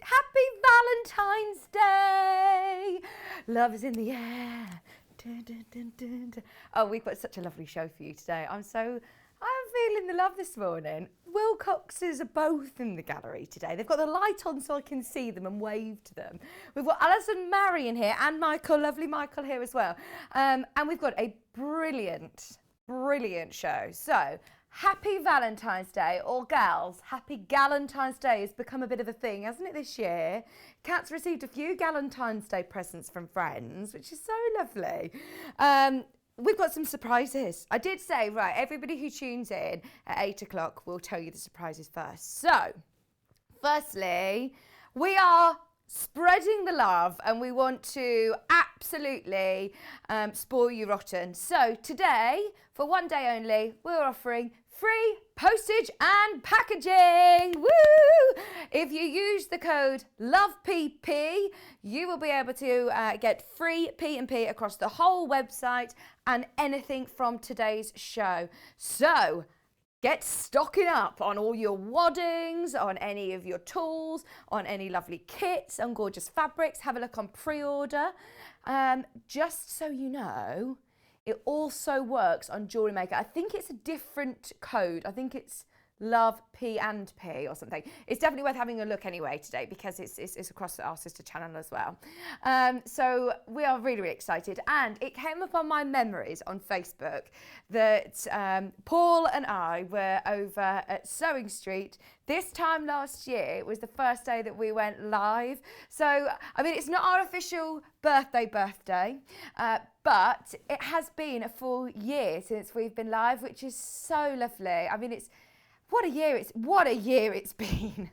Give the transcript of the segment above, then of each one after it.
Happy Valentine's Day. Love is in the air. Dun, dun, dun, dun, dun. Oh, we've got such a lovely show for you today. I'm feeling the love this morning. Wilcoxes are both in the gallery today. They've got the light on so I can see them and wave to them. We've got Allison and Maryon here and Michael, lovely Michael here as well. And we've got a brilliant show. So, happy Valentine's Day, or gals, happy Galentine's Day has become a bit of a thing, hasn't it, this year? Kat's received a few Galentine's Day presents from friends, which is so lovely. We've got some surprises. I did say, right, everybody who tunes in at 8 o'clock, we'll tell you the surprises first. So, firstly, we are spreading the love and we want to absolutely spoil you rotten. So today, for one day only, we're offering free postage and packaging. Woo! If you use the code LOVEPP, you will be able to get free P&P across the whole website and anything from today's show. So get stocking up on all your waddings, on any of your tools, on any lovely kits, on gorgeous fabrics. Have a look on pre-order. Just so you know, it also works on Jewellery Maker. I think it's a different code. I think it's Love P and P or something. It's definitely worth having a look anyway today because it's across our sister channel as well. So we are really excited, and it came up on my memories on Facebook that Paul and I were over at Sewing Street this time last year. It was the first day that we went live. So, I mean, it's not our official birthday, but it has been a full year since we've been live, which is so lovely. I mean, what a year it's been.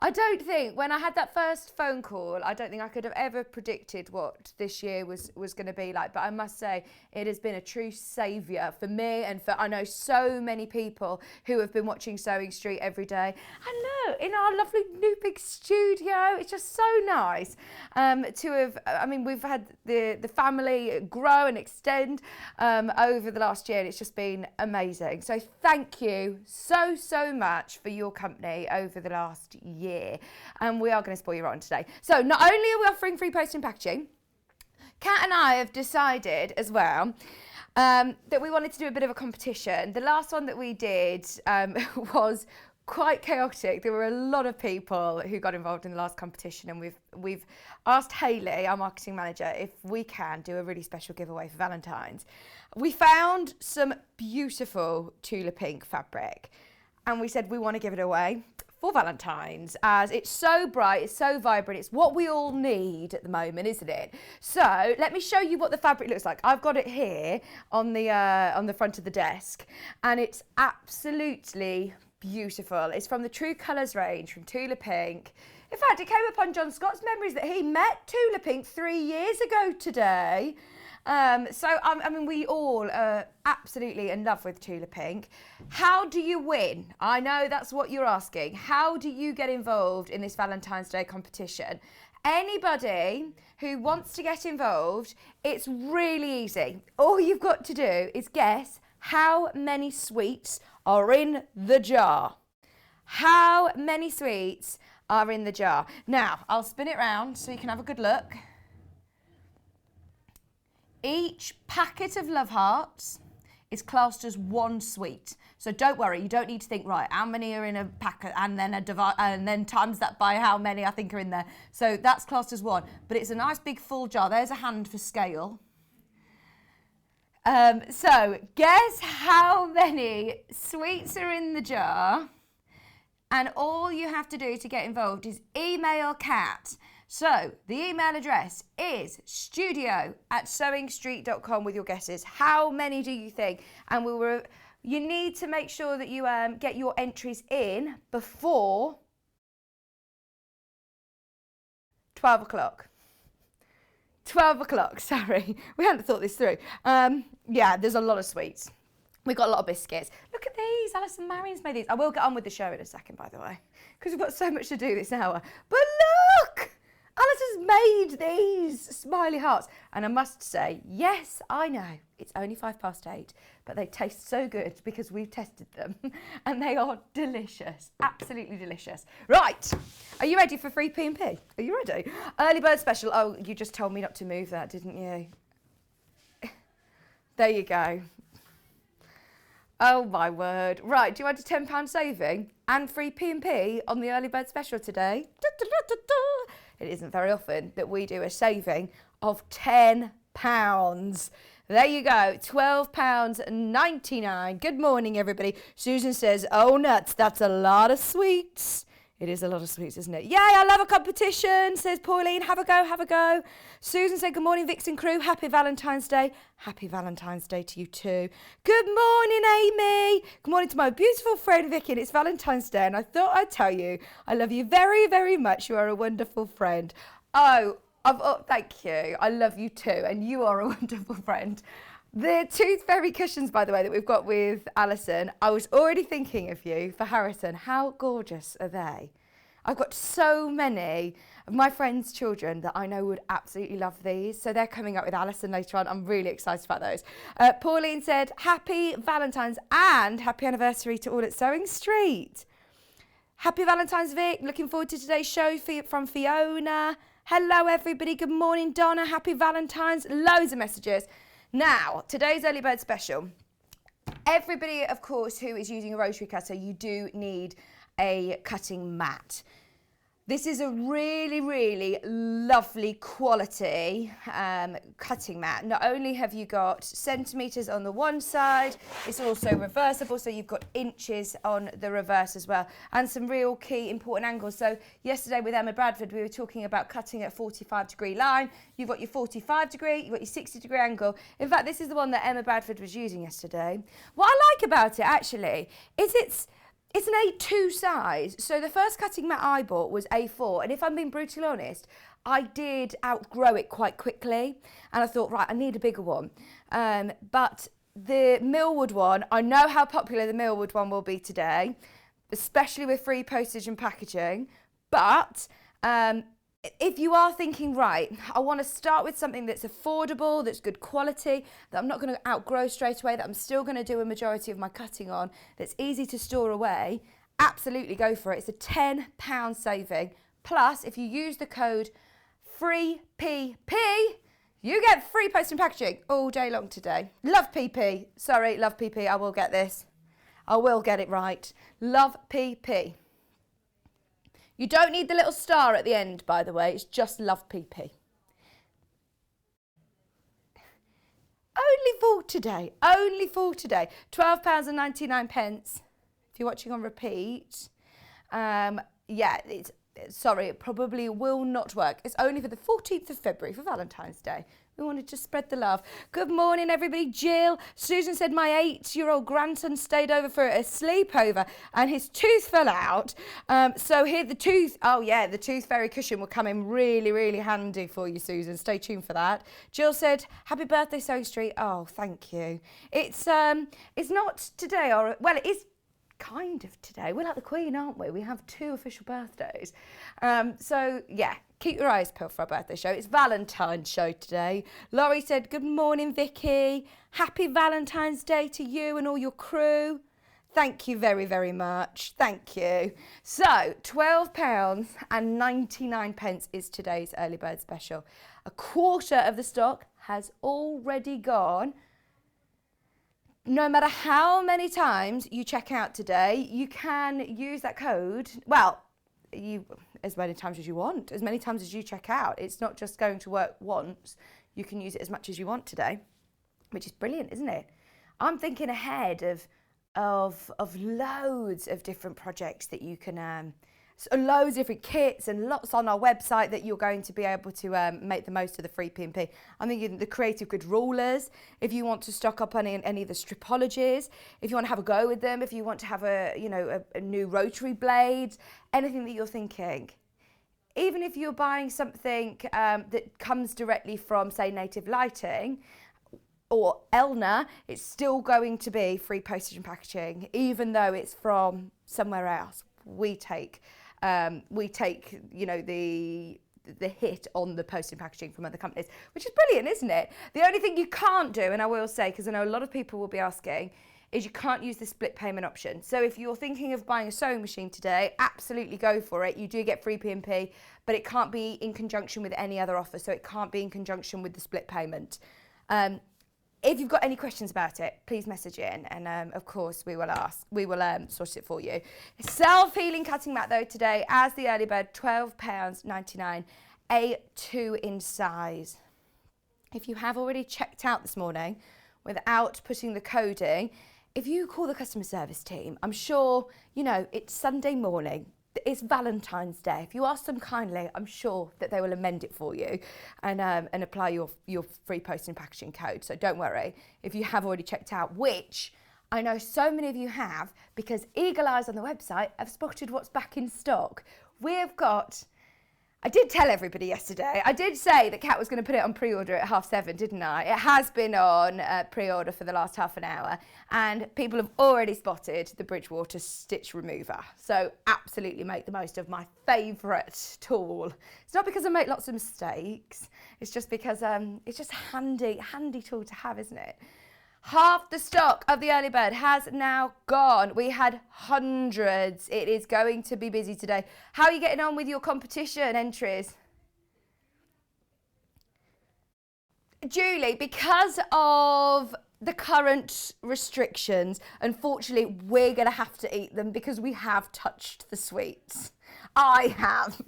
I don't think, when I had that first phone call, I don't think I could have ever predicted what this year was going to be like. But I must say, it has been a true saviour for me and for, I know, so many people who have been watching Sewing Street every day. And look, in our lovely new big studio, it's just so nice to have, I mean, we've had the family grow and extend over the last year, and it's just been amazing. So thank you so much for your company over the last year. And we are going to spoil you rotten today. So not only are we offering free post and packaging, Kat and I have decided as well that we wanted to do a bit of a competition. The last one that we did was quite chaotic. There were a lot of people who got involved in the last competition, and we've asked Hayley, our marketing manager, if we can do a really special giveaway for Valentine's. We found some beautiful Tulip pink fabric, and we said we want to give it away for Valentine's, as it's so bright, it's so vibrant, it's what we all need at the moment, isn't it? So let me show you what the fabric looks like. I've got it here on the front of the desk, and it's absolutely beautiful. It's from the True Colours range from Tulip Pink. In fact, it came up on John Scott's memories that he met Tulip Pink 3 years ago today. I mean, we all are absolutely in love with Tulip Pink. How do you win? I know that's what you're asking. How do you get involved in this Valentine's Day competition? Anybody who wants to get involved, it's really easy. All you've got to do is guess how many sweets are in the jar. How many sweets are in the jar? Now, I'll spin it round so you can have a good look. Each packet of love hearts is classed as one sweet. So don't worry, you don't need to think, right, how many are in a packet, and then times that by how many I think are in there. So that's classed as one, but it's a nice big full jar. There's a hand for scale. So guess how many sweets are in the jar, and all you have to do to get involved is email Kat. So the email address is studio@sewingstreet.com with your guesses. How many do you think? And you need to make sure that you get your entries in before 12 o'clock. 12 o'clock, sorry. We hadn't thought this through. Yeah, there's a lot of sweets. We've got a lot of biscuits. Look at these. Allison and Maryon's made these. I will get on with the show in a second, by the way, because we've got so much to do this hour. But look! Allison has made these smiley hearts? And I must say, yes, I know, it's only 8:05, but they taste so good because we've tested them and they are delicious, absolutely delicious. Right, are you ready for free P&P? Are you ready? Early bird special. Oh, you just told me not to move that, didn't you? There you go. Oh my word. Right, do you want a £10 saving and free P&P on the early bird special today? It isn't very often that we do a saving of £10. There you go, £12.99. Good morning, everybody. Susan says, oh nuts, that's a lot of sweets. It is a lot of sweets, isn't it? Yay, I love a competition, says Pauline. Have a go, have a go. Susan said, good morning, Vixen crew. Happy Valentine's Day. Happy Valentine's Day to you too. Good morning, Amy. Good morning to my beautiful friend, Vicky. And it's Valentine's Day, and I thought I'd tell you I love you very, very much. You are a wonderful friend. Oh, thank you. I love you too, and you are a wonderful friend. The tooth fairy cushions, by the way, that we've got with Allison, I was already thinking of you for Harrison. How gorgeous are they? I've got so many of my friends' children that I know would absolutely love these. So they're coming up with Allison later on. I'm really excited about those. Pauline said, happy Valentine's and happy anniversary to all at Sewing Street. Happy Valentine's, Vic. Looking forward to today's show from Fiona. Hello, everybody. Good morning, Donna. Happy Valentine's. Loads of messages. Now, today's early bird special. Everybody, of course, who is using a rotary cutter, you do need a cutting mat. This is a really, really lovely quality cutting mat. Not only have you got centimetres on the one side, it's also reversible, so you've got inches on the reverse as well, and some real key important angles. So yesterday with Emma Bradford, we were talking about cutting at 45-degree line. You've got your 45-degree, you've got your 60-degree angle. In fact, this is the one that Emma Bradford was using yesterday. What I like about it, actually, is it's an A2 size. So the first cutting mat I bought was A4. And if I'm being brutally honest, I did outgrow it quite quickly. And I thought, right, I need a bigger one. But the Millwood one, I know how popular the Millwood one will be today, especially with free postage and packaging. But if you are thinking, right, I want to start with something that's affordable, that's good quality, that I'm not going to outgrow straight away, that I'm still going to do a majority of my cutting on, that's easy to store away, absolutely go for it. It's a £10 saving. Plus, if you use the code FREEPP, you get free post and packaging all day long today. Love PP. Sorry, love PP. I will get this. I will get it right. Love PP. You don't need the little star at the end, by the way. It's just love PP. Only for today. Only for today. £12.99. If you're watching on repeat. Yeah, sorry, it probably will not work. It's only for the 14th of February for Valentine's Day. We wanted to spread the love. Good morning, everybody. Jill. Susan said my 8-year-old grandson stayed over for a sleepover and his tooth fell out. So here the tooth fairy cushion will come in really, really handy for you, Susan. Stay tuned for that. Jill said, happy birthday, Sewing Street. Oh, thank you. It's not today, well, it is kind of today. We're like the Queen, aren't we? We have 2 official birthdays. So, yeah. Keep your eyes peeled for our birthday show. It's Valentine's show today. Laurie said, good morning, Vicky. Happy Valentine's Day to you and all your crew. Thank you very, very much. Thank you. So, £12.99 is today's early bird special. A quarter of the stock has already gone. No matter how many times you check out today, you can use that code. Well, as many times as you want, as many times as you check out. It's not just going to work once. You can use it as much as you want today, which is brilliant, isn't it? I'm thinking ahead of loads of different projects that you can, loads of different kits and lots on our website that you're going to be able to make the most of the free P&P. I'm thinking the creative grid rulers, if you want to stock up on any of the stripologies, if you want to have a go with them, if you want to have a new rotary blade, anything that you're thinking. Even if you're buying something that comes directly from, say, Native Lighting or Elna, it's still going to be free postage and packaging, even though it's from somewhere else. We take the the hit on the posting packaging from other companies, which is brilliant, isn't it? The only thing you can't do, and I will say, because I know a lot of people will be asking, is you can't use the split payment option. So if you're thinking of buying a sewing machine today, absolutely go for it. You do get free P&P, but it can't be in conjunction with any other offer. So it can't be in conjunction with the split payment. If you've got any questions about it, please message in, and of course we will sort it for you. Self-healing cutting mat though today as the early bird, £12.99, A2 in size. If you have already checked out this morning without putting the code in, if you call the customer service team, I'm sure, you know, it's Sunday morning. It's Valentine's Day. If you ask them kindly, I'm sure that they will amend it for you and apply your free posting packaging code. So don't worry if you have already checked out, which I know so many of you have, because Eagle Eyes on the website have spotted what's back in stock. We've got, I did tell everybody yesterday, I did say that Kat was going to put it on pre-order at 7:30, didn't I? It has been on pre-order for the last half an hour, and people have already spotted the Bridgewater stitch remover. So absolutely make the most of my favourite tool. It's not because I make lots of mistakes, it's just because it's just a handy tool to have, isn't it? Half the stock of the early bird has now gone. We had hundreds. It is going to be busy today. How are you getting on with your competition entries? Julie, because of the current restrictions, unfortunately, we're going to have to eat them because we have touched the sweets. I have.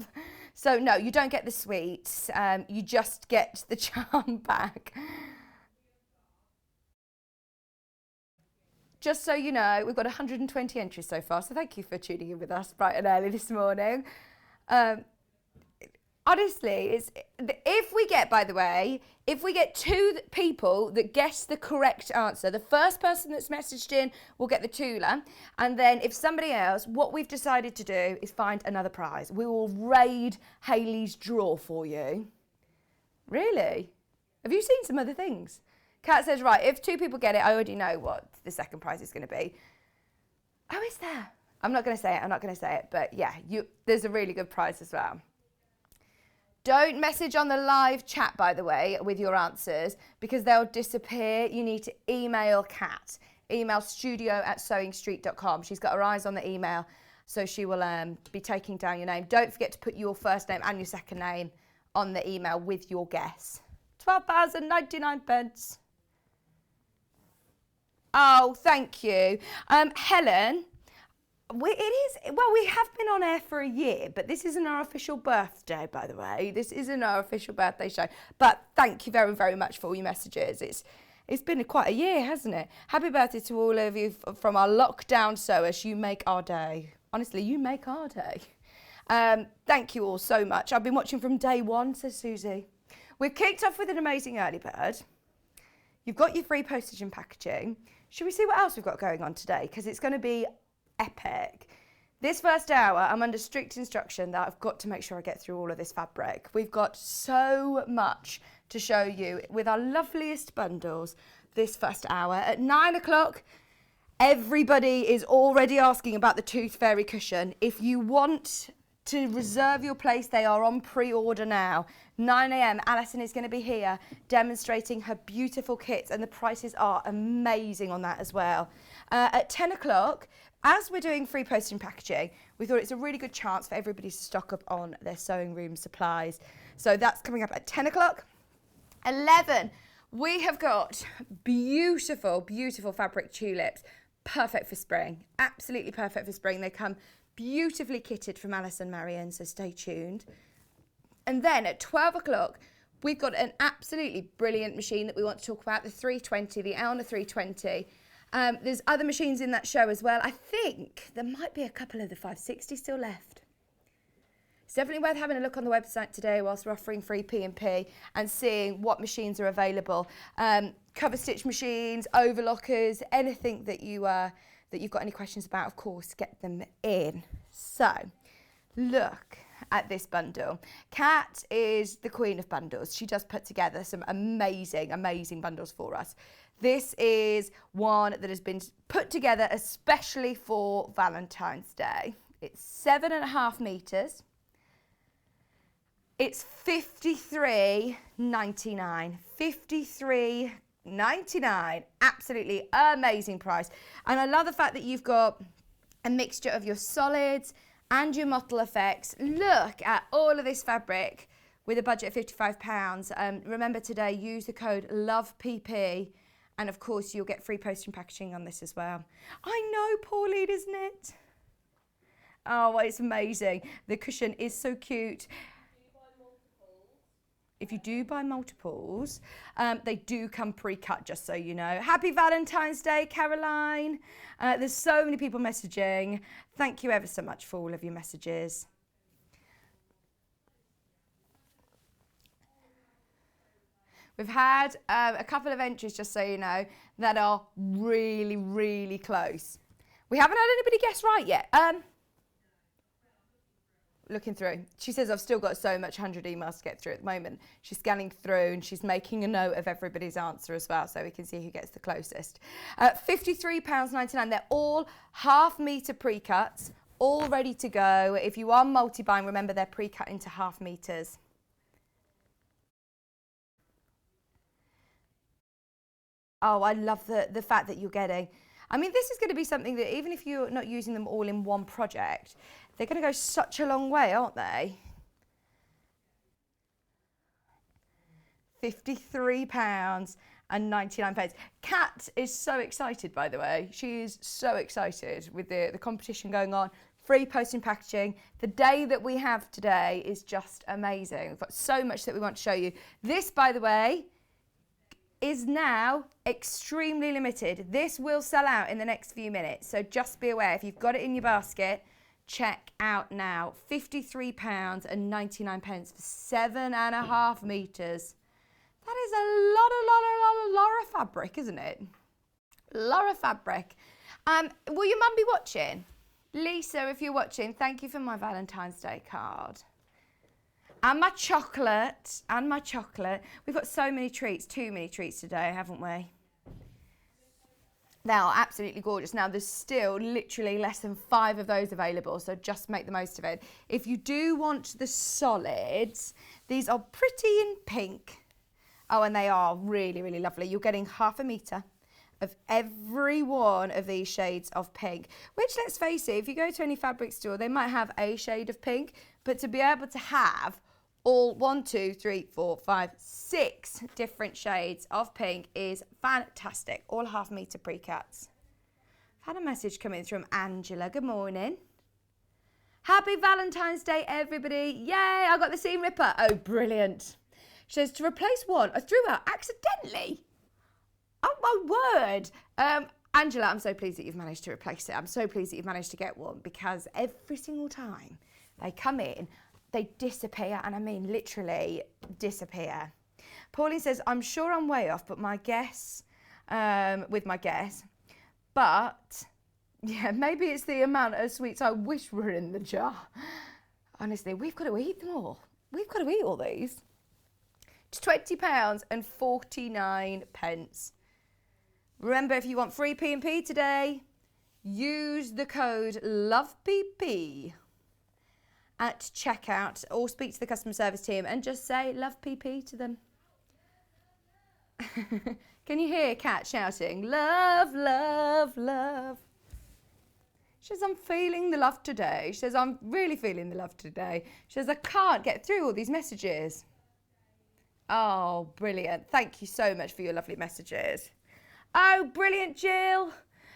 So no, you don't get the sweets. You just get the charm back. Just so you know, we've got 120 entries so far, so thank you for tuning in with us bright and early this morning. Honestly, if we get, by the way, if we get 2 people that guess the correct answer, the first person that's messaged in will get the Tula, and then if somebody else, what we've decided to do is find another prize. We will raid Hayley's draw for you. Really? Have you seen some other things? Kat says, right, if 2 people get it, I already know what the second prize is going to be. Oh, is there? I'm not going to say it, but yeah, there's a really good prize as well. Don't message on the live chat, by the way, with your answers, because they'll disappear. You need to email Kat. Email studio@sewingstreet.com. She's got her eyes on the email, so she will be taking down your name. Don't forget to put your first name and your second name on the email with your guess. £12.99. Oh, thank you. Helen, we have been on air for a year, but this isn't our official birthday, by the way. This isn't our official birthday show. But thank you very, very much for all your messages. It's been quite a year, hasn't it? Happy birthday to all of you from our lockdown sewers. You make our day. Honestly, you make our day. Thank you all so much. I've been watching from day one, says Susie. We've kicked off with an amazing early bird. You've got your free postage and packaging. Should we see what else we've got going on today? Because it's going to be epic. This first hour, I'm under strict instruction that I've got to make sure I get through all of this fabric. We've got so much to show you with our loveliest bundles this first hour. At 9 o'clock, everybody is already asking about the Tooth Fairy cushion. If you want to reserve your place, they are on pre-order now. 9 a.m. Allison is going to be here demonstrating her beautiful kits, and the prices are amazing on that as well. At 10 o'clock, as we're doing free posting packaging, we thought it's a really good chance for everybody to stock up on their sewing room supplies. So that's coming up at 10 o'clock. 11, we have got beautiful, beautiful fabric tulips. Perfect for spring. Absolutely perfect for spring. They come beautifully kitted from Allison and Maryon, so stay tuned. And then at 12 o'clock, we've got an absolutely brilliant machine that we want to talk about, the 320, the Elna 320. There's other machines in that show as well. I think there might be a couple of the 560 still left. It's definitely worth having a look on the website today whilst we're offering free P&P and seeing what machines are available. Cover stitch machines, overlockers, anything that you've got any questions about, of course, get them in. So, look at this bundle. Kat is the queen of bundles. She does put together some amazing, amazing bundles for us. This is one that has been put together especially for Valentine's Day. It's 7.5 meters. It's $53.99. $53.99. Absolutely amazing price. And I love the fact that you've got a mixture of your solids and your mottle effects. Look at all of this fabric with a budget of £55. Remember today, use the code LOVEPP, and of course you'll get free postage and packaging on this as well. I know, Pauline, isn't it? Oh, it's amazing. The cushion is so cute. If you do buy multiples, they do come pre-cut, just so you know. Happy Valentine's Day, Caroline. There's so many people messaging. Thank you ever so much for all of your messages. We've had a couple of entries, just so you know, that are really, really close. We haven't had anybody guess right yet. Looking through. She says, I've still got so much 100 emails to get through at the moment. She's scanning through and she's making a note of everybody's answer as well, so we can see who gets the closest. £53.99. They're all half-metre pre-cuts, all ready to go. If you are multi-buying, remember they're pre-cut into half metres. Oh, I love the fact that you're getting. I mean, this is going to be something that even if you're not using them all in one project, they're going to go such a long way, aren't they? £53.99. Kat is so excited, by the way. She is so excited with the competition going on. Free posting packaging. The day that we have today is just amazing. We've got so much that we want to show you. This, by the way, is now extremely limited. This will sell out in the next few minutes, so just be aware. If you've got it in your basket, check out now. £53.99 for 7.5 metres. That is a lot of fabric, isn't it? A lot of fabric. Will your mum be watching? Lisa, if you're watching, thank you for my Valentine's Day card. And my chocolate, We've got so many treats, too many treats today, haven't we? They are absolutely gorgeous. Now, there's still literally less than 5 of those available, so just make the most of it. If you do want the solids, these are pretty in pink. Oh, and they are really, really lovely. You're getting half a metre of every one of these shades of pink, which, let's face it, if you go to any fabric store, they might have a shade of pink, but to be able to have all 6 different shades of pink is fantastic. All half metre pre-cuts. I've had a message coming from Angela. Good morning. Happy Valentine's Day, everybody. Yay, I got the seam ripper. Oh, brilliant. She says to replace one I threw out accidentally. Oh, my word. Angela, I'm so pleased that you've managed to replace it. I'm so pleased that you've managed to get one, because every single time they come in, they disappear, and I mean literally disappear. Pauline says, I'm sure I'm way off, but but yeah, maybe it's the amount of sweets I wish were in the jar. Honestly, we've got to eat them all. We've got to eat all these. It's £20.49. Remember, if you want free P&P today, use the code LOVEPP at checkout, or speak to the customer service team and just say love PP to them. Can you hear Kat shouting, love, love, love? She says, I'm feeling the love today. She says, I'm really feeling the love today. She says, I can't get through all these messages. Oh, brilliant. Thank you so much for your lovely messages. Oh, brilliant, Jill.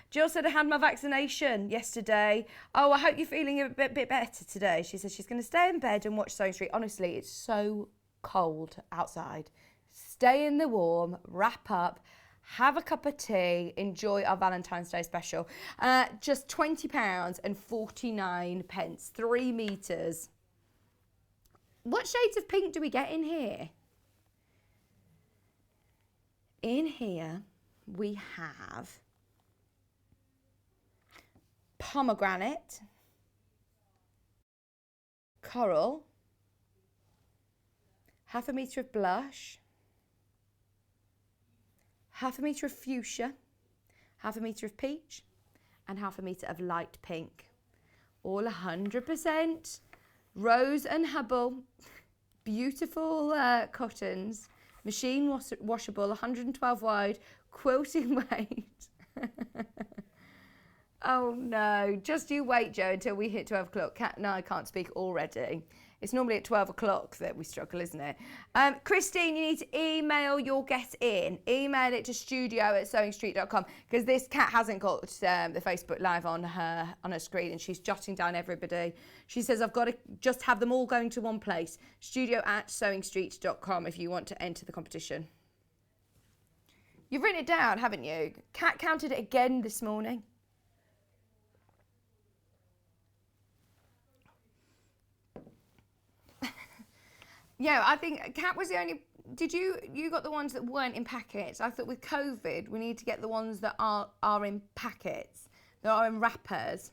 Jill said I had my vaccination yesterday. Oh, I hope you're feeling a bit better today. She says she's going to stay in bed and watch Sewing Street. Honestly, it's so cold outside. Stay in the warm, wrap up, have a cup of tea, enjoy our Valentine's Day special. Just £20.49, 3 metres. What shades of pink do we get in here? In here, we have pomegranate, coral, half a metre of blush, half a metre of fuchsia, half a metre of peach, and half a metre of light pink. All 100% Rose and Hubble beautiful cottons, machine washable, 112 wide, quilting weight. Oh no, just you wait, Joe, until we hit 12 o'clock. Kat and I can't speak already. It's normally at 12 o'clock that we struggle, isn't it? Christine, you need to email your guess in. Email it to studio@sewingstreet.com because this Kat hasn't got the Facebook Live on her screen and she's jotting down everybody. She says, I've got to just have them all going to one place. studio@sewingstreet.com if you want to enter the competition. You've written it down, haven't you? Kat counted it again this morning. Yeah, I think Kat was the only. Did you got the ones that weren't in packets? I thought with COVID we need to get the ones that are in packets, that are in wrappers.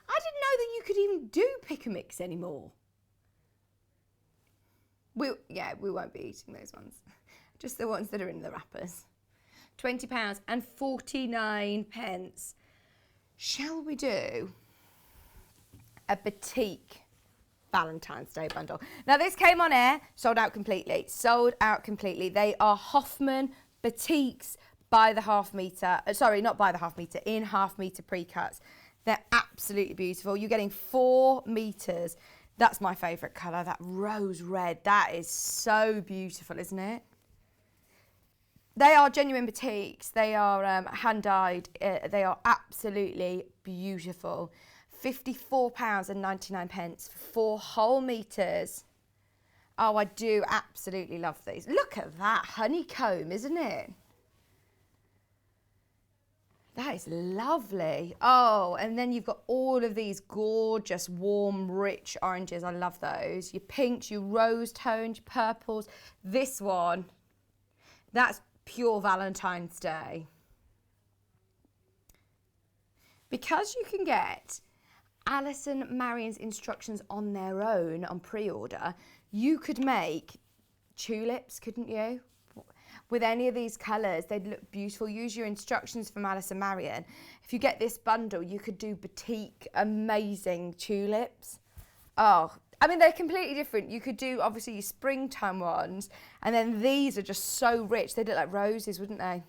I didn't know that you could even do pick a mix anymore. We won't be eating those ones, just the ones that are in the wrappers. £20 and 49 pence. Shall we do a batik Valentine's Day bundle? Now this came on air, sold out completely. They are Hoffman batiks by the half metre. Sorry, not by the half metre, in half metre pre-cuts. They're absolutely beautiful. You're getting 4 metres. That's my favourite colour, that rose red. That is so beautiful, isn't it? They are genuine batiks. They are hand dyed. They are absolutely beautiful. £54 and 99 pence for 4 whole metres. Oh, I do absolutely love these. Look at that honeycomb, isn't it? That is lovely. Oh, and then you've got all of these gorgeous, warm, rich oranges. I love those. Your pinks, your rose tones, your purples. This one, that's pure Valentine's Day. Because you can get Allison, Maryon's instructions on their own on pre-order, you could make tulips, couldn't you? With any of these colours, they'd look beautiful. Use your instructions from Allison Maryon. If you get this bundle, you could do batik, amazing tulips. Oh, I mean, they're completely different. You could do, obviously, your springtime ones, and then these are just so rich. They'd look like roses, wouldn't they?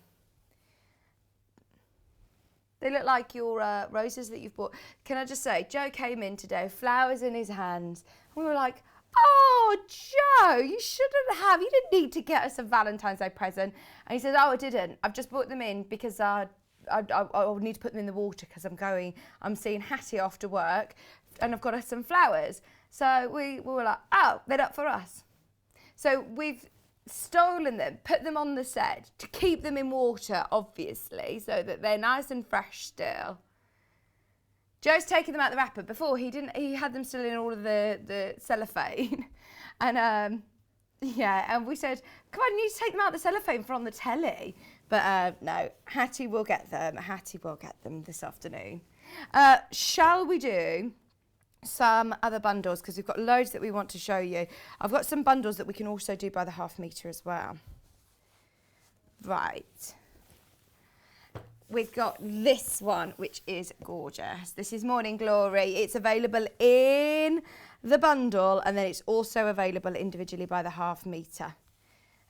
They look like your roses that you've bought. Can I just say, Joe came in today, flowers in his hands. And we were like, oh, Joe, you didn't need to get us a Valentine's Day present. And he said, oh, I didn't. I've just brought them in because I need to put them in the water because I'm seeing Hattie after work and I've got us some flowers. So we were like, oh, they're up for us. So we've stolen them, put them on the set to keep them in water, obviously, so that they're nice and fresh still. Joe's taken them out the wrapper. Before he had them still in all of the cellophane. And and we said, come on, you need to take them out the cellophane for on the telly. But no, Hattie will get them. Hattie will get them this afternoon. Shall we do some other bundles, because we've got loads that we want to show you. I've got some bundles that we can also do by the half metre as well. Right. We've got this one, which is gorgeous. This is Morning Glory. It's available in the bundle, and then it's also available individually by the half metre.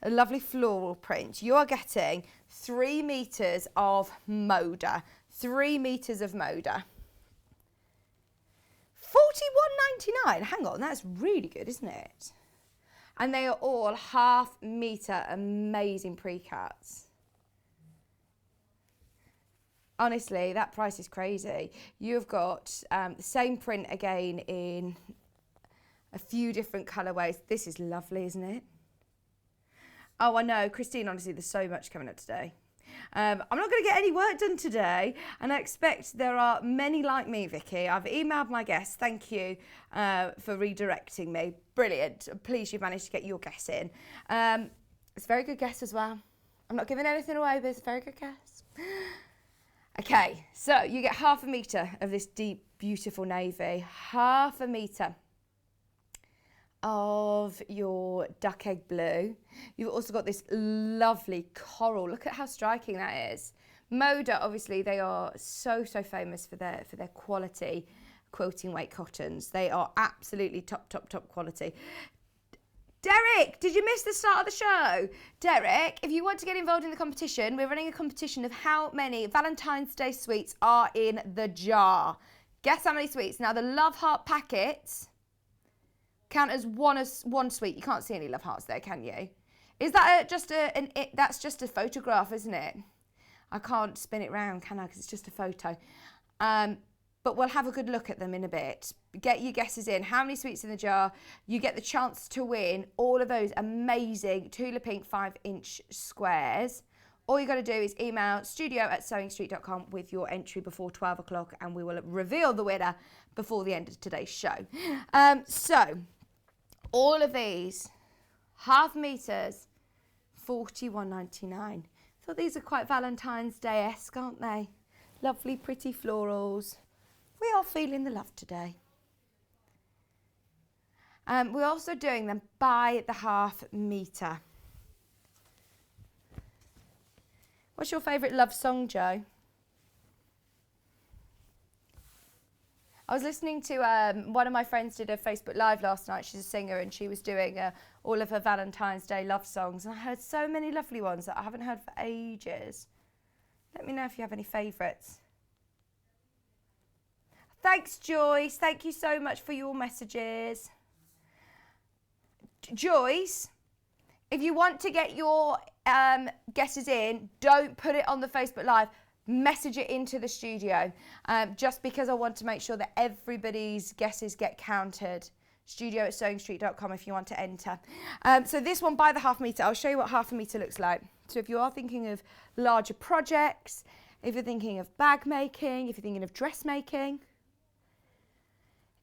A lovely floral print. You are getting 3 metres of Moda. 3 metres of Moda. £41.99. Hang on, that's really good, isn't it? And they are all half metre amazing pre-cuts. Honestly, that price is crazy. You've got the same print again in a few different colourways. This is lovely, isn't it? Oh, I know, Christine, honestly, there's so much coming up today. I'm not going to get any work done today, and I expect there are many like me, Vicky. I've emailed my guests. Thank you for redirecting me. Brilliant. I'm pleased you managed to get your guess in. It's a very good guess as well. I'm not giving anything away, but it's a very good guess. Okay, so you get half a metre of this deep, beautiful navy. Half a metre of your duck egg blue. You've also got this lovely coral. Look at how striking that is. Moda, obviously, they are so famous for their quality quilting weight cottons. They are absolutely top quality. Derek, did you miss the start of the show? Derek, if you want to get involved in the competition, we're running a competition of how many Valentine's Day sweets are in the jar. Guess how many sweets. Now, the love heart packets count as one sweet. You can't see any love hearts there, can you? Is that that's just a photograph, isn't it? I can't spin it round, can I? Because it's just a photo. But we'll have a good look at them in a bit. Get your guesses in. How many sweets in the jar? You get the chance to win all of those amazing Tula Pink 5-inch squares. All you got to do is email studio@sewingstreet.com with your entry before 12 o'clock and we will reveal the winner before the end of today's show. So, all of these, half meters, $41.99. Thought these are quite Valentine's Day-esque, aren't they? Lovely, pretty florals. We are feeling the love today. We're also doing them by the half metre. What's your favourite love song, Joe? I was listening to one of my friends did a Facebook Live last night. She's a singer and she was doing all of her Valentine's Day love songs. And I heard so many lovely ones that I haven't heard for ages. Let me know if you have any favourites. Thanks, Joyce. Thank you so much for your messages. Joyce, if you want to get your guesses in, don't put it on the Facebook Live. Message it into the studio, just because I want to make sure that everybody's guesses get counted. studio@sewingstreet.com if you want to enter. So this one by the half metre, I'll show you what half a metre looks like. So if you are thinking of larger projects, if you're thinking of bag making, if you're thinking of dressmaking,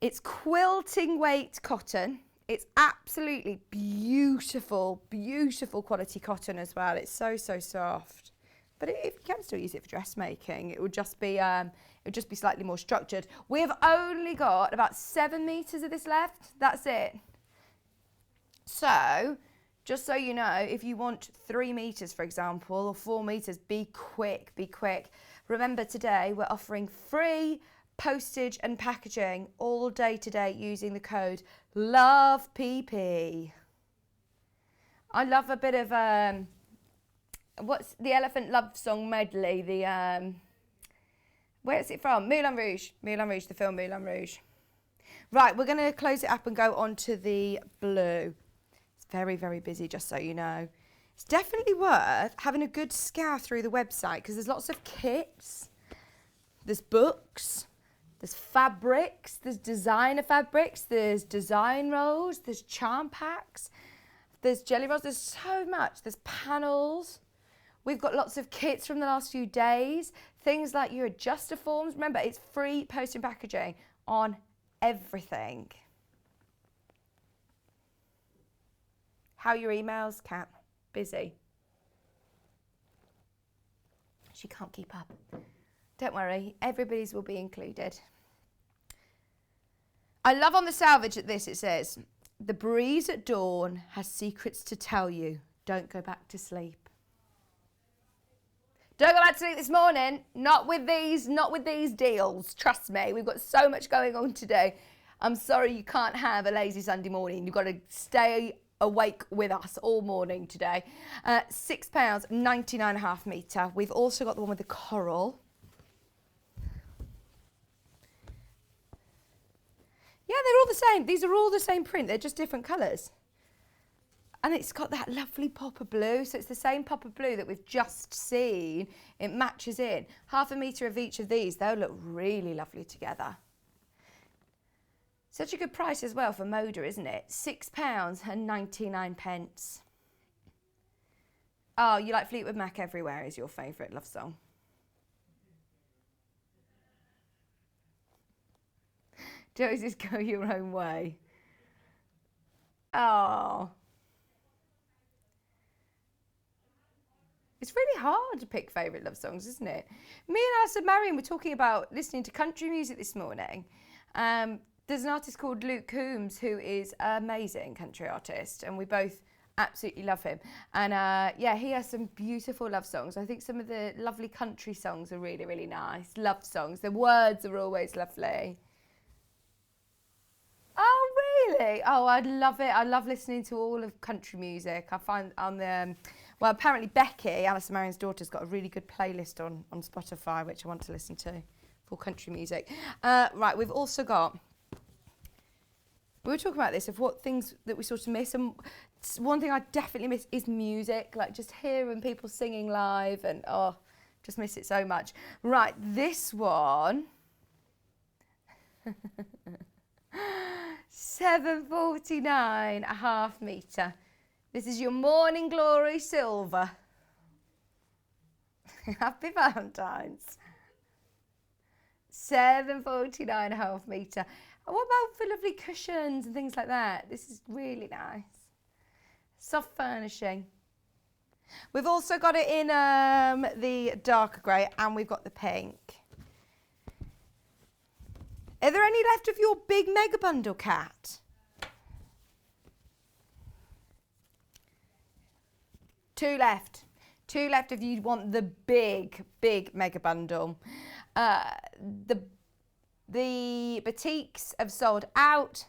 it's quilting weight cotton. It's absolutely beautiful, beautiful quality cotton as well. It's so, so soft. But if you can still use it for dressmaking, it would just be slightly more structured. We've only got about 7 meters of this left. That's it. So, just so you know, if you want 3 meters, for example, or 4 meters, be quick, be quick. Remember today we're offering free postage and packaging all day today using the code LOVEPP. I love a bit of what's the Elephant Love Song medley? The where's it from? Moulin Rouge, the film Moulin Rouge. Right, we're going to close it up and go on to the blue. It's very, very busy, just so you know. It's definitely worth having a good scour through the website because there's lots of kits, there's books, there's fabrics, there's designer fabrics, there's design rolls, there's charm packs, there's jelly rolls, there's so much, there's panels. We've got lots of kits from the last few days, things like your adjuster forms. Remember, it's free post and packaging on everything. How are your emails, Kat? Busy? She can't keep up. Don't worry, everybody's will be included. I love on the salvage at this, it says, the breeze at dawn has secrets to tell you. Don't go back to sleep. Don't go back to sleep this morning. Not with these deals. Trust me, we've got so much going on today. I'm sorry you can't have a lazy Sunday morning. You've got to stay awake with us all morning today. £6, 99.5 metre. We've also got the one with the coral. Yeah, they're all the same. These are all the same print. They're just different colours. And it's got that lovely pop of blue. So it's the same pop of blue that we've just seen. It matches in. Half a metre of each of these. They'll look really lovely together. Such a good price as well for Moda, isn't it? £6 and 99 pence. Oh, you like Fleetwood Mac Everywhere is your favourite love song. Josie's Go Your Own Way. Oh. It's really hard to pick favourite love songs, isn't it? Me and Allison Maryon were talking about listening to country music this morning. There's an artist called Luke Combs who is an amazing country artist and we both absolutely love him. And yeah, he has some beautiful love songs. I think some of the lovely country songs are really, really nice. Love songs. The words are always lovely. Oh, Really? Oh, I'd love it. I love listening to all of country music. I find on the, well, apparently Becky, Allison Maryon's daughter, has got a really good playlist on Spotify, which I want to listen to for country music. Right, we've also got, we were talking about this, of what things that we sort of miss. And one thing I definitely miss is music, like just hearing people singing live and, oh, just miss it so much. Right, this one. 749 a half metre. This is your Morning Glory silver. Happy Valentine's. 749 a half metre. And what about for lovely cushions and things like that? This is really nice. Soft furnishing. We've also got it in the darker grey, and we've got the pink. Are there any left of your big mega bundle, Kat? Two left. Two left if you want the big mega bundle. The batiks have sold out.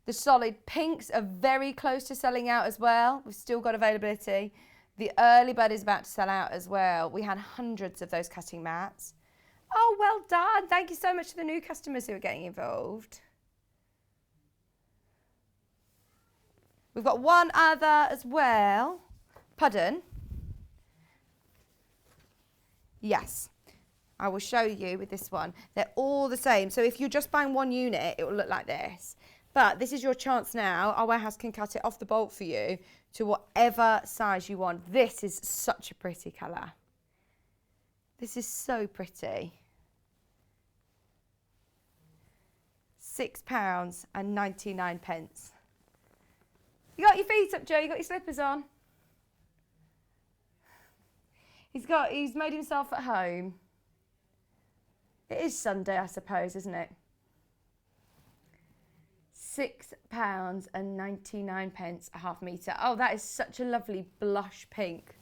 The solid pinks are very close to selling out as well. We've still got availability. The early bird is about to sell out as well. We had hundreds of those cutting mats. Oh, well done. Thank you so much to the new customers who are getting involved. We've got one other as well. Pardon? Yes. I will show you with this one. They're all the same. So if you're just buying one unit, it will look like this. But this is your chance now. Our warehouse can cut it off the bolt for you to whatever size you want. This is such a pretty colour. This is so pretty. £6.99. You got your feet up, Joe? You got your slippers on? He's made himself at home. It is Sunday, I suppose, isn't it? £6.99 a half metre. Oh, that is such a lovely blush pink.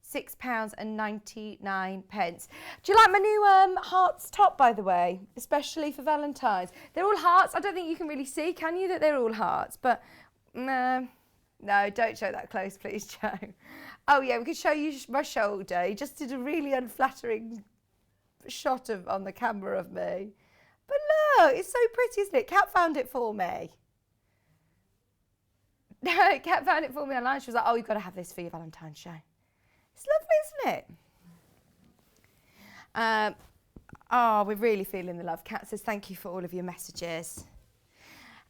£6.99. Do you like my new hearts top, by the way? Especially for Valentine's. They're all hearts. I don't think you can really see, can you, that they're all hearts? But no, don't show that close, please, Joe. Oh, yeah, we could show you my shoulder. He just did a really unflattering shot on the camera of me. But look, it's so pretty, isn't it? Kat found it for me. No, Kat found it for me online. She was like, oh, you've got to have this for your Valentine's show. It's lovely, isn't it? Oh, we're really feeling the love. Kat says, thank you for all of your messages.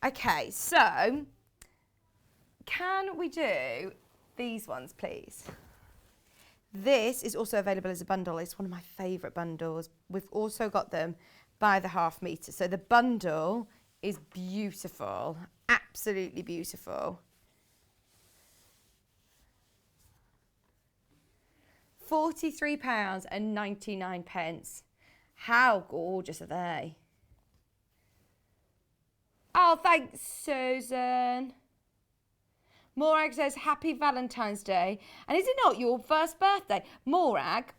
Okay, so can we do these ones, please? This is also available as a bundle. It's one of my favourite bundles. We've also got them by the half metre. So the bundle is beautiful, absolutely beautiful. £43.99. How gorgeous are they? Oh, thanks, Susan. Morag says, happy Valentine's Day. And is it not your first birthday? Morag,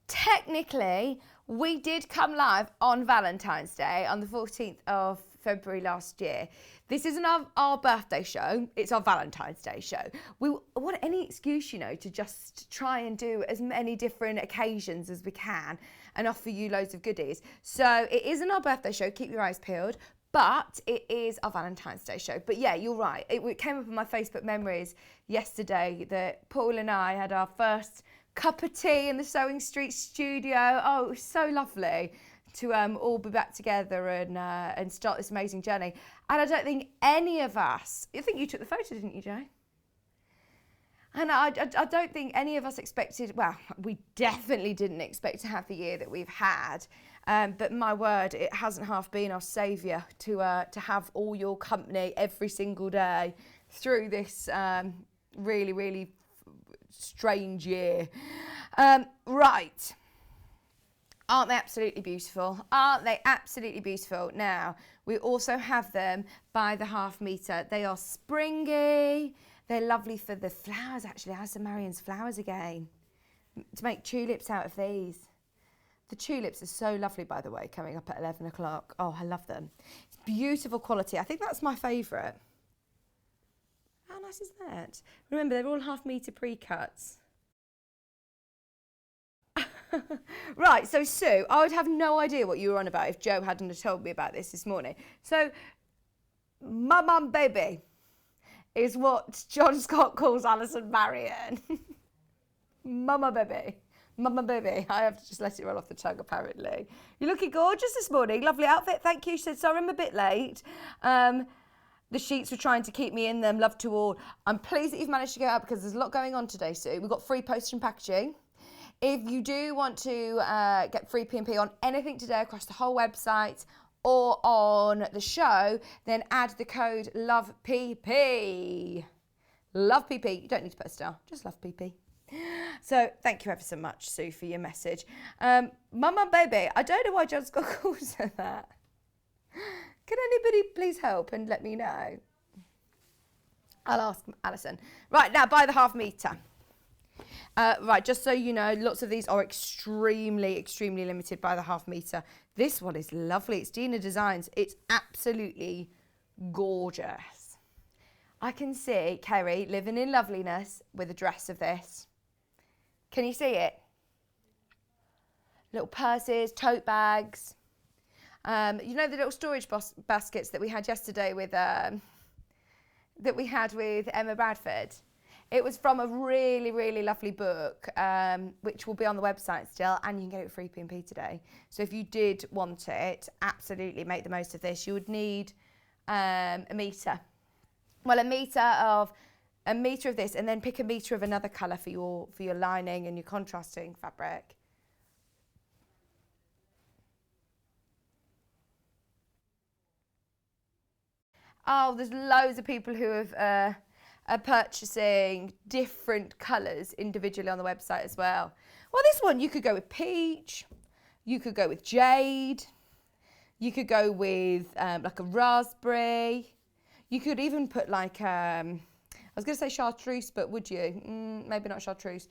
technically, we did come live on Valentine's Day on the 14th of February last year. This isn't our birthday show, it's our Valentine's Day show. We want any excuse, to just try and do as many different occasions as we can and offer you loads of goodies. So it isn't our birthday show, keep your eyes peeled, but it is our Valentine's Day show. But yeah, you're right. It came up in my Facebook memories yesterday that Paul and I had our first cup of tea in the Sewing Street studio. Oh, it was so lovely to all be back together and start this amazing journey. And I don't think any of us, I think you took the photo, didn't you, Joe? And I don't think any of us expected, well, we definitely didn't expect to have the year that we've had. But my word, it hasn't half been our saviour to have all your company every single day through this really, really strange year. Right. Aren't they absolutely beautiful? Aren't they absolutely beautiful? Now, we also have them by the half metre. They are springy. They're lovely for the flowers, actually. Allison Maryon's flowers again. To make tulips out of these. The tulips are so lovely, by the way, coming up at 11 o'clock. Oh, I love them. It's beautiful quality. I think that's my favourite. How nice is that? Remember, they're all half-metre pre-cuts. Right, so Sue, I would have no idea what you were on about if Joe hadn't have told me about this morning. So, Mum Baby is what John Scott calls Allison Maryon. Mama Baby. Mama Baby. I have to just let it roll off the tongue, apparently. You're looking gorgeous this morning. Lovely outfit. Thank you. She said, sorry, I'm a bit late. The sheets were trying to keep me in them. Love to all. I'm pleased that you've managed to get out because there's a lot going on today, Sue. We've got free postage and packaging. If you do want to get free P&P on anything today across the whole website or on the show, then add the code LOVEPP. Love PP. You don't need to put a star. Just love PP. So thank you ever so much, Sue, for your message. Mama Baby, I don't know why John Scott calls her that. Can anybody please help and let me know? I'll ask Allison. Right, now buy the half metre. Right, just so you know, lots of these are extremely limited by the half metre. This one is lovely. It's Dina Designs. It's absolutely gorgeous. I can see Kerry living in loveliness with a dress of this. Can you see it? Little purses, tote bags. You know the little storage baskets that we had yesterday with Emma Bradford? It was from a really lovely book, which will be on the website still, and you can get it with free P&P today. So if you did want it, absolutely make the most of this. You would need a metre. Well, a metre of this, and then pick a metre of another colour for your lining and your contrasting fabric. Oh, there's loads of people who are purchasing different colours individually on the website as well. Well, this one, you could go with peach, you could go with jade, you could go with like a raspberry, you could even put like, I was going to say chartreuse, but would you? Maybe not chartreuse.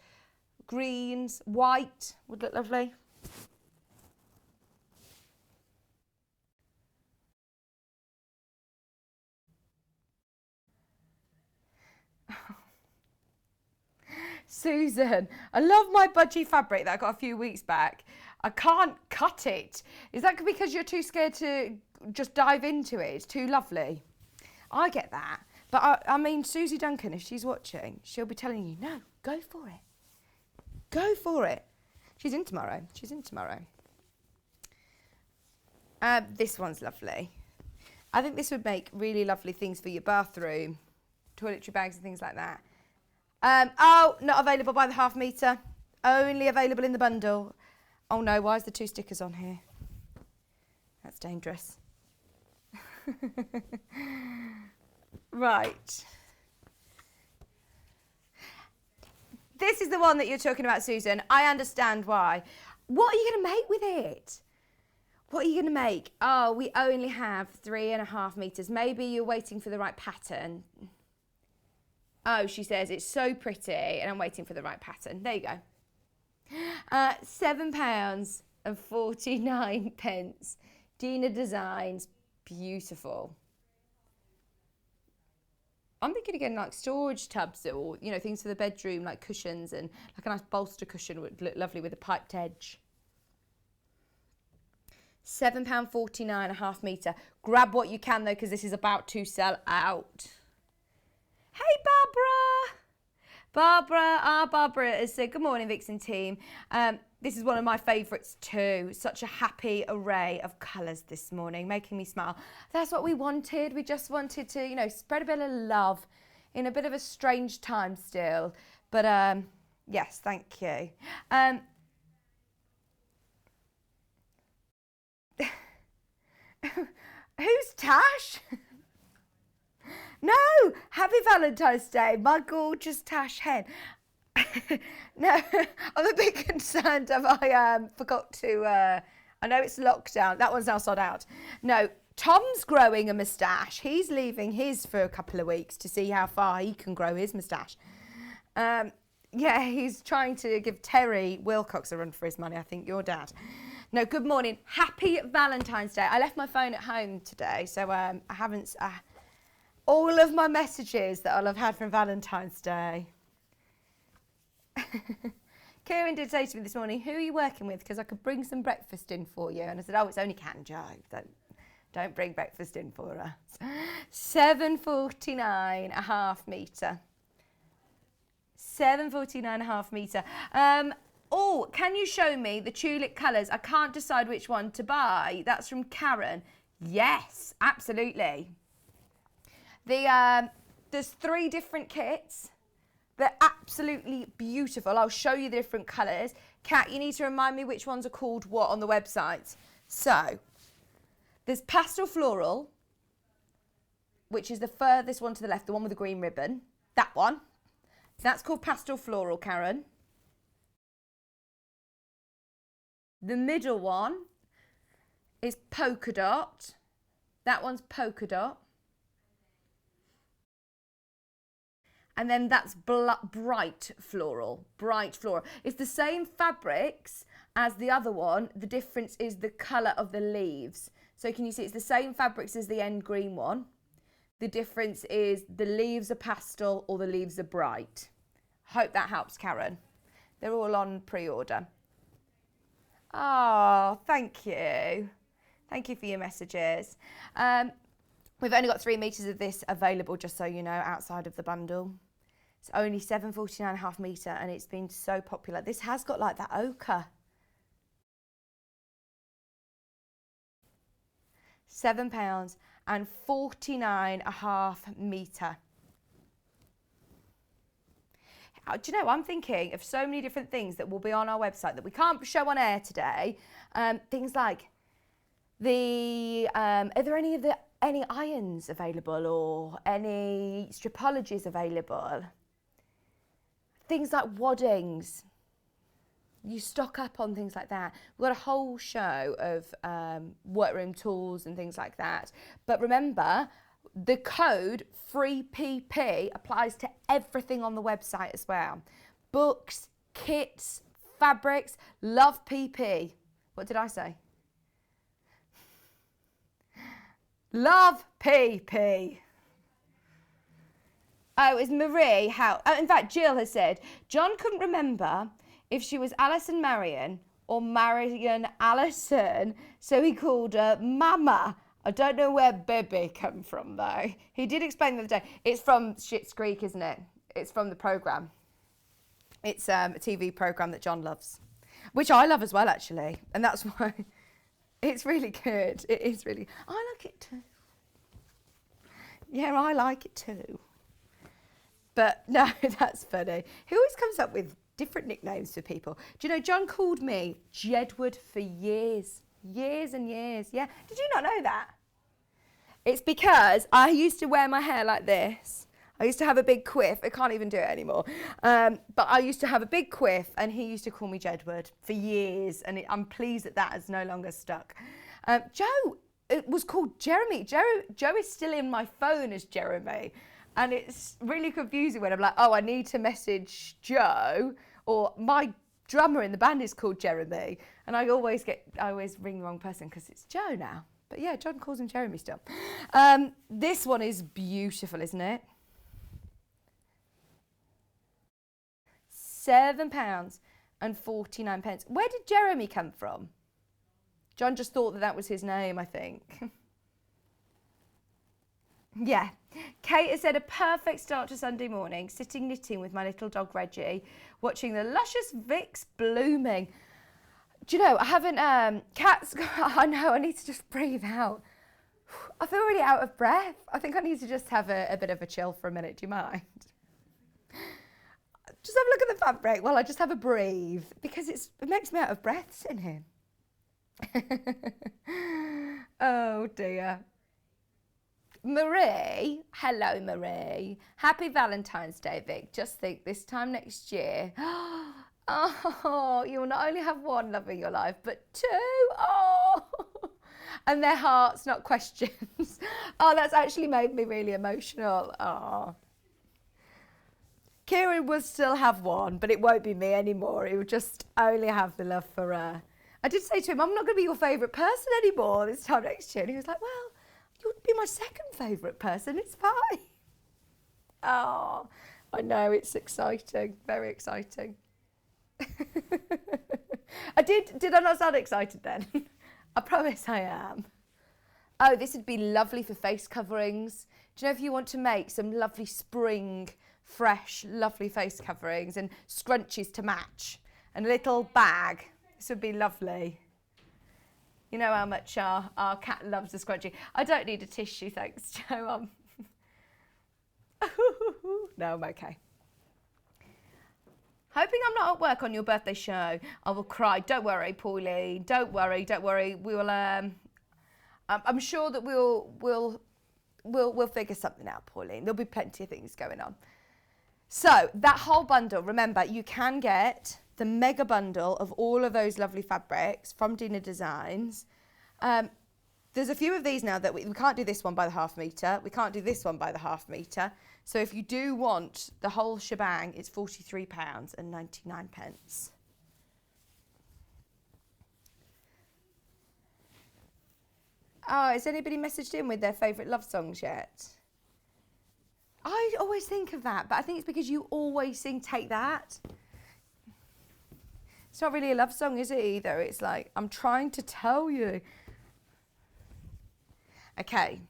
Greens, white would look lovely. Susan, I love my budgie fabric that I got a few weeks back. I can't cut it. Is that because you're too scared to just dive into it? It's too lovely. I get that. But I mean, Susie Duncan, if she's watching, she'll be telling you, no, go for it. Go for it. She's in tomorrow. This one's lovely. I think this would make really lovely things for your bathroom, toiletry bags and things like that. Oh, not available by the half metre. Only available in the bundle. Oh no, why is there 2 stickers on here? That's dangerous. Right. This is the one that you're talking about, Susan. I understand why. What are you going to make with it? What are you going to make? Oh, we only have 3.5 metres. Maybe you're waiting for the right pattern. Oh, she says, it's so pretty and I'm waiting for the right pattern. There you go. £7.49. Dina Designs. Beautiful. I'm thinking again like storage tubs or, you know, things for the bedroom, like cushions, and like a nice bolster cushion would look lovely with a piped edge. £7.49 a half metre. Grab what you can though, because this is about to sell out. Hey, Barbara has said, good morning, Vixen team. This is one of my favourites too. Such a happy array of colours this morning, making me smile. That's what we wanted. We just wanted to, you know, spread a bit of love in a bit of a strange time still. But yes, thank you. Who's Tash? No, happy Valentine's Day, my gorgeous Tash hen. No, I'm a bit concerned if I forgot to, I know it's lockdown. That one's now sold out. No, Tom's growing a moustache. He's leaving his for a couple of weeks to see how far he can grow his moustache. Yeah, he's trying to give Terry Wilcox a run for his money. I think your dad. No, good morning. Happy Valentine's Day. I left my phone at home today, so I haven't... all of my messages that I'll have had from Valentine's Day. Kieran did say to me this morning, who are you working with? Because I could bring some breakfast in for you. And I said, oh, it's only Cat and Joe. Don't bring breakfast in for us. 749.5 metre. 749.5 metre. Oh, can you show me the tulip colours? I can't decide which one to buy. That's from Karen. Yes, absolutely. There's 3 different kits. They're absolutely beautiful. I'll show you the different colours. Kat, you need to remind me which ones are called what on the website. So, there's Pastel Floral, which is the furthest one to the left, the one with the green ribbon. That one. That's called Pastel Floral, Karen. The middle one is Polka Dot. That one's Polka Dot. And then that's bright floral. It's the same fabrics as the other one. The difference is the colour of the leaves. So can you see it's the same fabrics as the end green one. The difference is the leaves are pastel or the leaves are bright. Hope that helps, Karen. They're all on pre-order. Oh, thank you. Thank you for your messages. We've only got 3 metres of this available, just so you know, outside of the bundle. It's only 749.5 metre and it's been so popular. This has got like that ochre. £7.49.5 metre. Do you know, I'm thinking of so many different things that will be on our website that we can't show on air today. Things like are there any irons available or any stripologies available? Things like waddings. You stock up on things like that. We've got a whole show of workroom tools and things like that. But remember, the code FREEPP applies to everything on the website as well. Books, kits, fabrics, love PP. What did I say? Love PP. Oh, it's Marie. In fact, Jill has said, John couldn't remember if she was Allison Maryon or Maryon Allison, so he called her Mama. I don't know where baby came from, though. He did explain the other day. It's from Schitt's Creek, isn't it? It's from the programme. It's a TV programme that John loves, which I love as well, actually. And that's why it's really good. It is really... I like it too. Yeah, I like it too. But no, that's funny. He always comes up with different nicknames for people. Do you know, John called me Jedward for years. Years and years, yeah. Did you not know that? It's because I used to wear my hair like this. I used to have a big quiff. I can't even do it anymore. But I used to have a big quiff and he used to call me Jedward for years. And I'm pleased that that has no longer stuck. Joe, it was called Jeremy. Joe is still in my phone as Jeremy. And it's really confusing when I'm like, oh, I need to message Joe, or my drummer in the band is called Jeremy. And I always ring the wrong person because it's Joe now. But yeah, John calls him Jeremy still. This one is beautiful, isn't it? £7.49. Where did Jeremy come from? John just thought that was his name, I think. Yeah. Kate has said a perfect start to Sunday morning, sitting knitting with my little dog Reggie, watching the luscious Vicks blooming. Do you know, I haven't, I know, I need to just breathe out. I feel really out of breath. I think I need to just have a bit of a chill for a minute. Do you mind? Just have a look at the fabric while I just have a breathe, because it makes me out of breath sitting here. Oh dear. Marie, hello Marie. Happy Valentine's Day, Vic. Just think, this time next year, oh, you will not only have one love in your life, but two. Oh, And their hearts, not questions. Oh, that's actually made me really emotional. Oh. Kieran will still have one, but it won't be me anymore. He will just only have the love for her. I did say to him, I'm not going to be your favourite person anymore this time next year. And he was like, well, you would be my second favourite person. It's fine. Oh, I know. It's exciting. Very exciting. Did I not sound excited then? I promise I am. Oh, this would be lovely for face coverings. Do you know if you want to make some lovely spring, fresh, lovely face coverings and scrunchies to match and a little bag? This would be lovely. You know how much our cat loves a scrunchie. I don't need a tissue, thanks, Joe. No, I'm okay. Hoping I'm not at work on your birthday show. I will cry. Don't worry, Pauline. Don't worry. We will. I'm sure that we'll figure something out, Pauline. There'll be plenty of things going on. So that whole bundle. Remember, you can get the mega bundle of all of those lovely fabrics from Dina Designs. There's a few of these now that we can't do this one by the half metre. We can't do this one by the half metre. So if you do want the whole shebang, it's £43.99. Oh, has anybody messaged in with their favourite love songs yet? I always think of that, but I think it's because you always sing Take That. It's not really a love song, is it, either? It's like, I'm trying to tell you. Okay.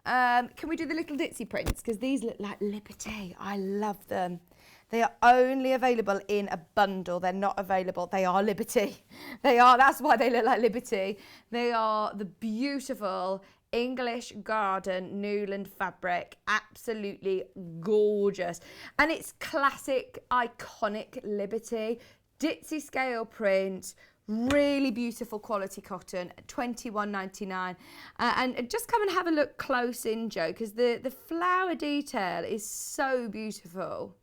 Can we do the little ditzy prints? Because these look like Liberty. I love them. They are only available in a bundle. They're not available. They are Liberty. That's why they look like Liberty. They are the beautiful English Garden Newland fabric. Absolutely gorgeous. And it's classic, iconic Liberty. Ditzy scale print. Really beautiful quality cotton, £21.99. And just come and have a look close in, Joe, because the flower detail is so beautiful.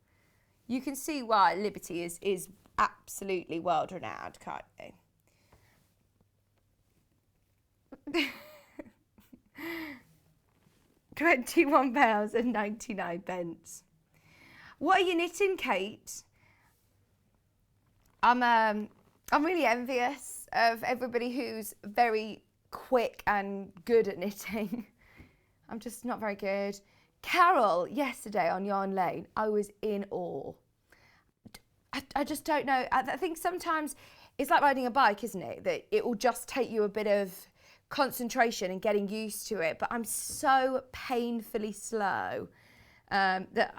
You can see why Liberty is absolutely world renowned, can't you? £21.99. What are you knitting, Kate? I'm really envious of everybody who's very quick and good at knitting. I'm just not very good. Carroll, yesterday on Yarn Lane, I was in awe. I just don't know. I think sometimes it's like riding a bike, isn't it? That it will just take you a bit of concentration and getting used to it. But I'm so painfully slow that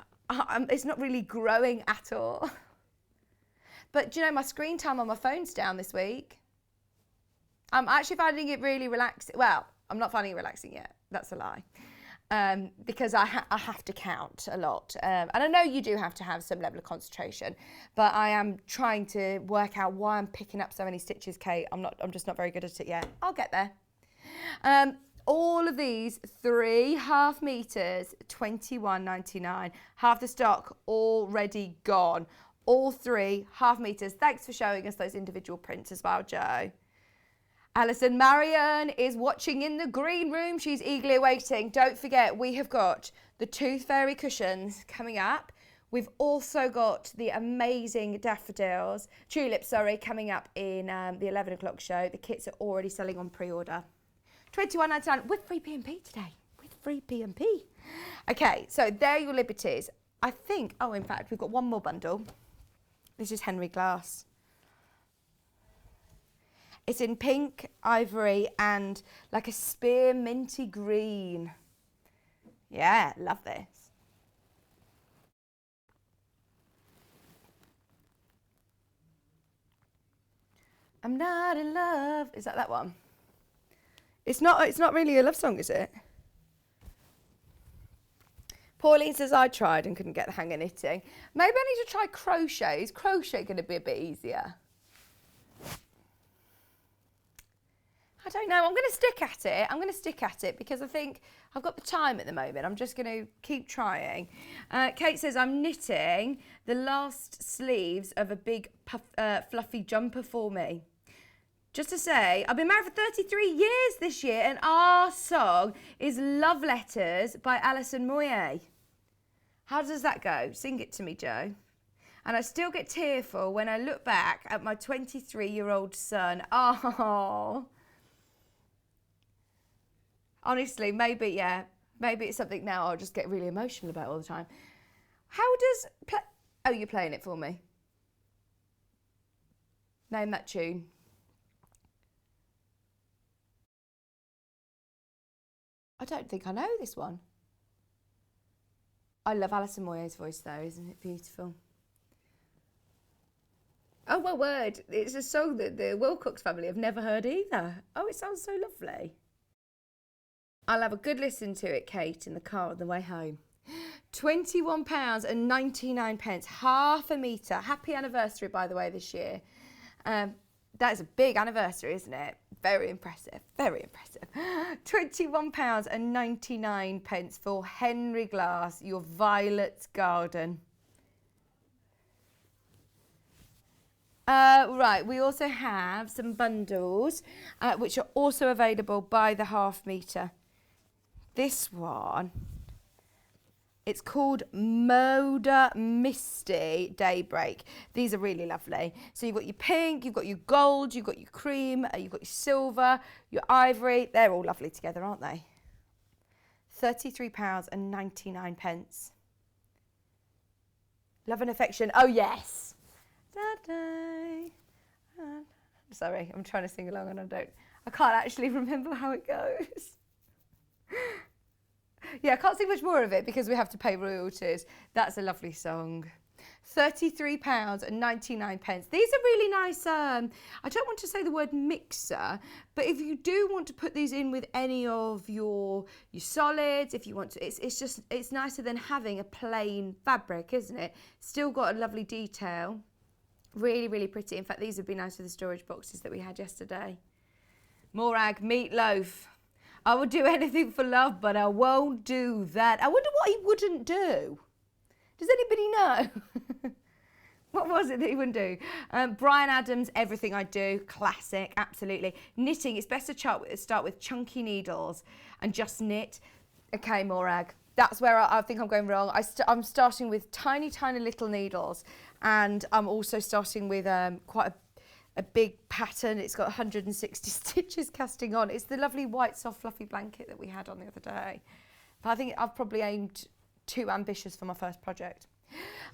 it's not really growing at all. But do you know, my screen time on my phone's down this week. I'm actually finding it really relaxing. Well, I'm not finding it relaxing yet. That's a lie. Because I have to count a lot. And I know you do have to have some level of concentration. But I am trying to work out why I'm picking up so many stitches, Kate. I'm just not very good at it yet. I'll get there. All of these 3 half meters, £21.99. Half the stock already gone. All 3 half meters. Thanks for showing us those individual prints as well, Joe. Allison, Maryon is watching in the green room. She's eagerly awaiting. Don't forget, we have got the Tooth Fairy cushions coming up. We've also got the amazing Tulips, coming up in the 11 o'clock show. The kits are already selling on pre-order. £21.99 with free P&P today. With free P&P. Okay, so there are your liberties. I think, in fact, we've got one more bundle. This is Henry Glass. It's in pink, ivory, and like a spear minty green. Yeah, love this. I'm not in love. Is that one? It's not really a love song, is it? Pauline says, I tried and couldn't get the hang of knitting. Maybe I need to try crochet. Is crochet going to be a bit easier? I don't know. I'm going to stick at it. Because I think I've got the time at the moment. I'm just going to keep trying. Kate says, I'm knitting the last sleeves of a big fluffy jumper for me. Just to say, I've been married for 33 years this year, and our song is Love Letters by Allison. How does that go? Sing it to me, Joe. And I still get tearful when I look back at my 23-year-old son. Oh. Honestly, maybe it's something now I'll just get really emotional about all the time. How does... Oh, you're playing it for me. Name that tune. I don't think I know this one. I love Alison Moyet's voice though, isn't it beautiful? Oh my word, it's a song that the Wilcox family have never heard either. Oh, it sounds so lovely. I'll have a good listen to it, Kate, in the car on the way home. £21.99, half a metre. Happy anniversary, by the way, this year. That is a big anniversary, isn't it? Very impressive, very impressive. £21.99 for Henry Glass, Your Violet Garden. Right, we also have some bundles, which are also available by the half metre. This one, it's called Moda Misty Daybreak. These are really lovely. So you've got your pink, you've got your gold, you've got your cream, you've got your silver, your ivory. They're all lovely together, aren't they? £33.99. Love and affection. Oh, yes. Sorry, I'm trying to sing along and I can't actually remember how it goes. Yeah, I can't sing much more of it because we have to pay royalties. That's a lovely song. £33.99. These are really nice. I don't want to say the word mixer, but if you do want to put these in with any of your solids, if you want to, it's nicer than having a plain fabric, isn't it? Still got a lovely detail. Really, really pretty. In fact, these would be nice for the storage boxes that we had yesterday. Morag meatloaf. I would do anything for love, but I won't do that. I wonder what he wouldn't do. Does anybody know? What was it that he wouldn't do? Bryan Adams, Everything I Do. Classic, absolutely. Knitting, it's best to start with chunky needles and just knit. Okay, Morag. That's where I think I'm going wrong. I'm starting with tiny, tiny little needles, and I'm also starting with quite a big pattern. It's got 160 stitches casting on. It's the lovely white, soft, fluffy blanket that we had on the other day. But I think I've probably aimed too ambitious for my first project.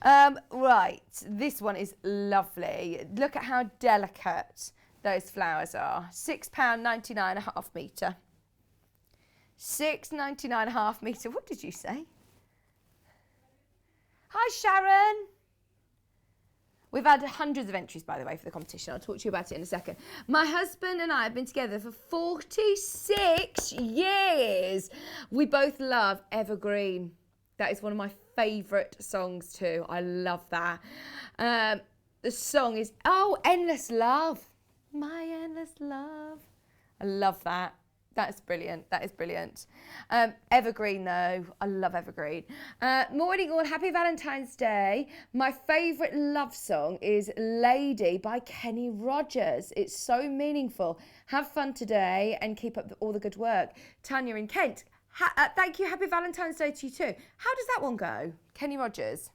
Right, this one is lovely. Look at how delicate those flowers are. £6.99 a half metre. £6.99 a half metre. What did you say? Hi, Sharon. We've had hundreds of entries, by the way, for the competition. I'll talk to you about it in a second. My husband and I have been together for 46 years. We both love Evergreen. That is one of my favourite songs too. I love that. The song is, Endless Love. My Endless Love. I love that. That's brilliant. That is brilliant. Evergreen, though. I love Evergreen. Morning all. Happy Valentine's Day. My favourite love song is Lady by Kenny Rogers. It's so meaningful. Have fun today and keep up all the good work. Tanya in Kent. Thank you. Happy Valentine's Day to you too. How does that one go? Kenny Rogers.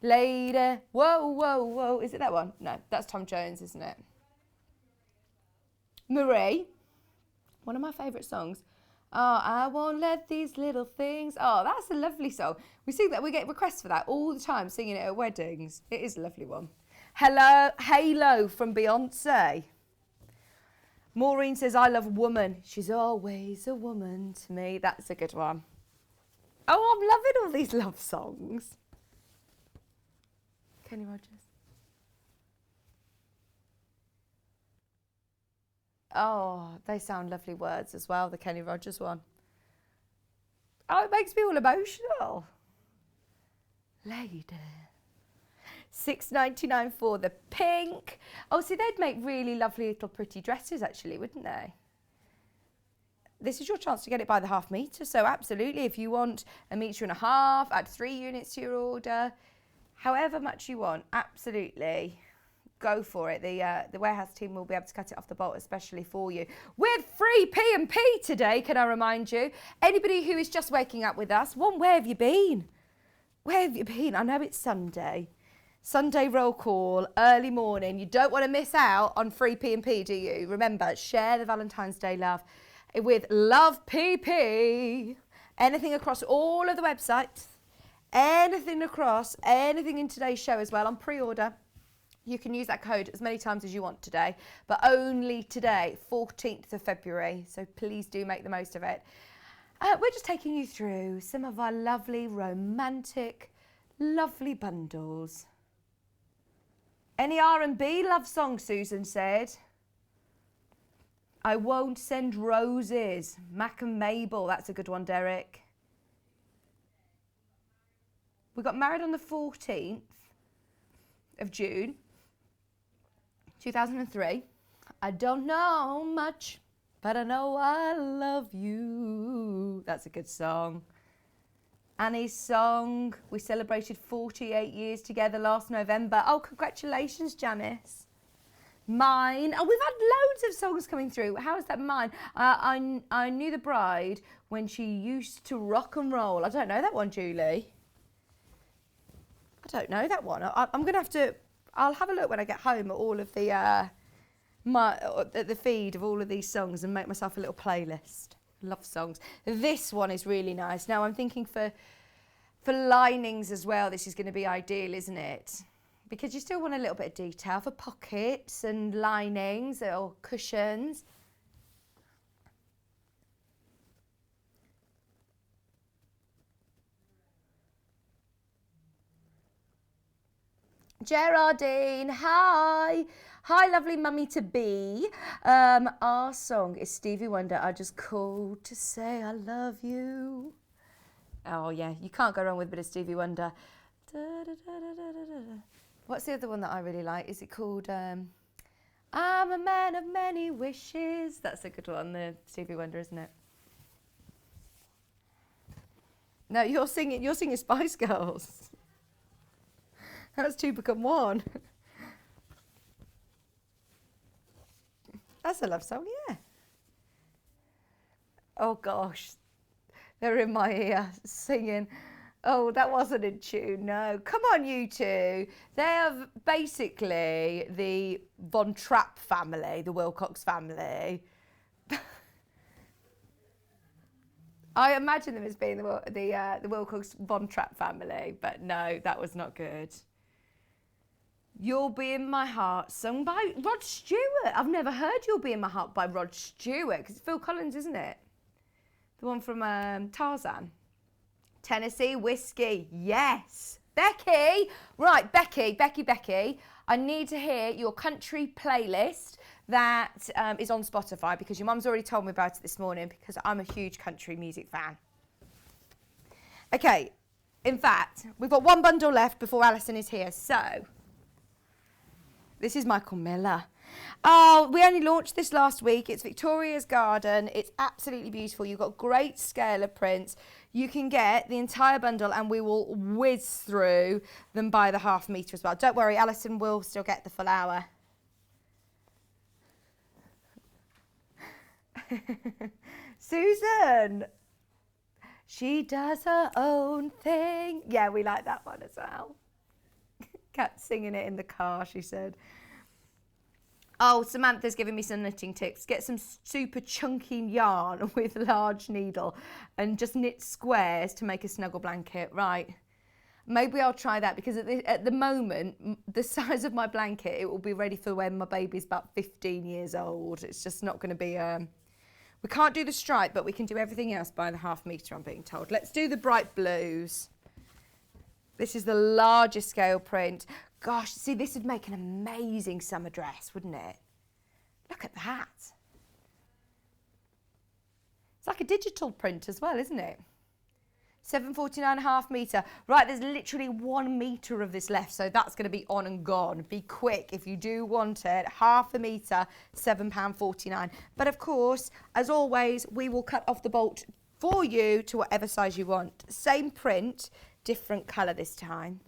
Lady. Whoa, whoa, whoa. Is it that one? No, that's Tom Jones, isn't it? Marie. One of my favourite songs. Oh, I won't let these little things. Oh, that's a lovely song. We sing that. We get requests for that all the time, singing it at weddings. It is a lovely one. Hello, Halo from Beyonce. Maureen says, I love Woman. She's always a woman to me. That's a good one. Oh, I'm loving all these love songs. Kenny Rogers. Oh, they sound lovely words as well, the Kenny Rogers one. Oh, it makes me all emotional. Lady. £6.99 for the pink. Oh, see, they'd make really lovely little pretty dresses, actually, wouldn't they? This is your chance to get it by the half metre. So absolutely, if you want a metre and a half, add 3 units to your order. However much you want, absolutely. go for it. The warehouse team will be able to cut it off the bolt especially for you. With free P&P today, can I remind you? Anybody who is just waking up with us, where have you been? Where have you been? I know it's Sunday. Sunday roll call, early morning. You don't want to miss out on free P&P, do you? Remember, share the Valentine's Day love with Love PP. Anything across all of the websites, anything in today's show as well on pre-order. You can use that code as many times as you want today, but only today, 14th of February. So please do make the most of it. We're just taking you through some of our lovely, romantic, lovely bundles. Any R&B love song, Susan said. I won't send roses. Mac and Mabel, that's a good one, Derek. We got married on the 14th of June, 2003. I don't know much, but I know I love you. That's a good song. Annie's song. We celebrated 48 years together last November. Oh, congratulations, Janice. Mine. Oh, we've had loads of songs coming through. How is that mine? I knew the bride when she used to rock and roll. I don't know that one, Julie. I don't know that one. I'm going to have to... I'll have a look when I get home at all of the... at the feed of all of these songs and make myself a little playlist. Love songs. This one is really nice. Now I'm thinking for linings as well, this is going to be ideal, isn't it? Because you still want a little bit of detail for pockets and linings or cushions. Geraldine, hi. Hi, lovely mummy to be. Our song is Stevie Wonder. I just called to say I love you. Oh, yeah, you can't go wrong with a bit of Stevie Wonder. Da, da, da, da, da, da. What's the other one that I really like? Is it called I'm a man of many wishes? That's a good one, the Stevie Wonder, isn't it? No, you're singing Spice Girls. That's two become one. That's a love song, yeah. Oh gosh, they're in my ear singing. Oh, that wasn't in tune, no. Come on, you two. They're basically the Von Trapp family, the Wilcox family. I imagine them as being the Wilcox Von Trapp family, but no, that was not good. You'll Be in My Heart, sung by Rod Stewart. I've never heard You'll Be in My Heart by Rod Stewart, because it's Phil Collins, isn't it? The one from Tarzan. Tennessee Whiskey, yes. Becky, right, Becky. I need to hear your country playlist that is on Spotify, because your mum's already told me about it this morning, because I'm a huge country music fan. Okay, in fact, we've got one bundle left before Allison is here, so... This is Michael Miller. Oh, we only launched this last week. It's Victoria's Garden. It's absolutely beautiful. You've got great scale of prints. You can get the entire bundle and we will whiz through them by the half metre as well. Don't worry, Allison will still get the full hour. Susan, she does her own thing. Yeah, we like that one as well. Cat singing it in the car, she said. Oh, Samantha's giving me some knitting tips. Get some super chunky yarn with large needle and just knit squares to make a snuggle blanket. Right. Maybe I'll try that, because at the moment, the size of my blanket, it will be ready for when my baby's about 15 years old. It's just not going to be... we can't do the stripe, but we can do everything else by the half metre, I'm being told. Let's do the bright blues. This is the largest scale print. Gosh, see, this would make an amazing summer dress, wouldn't it? Look at that. It's like a digital print as well, isn't it? 749 half metre. Right, there's literally 1 metre of this left, so that's going to be on and gone. Be quick if you do want it. Half a metre, £7.49. But of course, as always, we will cut off the bolt for you to whatever size you want. Same print, different colour this time.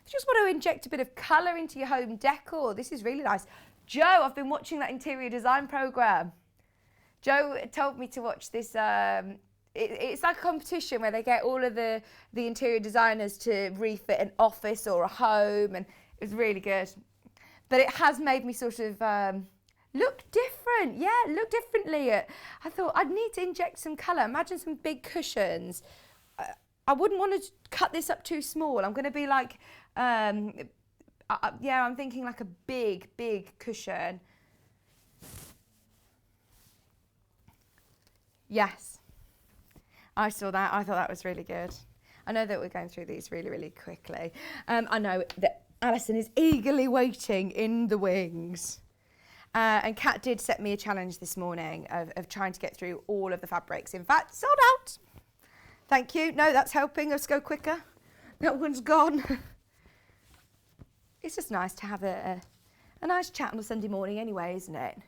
you just want to inject a bit of colour into your home decor, this is really nice. Joe, I've been watching that interior design programme. Joe told me to watch this, it's like a competition where they get all of the interior designers to refit an office or a home, and it was really good. But it has made me sort of look different. Yeah, look differently. I thought I'd need to inject some colour. Imagine some big cushions. I wouldn't want to cut this up too small. I'm going to be like, yeah, I'm thinking like a big cushion. Yes, I saw that. I thought that was really good. I know that we're going through these really quickly. I know that Allison is eagerly waiting in the wings. And Kat did set me a challenge this morning of trying to get through all of the fabrics. In fact, sold out. Thank you. No, that's helping us go quicker. That one's gone. It's just nice to have a nice chat on a Sunday morning anyway, isn't it?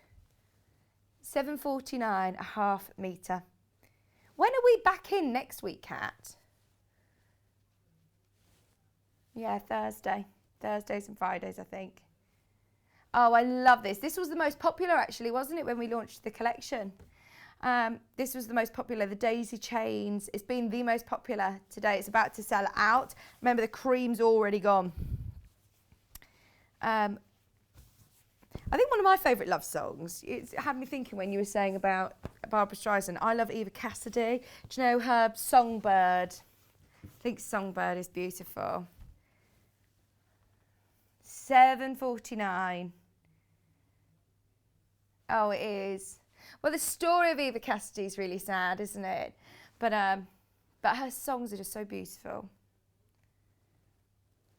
7.49, a half metre. When are we back in next week, Kat? Yeah, Thursday. Thursdays and Fridays, I think. Oh, I love this. This was the most popular, actually, wasn't it, when we launched the collection? This was the most popular, the daisy chains. It's been the most popular today. It's about to sell out. Remember, the cream's already gone. I think one of my favourite love songs, it had me thinking when you were saying about Barbra Streisand. I love Eva Cassidy. Do you know her Songbird? I think Songbird is beautiful. 7.49. Oh, it is. Well, the story of Eva Cassidy is really sad, isn't it? But her songs are just so beautiful.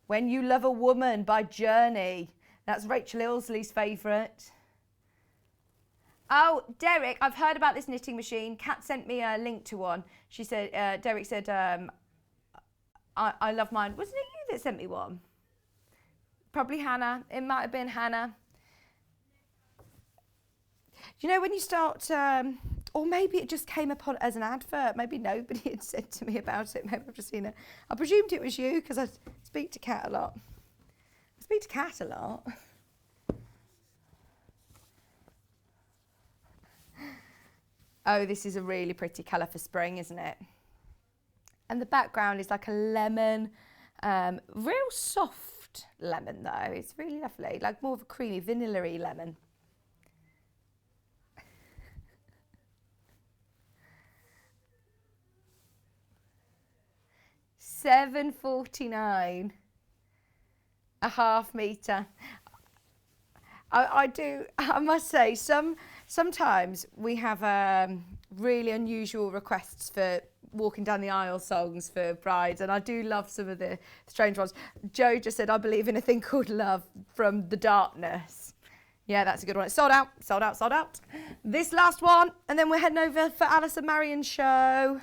When You Love a Woman by Journey. That's Rachel Ilsley's favourite. Oh, Derek, I've heard about this knitting machine. Kat sent me a link to one. She said, Derek said, I love mine. Wasn't it you that sent me one? Probably Hannah. It might have been Hannah. You know, when you start, or maybe it just came upon as an advert. Maybe nobody had said to me about it. Maybe I've just seen it. I presumed it was you because I speak to Kat a lot. I speak to Kat a lot. Oh, this is a really pretty colour for spring, isn't it? And the background is like a lemon, real soft lemon though. It's really lovely, like more of a creamy, vanilla-y lemon. £7.49, a half metre. I must say, sometimes we have really unusual requests for walking down the aisle songs for brides, and I do love some of the strange ones. Joe just said, I believe in a thing called love from The Darkness. Yeah, that's a good one. It's sold out, sold out, sold out. This last one, and then we're heading over for Allison Maryon's show.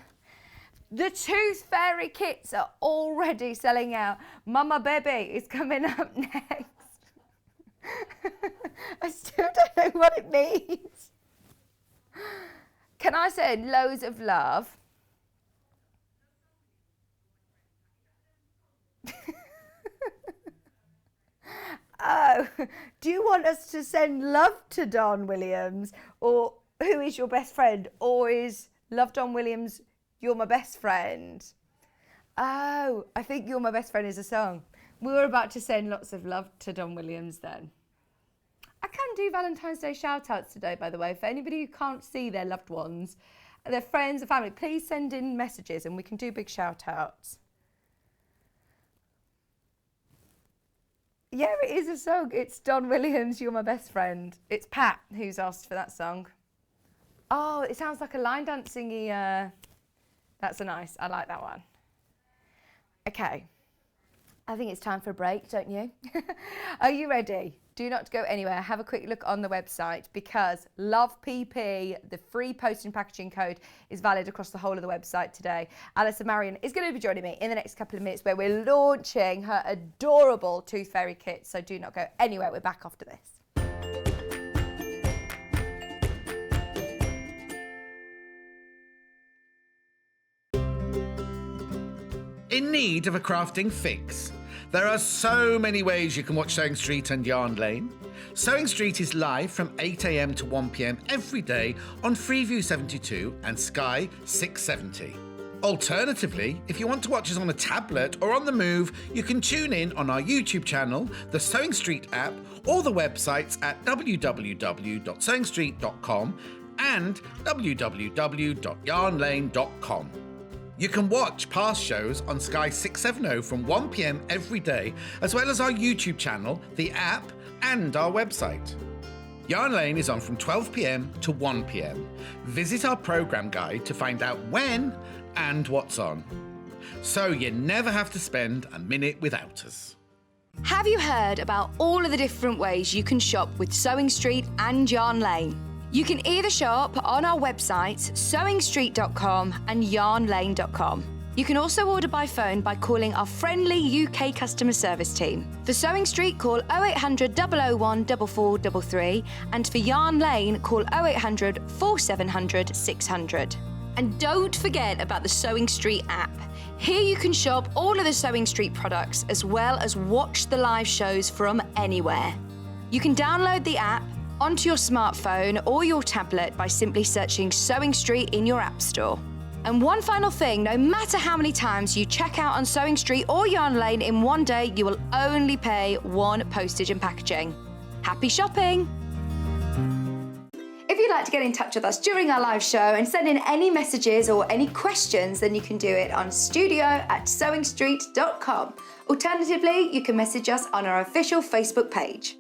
The Tooth Fairy kits are already selling out. Mama Baby is coming up next. I still don't know what it means. Can I send loads of love? Oh, do you want us to send love to Don Williams? Or who is your best friend? Or is Love Don Williams You're My Best Friend? Oh, I think You're My Best Friend is a song. We were about to send lots of love to Don Williams then. I can do Valentine's Day shout-outs today, by the way. For anybody who can't see their loved ones, their friends and family, please send in messages and we can do big shout-outs. Yeah, it is a song. It's Don Williams, You're My Best Friend. It's Pat who's asked for that song. Oh, it sounds like a line dancing-y. That's a nice, I like that one. Okay. I think it's time for a break, don't you? Are you ready? Do not go anywhere. Have a quick look on the website because Love PP, the free post and packaging code, is valid across the whole of the website today. Allison Maryon is going to be joining me in the next couple of minutes where we're launching her adorable Tooth Fairy kit. So do not go anywhere. We're back after this. In need of a crafting fix? There are so many ways you can watch Sewing Street and Yarn Lane. Sewing Street is live from 8 a.m. to 1 p.m. every day on Freeview 72 and Sky 670. Alternatively, if you want to watch us on a tablet or on the move, you can tune in on our YouTube channel, the Sewing Street app, or the websites at www.sewingstreet.com and www.yarnlane.com. You can watch past shows on Sky 670 from 1 p.m. every day, as well as our YouTube channel, the app, and our website. Yarn Lane is on from 12 p.m. to 1 p.m. Visit our programme guide to find out when and what's on. So you never have to spend a minute without us. Have you heard about all of the different ways you can shop with Sewing Street and Yarn Lane? You can either shop on our websites, sewingstreet.com and yarnlane.com. You can also order by phone by calling our friendly UK customer service team. For Sewing Street, call 0800 001 4433, and for Yarn Lane, call 0800 4700 600. And don't forget about the Sewing Street app. Here you can shop all of the Sewing Street products as well as watch the live shows from anywhere. You can download the app onto your smartphone or your tablet by simply searching Sewing Street in your app store. And one final thing, no matter how many times you check out on Sewing Street or Yarn Lane in one day, you will only pay one postage and packaging. Happy shopping! If you'd like to get in touch with us during our live show and send in any messages or any questions, then you can do it on studio@sewingstreet.com. Alternatively, you can message us on our official Facebook page.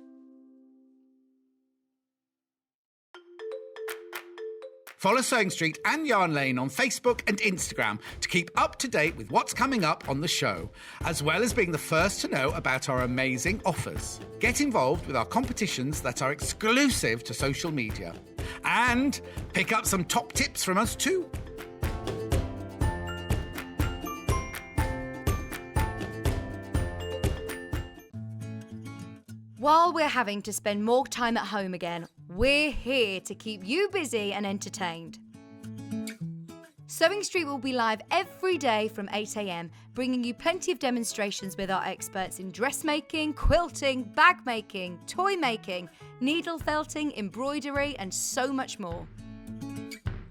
Follow Sewing Street and Yarn Lane on Facebook and Instagram to keep up to date with what's coming up on the show, as well as being the first to know about our amazing offers. Get involved with our competitions that are exclusive to social media. And pick up some top tips from us too. While we're having to spend more time at home again, we're here to keep you busy and entertained. Sewing Street will be live every day from 8 a.m, bringing you plenty of demonstrations with our experts in dressmaking, quilting, bag making, toy making, needle felting, embroidery, and so much more.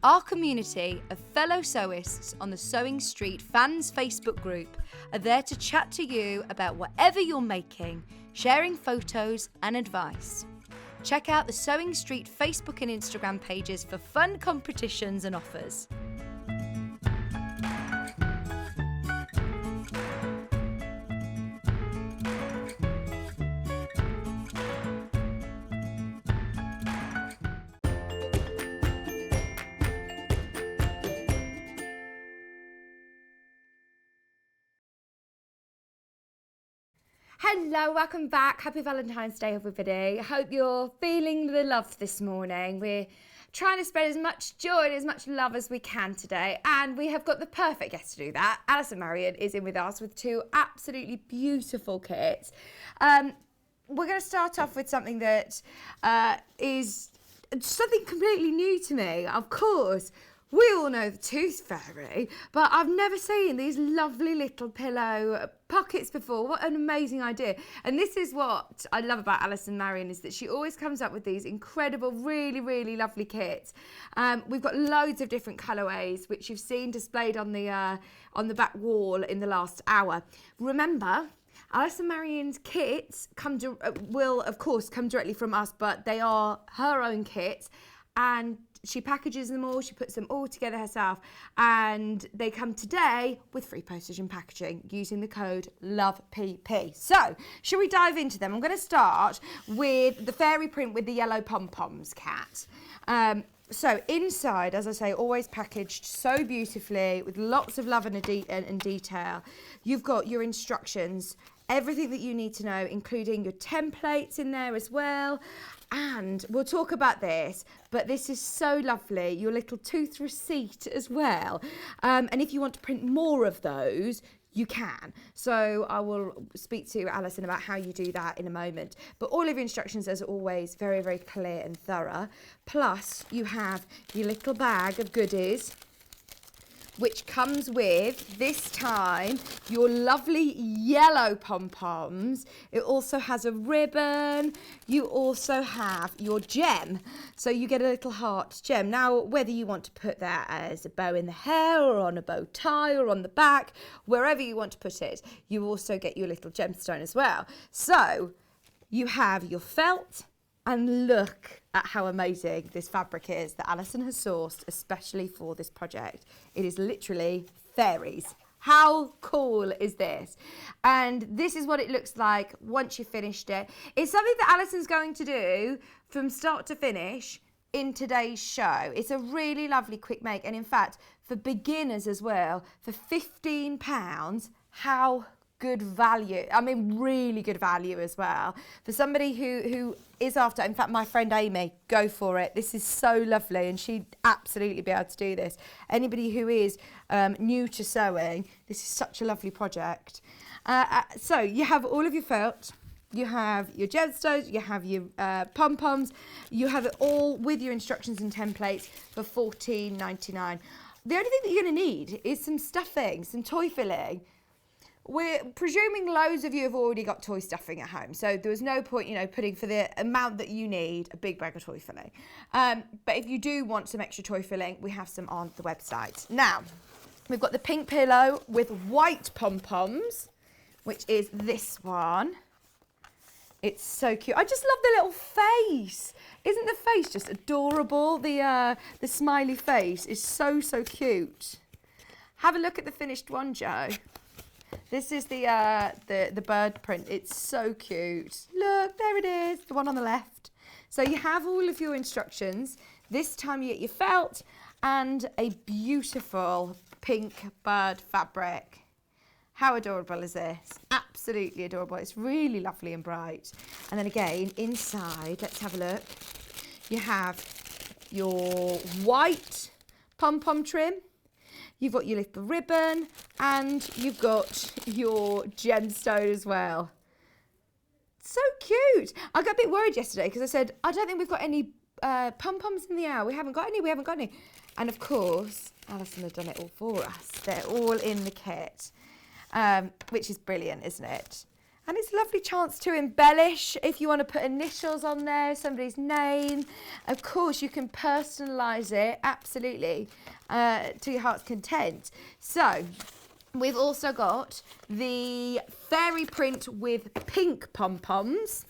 Our community of fellow sewists on the Sewing Street fans Facebook group are there to chat to you about whatever you're making, sharing photos and advice. Check out the Sewing Street Facebook and Instagram pages for fun competitions and offers. Hello, welcome back. Happy Valentine's Day, everybody. I hope you're feeling the love this morning. We're trying to spread as much joy and as much love as we can today, and we have got the perfect guest to do that. Allison Maryon is in with us with two absolutely beautiful kits. We're going to start off with something that is something completely new to me. Of course, we all know the Tooth Fairy, but I've never seen these lovely little pillow pockets before. What an amazing idea. And this is what I love about Allison Maryon, is that she always comes up with these incredible, really, really lovely kits. We've got loads of different colourways, which you've seen displayed on the back wall in the last hour. Remember, Allison Maryon's kits will, of course, come directly from us, but they are her own kits, and she packages them all, she puts them all together herself, and they come today with free postage and packaging using the code LOVEPP. So, shall we dive into them? I'm going to start with the fairy print with the yellow pom-poms cat. So inside, as I say, always packaged so beautifully with lots of love and detail. You've got your instructions, everything that you need to know, including your templates in there as well. And we'll talk about this, but this is so lovely, your little tooth receipt as well. And if you want to print more of those, you can. So I will speak to Allison about how you do that in a moment. But all of your instructions, as always, very, very clear and thorough. Plus, you have your little bag of goodies which comes with, this time, your lovely yellow pom-poms. It also has a ribbon. You also have your gem. So you get a little heart gem. Now, whether you want to put that as a bow in the hair or on a bow tie or on the back, wherever you want to put it, you also get your little gemstone as well. So you have your felt, and look at how amazing this fabric is that Allison has sourced especially for this project. It is literally fairies. How cool is this? And this is what it looks like once you've finished it. It's something that Allison's going to do from start to finish in today's show. It's a really lovely quick make, and in fact, for beginners as well, for £15, how good value. I mean, really good value as well. For somebody who is after, in fact, my friend Amy, go for it. This is so lovely, and she'd absolutely be able to do this. Anybody who is new to sewing, this is such a lovely project. So you have all of your felt, you have your gemstones, you have your pom-poms, you have it all with your instructions and templates for $14.99. The only thing that you're going to need is some stuffing, some toy filling. We're presuming loads of you have already got toy stuffing at home, so there was no point, you know, putting for the amount that you need a big bag of toy filling. But if you do want some extra toy filling, we have some on the website. Now, we've got the pink pillow with white pom-poms, which is this one. It's so cute. I just love the little face. Isn't the face just adorable? The smiley face is so, so cute. Have a look at the finished one, Jo. This is the bird print. It's so cute. Look, there it is, the one on the left. So you have all of your instructions. This time you get your felt and a beautiful pink bird fabric. How adorable is this? Absolutely adorable. It's really lovely and bright. And then again, inside, let's have a look. You have your white pom-pom trim. You've got your little ribbon, and you've got your gemstone as well. So cute. I got a bit worried yesterday because I said, I don't think we've got any pom-poms in the air. We haven't got any. And of course, Allison has done it all for us. They're all in the kit, which is brilliant, isn't it? And it's a lovely chance to embellish if you want to put initials on there, somebody's name. Of course, you can personalise it, absolutely, to your heart's content. So, we've also got the fairy print with pink pom-poms.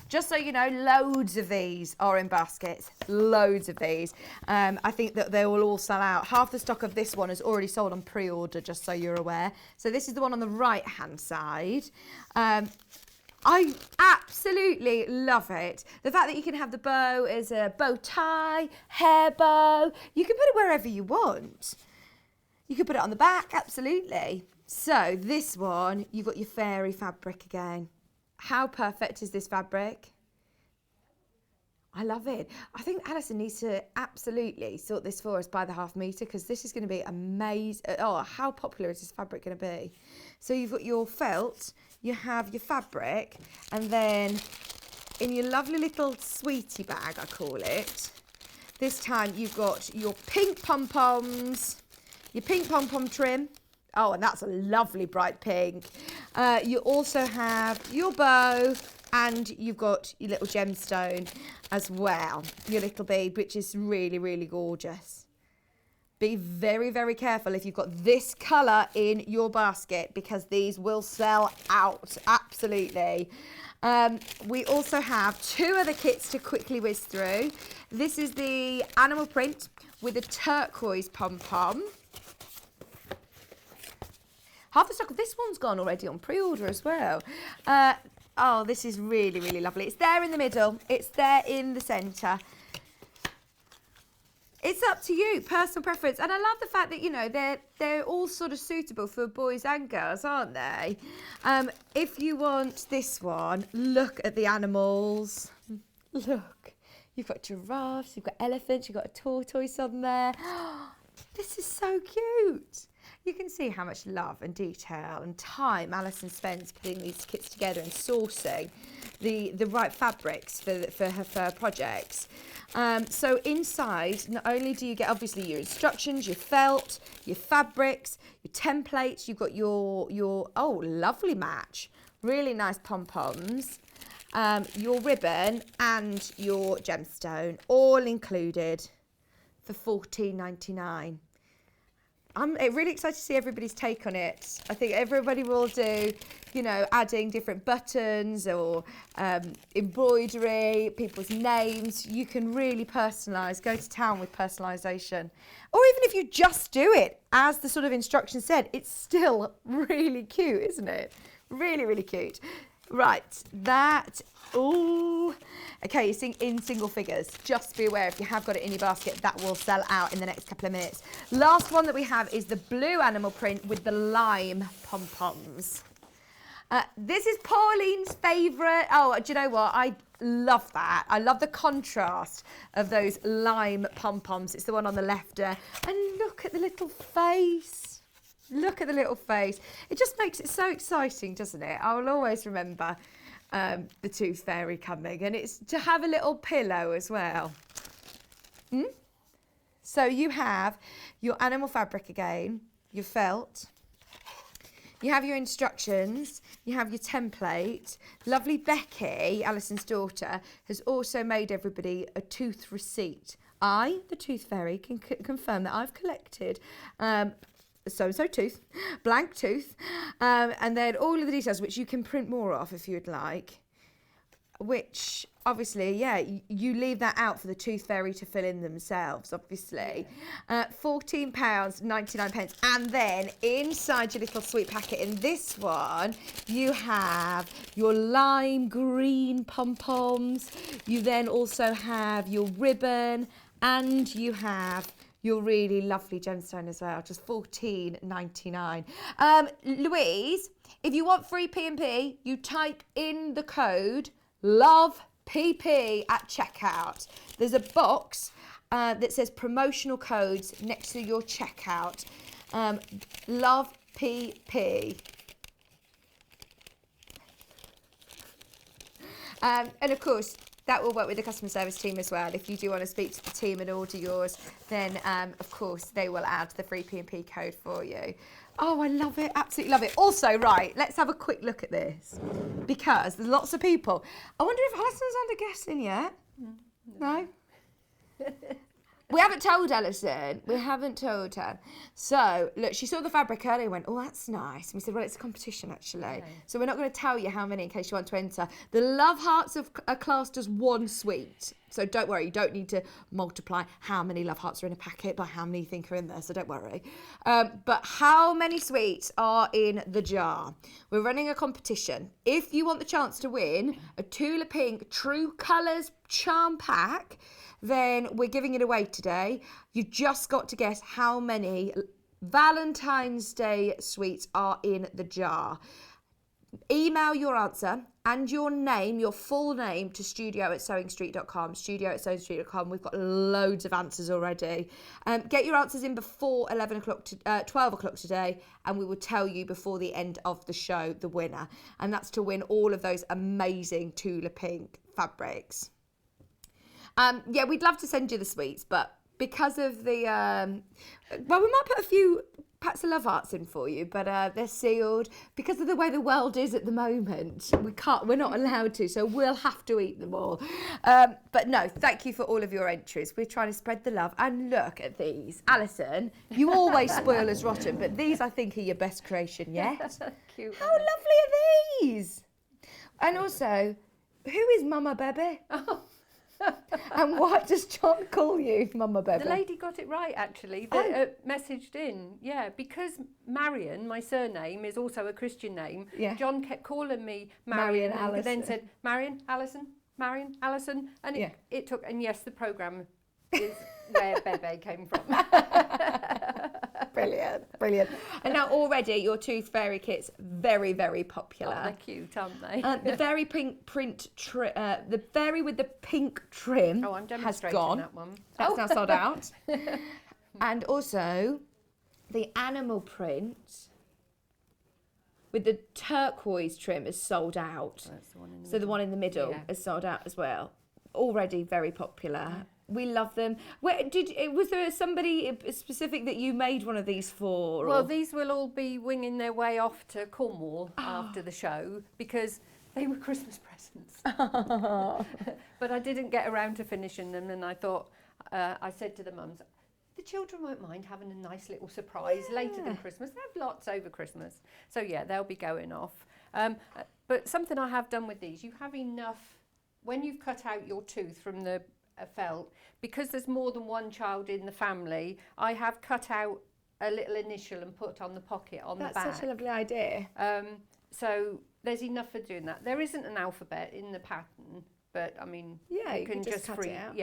Just so you know, loads of these are in baskets, loads of these. I think that they will all sell out. Half the stock of this one is already sold on pre-order, just so you're aware. So this is the one on the right-hand side. I absolutely love it. The fact that you can have the bow as a bow tie, hair bow. You can put it wherever you want. You can put it on the back, absolutely. So this one, you've got your fairy fabric again. How perfect is this fabric? I love it. I think Allison needs to absolutely sort this for us by the half metre, because this is going to be amazing. Oh, how popular is this fabric going to be? So you've got your felt, you have your fabric, and then in your lovely little sweetie bag, I call it, this time you've got your pink pom-poms, your pink pom-pom trim. Oh, and that's a lovely bright pink. You also have your bow, and you've got your little gemstone as well, your little bead, which is really, really gorgeous. Be very, very careful if you've got this colour in your basket, because these will sell out, absolutely. We also have two other kits to quickly whiz through. This is the animal print with a turquoise pom-pom. Half the stock of this one's gone already on pre-order as well. Oh, this is really, really lovely. It's there in the middle. It's there in the centre. It's up to you, personal preference. And I love the fact that, you know, they're all sort of suitable for boys and girls, aren't they? If you want this one, look at the animals. Look, you've got giraffes, you've got elephants, you've got a tortoise on there. This is so cute. you can see how much love and detail and time Allison spends putting these kits together and sourcing the right fabrics for her projects. So inside, not only do you get obviously your instructions, your felt, your fabrics, your templates, you've got your oh, lovely match, really nice pom-poms, your ribbon and your gemstone, all included for $14.99. I'm really excited to see everybody's take on it. I think everybody will do, you know, adding different buttons or embroidery, people's names. You can really personalise, go to town with personalisation. Or even if you just do it, as the sort of instructions said, it's still really cute, isn't it? Really, really cute. Right, that, ooh. Okay, you're in single figures. Just be aware if you have got it in your basket, that will sell out in the next couple of minutes. Last one that we have is the blue animal print with the lime pom-poms. This is Pauline's favourite. Oh, do you know what? I love that. I love the contrast of those lime pom-poms. It's the one on the left there. And look at the little face. Look at the little face. It just makes it so exciting, doesn't it? I will always remember the Tooth Fairy coming, and it's to have a little pillow as well. So you have your animal fabric again, your felt, you have your instructions, you have your template. Lovely Becky, Allison's daughter, has also made everybody a tooth receipt. I, the Tooth Fairy, can confirm that I've collected so-and-so tooth, blank tooth, and then all of the details, which you can print more of if you'd like, which obviously, yeah, you leave that out for the Tooth Fairy to fill in themselves, obviously. £14.99. And then inside your little sweet packet in this one, you have your lime green pom-poms. You then also have your ribbon, and you have your really lovely gemstone as well, just $14.99. Louise, if you want free P&P, you type in the code LOVEPP at checkout. There's a box that says promotional codes next to your checkout. LOVEPP. And of course, that will work with the customer service team as well. If you do want to speak to the team and order yours, then of course they will add the free P&P code for you. Oh, I love it, absolutely love it. Also, right, let's have a quick look at this, because there's lots of people. I wonder if Allison's under guessing yet? No? We haven't told Allison. We haven't told her. So, look, she saw the fabric earlier and went, oh, that's nice. And we said, well, it's a competition, actually. Okay. So we're not going to tell you how many in case you want to enter. The Love Hearts are classed as one suite. So don't worry, you don't need to multiply how many Love Hearts are in a packet by how many you think are in there, so don't worry. But how many sweets are in the jar? We're running a competition. If you want the chance to win a Tula Pink True Colours Charm Pack, then we're giving it away today. You've just got to guess how many Valentine's Day sweets are in the jar. Email your answer and your name, your full name, to studio@sewingstreet.com. Studio@sewingstreet.com. We've got loads of answers already. Get your answers in before 12 o'clock today, and we will tell you before the end of the show the winner. And that's to win all of those amazing Tula Pink fabrics. Yeah, we'd love to send you the sweets, but because of the, well, we might put a few packs of Love Hearts in for you, but they're sealed because of the way the world is at the moment. We're not allowed to, so we'll have to eat them all. But no, thank you for all of your entries. We're trying to spread the love. And look at these. Allison, you always spoil us rotten, but these I think are your best creation yet. Cute. How lovely are these? And also, who is Mama Baby? Oh. And what does John call you, Mama Baby? The lady got it right, actually, that messaged in. Yeah, because Maryon, my surname, is also a Christian name. Yeah. John kept calling me Maryon Maryon, Allison. and then said, Maryon, Allison, Maryon, Allison. And Yeah. it took, and yes, the programme is where Bebe came from. Brilliant, brilliant. And now already your Tooth Fairy kit's very, very popular. Oh, they're cute, aren't they? The very pink print, the fairy with the pink trim Oh, I'm has demonstrating gone. that one. That's now sold out. And also the animal print with the turquoise trim is sold out. That's the one in the So the one in the middle Yeah. is sold out as well. Already very popular. We love them. Was there somebody specific that you made one of these for? Well, or- these will all be winging their way off to Cornwall after the show because they were Christmas presents. But I didn't get around to finishing them, and I thought, I said to the mums, the children won't mind having a nice little surprise later than Christmas. They have lots over Christmas. So yeah, they'll be going off. But something I have done with these, you have enough, when you've cut out your tooth from the felt, because there's more than one child in the family, I have cut out a little initial and put on the pocket on the back. That's such a lovely idea. So there's enough for doing that. There isn't an alphabet in the pattern, but I mean, Yeah, you can just cut free, it out.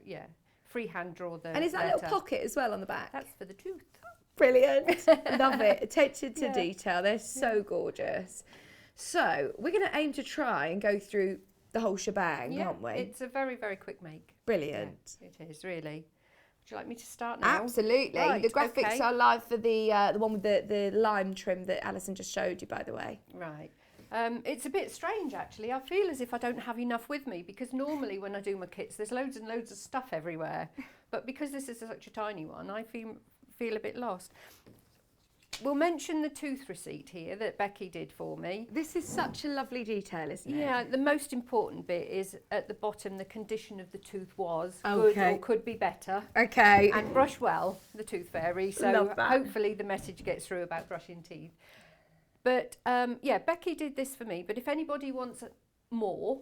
yeah, freehand draw the And is that letter. little pocket as well on the back? That's for the tooth. Brilliant. Love it. Attention to Yeah. detail. They're so gorgeous. So we're going to aim to try and go through the whole shebang, aren't we? It's a very, very quick make. Brilliant. Yeah, it is, really. Would you like me to start now? Absolutely. Right, the graphics okay. are live for the one with the lime trim that Allison just showed you, by the way. Right. It's a bit strange, actually. I feel as if I don't have enough with me because normally when I do my kits, there's loads and loads of stuff everywhere. But because this is such a tiny one, I feel a bit lost. We'll mention the tooth receipt here that Becky did for me. This is such a lovely detail, isn't it? Yeah, the most important bit is at the bottom, the condition of the tooth was good Okay. or could be better. Okay. And brush well, the tooth fairy. So Love that. hopefully the message gets through about brushing teeth. But yeah, Becky did this for me. But if anybody wants more,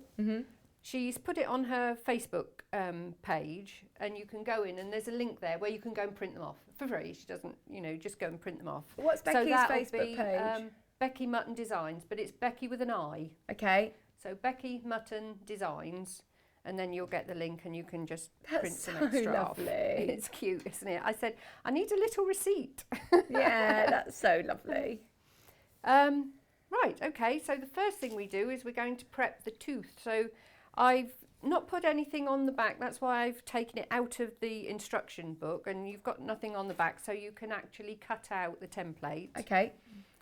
she's put it on her Facebook page, and you can go in and there's a link there where you can go and print them off for free. She doesn't, just go and print them off. What's Becky's that'll Facebook be, page? Becky Mutton Designs, but it's Becky with an I. Okay. So Becky Mutton Designs, and then you'll get the link and you can just That's print some so extra off. lovely. It's cute, isn't it? I said, I need a little receipt. Yeah, that's so lovely. Right, okay, so the first thing we do is we're going to prep the tooth. So I've not put anything on the back, that's why I've taken it out of the instruction book, and you've got nothing on the back, so you can actually cut out the template. Okay.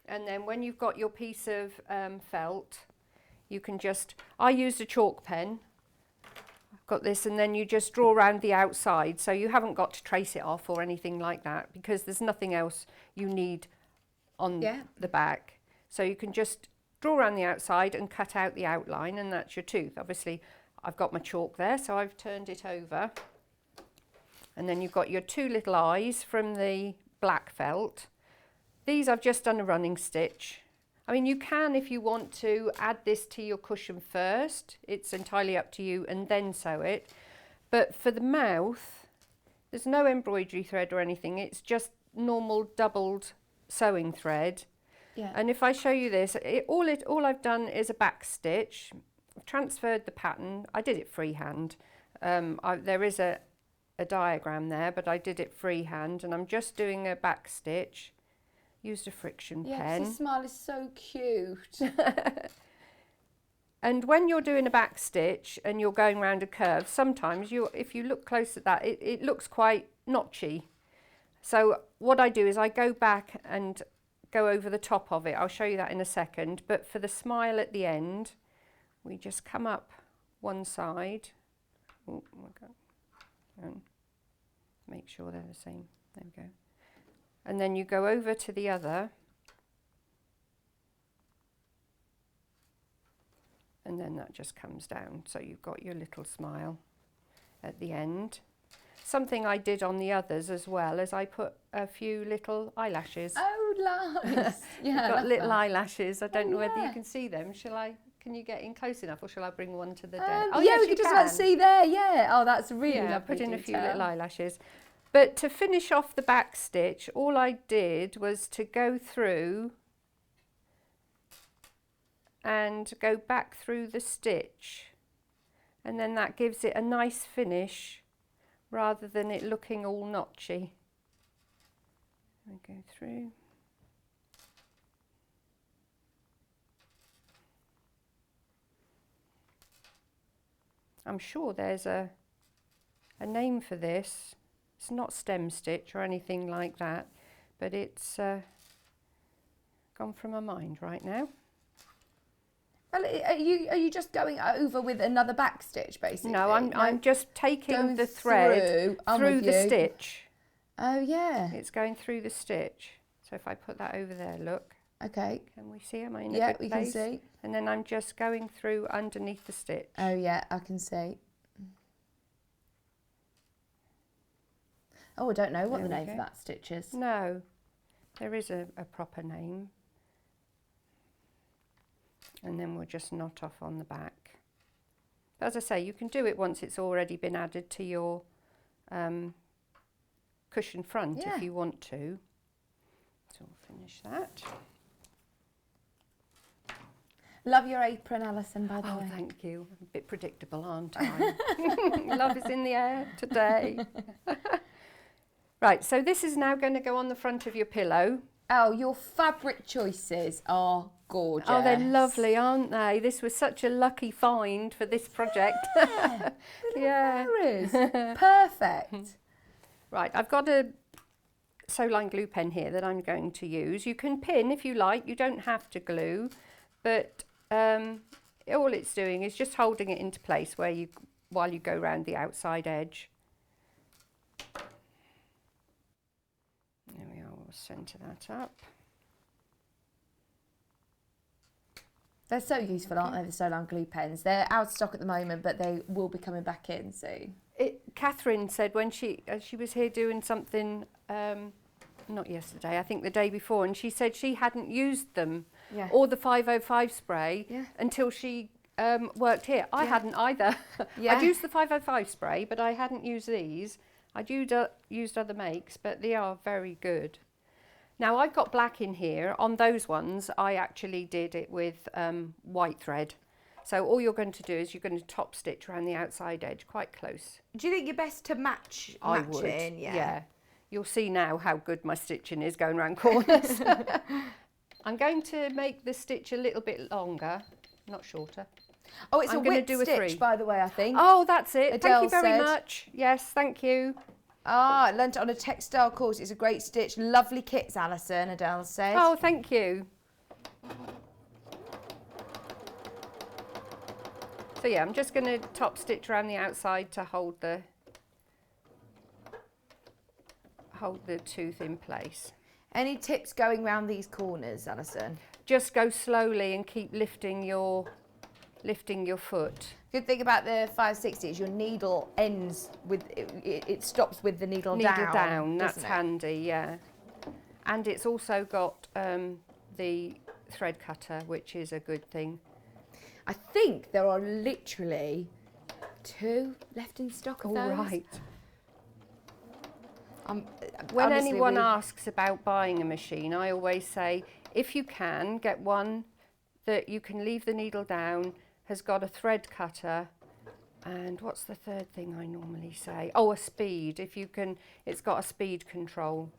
And then when you've got your piece of felt, you can I used a chalk pen. I've got this, and then you just draw around the outside, so you haven't got to trace it off or anything like that, because there's nothing else you need on the back. So you can just draw around the outside and cut out the outline, and that's your tooth. Obviously, I've got my chalk there, so I've turned it over. And then you've got your two little eyes from the black felt. These I've just done a running stitch. I mean, you can, if you want to, add this to your cushion first. It's entirely up to you, and then sew it. But for the mouth, there's no embroidery thread or anything. It's just normal doubled sewing thread. Yeah. And if I show you this, all I've done is a back stitch. I've transferred the pattern. I did it freehand. There is a diagram there, but I did it freehand, and I'm just doing a back stitch. Used a friction pen. His smile is so cute. And when you're doing a back stitch and you're going around a curve, sometimes if you look close at that, it looks quite notchy. So what I do is I go back and go over the top of it. I'll show you that in a second. But for the smile at the end, we just come up one side. Oh, okay. And make sure they're the same. There we go. And then you go over to the other. And then that just comes down. So you've got your little smile at the end. Something I did on the others as well is I put a few little eyelashes. Oh, nice. Yeah. I've got love little that. eyelashes. I don't know whether yeah. you can see them. Can you get in close enough, or shall I bring one to the desk? Yeah, yes, we you can just about see there. Yeah. Oh, that's really Yeah, I lovely. put in a few detail. little eyelashes. But to finish off the back stitch, all I did was to go through and go back through the stitch, and then that gives it a nice finish rather than it looking all notchy. We go through. I'm sure there's a name for this. It's not stem stitch or anything like that, but it's gone from my mind right now. Well, are you just going over with another back stitch, basically? No, I'm just taking Going the thread through the you. stitch. Oh, yeah. It's going through the stitch. So if I put that over there, look. Okay. Can we see? Am I in Yeah, a good we place? can see. And then I'm just going through underneath the stitch. Oh, yeah, I can see. Oh, I don't know what the There we name for go. that stitch is. No, there is a proper name. And then we'll just knot off on the back. But as I say, you can do it once it's already been added to your cushion front Yeah. if you want to. So we'll finish that. Love your apron, Alison, by the Oh, way. thank you. I'm a bit predictable, aren't I? Love is in the air today. Right, so this is now going to go on the front of your pillow. Oh, your fabric choices are gorgeous. Oh, they're lovely, aren't they? This was such a lucky find for this project. Yeah. Yeah. Flowers. Perfect. Right, I've got a Sew-Line glue pen here that I'm going to use. You can pin if you like, you don't have to glue, but all it's doing is just holding it into place while you go round the outside edge. There we are, we'll centre that up. They're so useful, aren't they, the Sew-Line glue pens? They're out of stock at the moment, but they will be coming back in soon. Catherine said when she was here doing something, not yesterday, I think the day before, and she said she hadn't used them Yeah. or the 505 spray Yeah. until she worked here. I hadn't either. Yeah. I'd used the 505 spray, but I hadn't used these. I'd used other makes, but they are very good. Now I've got black in here. On those ones, I actually did it with white thread. So all you're going to do is you're going to top stitch around the outside edge quite close. Do you think you're best to match I match would. it in? Yeah. You'll see now how good my stitching is going around corners. I'm going to make the stitch a little bit longer, not shorter. Oh, it's I'm a gonna whip do a stitch, 3. by the way, I think. Oh, that's it. Adele Thank you very said. much. Yes, thank you. Ah, I learnt it on a textile course. It's a great stitch. Lovely kits, Alison, Adele said. Oh, thank you. So yeah, I'm just going to top stitch around the outside to hold the tooth in place. Any tips going round these corners, Alison? Just go slowly and keep lifting your foot. Good thing about the 560 is your needle ends with, it stops with the needle down. Needle down, that's doesn't it? handy, yeah. And it's also got the thread cutter, which is a good thing. I think there are literally 2 left in stock of All those. right. Honestly, When anyone asks about buying a machine, I always say, if you can, get one that you can leave the needle down, has got a thread cutter, and what's the third thing I normally say? Oh, a speed. If you can, it's got a speed control.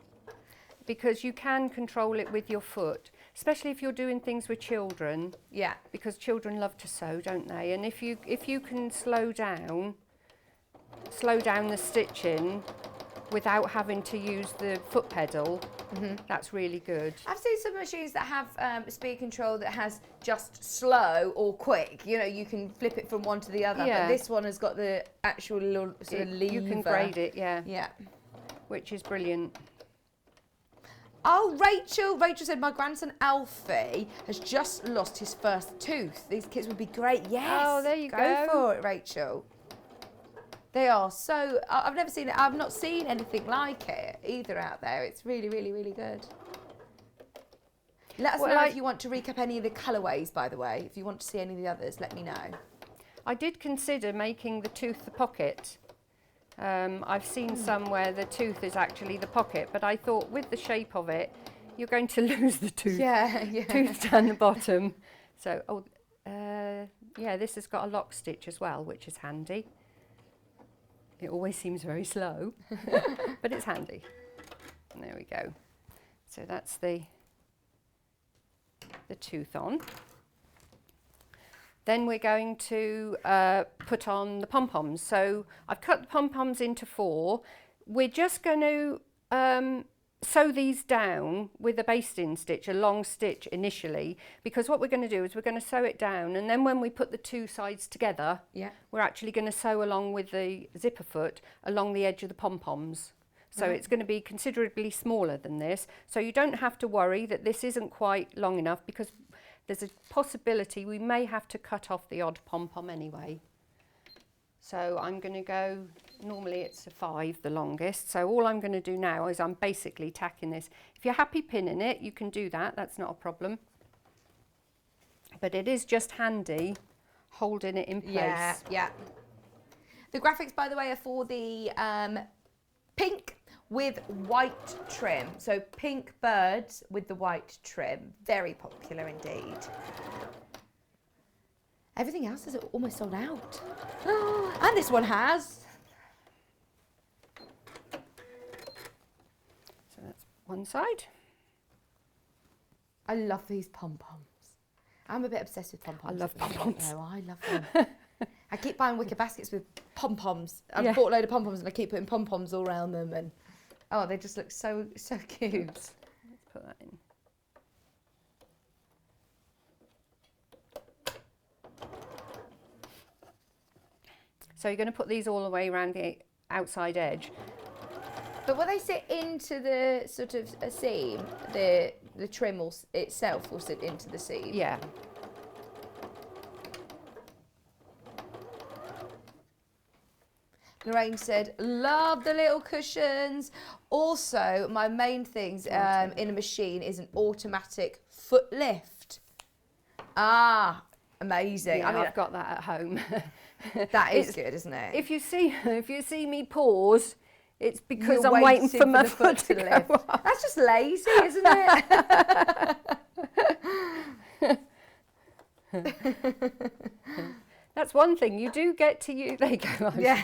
Because you can control it with your foot, especially if you're doing things with children. Yeah. Because children love to sew, don't they? And if you can slow down the stitching without having to use the foot pedal, that's really good. I've seen some machines that have speed control that has just slow or quick. You know, you can flip it from one to the other. Yeah. But this one has got the actual little sort of lever. You can grade it, yeah, Yeah. which is brilliant. Oh, Rachel said my grandson Alfie has just lost his first tooth. These kids would be great. Yes. Oh, there you go. go. For it, Rachel. They are so, I've never seen it. I've not seen anything like it either out there. It's really, really, really good. Let us know if you want to recap any of the colourways, by the way. If you want to see any of the others, let me know. I did consider making the tooth the pocket. I've seen some where the tooth is actually the pocket, but I thought with the shape of it, you're going to lose the tooth. Yeah. Tooth down the bottom. So, yeah, this has got a lock stitch as well, which is handy. It always seems very slow, but it's handy. And there we go. So that's the tooth on. Then we're going to put on the pom-poms. So I've cut the pom-poms into 4. We're just going to sew these down with a basting stitch, a long stitch initially, because what we're going to do is we're going to sew it down, and then when we put the two sides together, we're actually going to sew along with the zipper foot along the edge of the pom-poms. So it's going to be considerably smaller than this. So you don't have to worry that this isn't quite long enough, because there's a possibility we may have to cut off the odd pom-pom anyway. So I'm going to go, normally it's a 5, the longest. So all I'm going to do now is I'm basically tacking this. If you're happy pinning it, you can do that. That's not a problem. But it is just handy holding it in place. Yeah. The graphics, by the way, are for the pink with white trim. So pink birds with the white trim. Very popular indeed. Everything else is almost sold out. And this one has. So that's one side. I love these pom-poms. I'm a bit obsessed with pom-poms. I love pom-poms. No, I love them. I keep buying wicker baskets with pom-poms. I've bought a load of pom-poms and I keep putting pom-poms all around them, and oh, they just look so cute. Let's put that in. So you're going to put these all the way around the outside edge. But will they sit into the sort of a seam? The trim itself will sit into the seam? Yeah. Lorraine said, love the little cushions. Also, my main things in a machine is an automatic foot lift. Ah, amazing. Yeah, I mean, I've got that at home. that is good, isn't it? If you see me pause, it's because You're I'm waiting for my the foot to lift. go up. That's just lazy, isn't it? That's one thing you do get to use. There you go. Yeah.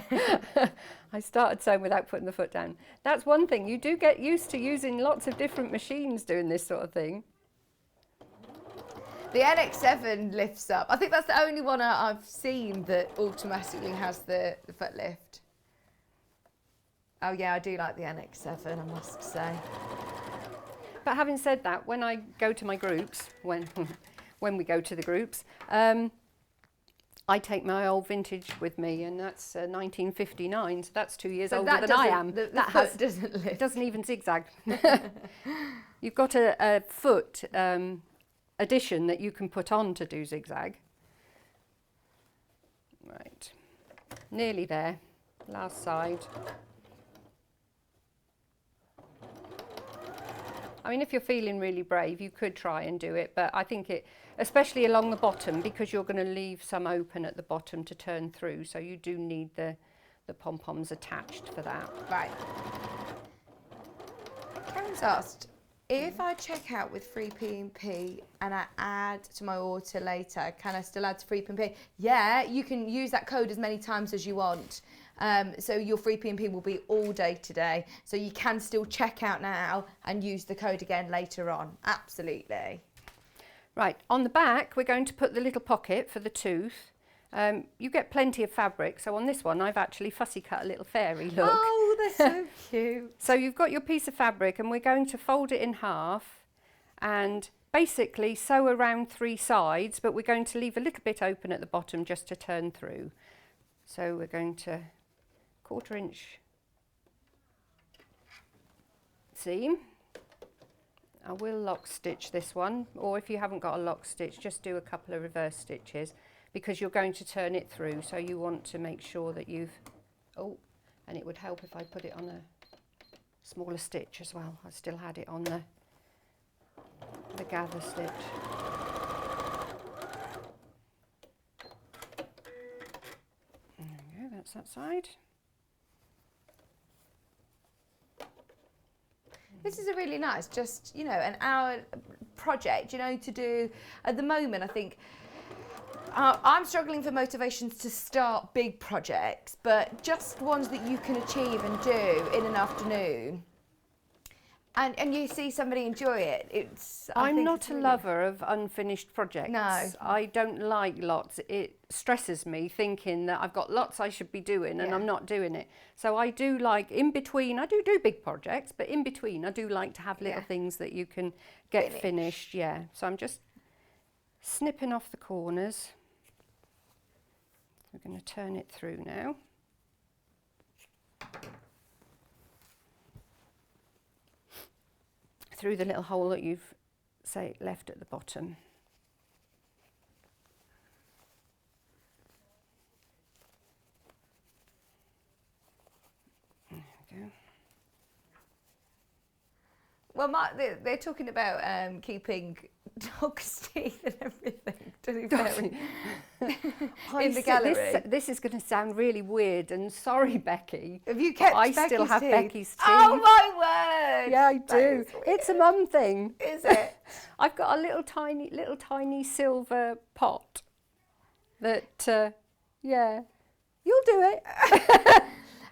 I started sewing without putting the foot down. That's one thing you do get used to, using lots of different machines doing this sort of thing. The NX7 lifts up. I think that's the only one I've seen that automatically has the foot lift. Oh yeah, I do like the NX7, I must say. But having said that, when I go to my groups, when we go to the groups, I take my old vintage with me, and that's 1959, so that's 2 years older than I am. The foot doesn't lift. It doesn't even zigzag. You've got a foot addition that you can put on to do zigzag. Right, nearly there, last side. I mean, if you're feeling really brave, you could try and do it, but I think especially along the bottom, because you're going to leave some open at the bottom to turn through, so you do need the pom-poms attached for that. Right. Karen's asked, if I check out with free P&P and I add to my order later, can I still add to free P&P? Yeah, you can use that code as many times as you want. So your free P&P will be all day today. So you can still check out now and use the code again later on. Absolutely. Right, on the back, we're going to put the little pocket for the tooth. You get plenty of fabric, so on this one, I've actually fussy cut a little fairy look. Oh, they're so cute. So you've got your piece of fabric, and we're going to fold it in half and basically sew around 3 sides, but we're going to leave a little bit open at the bottom just to turn through. So we're going to 1/4 inch seam. I will lock stitch this one, or if you haven't got a lock stitch, just do a couple of reverse stitches, because you're going to turn it through, so you want to make sure that you've, and it would help if I put it on a smaller stitch as well. I still had it on the gather stitch. There we go, that's that side. This is a really nice, just, you know, an hour project, you know, to do. At the moment, I think I'm struggling for motivations to start big projects, but just ones that you can achieve and do in an afternoon. And you see somebody enjoy it. I'm not a lover of unfinished projects. No. I don't like lots. It stresses me thinking that I've got lots I should be doing and I'm not doing it. So I do like in between, I do big projects, but in between I do like to have little things that you can get finished. Yeah. So I'm just snipping off the corners. We're going to turn it through now. Through the little hole that you've, say, left at the bottom. There we go. Well, they're talking about keeping dog's teeth and everything to be fair, in the gallery. This is going to sound really weird, and sorry, Becky. Have you kept I Becky's still have teeth? Becky's teeth. Oh my word! Yeah, I That do. is weird. It's a mum thing. Is it? I've got a little tiny silver pot that, yeah, you'll do it.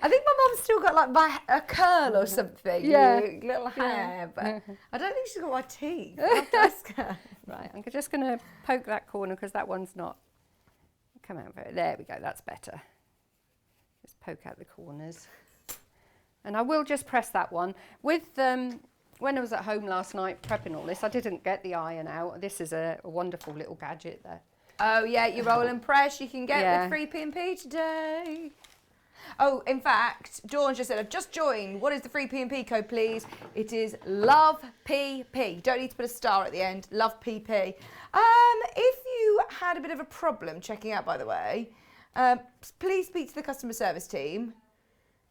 I think my mum's still got like a curl or something. Yeah. Little hair, but I don't think she's got my teeth. I'll have to ask her. Right, I'm just going to poke that corner because that one's not come out very. There we go, that's better. Just poke out the corners. And I will just press that one. With when I was at home last night prepping all this, I didn't get the iron out. This is a wonderful little gadget there. Oh yeah, you roll and press. You can get Yeah. with free P&P today. Oh, in fact, Dawn just said, I've just joined. What is the free P&P code, please? It is LOVEPP. You don't need to put a star at the end. LOVEPP. If you had a bit of a problem checking out, by the way, please speak to the customer service team.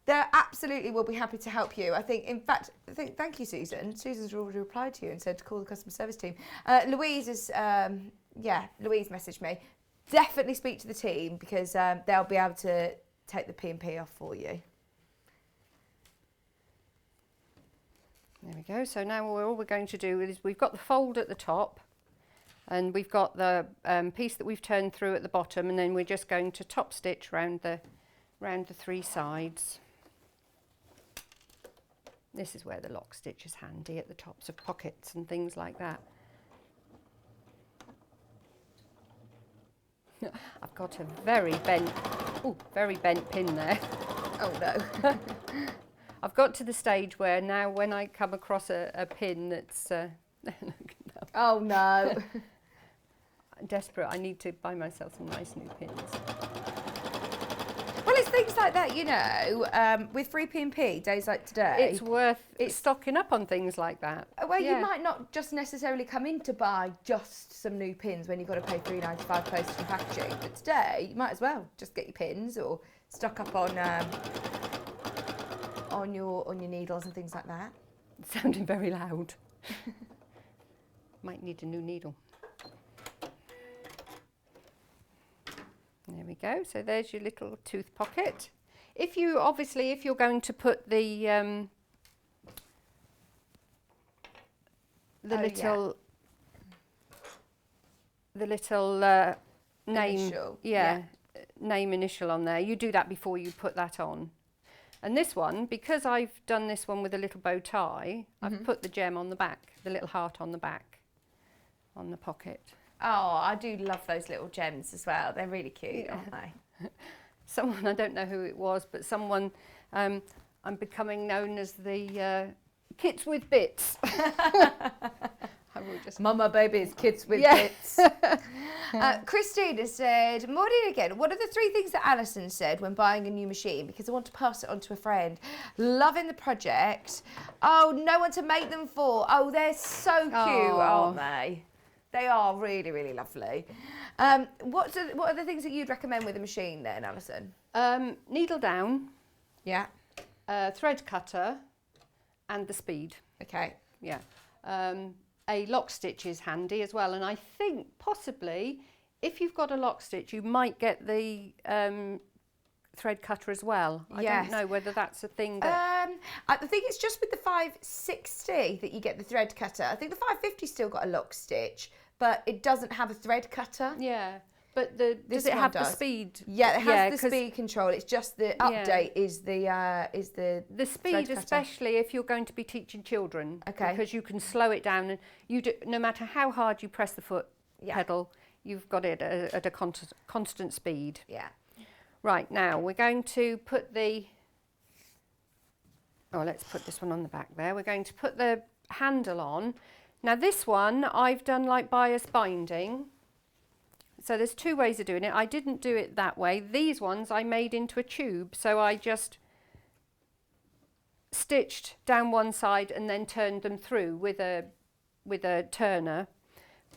They absolutely will be happy to help you. I think, in fact, thank you, Susan. Susan's already replied to you and said to call the customer service team. Louise is, Louise messaged me. Definitely speak to the team because they'll be able to take the P&P off for you. There we go. So now all we're going to do is we've got the fold at the top and we've got the piece that we've turned through at the bottom, and then we're just going to top stitch round the three sides. This is where the lock stitch is handy, at the tops of pockets and things like that. I've got a very bent pin there. Oh no. I've got to the stage where now when I come across a pin that's Oh no. I'm desperate, I need to buy myself some nice new pins. Well, it's things like that, you know, with free P&P, days like today. It's worth stocking up on things like that. Well, Yeah. you might not just necessarily come in to buy just some new pins when you've got to pay $3.95 postage and packaging. But today, you might as well just get your pins or stock up on your needles and things like that. It's sounding very loud. Might need a new needle. There we go. So there's your little tooth pocket. If you're going to put the little name, Initial, name initial on there, you do that before you put that on. And this one, because I've done this one with a little bow tie, I've put the gem on the back, the little heart on the back, on the pocket. Oh, I do love those little gems as well. They're really cute, aren't they? Someone, I don't know who it was, but someone, I'm becoming known as the kits with bits. I will just... Mama babies, kids with bits. Christina said, morning again. What are the 3 things that Allison said when buying a new machine? Because I want to pass it on to a friend. Loving the project. Oh, no one to make them for. Oh, they're so cute, aren't they? They are really, really lovely. What are the things that you'd recommend with a machine then, Alison? Needle down. Yeah. Thread cutter and the speed. Okay. Yeah. A lock stitch is handy as well, and I think possibly if you've got a lock stitch you might get the thread cutter as well. I don't know whether that's a thing that... I think it's just with the 560 that you get the thread cutter. I think the 550 still got a lock stitch, but it doesn't have a thread cutter. Yeah. But does it one have does. the speed? Yeah, it has the 'cause speed control. It's just the update is the the speed, thread cutter. especially if you're going to be teaching children, Okay. because you can slow it down, and you do, no matter how hard you press the foot pedal, you've got it at a constant speed. Yeah. Right, now we're going to put let's put this one on the back there. We're going to put the handle on. Now this one I've done like bias binding. So there's two ways of doing it. I didn't do it that way. These ones I made into a tube, so I just stitched down one side and then turned them through with a turner.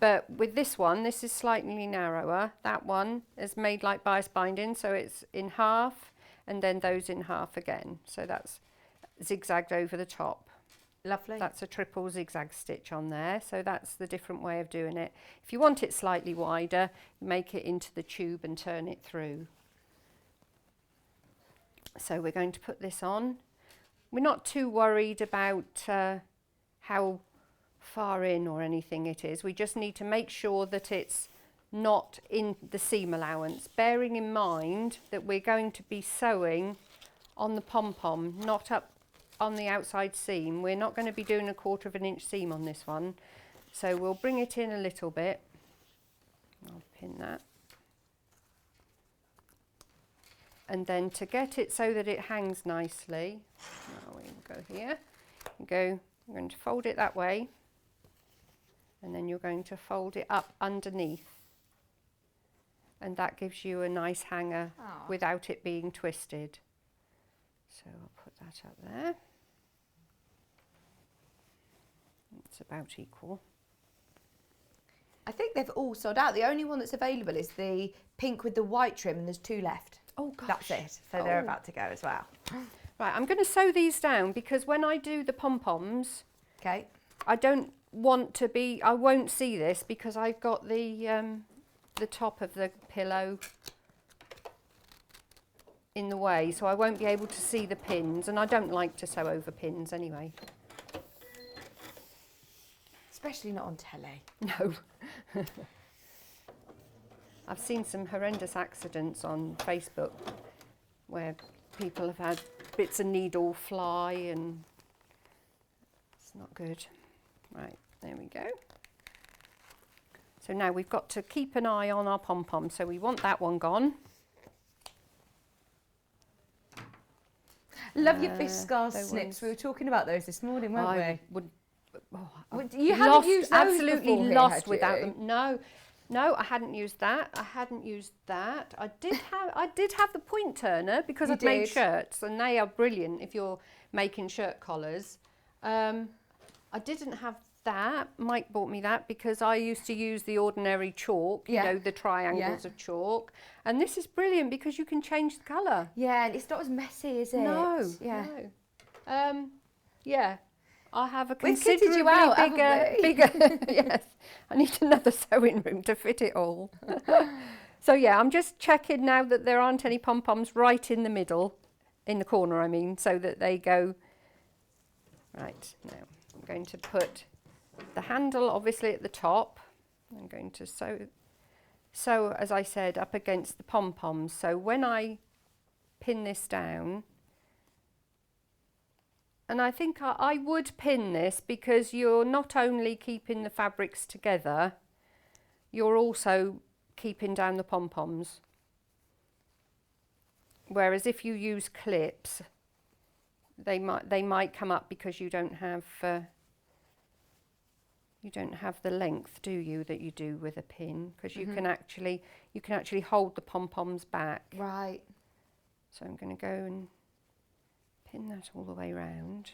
But with this one, this is slightly narrower. That one is made like bias binding, so it's in half, and then those in half again. So that's zigzagged over the top. Lovely. That's a triple zigzag stitch on there, so that's the different way of doing it. If you want it slightly wider, make it into the tube and turn it through. So we're going to put this on. We're not too worried about how far in or anything it is. We just need to make sure that it's not in the seam allowance, bearing in mind that we're going to be sewing on the pom-pom, not up on the outside seam. We're not going to be doing 1/4 of an inch seam on this one, so we'll bring it in a little bit. I'll pin that, and then to get it so that it hangs nicely, we go here, you're going to fold it that way, and then you're going to fold it up underneath, and that gives you a nice hanger without it being twisted. So I'll put that up there. It's about equal. I think they've all sold out. The only one that's available is the pink with the white trim, and there's 2 left. Oh gosh. That's it. So they're about to go as well. Right, I'm going to sew these down because when I do the pom-poms, Okay. I don't want to be, I won't see this because I've got the top of the pillow in the way, so I won't be able to see the pins, and I don't like to sew over pins anyway. Especially not on telly. No. I've seen some horrendous accidents on Facebook where people have had bits of needle fly, and it's not good. Right, there we go. So now we've got to keep an eye on our pom-pom, so we want that one gone. Love your fish scars those snips. ones. We were talking about those this morning, weren't I we? would. You haven't used those absolutely before here, lost had without you? them. No, I hadn't used that. I did have the point turner because You I've made did. shirts, and they are brilliant if you're making shirt collars. I didn't have that. Mike bought me that because I used to use the ordinary chalk, you know, the triangles of chalk. And this is brilliant because you can change the colour. Yeah, and it's not as messy, is it? No, Yeah. no. Yeah. I have a We've kitted considerably you out, haven't we? bigger, yes. I need another sewing room to fit it all. So yeah, I'm just checking now that there aren't any pom-poms right in the middle, in the corner I mean, so that they go. Right, now I'm going to put the handle obviously at the top. I'm going to sew, as I said, up against the pom-poms. So when I pin this down, and I think I would pin this because you're not only keeping the fabrics together, you're also keeping down the pom-poms. Whereas if you use clips, they might come up because you don't have the length, do you, that you do with a pin? Because you can actually hold the pom-poms back. Right. So I'm going to go and pin that all the way round.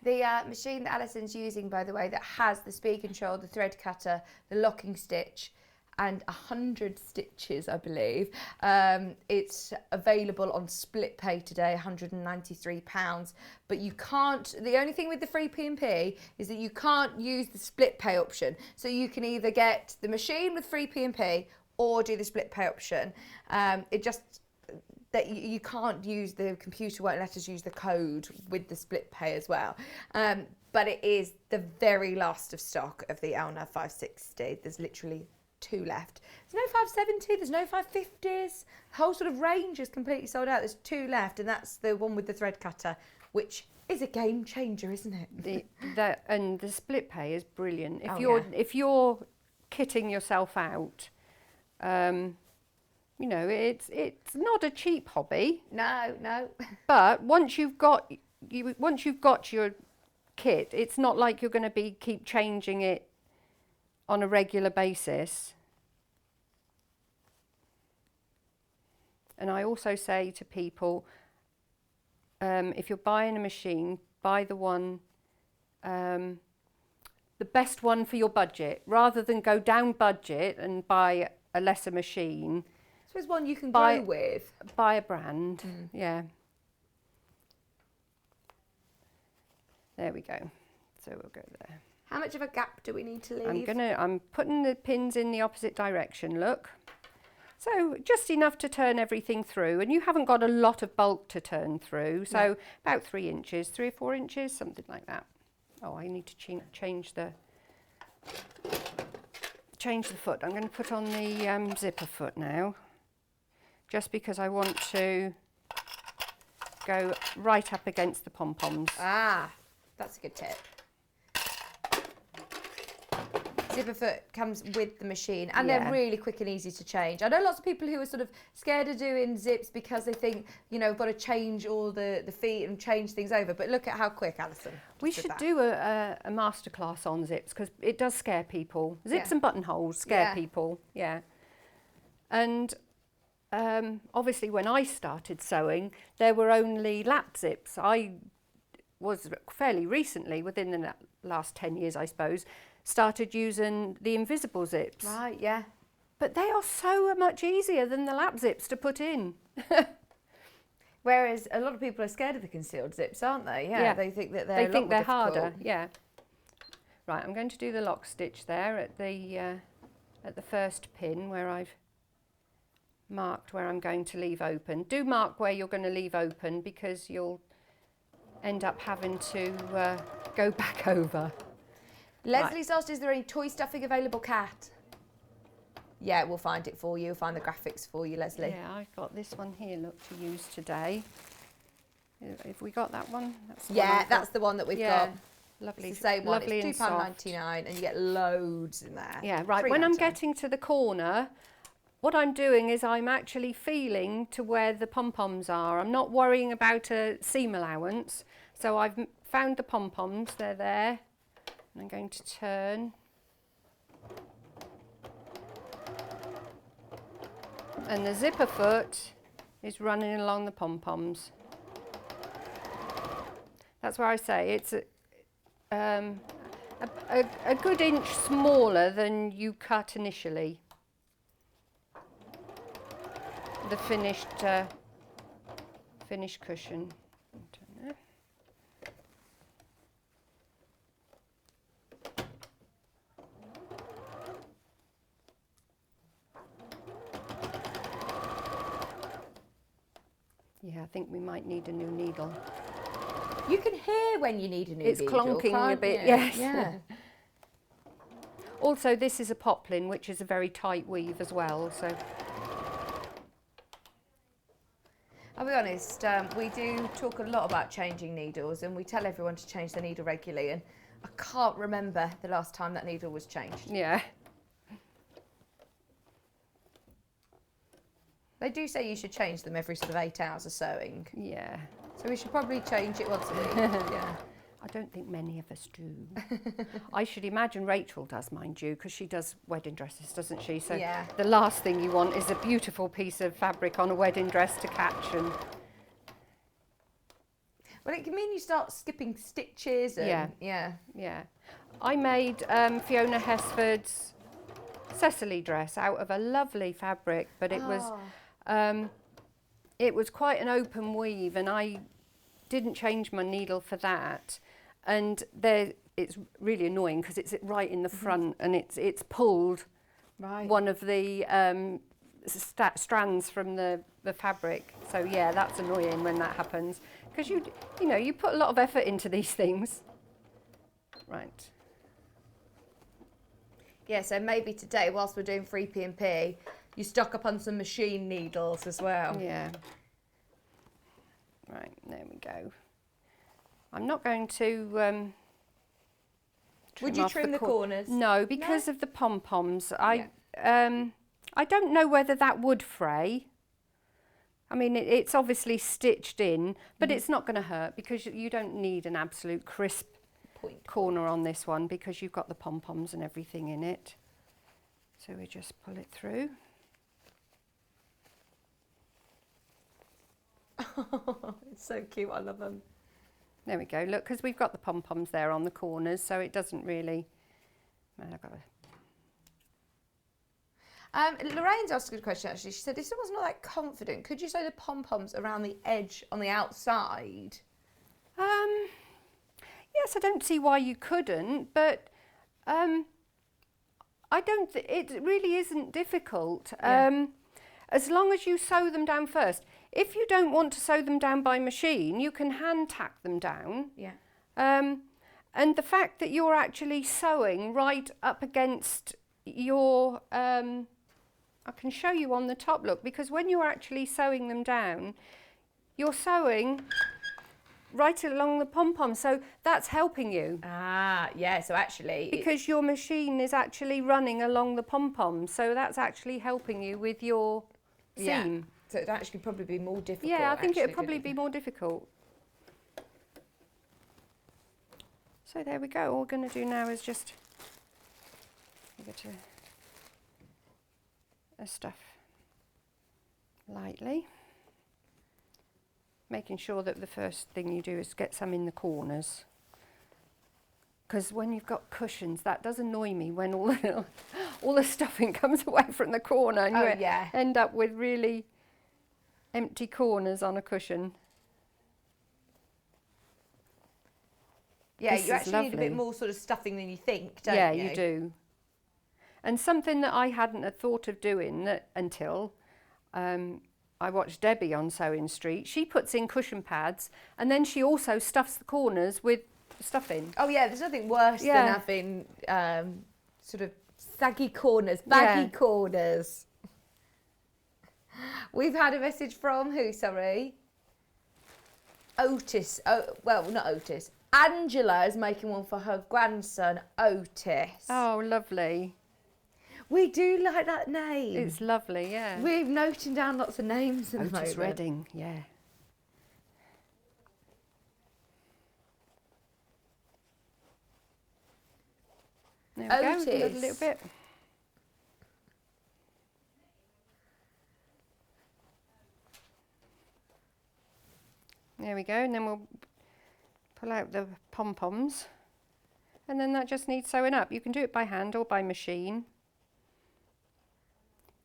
The machine that Allison's using, by the way, that has the speed control, the thread cutter, the locking stitch, and 100 stitches, I believe. It's available on split pay today, £193. But you can't, the only thing with the free P&P is that you can't use the split pay option. So you can either get the machine with free P&P or do the split pay option. That you can't use, the computer won't let us use the code with the split pay as well. But it is the very last of stock of the Elna 560. There's literally 2 left. There's no 570, there's no 550s. The whole sort of range is completely sold out. There's 2 left, and that's the one with the thread cutter, which is a game changer, isn't it? And the split pay is brilliant. If Oh, you're kitting yourself out, you know, it's not a cheap hobby. No. But once you've got your kit, it's not like you're going to keep changing it on a regular basis. And I also say to people, if you're buying a machine, buy the one, the best one for your budget, rather than go down budget and buy a lesser machine. So it's one you can grow with. Buy a brand, yeah. There we go. So we'll go there. How much of a gap do we need to leave? I'm putting the pins in the opposite direction, look. So just enough to turn everything through, and you haven't got a lot of bulk to turn through, so about 3 inches, 3 or 4 inches, something like that. Oh, I need to change the foot. I'm going to put on the zipper foot now, just because I want to go right up against the pom-poms. Ah, that's a good tip. Zipper foot comes with the machine, and they're really quick and easy to change. I know lots of people who are sort of scared of doing zips because they think, you know, got to change all the feet and change things over. But look at how quick, Alison. We should do a masterclass on zips, because it does scare people. Zips and buttonholes scare people, And obviously when I started sewing, there were only lap zips. I was fairly recently, within the last 10 years, I suppose, started using the invisible zips. Right, yeah. But they are so much easier than the lap zips to put in. Whereas a lot of people are scared of the concealed zips, aren't they? Yeah. They think that they're harder. Yeah. Right, I'm going to do the lock stitch there at the first pin where I've marked where I'm going to leave open. Do mark where you're going to leave open, because you'll end up having to go back over. Leslie's asked, is there any toy stuffing available, Kat? Yeah, we'll find it for you. We'll find the graphics for you, Leslie. Yeah, I've got this one here, look, to use today. Have we got that one? That's the one that we've got. Lovely. It's the same one. Lovely, it's £2.99, and you get loads in there. Yeah, right. When I'm getting to the corner, what I'm doing is I'm actually feeling to where the pom-poms are. I'm not worrying about a seam allowance. So I've found the pom-poms, they're there. And I'm going to turn. And the zipper foot is running along the pom-poms. That's where I say it's a good inch smaller than you cut initially. The finished cushion. Yeah, I think we might need a new needle. You can hear when you need a new needle. It's clonking a bit, yes. Yeah. Also, this is a poplin, which is a very tight weave as well, so. I'll be honest, we do talk a lot about changing needles, and we tell everyone to change their needle regularly, and I can't remember the last time that needle was changed. Yeah. They do say you should change them every sort of 8 hours of sewing. Yeah. So we should probably change it once a week. Yeah. I don't think many of us do. I should imagine Rachel does, mind you, because she does wedding dresses, doesn't she? So the last thing you want is a beautiful piece of fabric on a wedding dress to catch. And well, it can mean you start skipping stitches. And yeah. I made Fiona Hesford's Cecily dress out of a lovely fabric, but it was quite an open weave, and I didn't change my needle for that. And it's really annoying because it's right in the front, and it's pulled one of the strands from the fabric. So yeah, that's annoying when that happens, because you put a lot of effort into these things. Right. Yeah, so maybe today, whilst we're doing free P&P, you stock up on some machine needles as well. Yeah. Right, there we go. I'm not going to Would you trim the corners? No, because of the pom-poms. I don't know whether that would fray. I mean, it's obviously stitched in, but it's not going to hurt because you don't need an absolute crisp corner on this one because you've got the pom-poms and everything in it. So we just pull it through. It's so cute, I love them. There we go, look, because we've got the pom-poms there on the corners, so it doesn't really... I've got Lorraine's asked a good question, actually. She said, if someone's not that confident, could you sew the pom-poms around the edge on the outside? Yes, I don't see why you couldn't, but I don't it really isn't difficult. Yeah. As long as you sew them down first. If you don't want to sew them down by machine, you can hand tack them down. Yeah. And the fact that you're actually sewing right up against your, I can show you on the top, look, because when you're actually sewing them down, you're sewing right along the pom-pom, so that's helping you. Ah, yeah, so actually... Because your machine is actually running along the pom-pom, so that's actually helping you with your seam. Yeah. So it'd actually probably be more difficult. Yeah, I think it'd probably be more difficult. So there we go. All we're going to do now is just give it a stuff lightly. Making sure that the first thing you do is get some in the corners. Because when you've got cushions, that does annoy me when all the stuffing comes away from the corner and you end up with really empty corners on a cushion. Yeah, This you is actually need a lovely. bit more sort of stuffing than you think, don't you? Yeah, you do. And something that I hadn't thought of doing until I watched Debbie on Sewing Street. She puts in cushion pads and then she also stuffs the corners with stuffing. Oh yeah, there's nothing worse than having sort of saggy corners, baggy corners. We've had a message from who, sorry? Otis. Oh, well, not Otis. Angela is making one for her grandson, Otis. Oh, lovely. We do like that name. It's lovely, yeah. We're noting down lots of names at the moment. Otis Redding, yeah. There we go, a little bit. There we go, and then we'll pull out the pom-poms. And then that just needs sewing up. You can do it by hand or by machine.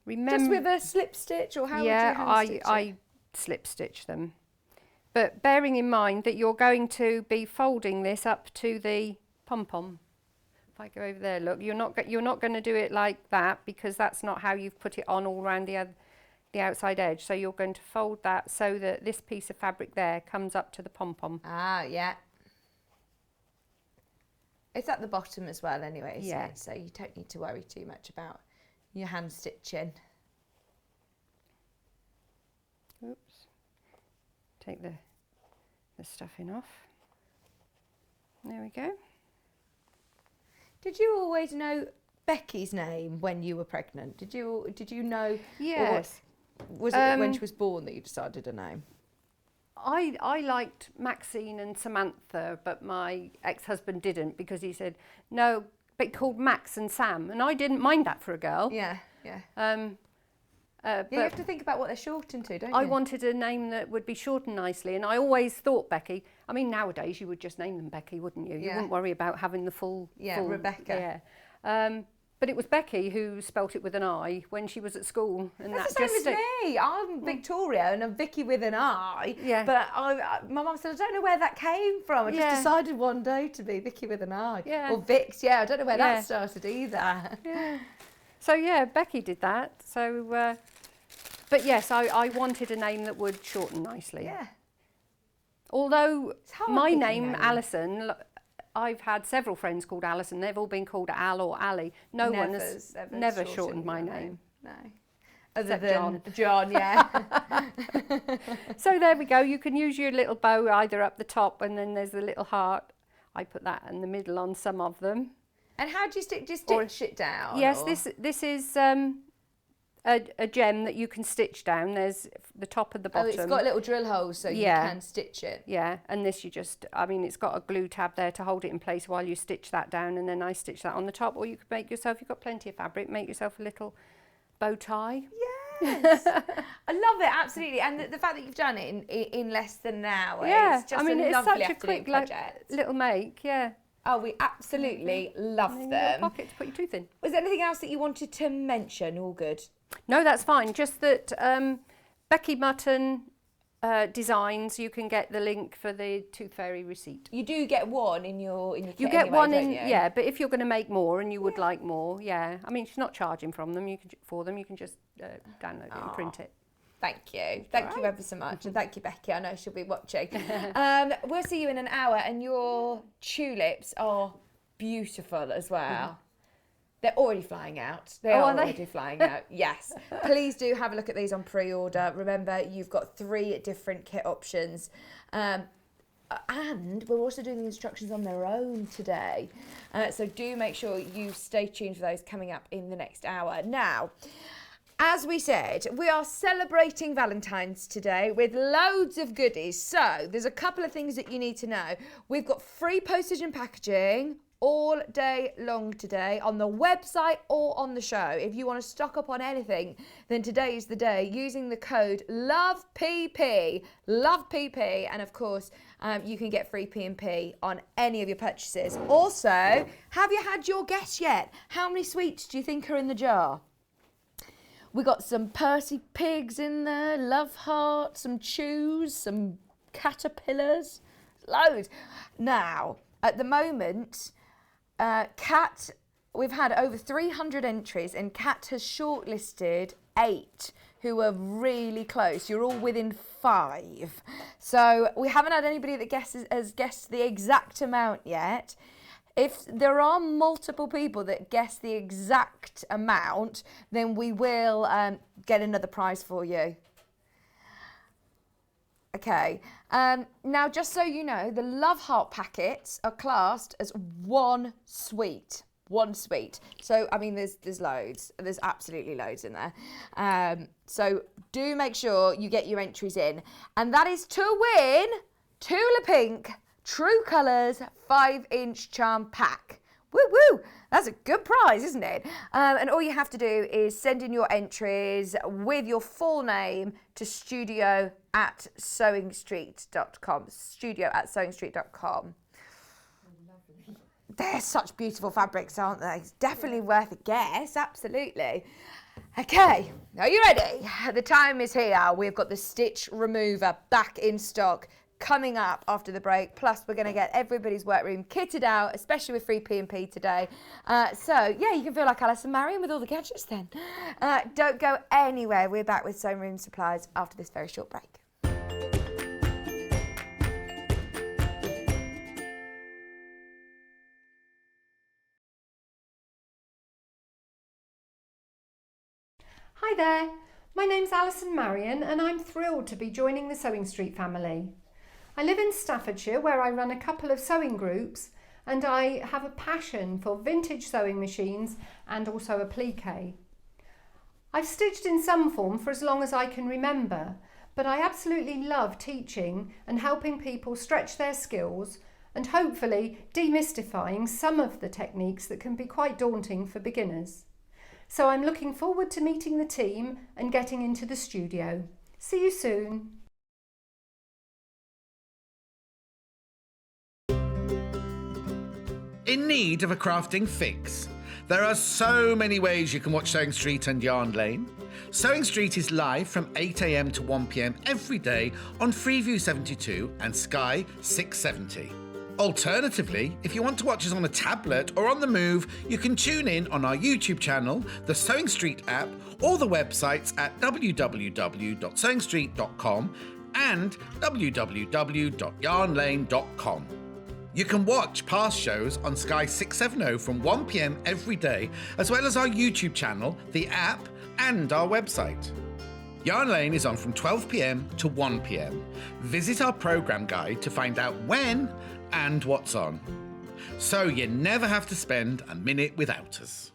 Remember, just with a slip stitch, or how would you hand stitch it? I slip stitch them. But bearing in mind that you're going to be folding this up to the pom-pom. If I go over there, look, you're not going to do it like that because that's not how you've put it on all around the outside edge. So you're going to fold that so that this piece of fabric there comes up to the pom-pom. Ah, yeah. It's at the bottom as well anyway, isn't it? So you don't need to worry too much about your hand stitching. Oops. Take the stuffing off. There we go. Did you always know Becky's name when you were pregnant? Did you know? Yes. Was it when she was born that you decided a name? I liked Maxine and Samantha, but my ex-husband didn't because he said, no, but called Max and Sam. And I didn't mind that for a girl. Yeah, yeah. But you have to think about what they're shortened to, don't you? I wanted a name that would be shortened nicely. And I always thought Becky, I mean, nowadays you would just name them Becky, wouldn't you? You wouldn't worry about having the full... Yeah, full, Rebecca. Yeah. But it was Becky who spelt it with an I when she was at school. And That's that the same as me. I'm Victoria and I'm Vicky with an I. Yeah. But my mum said, I don't know where that came from. I just decided one day to be Vicky with an I. Yeah. Or Vix, I don't know where that started either. Yeah. So yeah, Becky did that. So, but yes, I wanted a name that would shorten nicely. Yeah. Although It's hard my picking name, names. Allison, I've had several friends called Allison. They've all been called Al or Ali. No one has never shortened my name. No. Other Except than John, yeah. So there we go. You can use your little bow either up the top, and then there's the little heart. I put that in the middle on some of them. And how do you stick? Do you stitch it down? Yes, or? this is a gem that you can stitch down. There's the top and the bottom. Oh, it's got little drill holes so you can stitch it. Yeah, and this you just, I mean, it's got a glue tab there to hold it in place while you stitch that down, and then I stitch that on the top. Or you could make yourself, you've got plenty of fabric, make yourself a little bow tie. Yes, I love it, absolutely. And the fact that you've done it in less than an hour, it's just it's lovely such a quick project. little make, yeah. Oh, we absolutely love And them. a pocket to put your tooth in. Was there anything else that you wanted to mention? All good. No, that's fine. Just that Becky Mutton Designs, you can get the link for the Tooth Fairy receipt. You do get one in your kit You get anyway, one don't in, you? yeah. But if you're going to make more and you would like more, yeah. I mean, she's not charging from them. You can You can just download it and print it. Thank you. Thank you ever so much. And thank you, Becky. I know she'll be watching. We'll see you in an hour, and your tulips are beautiful as well. They're already flying out. They are already flying out, yes. Please do have a look at these on pre-order. Remember, you've got 3 different kit options. And we're also doing the instructions on their own today. So do make sure you stay tuned for those coming up in the next hour. Now, as we said, we are celebrating Valentine's today with loads of goodies. So there's a couple of things that you need to know. We've got free postage and packaging all day long today on the website or on the show. If you want to stock up on anything, then today is the day using the code LOVEPP, and of course you can get free P&P on any of your purchases. Also, have you had your guess yet? How many sweets do you think are in the jar? We got some Percy Pigs in there, love hearts, some chews, some caterpillars, loads. Now, at the moment, Kat, we've had over 300 entries, and Kat has shortlisted 8 who are really close. You're all within 5. So we haven't had anybody that has guessed the exact amount yet. If there are multiple people that guess the exact amount, then we will get another prize for you. Okay, now just so you know, the Love Heart packets are classed as one sweet. So, I mean, there's loads. There's absolutely loads in there. So do make sure you get your entries in. And that is to win Tula Pink True Colours 5-inch charm pack. Woo woo! That's a good prize, isn't it? And all you have to do is send in your entries with your full name to studio@sewingstreet.com. Studio@sewingstreet.com. They're such beautiful fabrics, aren't they? It's definitely worth a guess, absolutely. Okay, are you ready? The time is here. We've got the stitch remover back in stock, coming up after the break. Plus, we're going to get everybody's workroom kitted out, especially with free P&P today. So, yeah, you can feel like Allison Maryon with all the gadgets then. Don't go anywhere. We're back with Sewing Room Supplies after this very short break. Hi there, my name's Allison Maryon, and I'm thrilled to be joining the Sewing Street family. I live in Staffordshire, where I run a couple of sewing groups, and I have a passion for vintage sewing machines and also applique. I've stitched in some form for as long as I can remember, but I absolutely love teaching and helping people stretch their skills and hopefully demystifying some of the techniques that can be quite daunting for beginners. So I'm looking forward to meeting the team and getting into the studio. See you soon. In need of a crafting fix? There are so many ways you can watch Sewing Street and Yarn Lane. Sewing Street is live from 8 a.m. to 1 p.m. every day on Freeview 72 and Sky 670. Alternatively, if you want to watch us on a tablet or on the move, you can tune in on our YouTube channel, the Sewing Street app, or the websites at www.sewingstreet.com and www.yarnlane.com. You can watch past shows on Sky 670 from 1 p.m. every day, as well as our YouTube channel, the app, and our website. Yarn Lane is on from 12 p.m. to 1 p.m. Visit our programme guide to find out when and what's on. So you never have to spend a minute without us.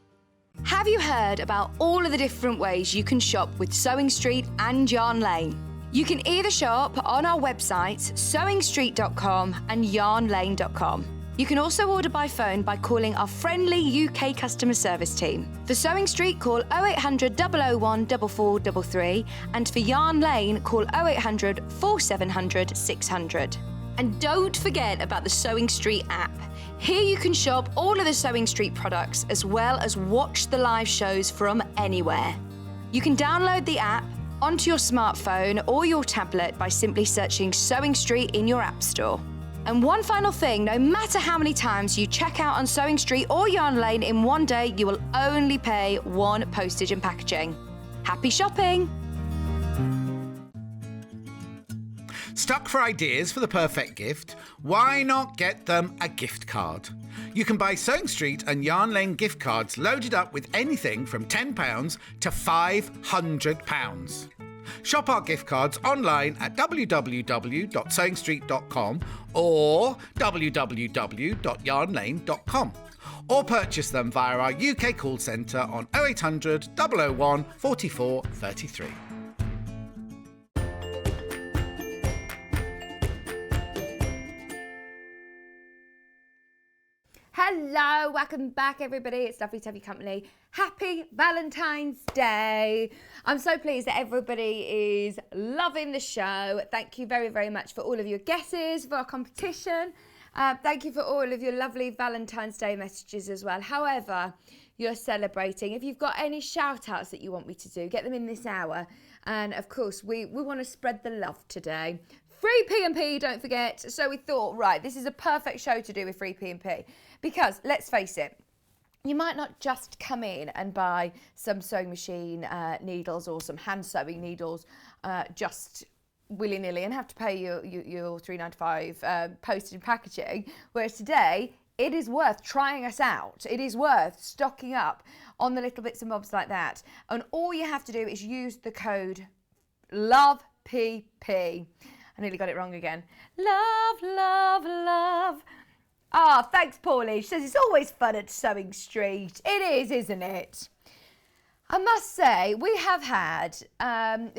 Have you heard about all of the different ways you can shop with Sewing Street and Yarn Lane? You can either shop on our websites, sewingstreet.com and yarnlane.com. You can also order by phone by calling our friendly UK customer service team. For Sewing Street, call 0800 001 4433, and for Yarn Lane, call 0800 4700 600. And don't forget about the Sewing Street app. Here you can shop all of the Sewing Street products as well as watch the live shows from anywhere. You can download the app onto your smartphone or your tablet by simply searching Sewing Street in your app store. And one final thing, no matter how many times you check out on Sewing Street or Yarn Lane in one day, you will only pay one postage and packaging. Happy shopping! Stuck for ideas for the perfect gift? Why not get them a gift card? You can buy Sewing Street and Yarn Lane gift cards loaded up with anything from £10 to £500. Shop our gift cards online at www.sewingstreet.com or www.yarnlane.com, or purchase them via our UK call centre on 0800 001 44 33. Hello, welcome back everybody. It's lovely to have you company. Happy Valentine's Day. I'm so pleased that everybody is loving the show. Thank you very, very much for all of your guesses for our competition. Thank you for all of your lovely Valentine's Day messages as well. However you're celebrating, if you've got any shout outs that you want me to do, get them in this hour. And of course, we want to spread the love today. Free P&P, don't forget. So we thought, right, this is a perfect show to do with free P&P. Because, let's face it, you might not just come in and buy some sewing machine needles or some hand sewing needles just willy-nilly and have to pay your $3.95 postage and packaging. Whereas today, it is worth trying us out. It is worth stocking up on the little bits and bobs like that. And all you have to do is use the code LOVEPP. I nearly got it wrong again. Love, love, love. Ah, thanks, Paulie. She says it's always fun at Sewing Street. It is, isn't it? I must say, we have had,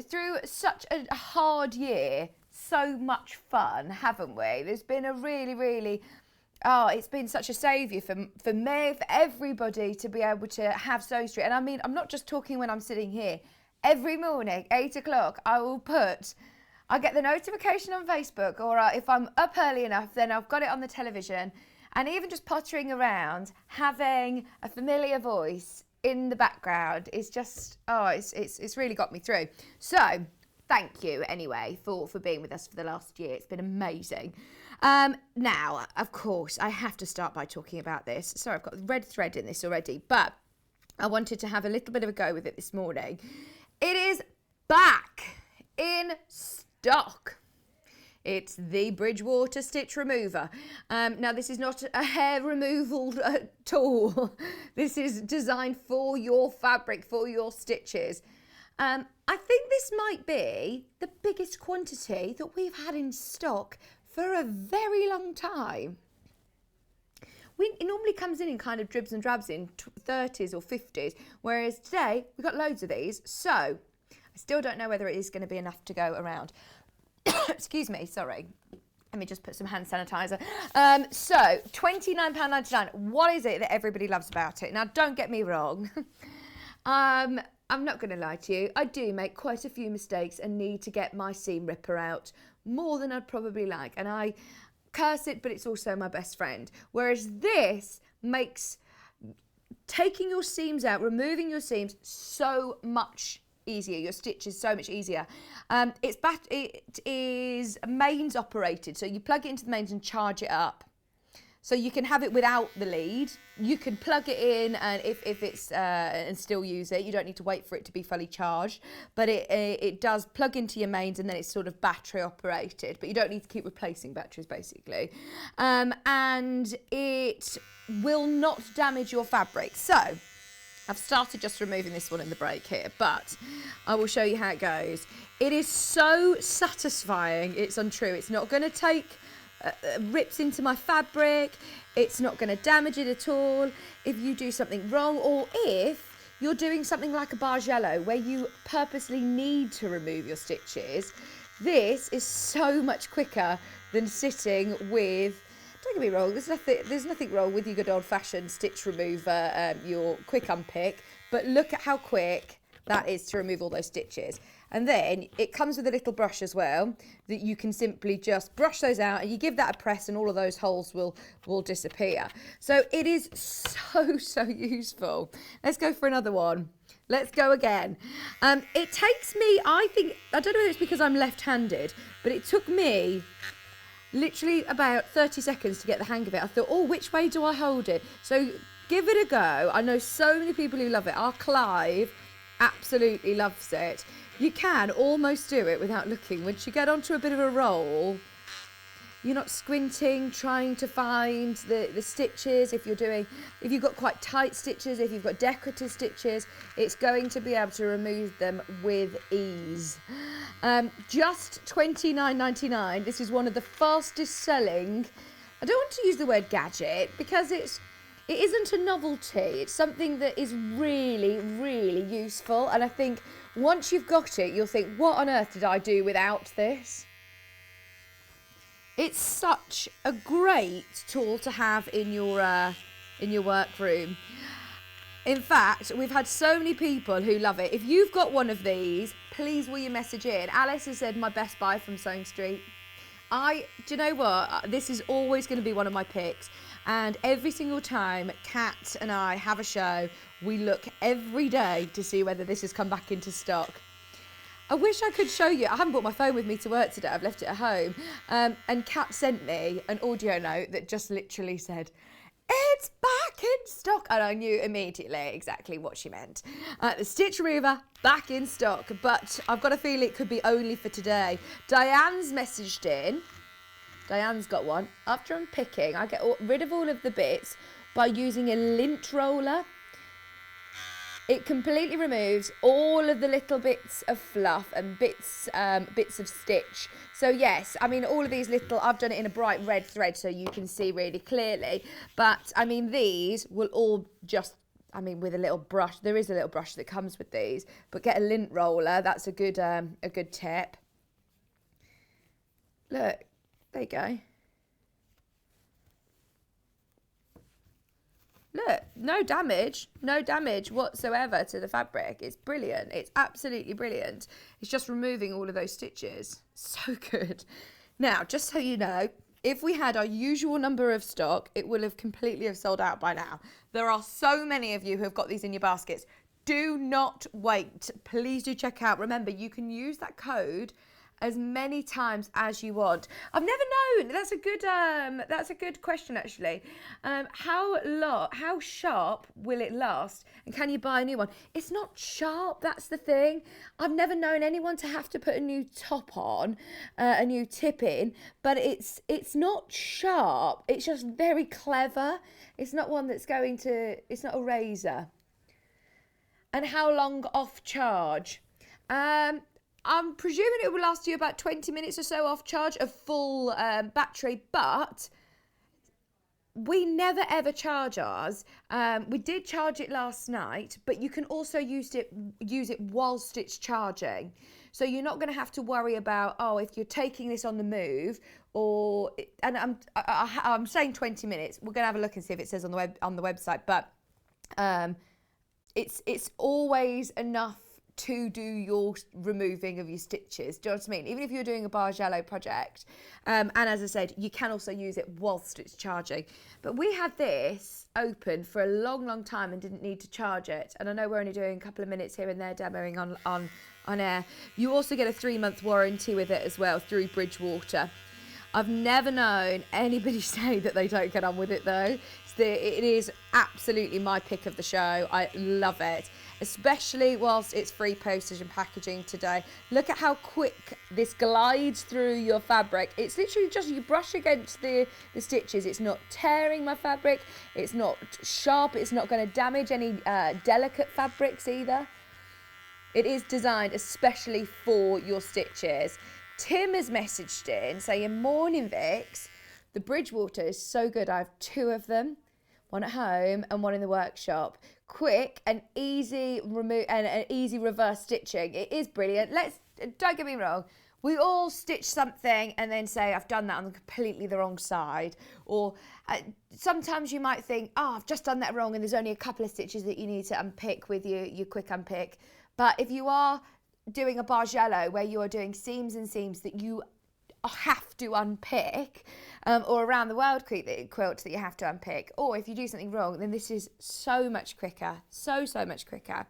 through such a hard year, so much fun, haven't we? There's been a really, it's been such a saviour for me, for everybody to be able to have Sewing Street. And I mean, I'm not just talking when I'm sitting here. Every morning, 8 o'clock, I get the notification on Facebook, or if I'm up early enough, then I've got it on the television. And even just pottering around, having a familiar voice in the background is just, it's really got me through. So, thank you anyway for being with us for the last year. It's been amazing. Now, of course, I have to start by talking about this. Sorry, I've got red thread in this already, but I wanted to have a little bit of a go with it this morning. It is back in stock. It's the Bridgewater Stitch Remover. Now, this is not a hair removal tool. This is designed for your fabric, for your stitches. I think this might be the biggest quantity that we've had in stock for a very long time. It normally comes in kind of dribs and drabs in 30s or 50s, whereas today we've got loads of these. So I still don't know whether it is going to be enough to go around. Excuse me, sorry. Let me just put some hand sanitizer. So, £29.99. What is it that everybody loves about it? Now, don't get me wrong. I'm not going to lie to you. I do make quite a few mistakes and need to get my seam ripper out more than I'd probably like. And I curse it, but it's also my best friend. Whereas this makes taking your seams out, removing your seams so much easier. Your stitch is so much easier. It is mains operated, so you plug it into the mains and charge it up. So you can have it without the lead. You can plug it in, and if it's and still use it. You don't need to wait for it to be fully charged. But it does plug into your mains, and then it's sort of battery operated. But you don't need to keep replacing batteries, basically. And it will not damage your fabric. So I've started just removing this one in the break here, but I will show you how it goes. It is so satisfying. It's untrue. It's not going to take rips into my fabric. It's not going to damage it at all if you do something wrong, or if you're doing something like a bargello where you purposely need to remove your stitches. This is so much quicker than sitting with, don't get me wrong, there's nothing wrong with your good old-fashioned stitch remover, your quick unpick, but look at how quick that is to remove all those stitches. And then it comes with a little brush as well that you can simply just brush those out, and you give that a press and all of those holes will disappear. So it is so useful. Let's go for another one. Let's go again. It takes me, I don't know if it's because I'm left-handed, but it took me literally about 30 seconds to get the hang of it. I thought, oh, which way do I hold it? So give it a go. I know so many people who love it. Our Clive absolutely loves it. You can almost do it without looking. Once you get onto a bit of a roll, you're not squinting, trying to find the stitches. If you've got quite tight stitches, if you've got decorative stitches, it's going to be able to remove them with ease. Just $29.99. This is one of the fastest selling, I don't want to use the word gadget because it isn't a novelty. It's something that is really, really useful. And I think once you've got it, you'll think, what on earth did I do without this? It's such a great tool to have in your workroom. In fact, we've had so many people who love it. If you've got one of these, please will you message in. Alice has said my best buy from Sewing Street. Do you know what? This is always going to be one of my picks. And every single time Kat and I have a show, we look every day to see whether this has come back into stock. I wish I could show you. I haven't brought my phone with me to work today. I've left it at home. And Kat sent me an audio note that just literally said, "It's back in stock." And I knew immediately exactly what she meant. The stitch remover back in stock, but I've got a feeling it could be only for today. Diane's messaged in. Diane's got one. After unpicking, I get rid of all of the bits by using a lint roller. It completely removes all of the little bits of fluff and bits of stitch. So yes, I mean, all of these little, I've done it in a bright red thread so you can see really clearly. But I mean, these will all just, I mean, with a little brush, there is a little brush that comes with these, but get a lint roller. That's a good tip. Look, there you go. Look, no damage whatsoever to the fabric. It's brilliant. It's absolutely brilliant. It's just removing all of those stitches. So good. Now, just so you know, if we had our usual number of stock, it will have completely sold out by now. There are so many of you who have got these in your baskets. Do not wait. Please do check out. Remember, you can use that code as many times as you want. I've never known. That's a good question actually. How sharp will it last? And can you buy a new one? It's not sharp. That's the thing. I've never known anyone to have to put a new top on, a new tip in. But it's not sharp. It's just very clever. It's not one that's going to. It's not a razor. And how long off charge? I'm presuming it will last you about 20 minutes or so off charge, a full battery, but we never ever charge ours. We did charge it last night, but you can also use it whilst it's charging. So you're not going to have to worry about, if you're taking this on the move, and I'm saying 20 minutes. We're going to have a look and see if it says on the website, but it's always enough to do your removing of your stitches. Do you know what I mean? Even if you're doing a bargello project. And as I said, you can also use it whilst it's charging. But we had this open for a long, long time and didn't need to charge it. And I know we're only doing a couple of minutes here and there demoing on air. You also get a 3-month warranty with it as well through Bridgewater. I've never known anybody say that they don't get on with it though. It is absolutely my pick of the show. I love it, especially whilst it's free postage and packaging today. Look at how quick this glides through your fabric. It's literally just you brush against the stitches. It's not tearing my fabric. It's not sharp. It's not going to damage any delicate fabrics either. It is designed especially for your stitches. Tim has messaged in saying, "Morning Vix, the Bridgewater is so good. I have 2 of them. One at home and one in the workshop. Quick and easy easy reverse stitching. It is brilliant. Don't get me wrong. We all stitch something and then say, I've done that on completely the wrong side. Or sometimes you might think, I've just done that wrong and there's only a couple of stitches that you need to unpick with your quick unpick. But if you are doing a bargello where you are doing seams and seams that you have to unpick, or around the world quilt that you have to unpick, or if you do something wrong, then this is so much quicker, so much quicker.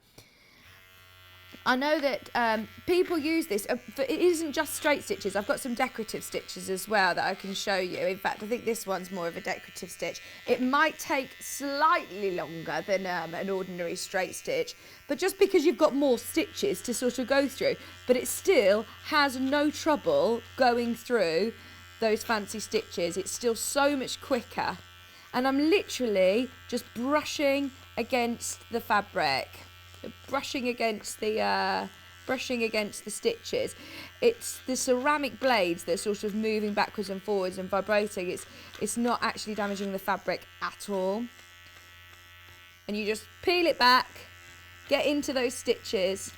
I know that people use this, but it isn't just straight stitches. I've got some decorative stitches as well that I can show you. In fact, I think this one's more of a decorative stitch. It might take slightly longer than an ordinary straight stitch, but just because you've got more stitches to sort of go through, but it still has no trouble going through those fancy stitches. It's still so much quicker. And I'm literally just brushing against the fabric. Brushing against the stitches. It's the ceramic blades that are sort of moving backwards and forwards and vibrating. It's not actually damaging the fabric at all. And you just peel it back, get into those stitches,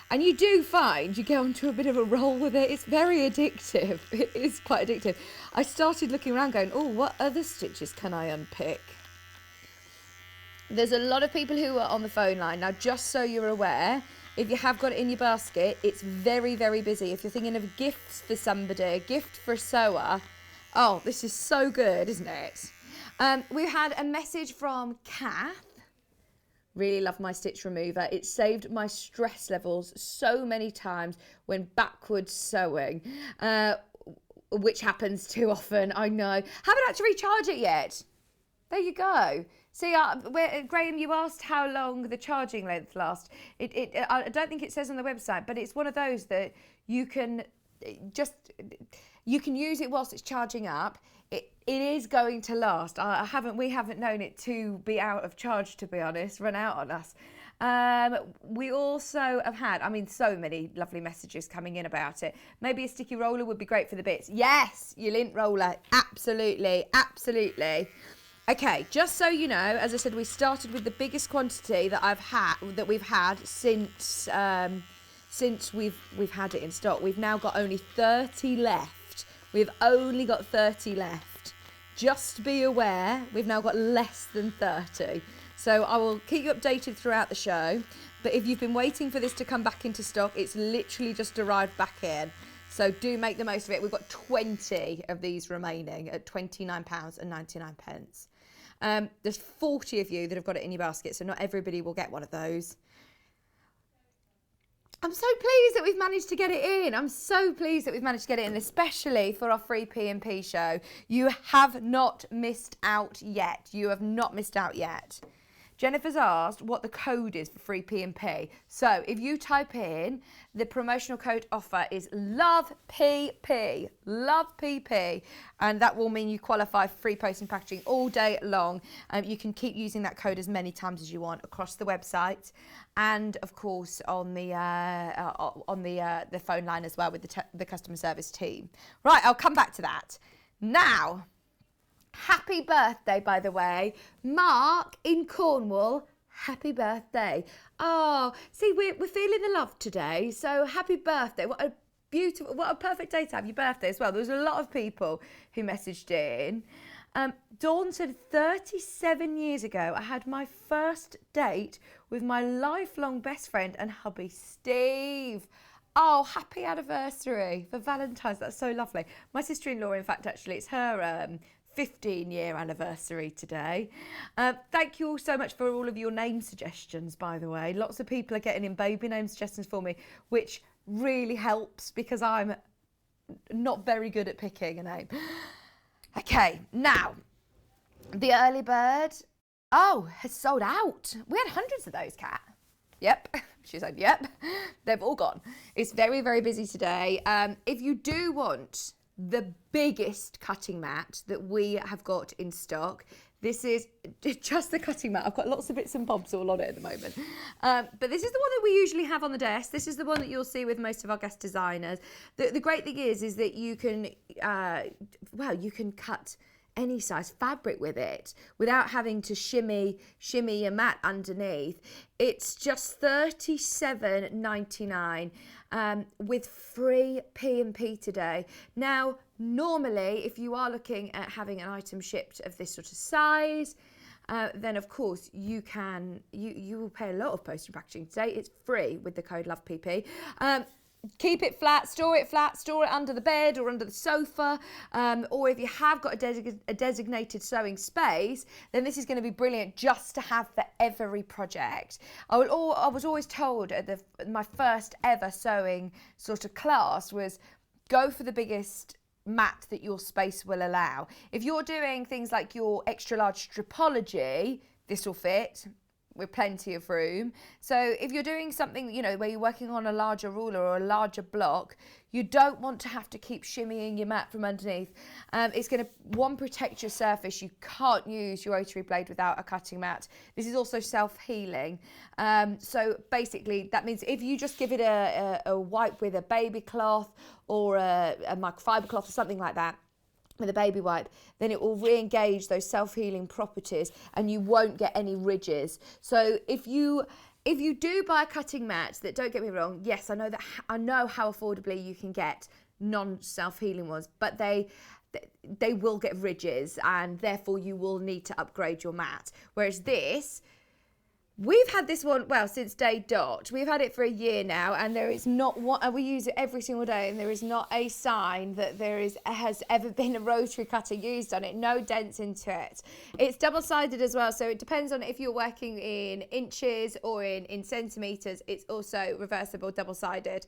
and you do find you go onto a bit of a roll with it. It's very addictive. It is quite addictive. I started looking around going, what other stitches can I unpick? There's a lot of people who are on the phone line. Now, just so you're aware, if you have got it in your basket, it's very, very busy. If you're thinking of gifts for somebody, a gift for a sewer, this is so good, isn't it? We had a message from Kath. Really love my stitch remover. It saved my stress levels so many times when backwards sewing, which happens too often, I know. Haven't had to recharge it yet. There you go. See, Graham, you asked how long the charging length lasts. I don't think it says on the website, but it's one of those that you can use it whilst it's charging up. It is going to last. We haven't known it to be out of charge, to be honest, run out on us. We also have had, so many lovely messages coming in about it. Maybe a sticky roller would be great for the bits. Yes, your lint roller, absolutely, absolutely. Okay, just so you know, as I said, we started with the biggest quantity that we've had since we've had it in stock. We've now got only 30 left. We've only got 30 left. Just be aware, we've now got less than 30. So I will keep you updated throughout the show. But if you've been waiting for this to come back into stock, it's literally just arrived back in. So do make the most of it. We've got 20 of these remaining at £29.99. There's 40 of you that have got it in your basket, so not everybody will get one of those. I'm so pleased that we've managed to get it in. I'm so pleased that we've managed to get it in, especially for our free P&P show. You have not missed out yet. You have not missed out yet. Jennifer's asked what the code is for free P&P. So if you type in, the promotional code offer is LOVEPP, LOVEPP, and that will mean you qualify for free posting packaging all day long. You can keep using that code as many times as you want across the website, and of course on the phone line as well with the customer service team. Right, I'll come back to that now. Happy birthday, by the way. Mark in Cornwall, happy birthday. Oh, see, we're feeling the love today, so happy birthday. What a perfect day to have your birthday as well. There was a lot of people who messaged in. Dawn said 37 years ago, I had my first date with my lifelong best friend and hubby, Steve. Oh, happy anniversary for Valentine's. That's so lovely. My sister-in-law, in fact, actually, it's her 15-year anniversary today. Thank you all so much for all of your name suggestions, by the way. Lots of people are getting in baby name suggestions for me, which really helps because I'm not very good at picking a name. Okay, now, the early bird, has sold out. We had hundreds of those, Kat. Yep, she said, yep, they've all gone. It's very, very busy today. If you do want the biggest cutting mat that we have got in stock, this is just the cutting mat. I've got lots of bits and bobs all on it at the moment. But this is the one that we usually have on the desk. This is the one that you'll see with most of our guest designers. The great thing is that you can, you can cut any size fabric with it without having to shimmy your mat underneath. It's just $37.99 with free P&P today. Now, normally, if you are looking at having an item shipped of this sort of size, then of course you will pay a lot of postage and packaging. Today it's free with the code LOVEPP. Keep it flat, store it under the bed or under the sofa, or if you have got a designated sewing space, then this is going to be brilliant just to have for every project. I was always told at my first ever sewing sort of class was go for the biggest mat that your space will allow. If you're doing things like your extra large stripology, this will fit with plenty of room. So if you're doing something, where you're working on a larger ruler or a larger block, you don't want to have to keep shimmying your mat from underneath. It's going to, protect your surface. You can't use your rotary blade without a cutting mat. This is also self-healing. So basically that means if you just give it a wipe with a baby cloth or a microfiber cloth or something like that, with a baby wipe, then it will re-engage those self-healing properties and you won't get any ridges. So if you do buy a cutting mat, that, don't get me wrong, yes, I know how affordably you can get non-self-healing ones, but they will get ridges and therefore you will need to upgrade your mat. Whereas this, we've had this one, since day dot. We've had it for a year now, and there is not one, we use it every single day, and there is not a sign that has ever been a rotary cutter used on it. No dents into it. It's double-sided as well, so it depends on if you're working in inches or in centimetres. It's also reversible, double-sided.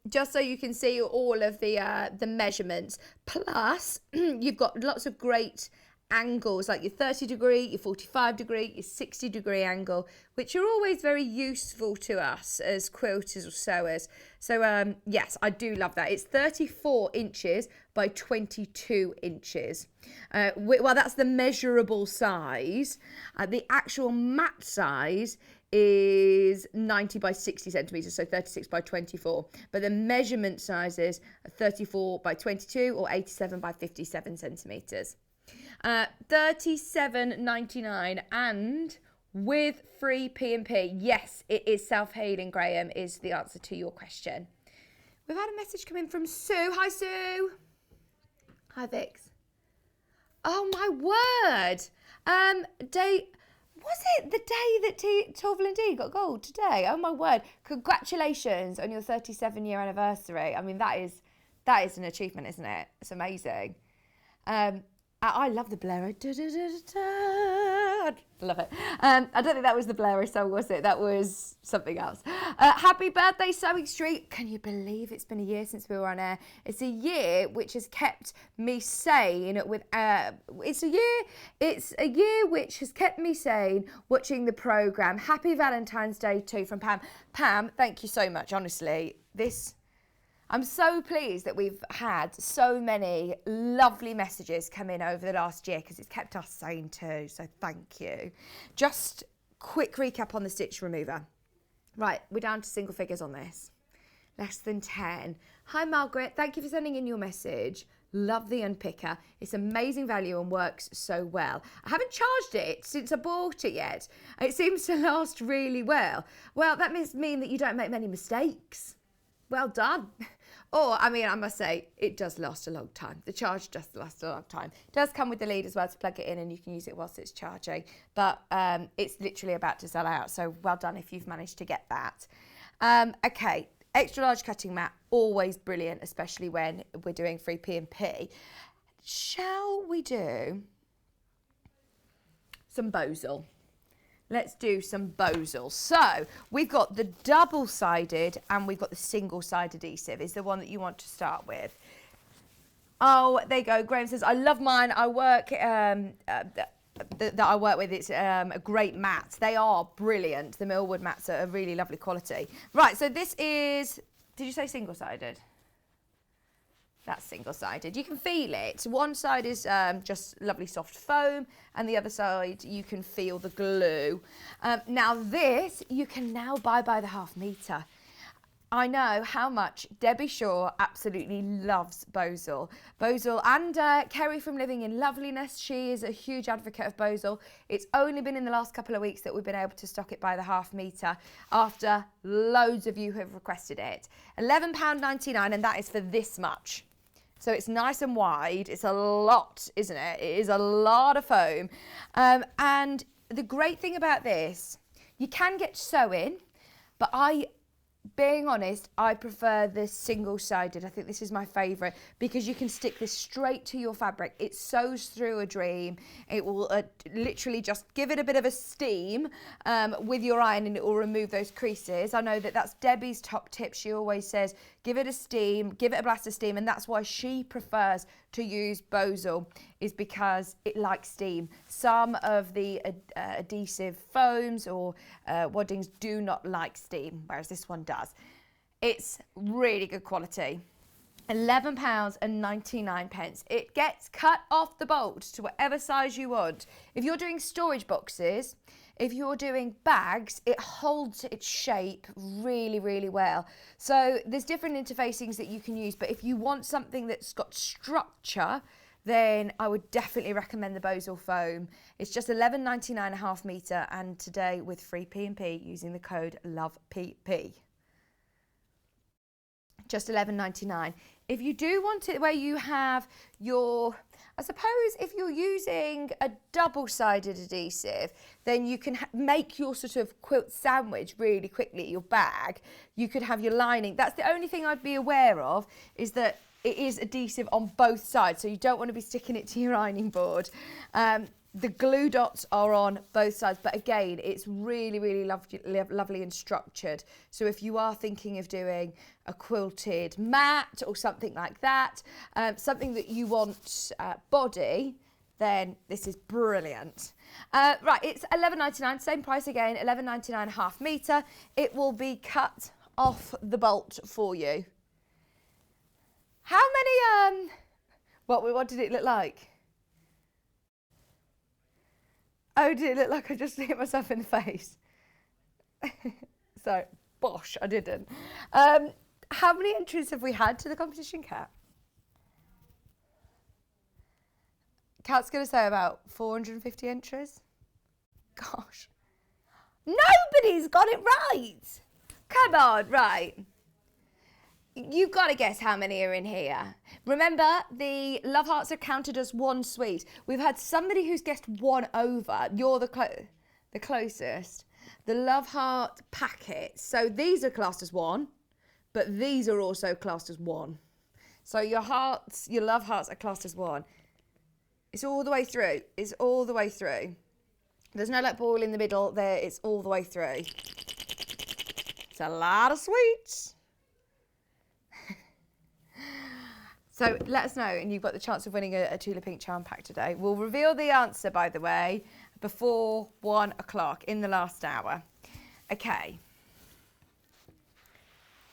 Just so you can see all of the measurements. Plus, you've got lots of great angles, like your 30 degree, your 45 degree, your 60 degree angle, which are always very useful to us as quilters or sewers. So yes, I do love that. It's 34 inches by 22 inches. Well, that's the measurable size. The actual mat size is 90 by 60 centimetres, so 36 by 24. But the measurement sizes are 34 by 22 or 87 by 57 centimetres. $37.99 and with free P&P. Yes, it is self-healing, Graham, is the answer to your question. We've had a message come in from Sue. Hi, Sue. Hi, Vix. Oh, my word. Was it the day that Torval and Dee got gold today? Oh, my word. Congratulations on your 37-year anniversary. I mean, that is an achievement, isn't it? It's amazing. I love the Blairer. I love it. I don't think that was the Blairer song, was it? That was something else. Happy birthday, Sewing Street. Can you believe it's been a year since we were on air? It's a year which has kept me sane with it's a year which has kept me sane watching the programme. Happy Valentine's Day too from Pam. Pam, thank you so much, honestly. I'm so pleased that we've had so many lovely messages come in over the last year because it's kept us sane too, so thank you. Just quick recap on the stitch remover. Right, we're down to single figures on this. Less than 10. Hi Margaret, thank you for sending in your message. Love the unpicker. It's amazing value and works so well. I haven't charged it since I bought it yet. It seems to last really well. Well, that must mean that you don't make many mistakes. Well done. Or, I mean, I must say, it does last a long time. The charge does last a long time. It does come with the lead as well to plug it in and you can use it whilst it's charging. But it's literally about to sell out. So well done if you've managed to get that. Okay, extra large cutting mat, always brilliant, especially when we're doing free P&P. Shall we do some Bosal? let's do some Bosal. So we've got the double-sided and we've got the single-sided adhesive is the one that you want to start with. Oh, there you go. Graham says, I love mine. I work, that I work with, it's a great mat. They are brilliant. The Millwood mats are a really lovely quality. Right, so this is, did you say single-sided? That's single-sided. You can feel it. One side is just lovely soft foam, and the other side you can feel the glue. Now this you can now buy by the half metre. I know how much Debbie Shaw absolutely loves Bosal. Bosal and Kerry from Living in Loveliness, she is a huge advocate of Bosal. It's only been in the last couple of weeks that we've been able to stock it by the half metre after loads of you have requested it. £11.99, and that is for this much. So it's nice and wide. It's a lot, isn't it? It is a lot of foam. And the great thing about this, you can get sewing, but being honest, I prefer the single-sided. I think this is my favourite because you can stick this straight to your fabric. It sews through a dream. It will literally just give it a bit of a steam with your iron, and it will remove those creases. I know that that's Debbie's top tip. She always says, give it a steam, give it a blast of steam, and that's why she prefers to use Bosal, is because it likes steam. Some of the adhesive foams or waddings do not like steam, whereas this one does. It's really good quality. £11.99. It gets cut off the bolt to whatever size you want. If you're doing storage boxes, if you're doing bags, it holds its shape really, really well. So there's different interfacings that you can use, but if you want something that's got structure, then I would definitely recommend the Bosal foam. It's just £11.99 a half metre, and today with free P&P using the code LOVEPP. Just £11.99. If you do want it where you have your, I suppose if you're using a double-sided adhesive, then you can make your sort of quilt sandwich really quickly, your bag. You could have your lining. That's the only thing I'd be aware of, is that it is adhesive on both sides, so you don't want to be sticking it to your ironing board. The glue dots are on both sides, but again, it's really, really lovely and structured. So if you are thinking of doing a quilted mat or something like that, something that you want body, then this is brilliant. Right, it's £11.99, same price again, £11.99 a half metre. It will be cut off the bolt for you. How many, what did it look like? Oh, did it look like I just hit myself in the face? So, bosh, I didn't. How many entries have we had to the competition, Kat? Kat's going to say about 450 entries. Gosh. Nobody's got it right. Come on, right. You've got to guess how many are in here. Remember, the love hearts are counted as one sweet. We've had somebody who's guessed one over. You're the closest. The love heart packets. So these are classed as one, but these are also classed as one. So your hearts, your love hearts are classed as one. It's all the way through. It's all the way through. There's no like ball in the middle there. It's all the way through. It's a lot of sweets. So let us know, and you've got the chance of winning a Tulip Pink Charm Pack today. We'll reveal the answer, by the way, before 1 o'clock in the last hour. Okay.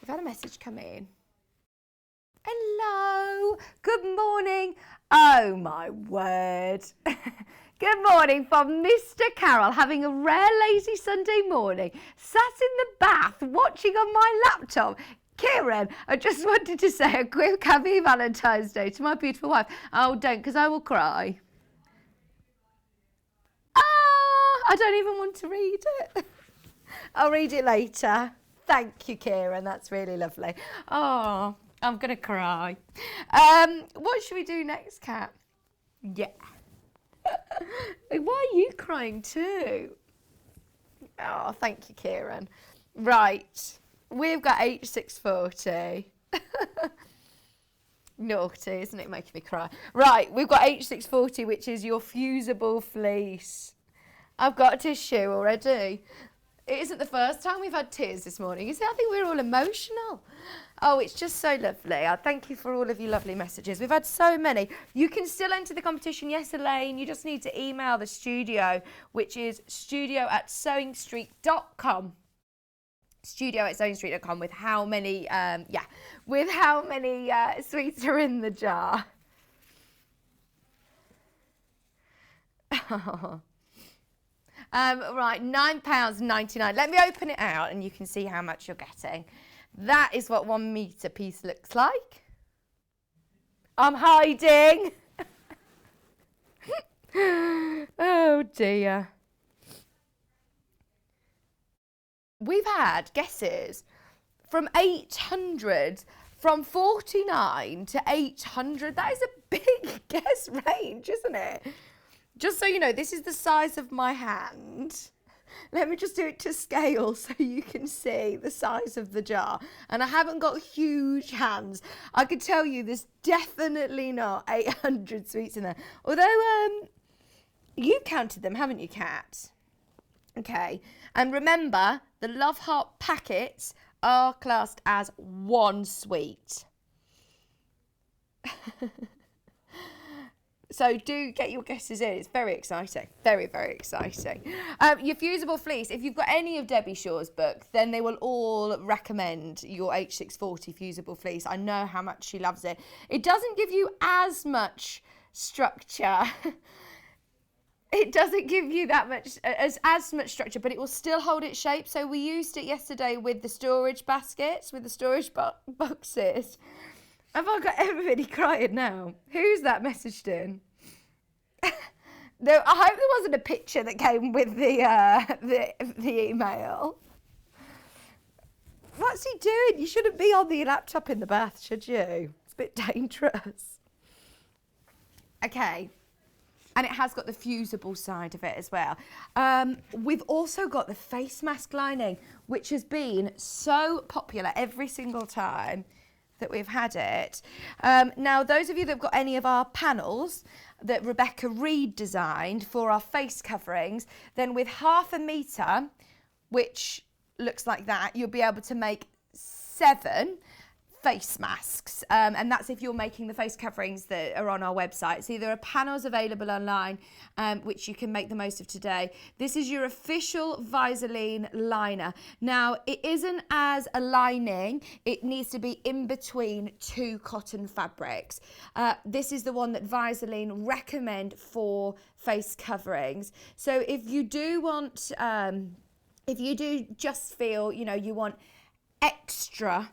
We've had a message come in. Hello. Good morning. Oh, my word. Good morning from Mr. Carroll, having a rare lazy Sunday morning, sat in the bath watching on my laptop. Kieran, I just wanted to say a quick happy Valentine's Day to my beautiful wife. Oh, don't, because I will cry. I don't even want to read it. I'll read it later. Thank you, Kieran. That's really lovely. Oh, I'm going to cry. What should we do next, Kat? Yeah. Why are you crying too? Oh, thank you, Kieran. Right. We've got H640. Naughty, isn't it? Making me cry. Right, we've got H640, which is your fusible fleece. I've got a tissue already. It isn't the first time we've had tears this morning. You see, I think we're all emotional. Oh, it's just so lovely. I thank you for all of your lovely messages. We've had so many. You can still enter the competition. Yes, Elaine, you just need to email the studio, which is studio@sewingstreet.com. Studio@sewingstreet.com with how many, sweets are in the jar. Right, £9.99. Let me open it out and you can see how much you're getting. That is what 1 metre piece looks like. I'm hiding. Oh dear. We've had guesses from 800, from 49 to 800. That is a big guess range, isn't it? Just so you know, this is the size of my hand. Let me just do it to scale so you can see the size of the jar. And I haven't got huge hands. I can tell you there's definitely not 800 sweets in there. Although, you counted them, haven't you, Kat? Okay. And remember, the Love Heart packets are classed as 1 sweet. So do get your guesses in. It's very exciting. Very, very exciting. Your fusible fleece, if you've got any of Debbie Shaw's books, then they will all recommend your H640 fusible fleece. I know how much she loves it. It doesn't give you as much structure. It doesn't give you that much, as much structure, but it will still hold its shape. So we used it yesterday with the storage baskets, with the storage boxes. Have I got everybody crying now? Who's that messaged in? No, I hope there wasn't a picture that came with the email. What's he doing? You shouldn't be on the laptop in the bath, should you? It's a bit dangerous. Okay. And it has got the fusible side of it as well. We've also got the face mask lining, which has been so popular every single time that we've had it. Now, those of you that have got any of our panels that Rebecca Reed designed for our face coverings, then with 1/2 metre, which looks like that, you'll be able to make 7 face masks, and that's if you're making the face coverings that are on our website. So there are panels available online, which you can make the most of today. This is your official Visaline liner. Now, it isn't as a lining, it needs to be in between 2 cotton fabrics. This is the one that Visaline recommend for face coverings. So if you do want, if you do just feel, you know, you want extra,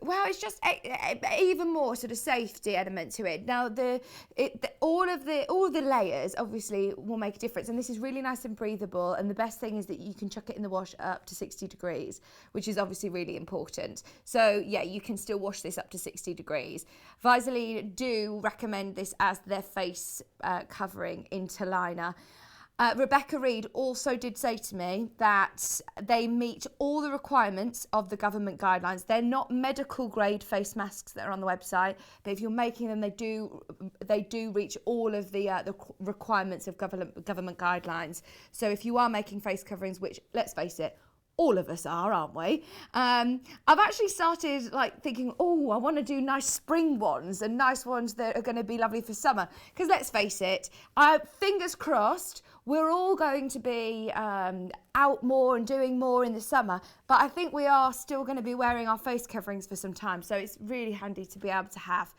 well, it's just even more sort of safety element to it. Now, all the layers obviously will make a difference, and this is really nice and breathable. And the best thing is that you can chuck it in the wash up to 60 degrees, which is obviously really important. So yeah, you can still wash this up to 60 degrees. Visaline do recommend this as their face covering interliner. Rebecca Reed also did say to me that they meet all the requirements of the government guidelines. They're not medical grade face masks that are on the website, but if you're making them, they do reach all of the requirements of government guidelines. So if you are making face coverings, which, let's face it, all of us are, aren't we? I've actually started like thinking, oh, I want to do nice spring ones and nice ones that are going to be lovely for summer. Because let's face it, fingers crossed, we're all going to be out more and doing more in the summer, but I think we are still going to be wearing our face coverings for some time. So it's really handy to be able to have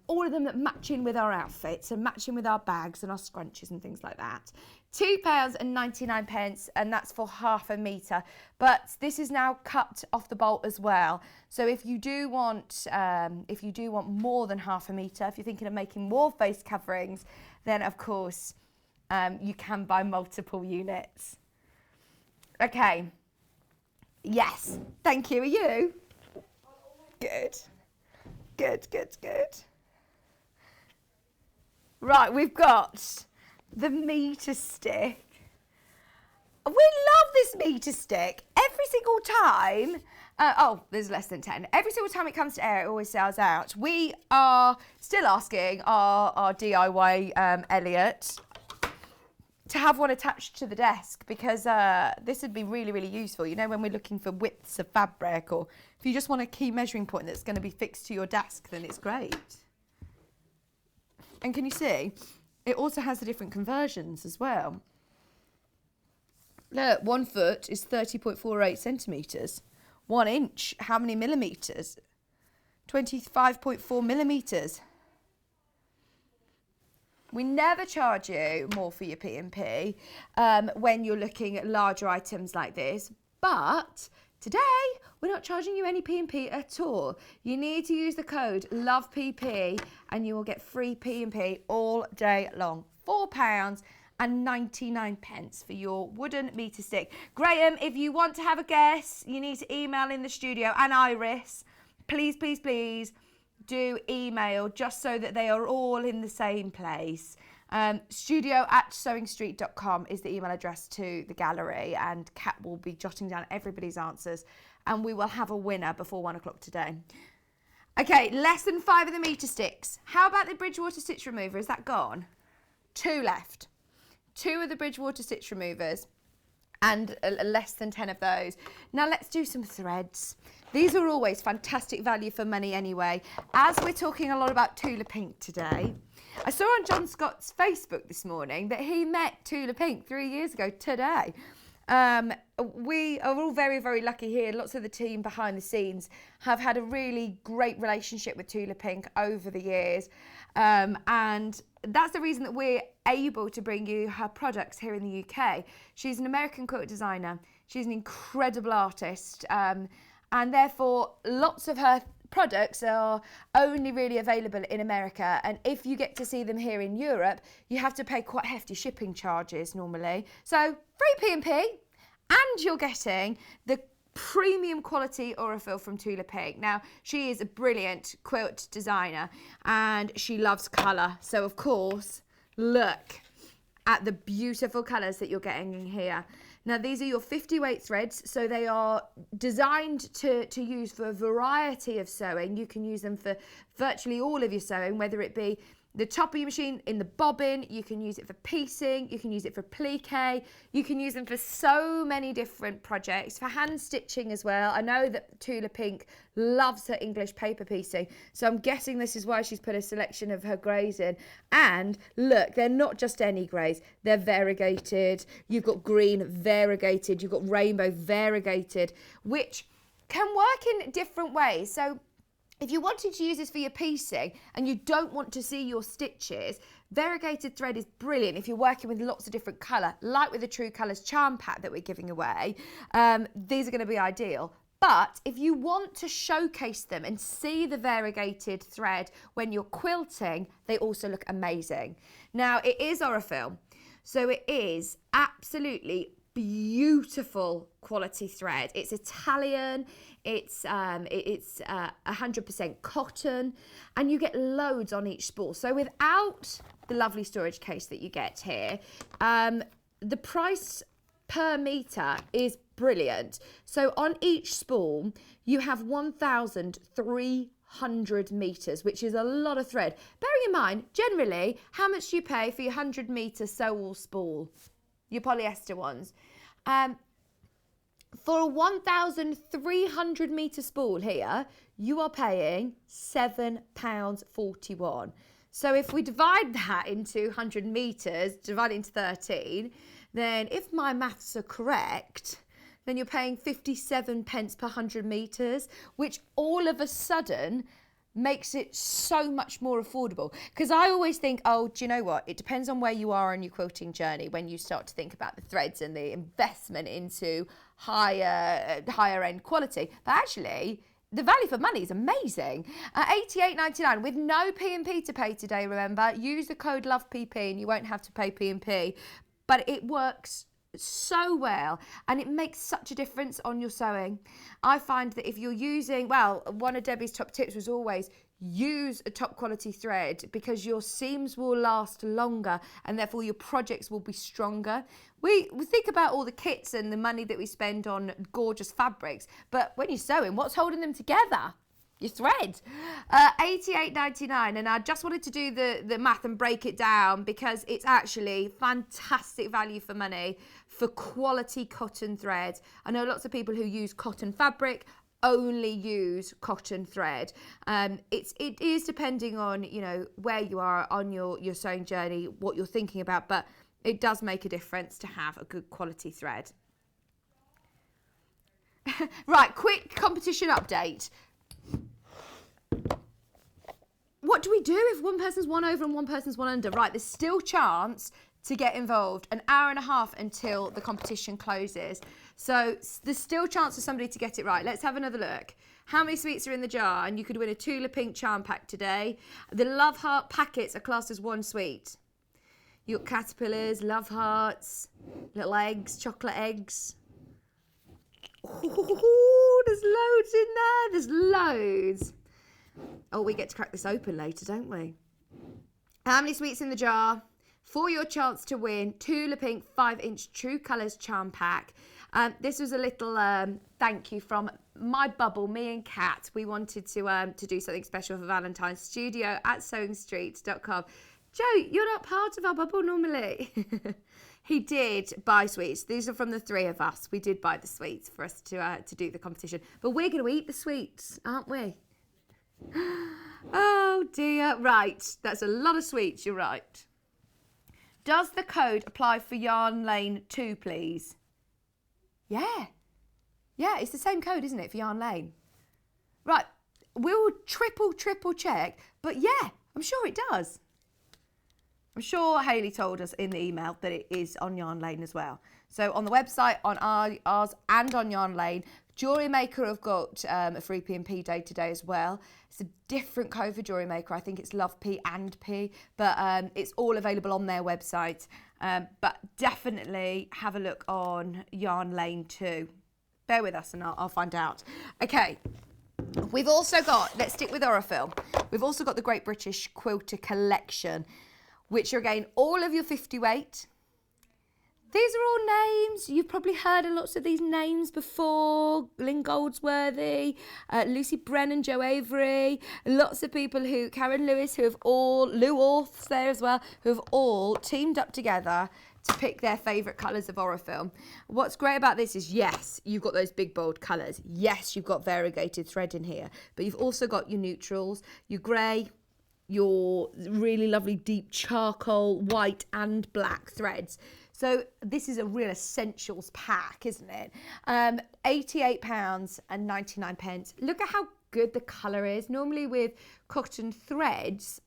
all of them that match in with our outfits and match in with our bags and our scrunchies and things like that. £2.99, and that's for 1/2 metre. But this is now cut off the bolt as well. So if you do want more than 1/2 metre, if you're thinking of making more face coverings, then of course you can buy multiple units. Okay. Yes. Thank you. Are you? Good. Good, good, good. Right, we've got the meter stick. We love this meter stick. Every single time There's less than 10. Every single time it comes to air, it always sells out. We are still asking our DIY Elliot to have one attached to the desk, because this would be really, really useful. You know, when we're looking for widths of fabric, or if you just want a key measuring point that's going to be fixed to your desk, then it's great. And can you see? It also has the different conversions as well. Look, 1 foot is 30.48 centimetres. 1 inch, how many millimetres? 25.4 millimetres. We never charge you more for your P&P when you're looking at larger items like this, but today we're not charging you any P&P at all. You need to use the code LOVEPP and you will get free P&P all day long. £4.99 for your wooden meter stick. Graham, if you want to have a guess, you need to email in the studio, and Iris, please, please, please do email, just so that they are all in the same place. studio@sewingstreet.com is the email address to the gallery, and Kat will be jotting down everybody's answers, and we will have a winner before 1 o'clock today. Okay, less than 5 of the meter sticks. How about the Bridgewater stitch remover? Is that gone? 2 left. 2 of the Bridgewater stitch removers, and less than 10 of those. Now let's do some threads. These are always fantastic value for money anyway. As we're talking a lot about Tula Pink today, I saw on John Scott's Facebook this morning that he met Tula Pink 3 years ago today. We are all very, very lucky here. Lots of the team behind the scenes have had a really great relationship with Tula Pink over the years. And that's the reason that we're able to bring you her products here in the UK. She's an American quilt designer. She's an incredible artist. And therefore, lots of her products are only really available in America. And if you get to see them here in Europe, you have to pay quite hefty shipping charges normally. So free P&P, and you're getting the premium quality Aurifil from Tula Pink. Now, she is a brilliant quilt designer and she loves colour. So, of course, look at the beautiful colours that you're getting in here. Now, these are your 50 weight threads, so they are designed to use for a variety of sewing. You can use them for virtually all of your sewing, whether it be the top of your machine in the bobbin, you can use it for piecing, you can use it for plique, you can use them for so many different projects, for hand stitching as well. I know that Tula Pink loves her English paper piecing, so I'm guessing this is why she's put a selection of her greys in. And look, they're not just any greys, they're variegated. You've got green variegated, you've got rainbow variegated, which can work in different ways. So if you wanted to use this for your piecing and you don't want to see your stitches, variegated thread is brilliant if you're working with lots of different colour, like with the True Colours charm pack that we're giving away. These are going to be ideal. But if you want to showcase them and see the variegated thread when you're quilting, they also look amazing. Now, it is Aurifil, so it is absolutely beautiful quality thread. It's Italian, it's 100% cotton, and you get loads on each spool. So without the lovely storage case that you get here, the price per metre is brilliant. So on each spool, you have 1,300 metres, which is a lot of thread. Bearing in mind, generally, how much do you pay for your 100 metre sew-all spool? Your polyester ones. For a 1,300 metre spool here, you are paying £7.41. So if we divide that into 100 metres, divide it into 13, then if my maths are correct, then you're paying 57 pence per 100 metres, which all of a sudden makes it so much more affordable. Because I always think, oh, do you know what? It depends on where you are on your quilting journey when you start to think about the threads and the investment into higher end quality. But actually, the value for money is amazing. £88.99 with no P&P to pay today, remember. Use the code LOVEPP and you won't have to pay P&P. But it works so well, and it makes such a difference on your sewing. I find that if you're using, well, one of Debbie's top tips was always use a top quality thread, because your seams will last longer and therefore your projects will be stronger. We think about all the kits and the money that we spend on gorgeous fabrics, but when you're sewing, what's holding them together? Your thread. $88.99, and I just wanted to do the math and break it down, because it's actually fantastic value for money for quality cotton thread. I know lots of people who use cotton fabric only use cotton thread. It is depending on, you know, where you are on your sewing journey, what you're thinking about, but it does make a difference to have a good quality thread. Right, quick competition update. What do we do if one person's one over and one person's one under? Right, there's still chance to get involved. An hour and a half until the competition closes. So there's still chance for somebody to get it right. Let's have another look. How many sweets are in the jar? And you could win a Tula Pink charm pack today. The Love Heart packets are classed as one sweet. You got caterpillars, love hearts, little eggs, chocolate eggs. Ooh, there's loads in there. There's loads. Oh, we get to crack this open later, don't we? How many sweets in the jar? For your chance to win, Tula Pink 5-inch True Colours charm pack. This was a little thank you from my bubble, me and Kat. We wanted to do something special for Valentine's. Studio at sewingstreet.com. Joe, you're not part of our bubble normally. He did buy sweets. These are from the three of us. We did buy the sweets for us to do the competition. But we're going to eat the sweets, aren't we? Oh dear. Right, that's a lot of sweets, you're right. Does the code apply for Yarn Lane 2, please? Yeah. Yeah, it's the same code, isn't it, for Yarn Lane? Right, we'll triple check, but yeah, I'm sure it does. I'm sure Hayley told us in the email that it is on Yarn Lane as well. So on the website, on ours and on Yarn Lane, Jewellery Maker have got a free P&P day today as well. It's a different code for Jewellery Maker. I think it's Love P and P, but it's all available on their website. But definitely have a look on Yarn Lane too. Bear with us and I'll find out. Okay, we've also got, let's stick with Orifil. We've also got the Great British Quilter Collection, which are again all of your 50 weight. These are all names. You've probably heard of lots of these names before. Lynn Goldsworthy, Lucy Brennan, Joe Avery, lots of people who, Karen Lewis, who have all, Lou Orth's there as well, who have all teamed up together to pick their favourite colours of Orifil. What's great about this is, yes, you've got those big bold colours. Yes, you've got variegated thread in here, but you've also got your neutrals, your grey, your really lovely deep charcoal, white and black threads. So this is a real essentials pack, isn't it? £88.99. Look at how good the colour is. Normally with cotton threads,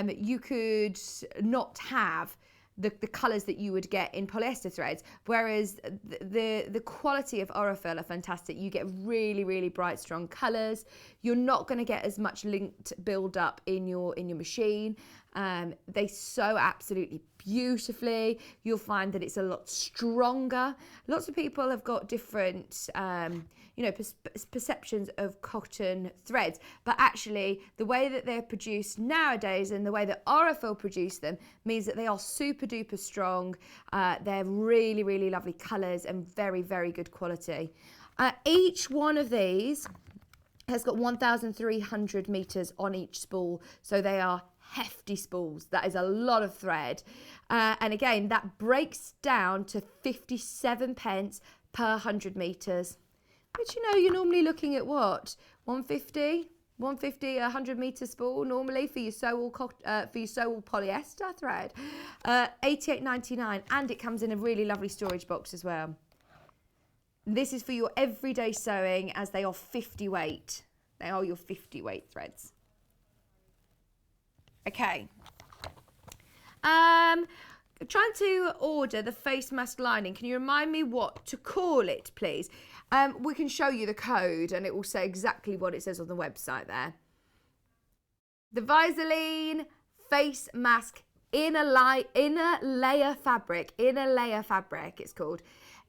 you could not have the colours that you would get in polyester threads, whereas the quality of Orifil are fantastic. You get really, really bright, strong colours. You're not going to get as much linked build up in your machine. They sew absolutely beautifully. You'll find that it's a lot stronger. Lots of people have got different perceptions of cotton threads, but actually the way that they're produced nowadays and the way that Orifil produce them means that they are super duper strong. They're really, really lovely colours and very, very good quality. Each one of these has got 1,300 metres on each spool, so they are hefty spools. That is a lot of thread, and again that breaks down to 57 pence per 100 metres, which, you know, you're normally looking at what, 150 100 metre spool normally for your sew polyester thread. 88.99, and it comes in a really lovely storage box as well. This is for your everyday sewing, as they are 50 weight. They are your 50 weight threads. Okay. Trying to order the face mask lining. Can you remind me what to call it, please? We can show you the code and it will say exactly what it says on the website there. The Vaseline face mask inner layer fabric, it's called.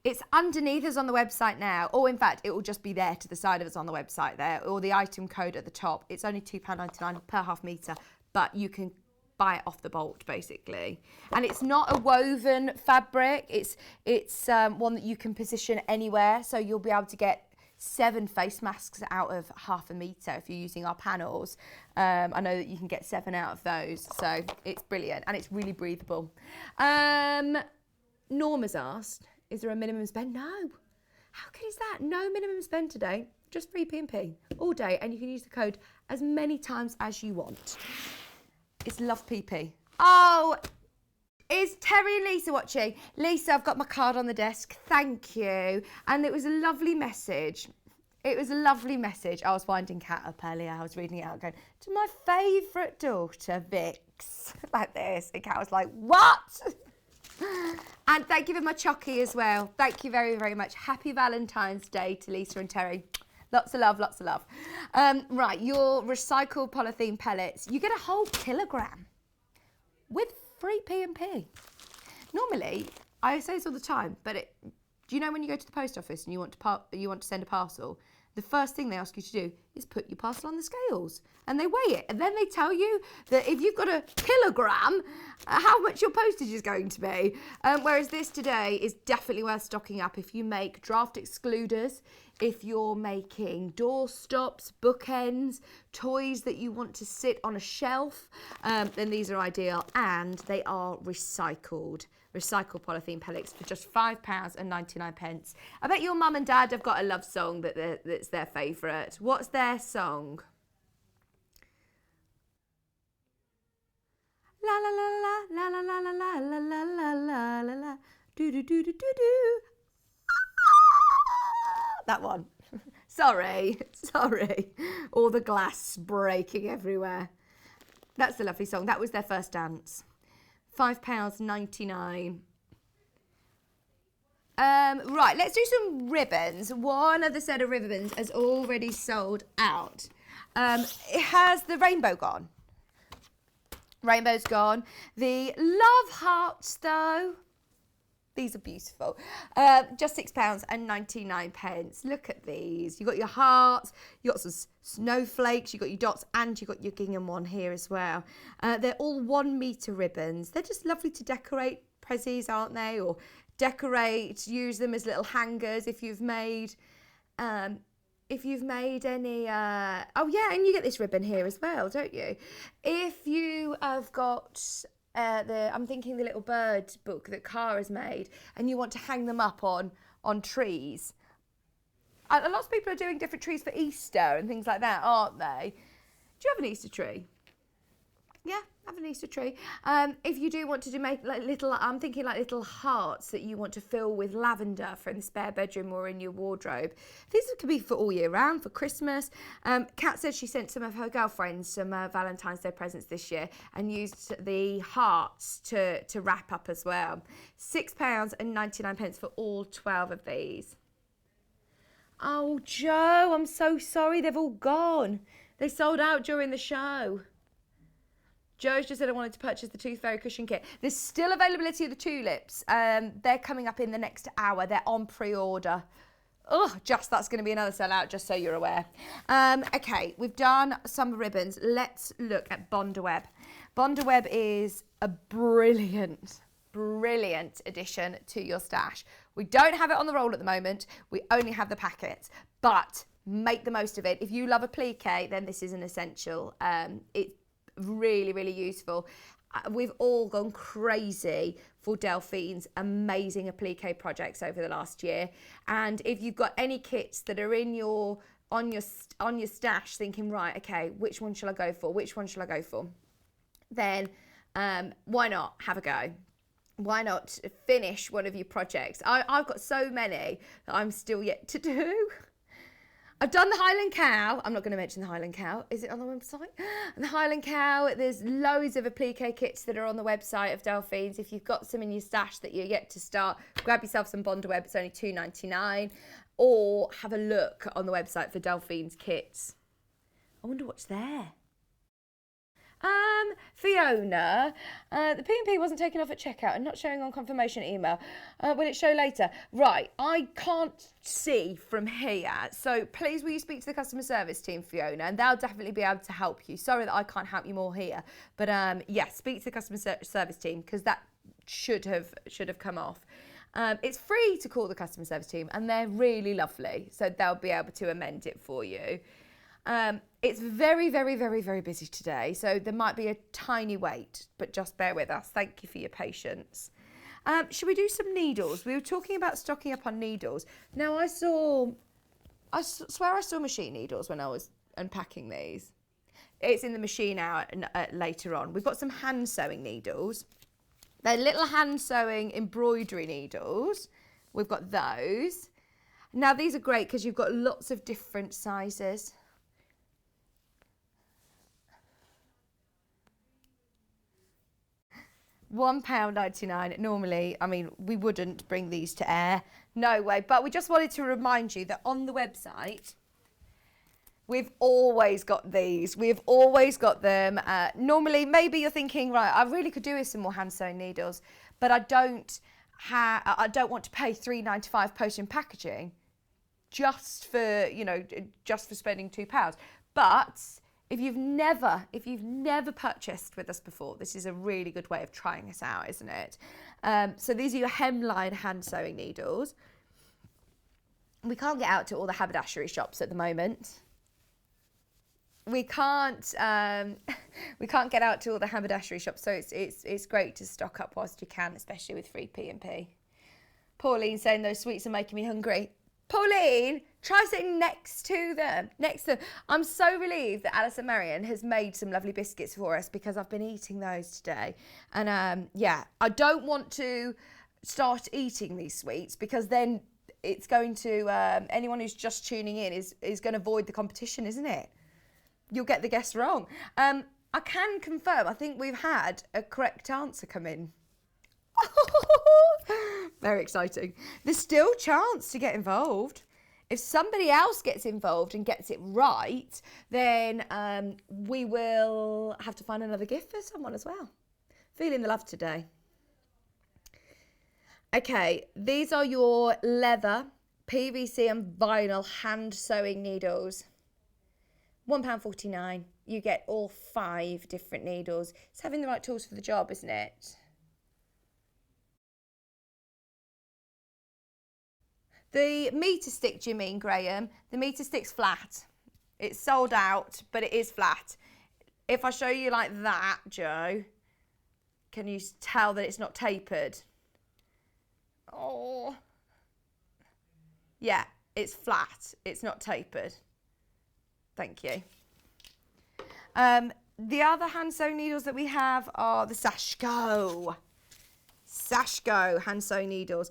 It's underneath us on the website now, or in fact, it will just be there to the side of us on the website there, or the item code at the top. It's only £2.99 per half metre, but you can buy it off the bolt basically. And it's not a woven fabric, it's one that you can position anywhere, so you'll be able to get 7 face masks out of half a metre if you're using our panels. I know that you can get 7 out of those, so it's brilliant and it's really breathable. Norma's asked, is there a minimum spend? No. How good is that? No minimum spend today, just free P&P all day, and you can use the code as many times as you want. It's Love PP. Oh, is Terry and Lisa watching? Lisa, I've got my card on the desk. Thank you. And it was a lovely message. It was a lovely message. I was winding Kat up earlier. I was reading it out going, to my favourite daughter, Vix. Like this. And Kat was like, what? And thank you for my chocky as well. Thank you very, very much. Happy Valentine's Day to Lisa and Terry. Lots of love, lots of love. Right, your recycled polythene pellets. You get a whole kilogram with free P&P. Normally, I say this all the time, but do you know when you go to the post office and you want to send a parcel, the first thing they ask you to do is put your parcel on the scales and they weigh it, and then they tell you that if you've got a kilogram, how much your postage is going to be. Whereas this today is definitely worth stocking up if you make draft excluders, if you're making door stops, bookends, toys that you want to sit on a shelf, then these are ideal, and they are recycled polythene pellets for just £5.99. I bet your mum and dad have got a love song that's their favourite. What's their song? La la la la la la la la la la la la la la do do do do do do. That one. Sorry. All the glass breaking everywhere. That's the lovely song. That was their first dance. £5.99. Right, let's do some ribbons. One of the set of ribbons has already sold out. It has the rainbow gone. Rainbow's gone. The love hearts, though, these are beautiful. Just £6.99. Look at these. You've got your hearts, you've got some snowflakes, you've got your dots, and you've got your gingham one here as well. They're all 1 metre ribbons. They're just lovely to decorate prezzies, aren't they? Or decorate, use them as little hangers if you've made any, oh yeah, and you get this ribbon here as well, don't you? If you have got I'm thinking the little bird book that Cara has made, and you want to hang them up on trees. Lots of people are doing different trees for Easter and things like that, aren't they? Do you have an Easter tree? Yeah, have an Easter tree. If you do want to make like little, I'm thinking like little hearts that you want to fill with lavender for in the spare bedroom or in your wardrobe. These could be for all year round, for Christmas. Kat said she sent some of her girlfriends some Valentine's Day presents this year and used the hearts to wrap up as well. £6.99 for all 12 of these. Oh, Joe, I'm so sorry. They've all gone. They sold out during the show. Joe's just said I wanted to purchase the Tooth Fairy cushion kit. There's still availability of the tulips. They're coming up in the next hour. They're on pre-order. Oh, that's going to be another sellout, just so you're aware. Okay, we've done some ribbons. Let's look at Bonderweb. Bonderweb is a brilliant addition to your stash. We don't have it on the roll at the moment. We only have the packets, but make the most of it. If you love applique, then this is an essential. It's really useful. We've all gone crazy for Delphine's amazing applique projects over the last year, and if you've got any kits that are in on your stash thinking, right, okay, which one shall I go for, then why not have a go? Why not finish one of your projects? I've got so many that I'm still yet to do. I've done the Highland Cow. I'm not going to mention the Highland Cow. Is it on the website? And the Highland Cow, there's loads of applique kits that are on the website of Delphine's. If you've got some in your stash that you're yet to start, grab yourself some Bonderweb. It's only £2.99. Or have a look on the website for Delphine's kits. I wonder what's there. Fiona, the P&P wasn't taken off at checkout and not showing on confirmation email. Will it show later? Right, I can't see from here. So please will you speak to the customer service team, Fiona, and they'll definitely be able to help you. Sorry that I can't help you more here. But yeah, speak to the customer service team because that should have come off. It's free to call the customer service team and they're really lovely. So they'll be able to amend it for you. It's very, very, very, very busy today, so there might be a tiny wait, but just bear with us. Thank you for your patience. Should we do some needles? We were talking about stocking up on needles. Now, I swear I saw machine needles when I was unpacking these. It's in the machine now later on. We've got some hand sewing needles. They're little hand sewing embroidery needles. We've got those. Now, these are great because you've got lots of different sizes. £1.99. Normally, I mean, we wouldn't bring these to air. No way. But we just wanted to remind you that on the website, we've always got these. We've always got them. Normally, maybe you're thinking, right, I really could do with some more hand sewing needles, but I don't want to pay £3.95 post and packaging just for spending £2. But if you've never purchased with us before, this is a really good way of trying us out, isn't it? So these are your hemline hand sewing needles. We can't get out to all the haberdashery shops at the moment. We can't get out to all the haberdashery shops, so it's great to stock up whilst you can, especially with free P&P. Pauline saying those sweets are making me hungry. Pauline, try sitting next to them. I'm so relieved that Allison Maryon has made some lovely biscuits for us because I've been eating those today. And yeah, I don't want to start eating these sweets because then it's going to, anyone who's just tuning in is going to avoid the competition, isn't it? You'll get the guess wrong. I can confirm, I think we've had a correct answer come in. Very exciting. There's still a chance to get involved. If somebody else gets involved and gets it right, then we will have to find another gift for someone as well. Feeling the love today. Okay, these are your leather, PVC and vinyl hand sewing needles. £1.49. You get all 5 different needles. It's having the right tools for the job, isn't it? The metre stick, do you mean, Graham? The metre stick's flat. It's sold out, but it is flat. If I show you like that, Joe, can you tell that it's not tapered? Oh. Yeah, it's flat. It's not tapered. Thank you. The other hand sewing needles that we have are the Sashko hand sewing needles.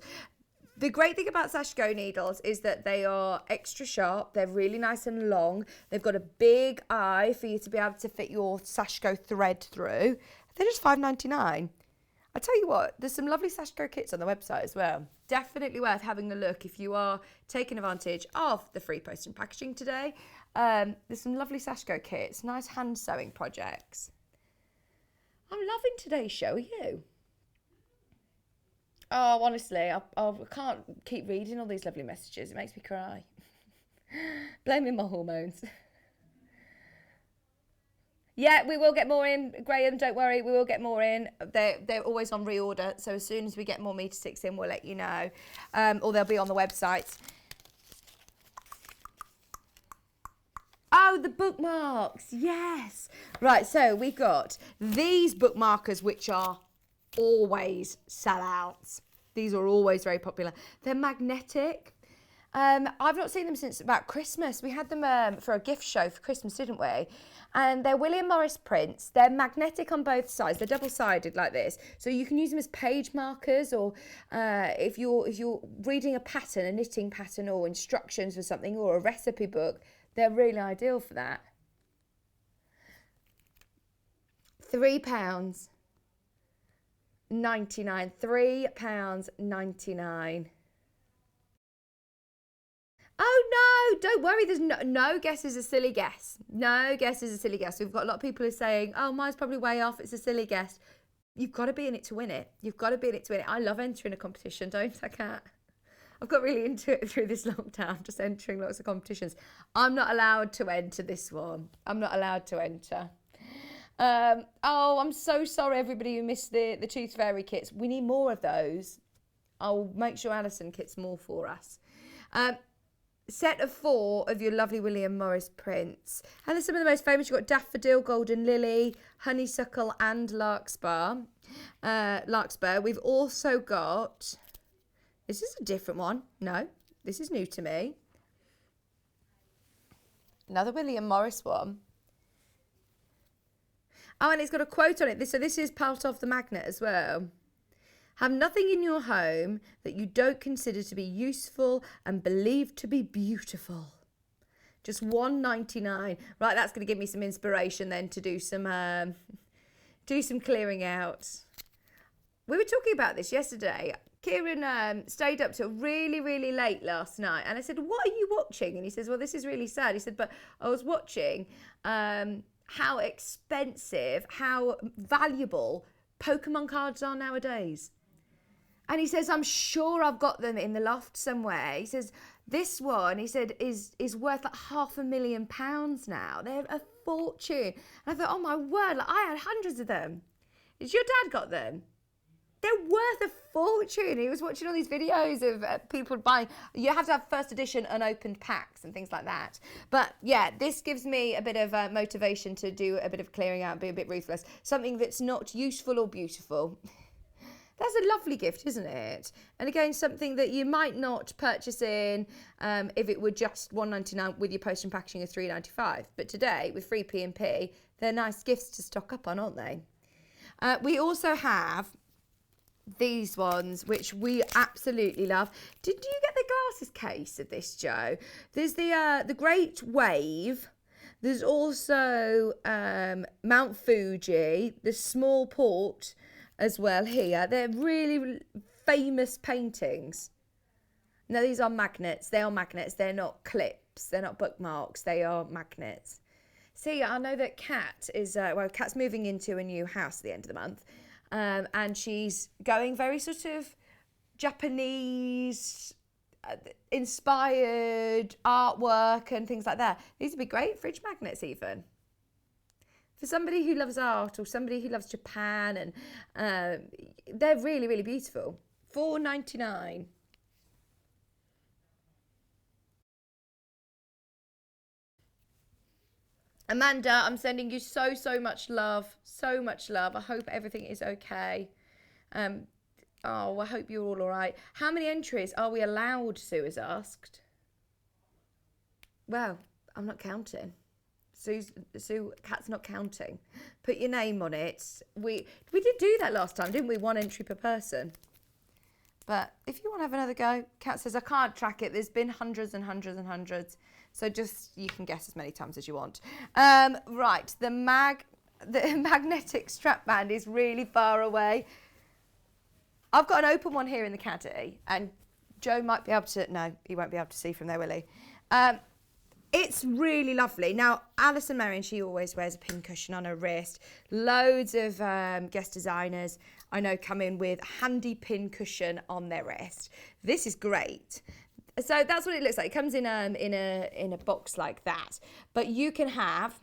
The great thing about Sashko needles is that they are extra sharp. They're really nice and long. They've got a big eye for you to be able to fit your Sashko thread through. They're just £5.99. I tell you what, there's some lovely Sashko kits on the website as well. Definitely worth having a look if you are taking advantage of the free post and packaging today. There's some lovely Sashko kits, nice hand sewing projects. I'm loving today's show, are you? Oh, honestly, I can't keep reading all these lovely messages. It makes me cry. Blaming my hormones. Yeah, we will get more in, Graham, don't worry, we will get more in. They're always on reorder, so as soon as we get more metre sticks in, we'll let you know. Or they'll be on the website. Oh, the bookmarks, yes. Right, so we've got these bookmarkers, which are always sellouts. These are always very popular. They're magnetic. I've not seen them since about Christmas. We had them for a gift show for Christmas, didn't we? And they're William Morris prints. They're magnetic on both sides. They're double-sided like this. So you can use them as page markers, or if you're reading a pattern, a knitting pattern, or instructions for something, or a recipe book, they're really ideal for that. £3.99. £3.99. Oh no, don't worry. There's no guess is a silly guess. No guess is a silly guess. We've got a lot of people who are saying, oh, mine's probably way off. It's a silly guess. You've got to be in it to win it. You've got to be in it to win it. I love entering a competition, don't I, Kat? I've got really into it through this lockdown, just entering lots of competitions. I'm not allowed to enter this one. I'm not allowed to enter. Oh, I'm so sorry, everybody who missed the Tooth Fairy kits. We need more of those. I'll make sure Allison kits more for us. Set of 4 of your lovely William Morris prints. And there's some of the most famous. You've got Daffodil, Golden Lily, Honeysuckle and Larkspur. We've also got... Is this a different one? No, this is new to me. Another William Morris one. Oh, and it's got a quote on it. So this is part of the magnet as well. Have nothing in your home that you don't consider to be useful and believe to be beautiful. Just $1.99. Right, that's going to give me some inspiration then to do some clearing out. We were talking about this yesterday. Kieran stayed up till really, really late last night. And I said, what are you watching? And he says, well, this is really sad. He said, but I was watching how expensive, how valuable Pokemon cards are nowadays. And he says, I'm sure I've got them in the loft somewhere. He says, this one, he said, is worth like £500,000 now. They're a fortune. And I thought, oh my word, like, I had hundreds of them. Has your dad got them? They're worth a fortune. He was watching all these videos of people buying. You have to have first edition unopened packs and things like that. But yeah, this gives me a bit of motivation to do a bit of clearing out and be a bit ruthless. Something that's not useful or beautiful. That's a lovely gift, isn't it? And again, something that you might not purchase in if it were just $1.99 with your post and packaging of $3.95. But today, with free P&P, they're nice gifts to stock up on, aren't they? We also have these ones, which we absolutely love. Did you get the glasses case of this, Joe? There's the Great Wave. There's also Mount Fuji, the Small Port as well here. They're really famous paintings. Now, these are magnets. They are magnets. They're not clips. They're not bookmarks. They are magnets. See, I know that Kat is, Kat's moving into a new house at the end of the month. And she's going very sort of Japanese inspired artwork and things like that. These would be great fridge magnets even. For somebody who loves art or somebody who loves Japan, and they're really, really beautiful. $4.99. Amanda, I'm sending you so much love. So much love. I hope everything is okay. I hope you're all right. How many entries are we allowed, Sue has asked. Well, I'm not counting. Sue, Kat's not counting. Put your name on it. We did do that last time, didn't we? 1 entry per person. But if you want to have another go, Kat says, I can't track it. There's been hundreds and hundreds and hundreds. So just, you can guess as many times as you want. Right, the magnetic strap band is really far away. I've got an open one here in the caddy, and Joe might be able to, no, he won't be able to see from there, will he? It's really lovely. Now, Allison Maryon, she always wears a pin cushion on her wrist. Loads of guest designers I know come in with a handy pin cushion on their wrist. This is great. So that's what it looks like. It comes in a box like that. But you can have,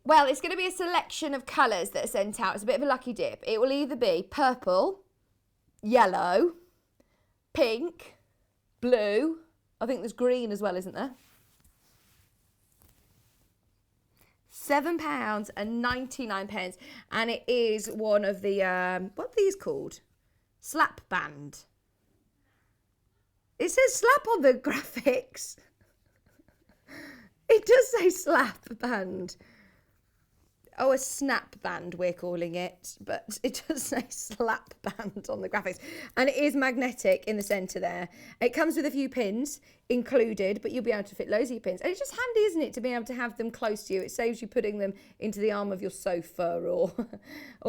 well, it's going to be a selection of colours that are sent out. It's a bit of a lucky dip. It will either be purple, yellow, pink, blue. I think there's green as well, isn't there? £7.99, and it is one of the what are these called? Slap band. It says slap on the graphics. It does say slap band. Oh, a snap band we're calling it, but it does say slap band on the graphics. And it is magnetic in the centre there. It comes with a few pins included, but you'll be able to fit loads of your pins. And it's just handy, isn't it, to be able to have them close to you. It saves you putting them into the arm of your sofa or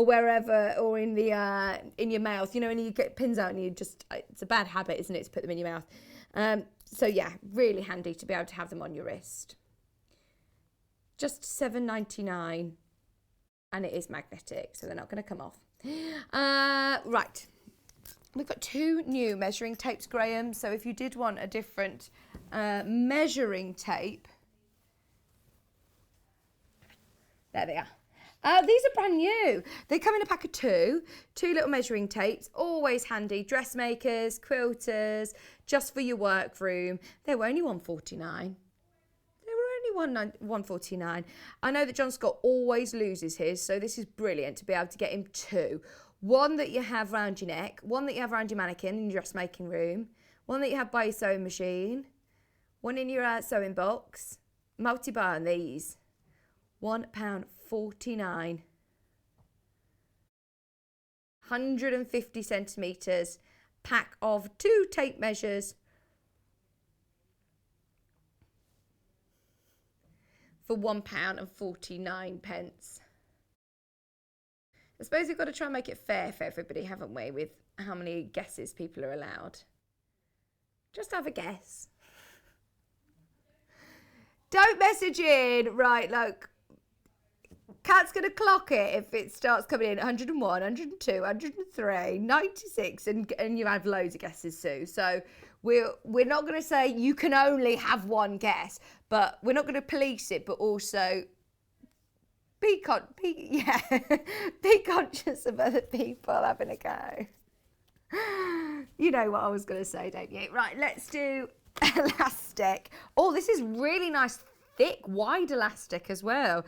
wherever, or in your mouth. You know, when you get pins out and you just, it's a bad habit, isn't it, to put them in your mouth. So yeah, really handy to be able to have them on your wrist. Just $7.99, and it is magnetic, so they're not going to come off. Right, we've got 2 new measuring tapes, Graham. So if you did want a different measuring tape, there they are. These are brand new. They come in a pack of 2 little measuring tapes, always handy. Dressmakers, quilters, just for your workroom. They were only $1.49. $1.49. I know that John Scott always loses his, so this is brilliant to be able to get him 2. One that you have around your neck, one that you have around your mannequin in your dressmaking room, one that you have by your sewing machine, one in your sewing box. Multi-bar on these. £1.49. 150 centimetres, pack of 2 tape measures for £1.49. I suppose we've got to try and make it fair for everybody, haven't we, with how many guesses people are allowed. Just have a guess. Don't message in. Right, look. Kat's going to clock it if it starts coming in 101, 102, 103, 96, and you have loads of guesses, Sue. So we're not going to say you can only have one guess, but we're not going to police it, but also be conscious of other people having a go. You know what I was going to say, don't you? Right, let's do elastic. Oh, this is really nice, thick, wide elastic as well.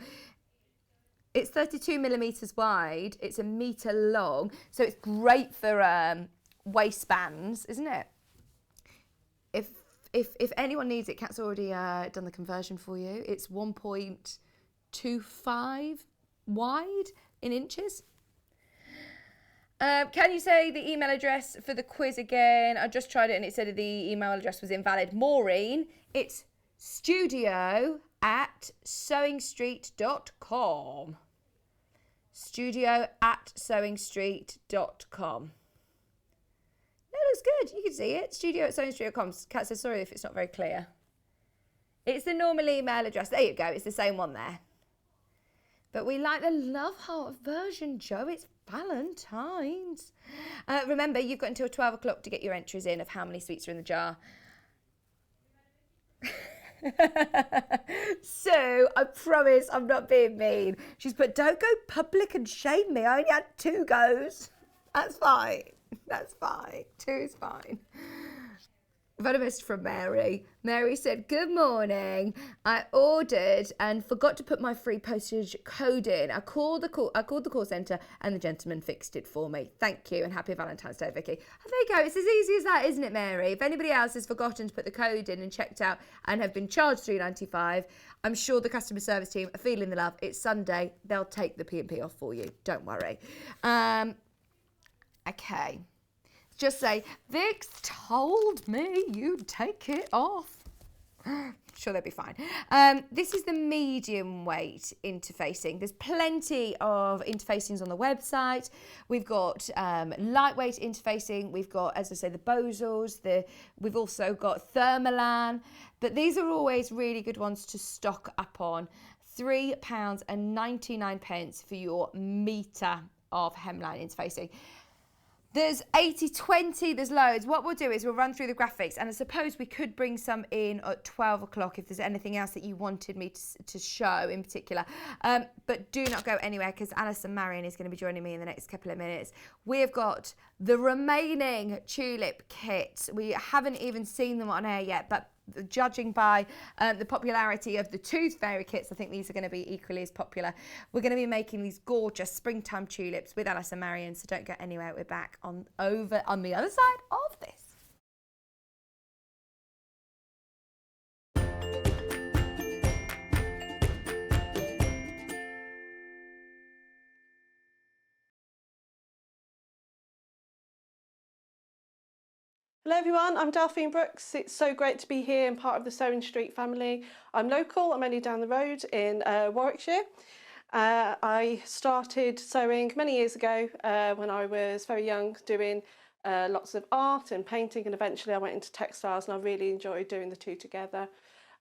It's 32 millimeters wide. It's a meter long, so it's great for waistbands, isn't it? If anyone needs it, Kat's already done the conversion for you. It's 1.25 wide in inches. Can you say the email address for the quiz again? I just tried it and it said the email address was invalid. Maureen, it's studio@sewingstreet.com. studio@sewingstreet.com. No, it looks good. You can see it. studio@sewingstreet.com. Kat says, sorry if it's not very clear. It's the normal email address. There you go. It's the same one there. But we like the love heart version, Joe. It's Valentine's. Remember, you've got until 12 o'clock to get your entries in of how many sweets are in the jar. So, I promise I'm not being mean. She's put, don't go public and shame me. I only had 2 goes. That's fine. That's fine. 2 is fine. I've had a message from Mary. Mary said, good morning. I ordered and forgot to put my free postage code in. I called the call centre and the gentleman fixed it for me. Thank you and happy Valentine's Day, Vicky. Oh, there you go. It's as easy as that, isn't it, Mary? If anybody else has forgotten to put the code in and checked out and have been charged $3.95, I'm sure the customer service team are feeling the love. It's Sunday. They'll take the P&P off for you. Don't worry. Okay. Just say, Vix told me you'd take it off. Sure, they'll be fine. This is the medium weight interfacing. There's plenty of interfacings on the website. We've got lightweight interfacing. We've got, as I say, the Bozels. We've also got Thermolan. But these are always really good ones to stock up on. £3.99 for your metre of hemline interfacing. There's 80/20, there's loads. What we'll do is we'll run through the graphics, and I suppose we could bring some in at 12 o'clock if there's anything else that you wanted me to show in particular. But do not go anywhere because Allison Maryon is going to be joining me in the next couple of minutes. We've got the remaining tulip kits. We haven't even seen them on air yet, but judging by the popularity of the Tooth Fairy kits, I think these are going to be equally as popular. We're going to be making these gorgeous springtime tulips with Allison Maryon, so don't go anywhere. We're back over on the other side of this. Hello everyone, I'm Delphine Brooks. It's so great to be here and part of the Sewing Street family. I'm local, I'm only down the road in Warwickshire. I started sewing many years ago when I was very young, doing lots of art and painting, and eventually I went into textiles, and I really enjoyed doing the two together.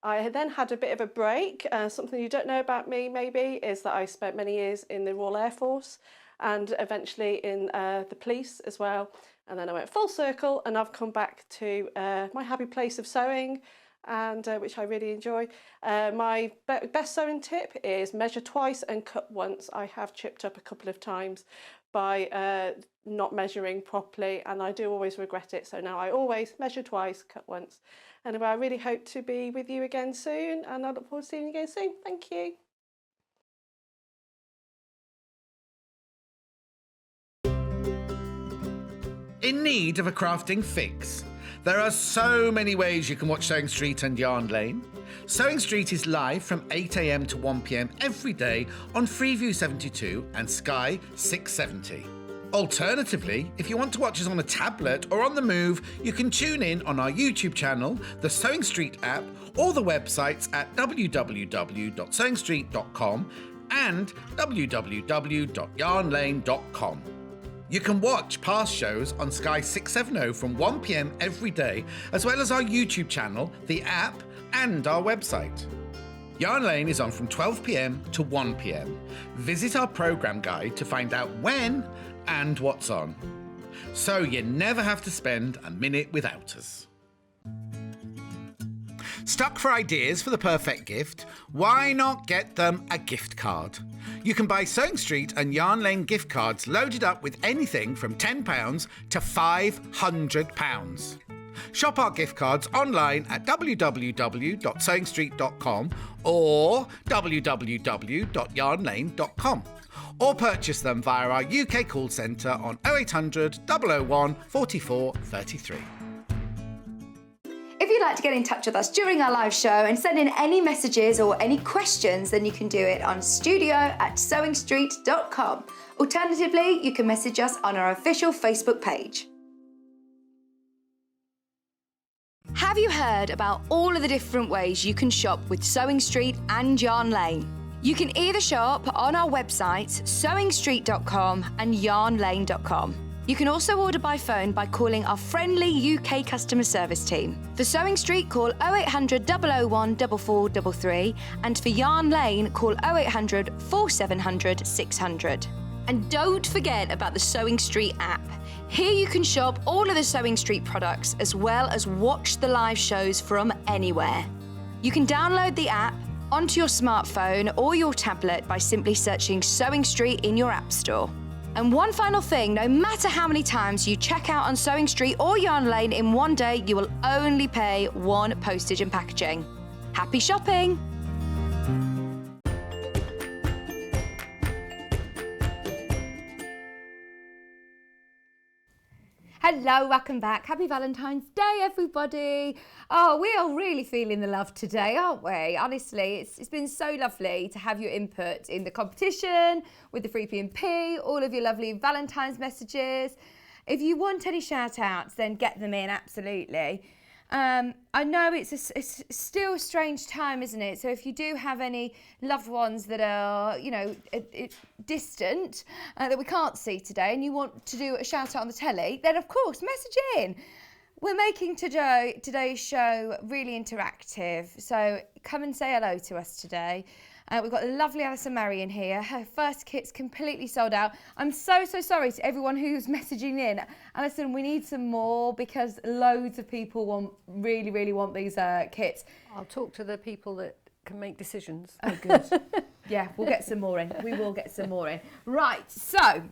I then had a bit of a break. Something you don't know about me maybe is that I spent many years in the Royal Air Force and eventually in the police as well. And then I went full circle, and I've come back to my happy place of sewing, and which I really enjoy. My best sewing tip is measure twice and cut once. I have chipped up a couple of times by not measuring properly, and I do always regret it. So now I always measure twice, cut once. Anyway, I really hope to be with you again soon, and I look forward to seeing you again soon. Thank you. In need of a crafting fix? There are so many ways you can watch Sewing Street and Yarn Lane. Sewing Street is live from 8 a.m. to 1 p.m. every day on Freeview 72 and Sky 670. Alternatively, if you want to watch us on a tablet or on the move, you can tune in on our YouTube channel, the Sewing Street app, or the websites at www.sewingstreet.com and www.yarnlane.com. You can watch past shows on Sky 670 from 1 p.m. every day, as well as our YouTube channel, the app, and our website. Yarn Lane is on from 12 p.m. to 1 p.m. Visit our programme guide to find out when and what's on, so you never have to spend a minute without us. Stuck for ideas for the perfect gift? Why not get them a gift card? You can buy Sewing Street and Yarn Lane gift cards loaded up with anything from £10 to £500. Shop our gift cards online at www.sewingstreet.com or www.yarnlane.com, or purchase them via our UK call centre on 0800 001 44 33. If you'd like to get in touch with us during our live show and send in any messages or any questions, then you can do it on studio@sewingstreet.com. Alternatively, you can message us on our official Facebook page. Have you heard about all of the different ways you can shop with Sewing Street and Yarn Lane? You can either shop on our websites, sewingstreet.com and yarnlane.com. You can also order by phone by calling our friendly UK customer service team. For Sewing Street, call 0800 001 4433, and for Yarn Lane, call 0800 4700 600. And don't forget about the Sewing Street app. Here you can shop all of the Sewing Street products as well as watch the live shows from anywhere. You can download the app onto your smartphone or your tablet by simply searching Sewing Street in your app store. And one final thing, no matter how many times you check out on Sewing Street or Yarn Lane in one day, you will only pay one postage and packaging. Happy shopping! Hello, welcome back. Happy Valentine's Day, everybody. Oh, we are really feeling the love today, aren't we? Honestly, it's been so lovely to have your input in the competition with the free P&P, all of your lovely Valentine's messages. If you want any shout outs, then get them in, absolutely. I know it's still a strange time, isn't it? So if you do have any loved ones that are, distant, that we can't see today, and you want to do a shout out on the telly, then of course message in. We're making today's show really interactive, so come and say hello to us today. We've got the lovely Allison Maryon here. Her first kit's completely sold out. I'm so sorry to everyone who's messaging in. Allison, we need some more because loads of people really want these kits. I'll talk to the people that can make decisions. Oh, good. Yeah, we'll get some more in. We will get some more in. Right, so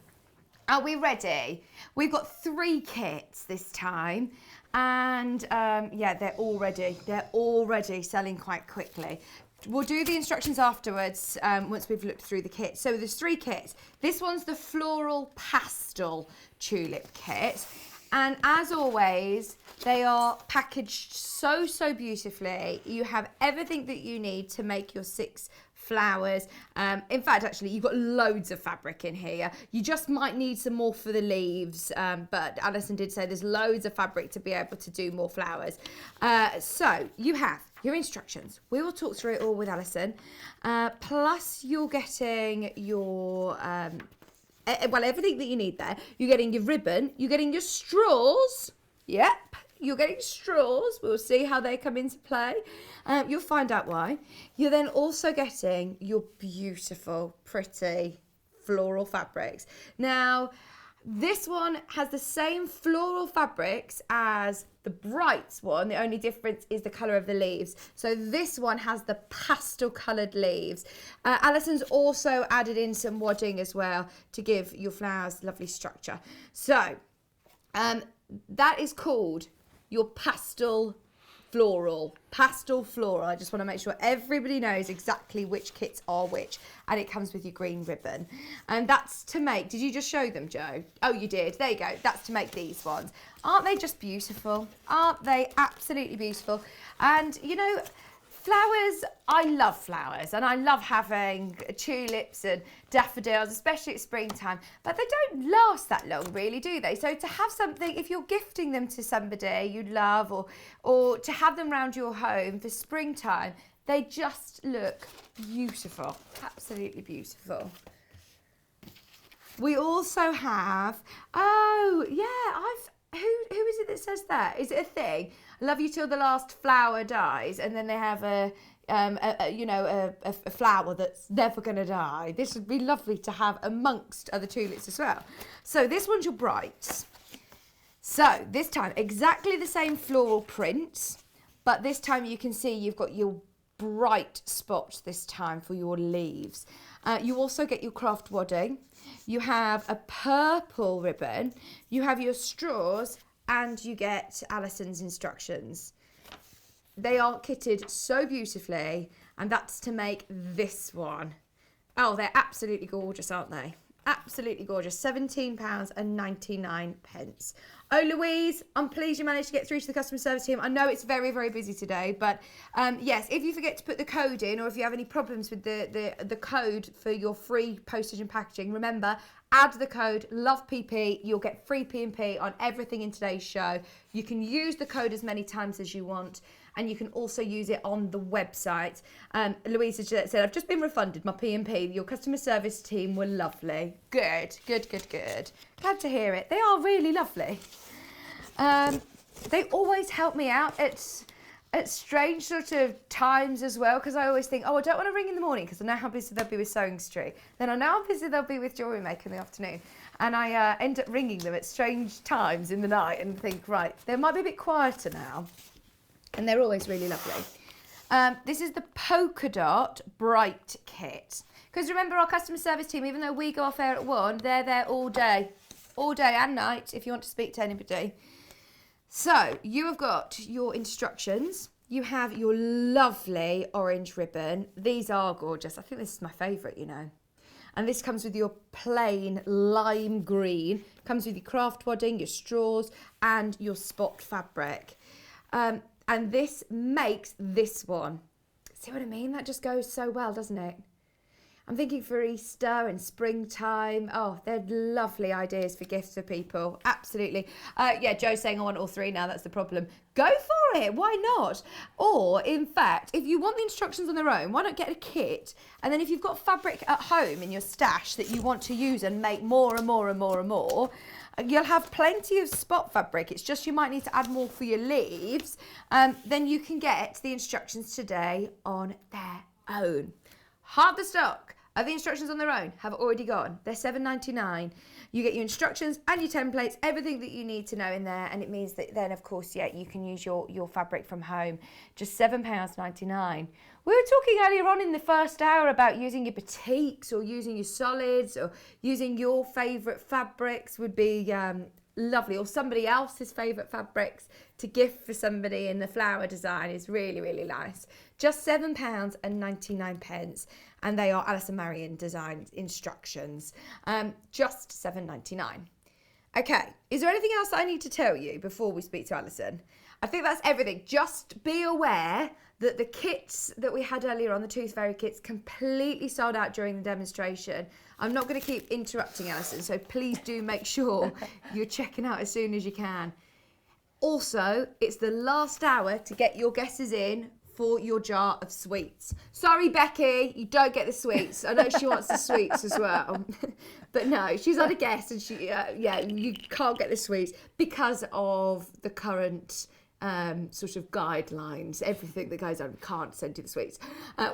are we ready? We've got 3 kits this time. And they're already selling quite quickly. We'll do the instructions afterwards once we've looked through the kit. So there's 3 kits. This one's the floral pastel tulip kit. And as always, they are packaged so beautifully. You have everything that you need to make your 6 flowers. In fact, actually, you've got loads of fabric in here. You just might need some more for the leaves, but Alison did say there's loads of fabric to be able to do more flowers. So you have your instructions. We will talk through it all with Alison. Plus you're getting your well, everything that you need there. You're getting your ribbon, you're getting your straws. Yep, you're getting straws. We'll see how they come into play. You'll find out why. You're then also getting your beautiful, pretty floral fabrics. Now, this one has the same floral fabrics as the bright one. The only difference is the colour of the leaves. So this one has the pastel coloured leaves. Allison's also added in some wadding as well to give your flowers lovely structure. So that is called your pastel floral. I just want to make sure everybody knows exactly which kits are which, and it comes with your green ribbon. And that's to make, did you just show them, Joe? Oh, you did. There you go. That's to make these ones. Aren't they just beautiful? Aren't they absolutely beautiful? And you know, flowers, I love flowers, and I love having tulips and daffodils, especially at springtime, but they don't last that long really, do they? So to have something, if you're gifting them to somebody you love, or to have them around your home for springtime, they just look beautiful, absolutely beautiful. We also have, oh yeah, who is it that says that? Is it a thing? Love you till the last flower dies, and then they have a flower that's never going to die. This would be lovely to have amongst other tulips as well. So this one's your brights. So this time exactly the same floral print, but this time you can see you've got your bright spot this time for your leaves. You also get your craft wadding. You have a purple ribbon. You have your straws, and you get Allison's instructions. They are kitted so beautifully, and that's to make this one. Oh, they're absolutely gorgeous, aren't they? Absolutely gorgeous. £17.99. Oh, Louise, I'm pleased you managed to get through to the customer service team. I know it's very, very busy today, but yes, if you forget to put the code in, or if you have any problems with the code for your free postage and packaging, remember, add the code LOVEPP. You'll get free P&P on everything in today's show. You can use the code as many times as you want, and you can also use it on the website. Louisa said, I've just been refunded my P&P. Your customer service team were lovely. Good. Glad to hear it. They are really lovely. They always help me out at strange sort of times as well, because I always think, oh, I don't want to ring in the morning because I know how busy they'll be with Sewing Street. Then I know how busy they'll be with Jewellery Maker in the afternoon. And I end up ringing them at strange times in the night and think, right, they might be a bit quieter now. And they're always really lovely. This is the polka dot bright kit. Because remember, our customer service team, even though we go off air at 1, they're there all day and night if you want to speak to anybody. So you have got your instructions. You have your lovely orange ribbon. These are gorgeous. I think this is my favourite, you know. And this comes with your plain lime green. Comes with your craft wadding, your straws, and your spot fabric. And this makes this one. See what I mean? That just goes so well, doesn't it? I'm thinking for Easter and springtime. Oh, they're lovely ideas for gifts for people. Absolutely. Yeah, Joe's saying I want all three now. That's the problem. Go for it. Why not? Or, in fact, if you want the instructions on their own, why not get a kit? And then if you've got fabric at home in your stash that you want to use and make more and more and more and more, you'll have plenty of spot fabric. It's just you might need to add more for your leaves. Then you can get the instructions today on their own. Half the stock of the instructions on their own have already gone. They're $7.99. You get your instructions and your templates, everything that you need to know in there, and it means that then, of course, yeah, you can use your fabric from home. Just £7.99. We were talking earlier on in the first hour about using your batiks or using your solids or using your favourite fabrics would be lovely, or somebody else's favourite fabrics to gift for somebody in the flower design is really, really nice. Just £7.99, and they are Allison Maryon designed instructions. Just £7.99. Okay, is there anything else that I need to tell you before we speak to Allison? I think that's everything. Just be aware that the kits that we had earlier on, the Tooth Fairy kits, completely sold out during the demonstration. I'm not going to keep interrupting Allison, so please do make sure you're checking out as soon as you can. Also, it's the last hour to get your guesses in for your jar of sweets. Sorry, Becky, you don't get the sweets. I know she wants the sweets as well. But no, she's had a guess and you can't get the sweets because of the current sort of guidelines. Everything that goes on, we can't send you the sweets.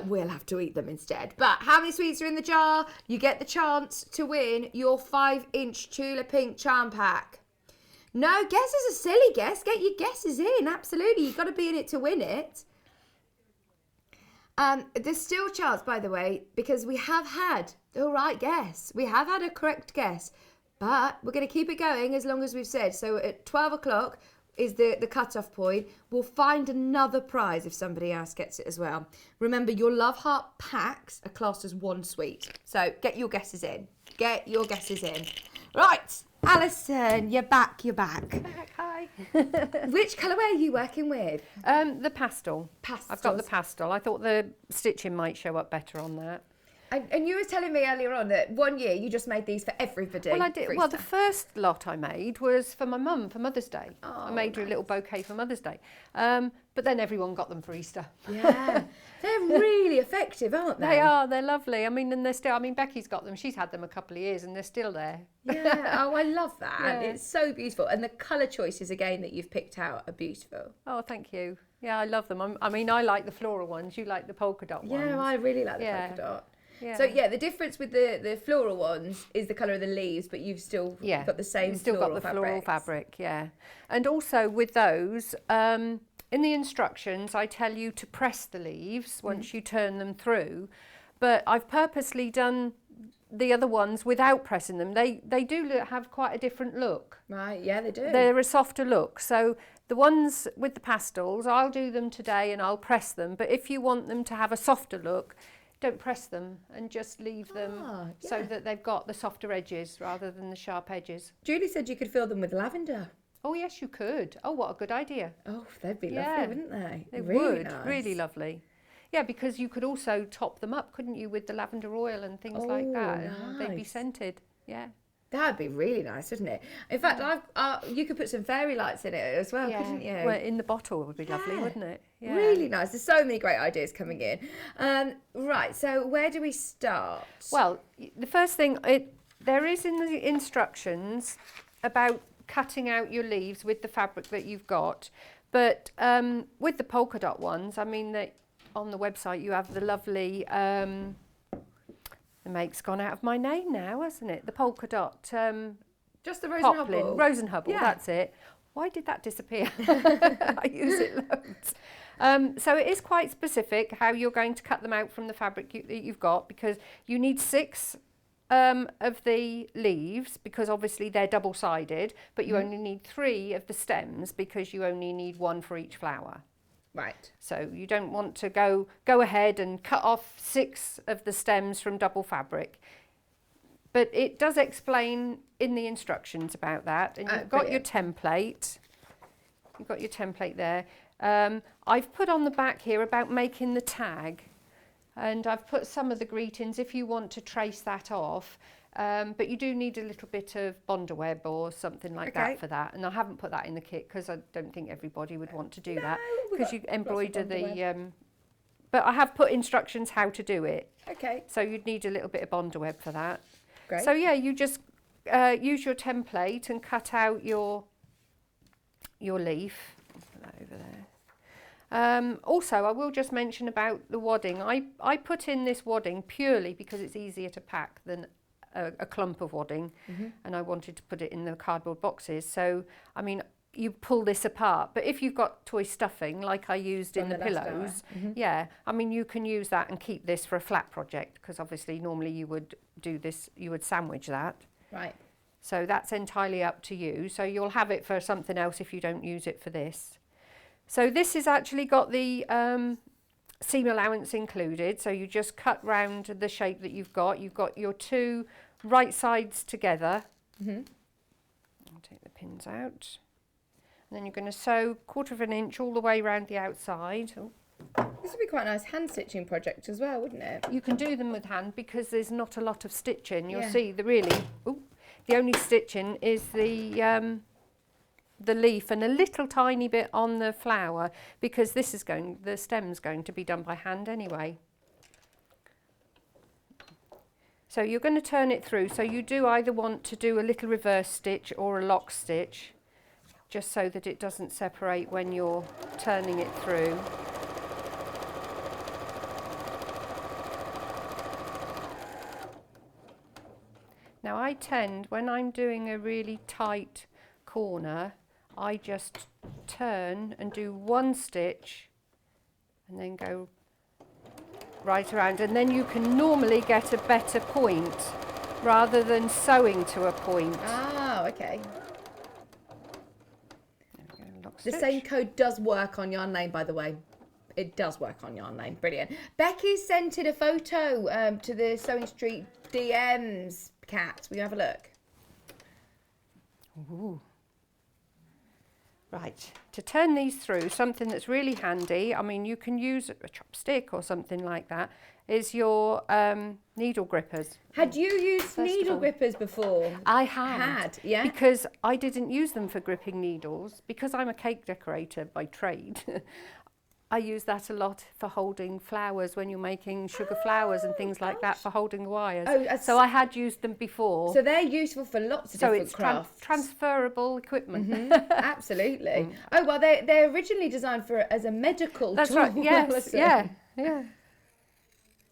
We'll have to eat them instead. But how many sweets are in the jar? You get the chance to win your 5-inch Tula Pink charm pack. No, guess is a silly guess. Get your guesses in. Absolutely. You've got to be in it to win it. There's still a chance, by the way, because we have had the right guess. We have had a correct guess. But we're going to keep it going as long as we've said. So at 12 o'clock is the cut-off point. We'll find another prize if somebody else gets it as well. Remember, your Love Heart packs are classed as 1 sweet. So get your guesses in. Get your guesses in. Right, Allison, you're back. Hi. Which colourway are you working with? The pastel. Pastels. I've got the pastel. I thought the stitching might show up better on that. And you were telling me earlier on that one year you just made these for everybody. Well, I did. Well, the first lot I made was for my mum for Mother's Day. Oh, I made her a little bouquet for Mother's Day. But then everyone got them for Easter. Yeah, they're really effective, aren't they? They are. They're lovely. I mean, and they're still. I mean, Becky's got them. She's had them a couple of years, and they're still there. Yeah. Oh, I love that. Yeah. It's so beautiful, and the colour choices again that you've picked out are beautiful. Oh, thank you. Yeah, I love them. I mean, I like the floral ones. You like the polka dot ones. Yeah, I really like the polka dot. Yeah. So yeah, the difference with the floral ones is the colour of the leaves, but you've still got the same. You've still floral got the fabrics. floral fabric, yeah. And also with those, in the instructions, I tell you to press the leaves once you turn them through, but I've purposely done the other ones without pressing them. They do have quite a different look. Right, yeah, they do. They're a softer look. So the ones with the pastels, I'll do them today and I'll press them. But if you want them to have a softer look, don't press them and just leave them so that they've got the softer edges rather than the sharp edges. Julie said you could fill them with lavender. Oh, yes, you could. Oh, what a good idea. Oh, they'd be lovely, wouldn't they? They really would. nice. Really lovely. Yeah, because you could also top them up, couldn't you, with the lavender oil and things like that. And they'd be Nice. scented. Yeah. That'd be really nice, wouldn't it? In fact, you could put some fairy lights in it as well, couldn't you? Well, in the bottle would be lovely, wouldn't it? Yeah. Really nice. There's so many great ideas coming in. Right, so where do we start? Well, the first thing, there is in the instructions about cutting out your leaves with the fabric that you've got. But with the polka dot ones, I mean, on the website you have the lovely... the make's gone out of my name now, hasn't it? The polka dot. Just the Rose and poplin. Hubble. Rose and Hubble, Yeah. that's it. Why did that disappear? I use it loads. So it is quite specific how you're going to cut them out from the fabric that you've got, because you need 6 of the leaves, because obviously they're double-sided, but you only need 3 of the stems because you only need 1 for each flower. Right. So you don't want to go ahead and cut off 6 of the stems from double fabric. But it does explain in the instructions about that. And you've got your template. You've got your template there. I've put on the back here about making the tag. And I've put some of the greetings if you want to trace that off. But you do need a little bit of Bondaweb or something like that for that. And I haven't put that in the kit because I don't think everybody would want to do that. Because you embroider the... but I have put instructions how to do it. Okay. So you'd need a little bit of Bondaweb for that. Great. So yeah, you just use your template and cut out your leaf. Put that over there. Also, I will just mention about the wadding. I put in this wadding purely because it's easier to pack than a clump of wadding, and I wanted to put it in the cardboard boxes. So, I mean, you pull this apart, but if you've got toy stuffing like I used in the pillows, yeah, I mean, you can use that and keep this for a flat project, because obviously normally you would do this, you would sandwich that. Right. So that's entirely up to you. So you'll have it for something else if you don't use it for this. So this has actually got the seam allowance included. So you just cut round the shape that you've got. You've got your 2 right sides together. I'll take the pins out. And then you're going to sew 1/4 inch all the way around the outside. Oh. This would be quite a nice hand stitching project as well, wouldn't it? You can do them with hand because there's not a lot of stitching. You'll Yeah. see the only stitching is the the leaf and a little tiny bit on the flower, because the stem's going to be done by hand anyway. So you're going to turn it through. So you do either want to do a little reverse stitch or a lock stitch, just so that it doesn't separate when you're turning it through. Now I tend, when I'm doing a really tight corner, I just turn and do one stitch and then go right around, and then you can normally get a better point rather than sewing to a point. Oh, okay. There we go, lock The stitch. same code does work on Yarn Lane, by the way. It does work on Yarn Lane. Brilliant. Becky sent in a photo to the Sewing Street DMs, Kat. Will you have a look? Ooh. Right, to turn these through, something that's really handy, I mean you can use a chopstick or something like that, is your needle grippers. Had you used First of needle all, grippers before? I had. Yeah? Because I didn't use them for gripping needles, because I'm a cake decorator by trade. I use that a lot for holding flowers when you're making sugar flowers and things like that, for holding wires. Oh, so I had used them before. So they're useful for lots of So different it's crafts. transferable equipment. Absolutely. Oh, well, they're originally designed as a medical That's tool. right, yes, Allison. yeah.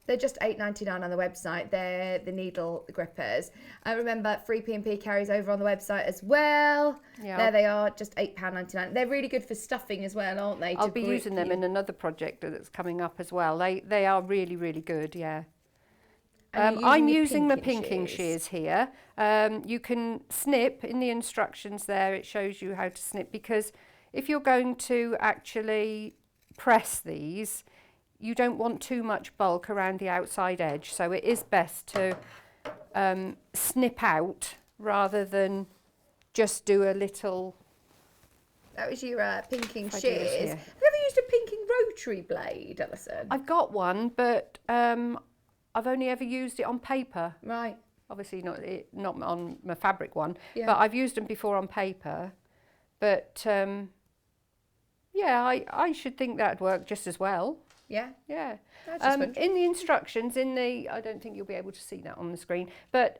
They're just $8.99 on the website. They're the needle grippers. I remember Free P&P carries over on the website as well. Yeah. There they are, just £8.99. They're really good for stuffing as well, aren't they? I'll be using them in another project that's coming up as well. They are really, really good, yeah. I'm using the pinking shears here. You can snip in the instructions there. It shows you how to snip, because if you're going to actually press these, you don't want too much bulk around the outside edge. So it is best to snip out rather than just do a little. That was your pinking If I do shears. this here. Have you ever used a pinking rotary blade, Allison? I've got one, but I've only ever used it on paper. Right. Obviously not on my fabric one, Yeah. but I've used them before on paper. But yeah, I should think that'd work just as well. Yeah. Yeah. I just wondered. In the instructions, I don't think you'll be able to see that on the screen, but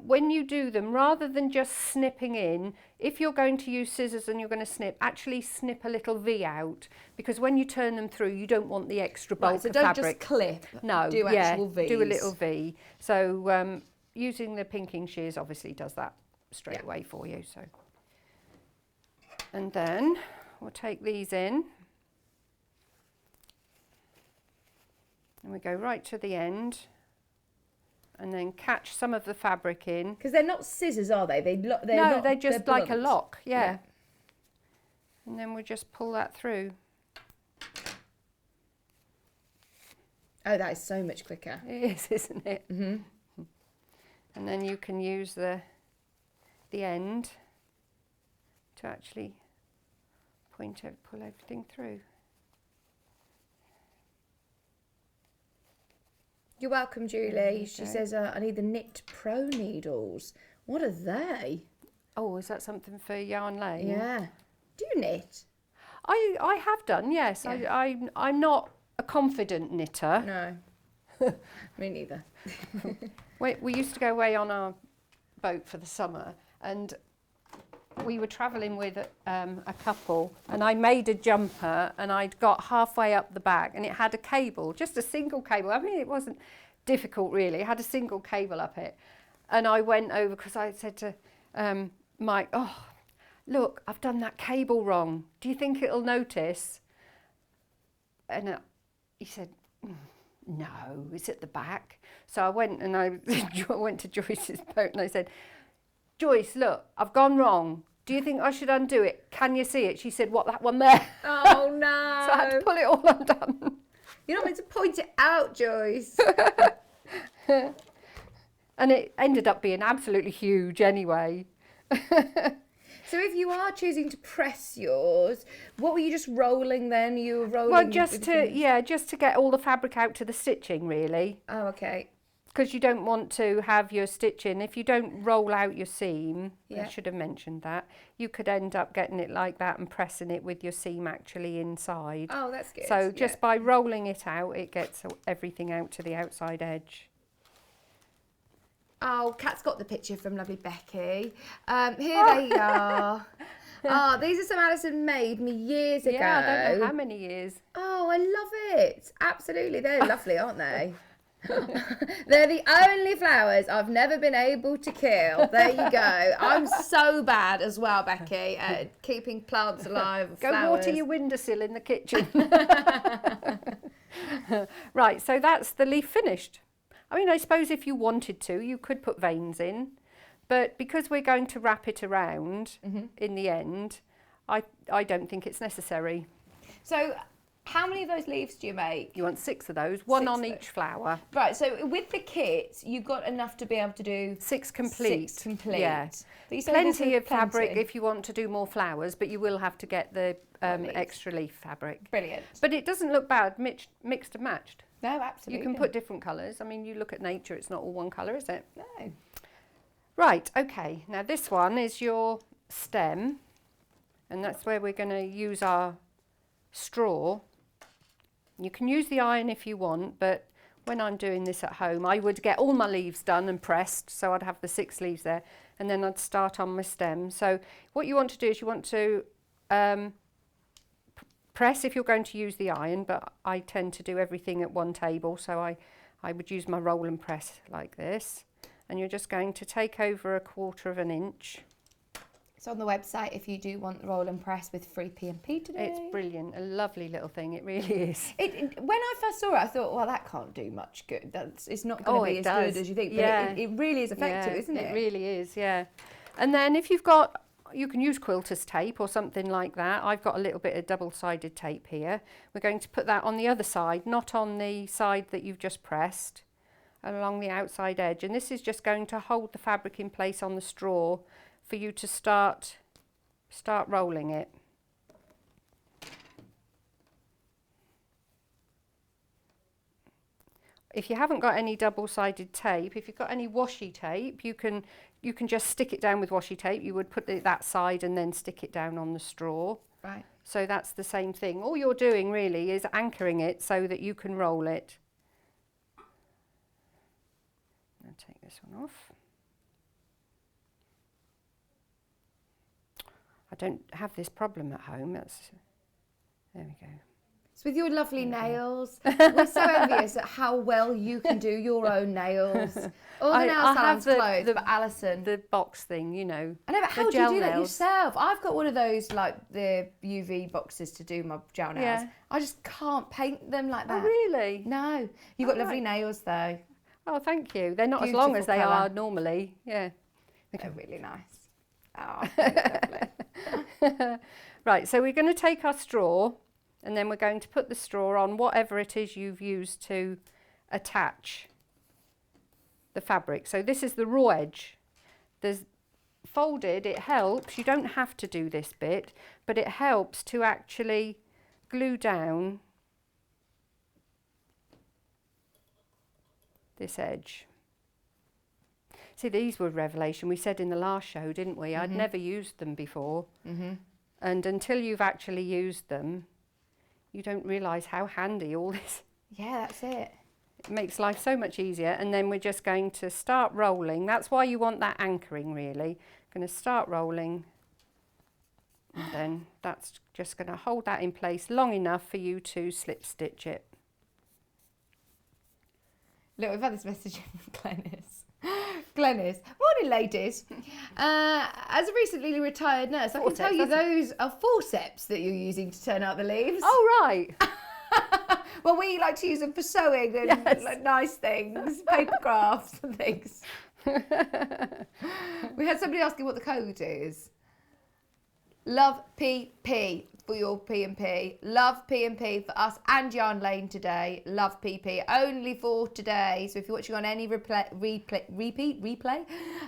when you do them, rather than just snipping in, if you're going to use scissors and you're going to snip, actually snip a little V out, because when you turn them through, you don't want the extra bulk Right, so of don't fabric. just clip. No, do actual Vs. do a little V. So using the pinking shears obviously does that straight away for you. So, and then we'll take these in. And we go right to the end, and then catch some of the fabric in. Because they're not scissors, are they? They're just like a blunt. lock, yeah. And then we just pull that through. Oh, that is so much quicker. It is, isn't it? Mm-hmm. And then you can use the end to actually pull everything through. You're welcome, Julie. She Okay. says, I need the Knit Pro needles. What are they? Oh, is that something for Yarn Lane? Yeah. Do you knit? I have done, yes. Yeah. I'm not a confident knitter. No. Me neither. We used to go away on our boat for the summer, and we were travelling with a couple, and I made a jumper, and I'd got halfway up the back, and it had a cable, just a single cable. I mean, it wasn't difficult really. It had a single cable up it, and I went over because I said to Mike, "Oh, look, I've done that cable wrong. Do you think it'll notice?" And he said, "No, it's at the back." So I went and I went to Joyce's boat and I said, "Joyce, look, I've gone wrong. Do you think I should undo it? Can you see it?" She said, "What, that one there?" Oh, no. So I had to pull it all undone. You're not meant to point it out, Joyce. And it ended up being absolutely huge anyway. So if you are choosing to press yours, what were you just rolling then? You were rolling... Well, with just the fingers? to get all the fabric out to the stitching really. Oh, okay. because you don't want to have your stitching. If you don't roll out your seam, Yeah. I should have mentioned that, you could end up getting it like that and pressing it with your seam actually inside. Oh, that's good. So just by rolling it out, it gets everything out to the outside edge. Oh, Kat's got the picture from lovely Becky. Here they are. Oh, these are some Allison made me years ago. Yeah, I don't know how many years. Oh, I love it. Absolutely. They're lovely, aren't they? They're the only flowers I've never been able to kill. There you go. I'm so bad as well, Becky, at keeping plants alive. Go flowers. water your windowsill in the kitchen. Right, so that's the leaf finished. I mean, I suppose if you wanted to, you could put veins in, but because we're going to wrap it around in the end, I don't think it's necessary. So, how many of those leaves do you make? You want 6 of those, one 6 on of each flower. Right, so with the kit, you've got enough to be able to do 6 complete. 6 complete. Yeah. But you say Plenty there's of fabric plenty. if you want to do more flowers, but you will have to get the leaves. extra leaf fabric. Brilliant. But it doesn't look bad mixed and matched. No, absolutely. You can put different colours. I mean, you look at nature, it's not all one colour, is it? No. Right, okay. Now this one is your stem, and that's where we're going to use our straw. You can use the iron if you want, but when I'm doing this at home, I would get all my leaves done and pressed, so I'd have the 6 leaves there, and then I'd start on my stem. So what you want to do is you want to press if you're going to use the iron, but I tend to do everything at one table, so I would use my roll and press like this. And you're just going to take over 1/4 inch. It's on the website if you do want the roll and press with free P&P today. It's brilliant, a lovely little thing, it really is. When I first saw it, I thought, well, that can't do much good. It's not going to be as good as you think, but Yeah. it really is effective, isn't it? It really is, yeah. And then if you've got, you can use quilter's tape or something like that. I've got a little bit of double-sided tape here. We're going to put that on the other side, not on the side that you've just pressed, along the outside edge. And this is just going to hold the fabric in place on the straw for you to start rolling it. If you haven't got any double-sided tape, if you've got any washi tape, you can just stick it down with washi tape. You would put it that side and then stick it down on the straw. Right. So that's the same thing. All you're doing really is anchoring it so that you can roll it. I'll take this one off. I don't have this problem at home. There we go. So with your lovely nails, we're so envious at how well you can do your own nails. All the nail salons closed, but Alison. The box thing, you know. I know, but how the do you gel do that nails. yourself? I've got one of those, like the UV boxes to do my gel nails. Yeah. I just can't paint them like that. Oh, really? No. You've got Oh, lovely nails though. Oh, thank you. They're not as long as Beautiful they colour. are normally. Yeah. They're really nice. Oh, lovely. Right, so we're going to take our straw and then we're going to put the straw on whatever it is you've used to attach the fabric. So this is the raw edge. There's folded, it helps. You don't have to do this bit, but it helps to actually glue down this edge. See, these were revelation. We said in the last show, didn't we? I'd never used them before. And until you've actually used them, you don't realise how handy all this. Yeah, that's it. It makes life so much easier. And then we're just going to start rolling. That's why you want that anchoring, really. Going to start rolling. And then that's just going to hold that in place long enough for you to slip stitch it. Look, we've had this message from Glenys. Glenys, morning ladies. As a recently retired nurse, I can tell you those are forceps that you're using to turn out the leaves. Oh, right. Well, we like to use them for sewing and like, nice things, paper crafts and things. We had somebody asking what the code is. Love PP for your P&P. Love P&P for us and Yarn Lane today. Love PP only for today. So if you're watching on any replay,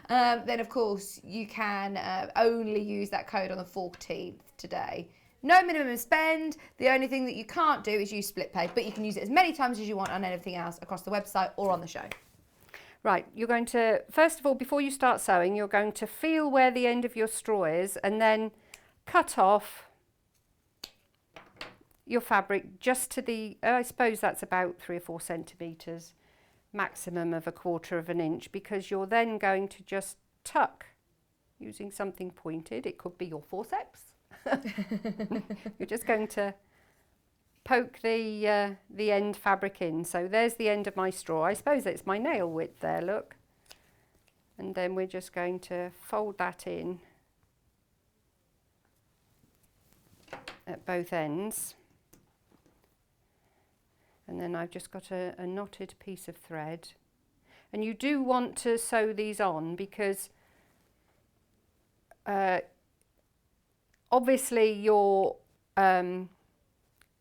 then of course you can only use that code on the 14th today. No minimum spend. The only thing that you can't do is use split pay, but you can use it as many times as you want on anything else across the website or on the show. Right, you're going to, first of all, before you start sewing, you're going to feel where the end of your straw is and then cut off your fabric just to the, I suppose that's about 3 or 4 centimetres, maximum of 1/4 of an inch, because you're then going to just tuck using something pointed. It could be your forceps. You're just going to poke the end fabric in. So there's the end of my straw. I suppose it's my nail width there, look. And then we're just going to fold that in at both ends. And then I've just got a knotted piece of thread. And you do want to sew these on because obviously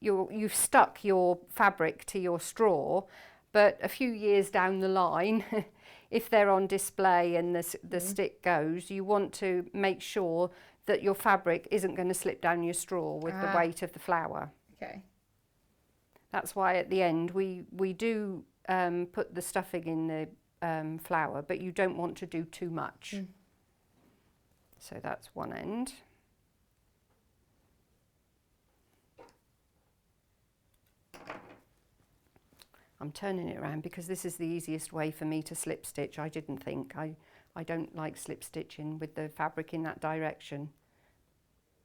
you've stuck your fabric to your straw, but a few years down the line, if they're on display and the stick goes, you want to make sure that your fabric isn't going to slip down your straw with the weight of the flower. Okay. That's why at the end we do put the stuffing in the flower, but you don't want to do too much. So that's one end. I'm turning it around because this is the easiest way for me to slip stitch. I didn't think. I don't like slip stitching with the fabric in that direction.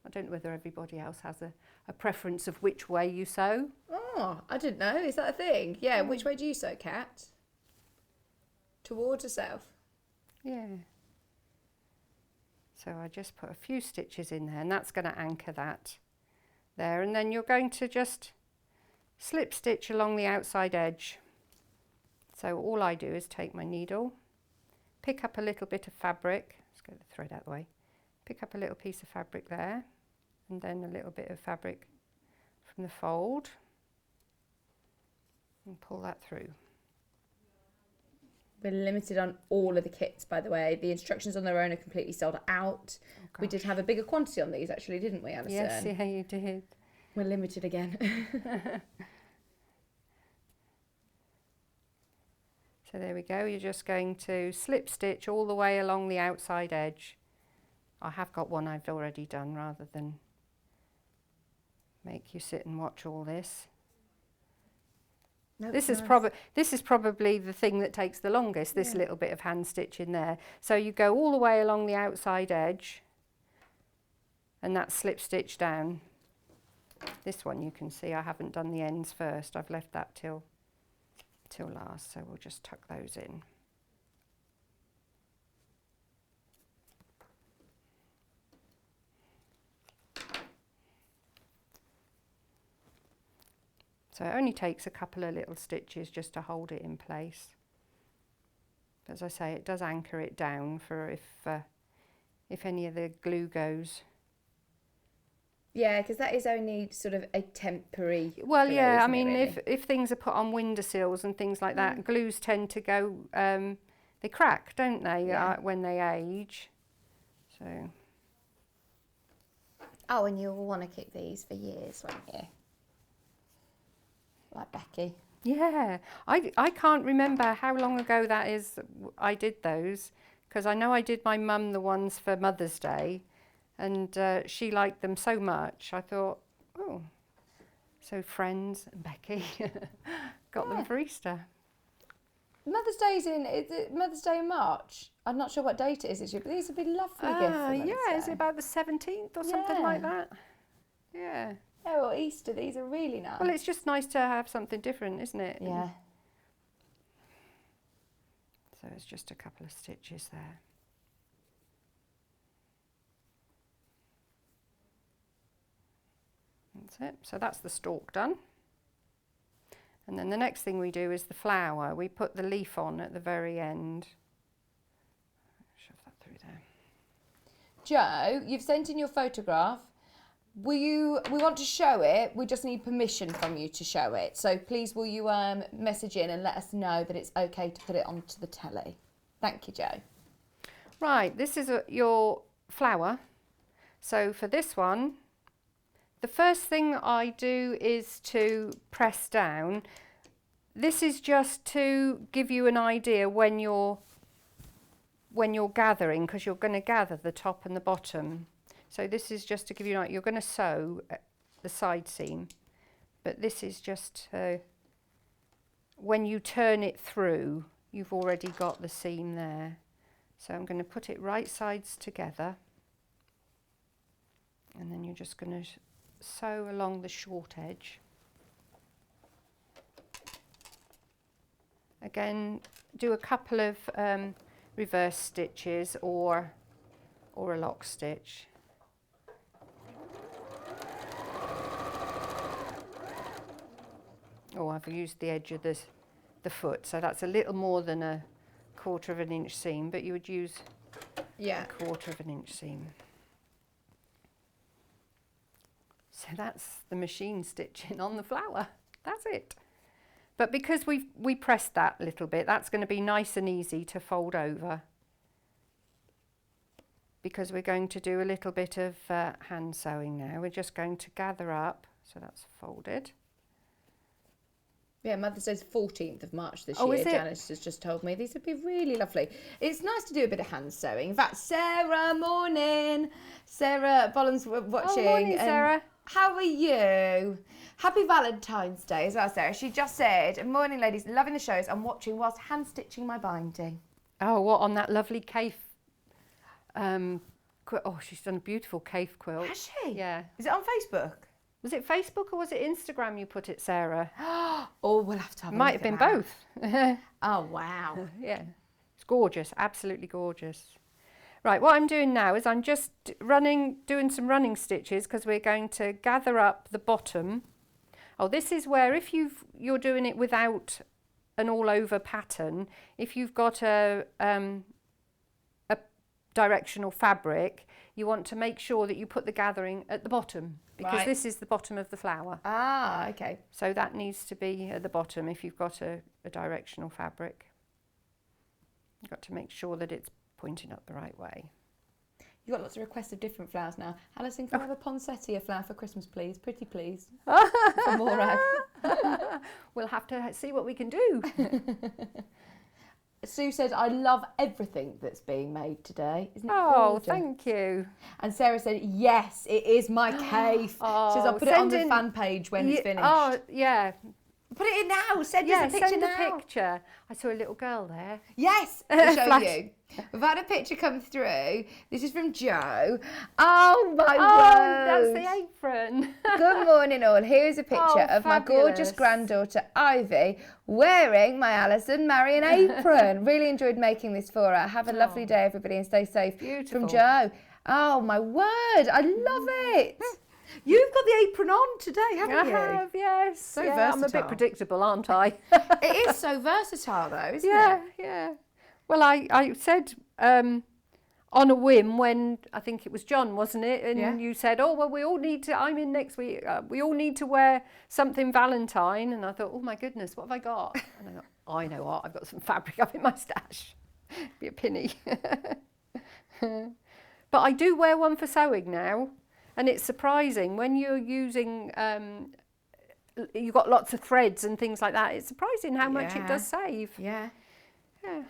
I don't know whether everybody else has a preference of which way you sew. Oh, I didn't know. Is that a thing? Yeah. Which way do you sew, Kat? Towards herself? Yeah. So I just put a few stitches in there and that's going to anchor that there. And then you're going to just slip stitch along the outside edge. So all I do is take my needle, pick up a little bit of fabric, let's get the thread out of the way, pick up a little piece of fabric there, and then a little bit of fabric from the fold, and pull that through. We're limited on all of the kits, by the way. The instructions on their own are completely sold out. Oh, we did have a bigger quantity on these, actually, didn't we, Allison? Yes, yeah, you did. We're limited again. So there we go, you're just going to slip stitch all the way along the outside edge. I have got one I've already done rather than make you sit and watch all this. This is probably the thing that takes the longest, this little bit of hand stitch in there. So you go all the way along the outside edge and that's slip stitch down. This one you can see I haven't done the ends first, I've left that till last, so we'll just tuck those in. So it only takes a couple of little stitches just to hold it in place. As I say, it does anchor it down for if any of the glue goes. Yeah, because that is only sort of a temporary. Well, glue, yeah, I isn't it, mean, really? if things are put on windowsills and things like that, glues tend to go, they crack, don't they, when they age. So. Oh, and you'll want to keep these for years, won't you? Like Becky. Yeah, I can't remember how long ago that is I did those, because I know I did my mum the ones for Mother's Day, and she liked them so much. I thought, oh, so Friends and Becky got them for Easter. Mother's Day's is it Mother's Day in March? I'm not sure what date it is this year, but these would be lovely gifts for Mother's yeah, Day. is it about the 17th or something like that? Yeah. Yeah, or Easter, these are really nice. Well, it's just nice to have something different, isn't it? Yeah. So it's just a couple of stitches there. That's it. So that's the stalk done. And then the next thing we do is the flower. We put the leaf on at the very end. Shove that through there. Joe, you've sent in your photograph. We want to show it. We just need permission from you to show it. So please, will you message in and let us know that it's okay to put it onto the telly? Thank you, Joe. Right, this is your flower. So for this one, the first thing I do is to press down. this is just to give you an idea when you're gathering, because you're going to gather the top and the bottom. So this is just to give you an idea. You're going to sew the side seam, but this is just when you turn it through, you've already got the seam there. So I'm going to put it right sides together, and then you're just going to sew along the short edge. Again, do a couple of reverse stitches or a lock stitch. Oh, I've used the edge of the foot, so that's a little more than a 1/4 of an inch seam, but you would use a 1/4 of an inch seam. So that's the machine stitching on the flower. That's it. But because we pressed that a little bit, that's going to be nice and easy to fold over, because we're going to do a little bit of hand sewing now. We're just going to gather up, so that's folded. Yeah, Mother's Day's 14th of March this Oh, year. is it? Janice has just told me. These would be really lovely. It's nice to do a bit of hand sewing. In fact, Sarah, morning. Sarah Bollins watching. Oh, morning, Sarah. How are you? Happy Valentine's Day as well, Sarah. She just said, morning, ladies, loving the shows. I'm watching whilst hand stitching my binding. Oh, what, on that lovely cave? Oh, she's done a beautiful cave quilt. Has she? Yeah. Is it on Facebook? Was it Facebook or was it Instagram you put it, Sarah? Oh, we'll have to have a Might look have been at that. both. Oh, wow. Yeah, it's gorgeous, absolutely gorgeous. Right, what I'm doing now is I'm just doing some running stitches, because we're going to gather up the bottom. Oh, this is where, if you're doing it without an all-over pattern, if you've got a directional fabric, you want to make sure that you put the gathering at the bottom, because Right. this is the bottom of the flower. Ah, okay. So that needs to be at the bottom if you've got a directional fabric. You've got to make sure that it's pointing up the right way. You've got lots of requests of different flowers now. Alison, can I have a poinsettia flower for Christmas, please? Pretty please. For Morag. We'll have to see what we can do. Sue says, I love everything that's being made today. Isn't it Oh, gorgeous? thank you. And Sarah said, yes, it is my cave. She says, I'll put it on the fan page when it's finished. Oh, yeah. Put it in now. Send Yeah, us a picture send now. a picture. I saw a little girl there. Yes, I'll show Flash. you. We've had a picture come through. This is from Joe. Oh, my Oh, word. that's the apron. Good morning, all. Here's a picture Oh, of my gorgeous fabulous. granddaughter, Ivy, wearing my Allison Maryon apron. Really enjoyed making this for her. Have a lovely day, everybody, and stay safe. Beautiful. From Joe. Oh, my word. I love it. You've got the apron on today, haven't I you? have, yes. So yeah, I'm a versatile. bit predictable, aren't I? It is so versatile, though, isn't Yeah, it? yeah. Well, I said on a whim when, I think it was John, wasn't it? And Yeah. you said, oh, well, we all need to, I'm in next week, we all need to wear something Valentine. And I thought, oh my goodness, what have I got? And I thought, oh, I know what, I've got some fabric up in my stash. Be a penny. But I do wear one for sewing now. And it's surprising when you're using, you've got lots of threads and things like that. It's surprising how much it Yeah. does save. Yeah. Yeah.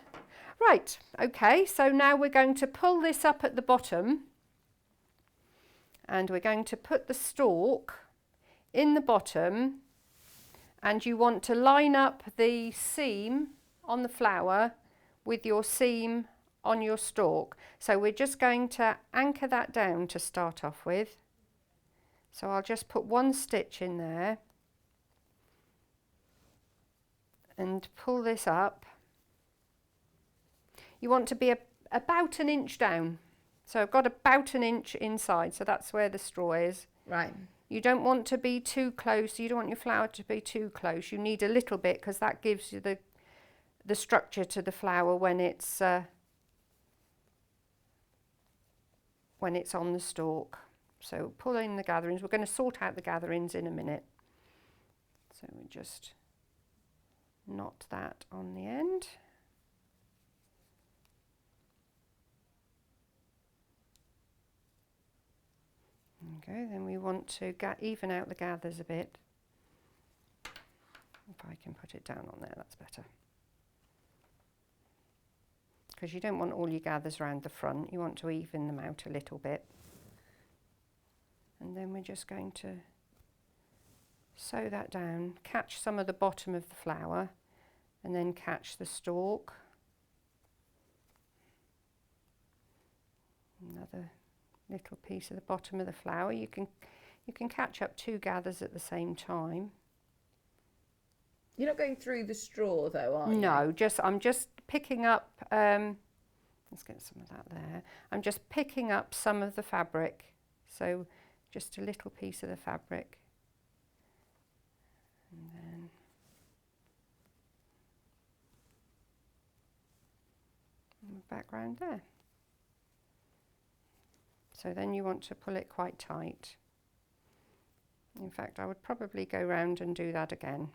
Right, okay, so now we're going to pull this up at the bottom, and we're going to put the stalk in the bottom, and you want to line up the seam on the flower with your seam on your stalk. So we're just going to anchor that down to start off with. So I'll just put one stitch in there and pull this up. You want to be about an inch down. So I've got about an inch inside, so that's where the straw is. Right. You don't want to be too close, you don't want your flower to be too close. You need a little bit, because that gives you the structure to the flower when it's on the stalk. So pull in the gatherings. We're going to sort out the gatherings in a minute. So we just knot that on the end. Okay, then we want to even out the gathers a bit. If I can put it down on there, that's better. Because you don't want all your gathers around the front, you want to even them out a little bit. And then we're just going to sew that down, catch some of the bottom of the flower, and then catch the stalk. Another little piece of the bottom of the flower. You can catch up 2 gathers at the same time. You're not going through the straw though, are you? No, I'm just picking up, let's get some of that there. I'm just picking up some of the fabric. So just a little piece of the fabric. And then back round there. So then you want to pull it quite tight. In fact, I would probably go round and do that again.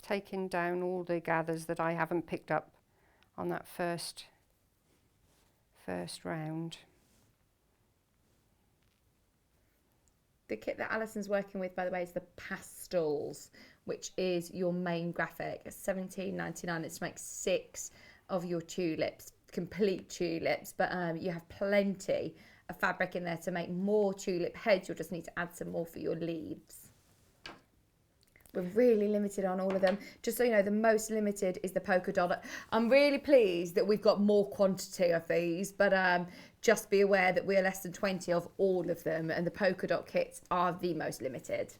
Taking down all the gathers that I haven't picked up on that first round. The kit that Alison's working with, by the way, is the Pastels, which is your main graphic. It's $17.99. It's to make 6 of your tulips, complete tulips, but you have plenty of fabric in there to make more tulip heads. You'll just need to add some more for your leaves. We're really limited on all of them. Just so you know, the most limited is the polka dot. I'm really pleased that we've got more quantity of these, but just be aware that we're less than 20 of all of them, and the polka dot kits are the most limited.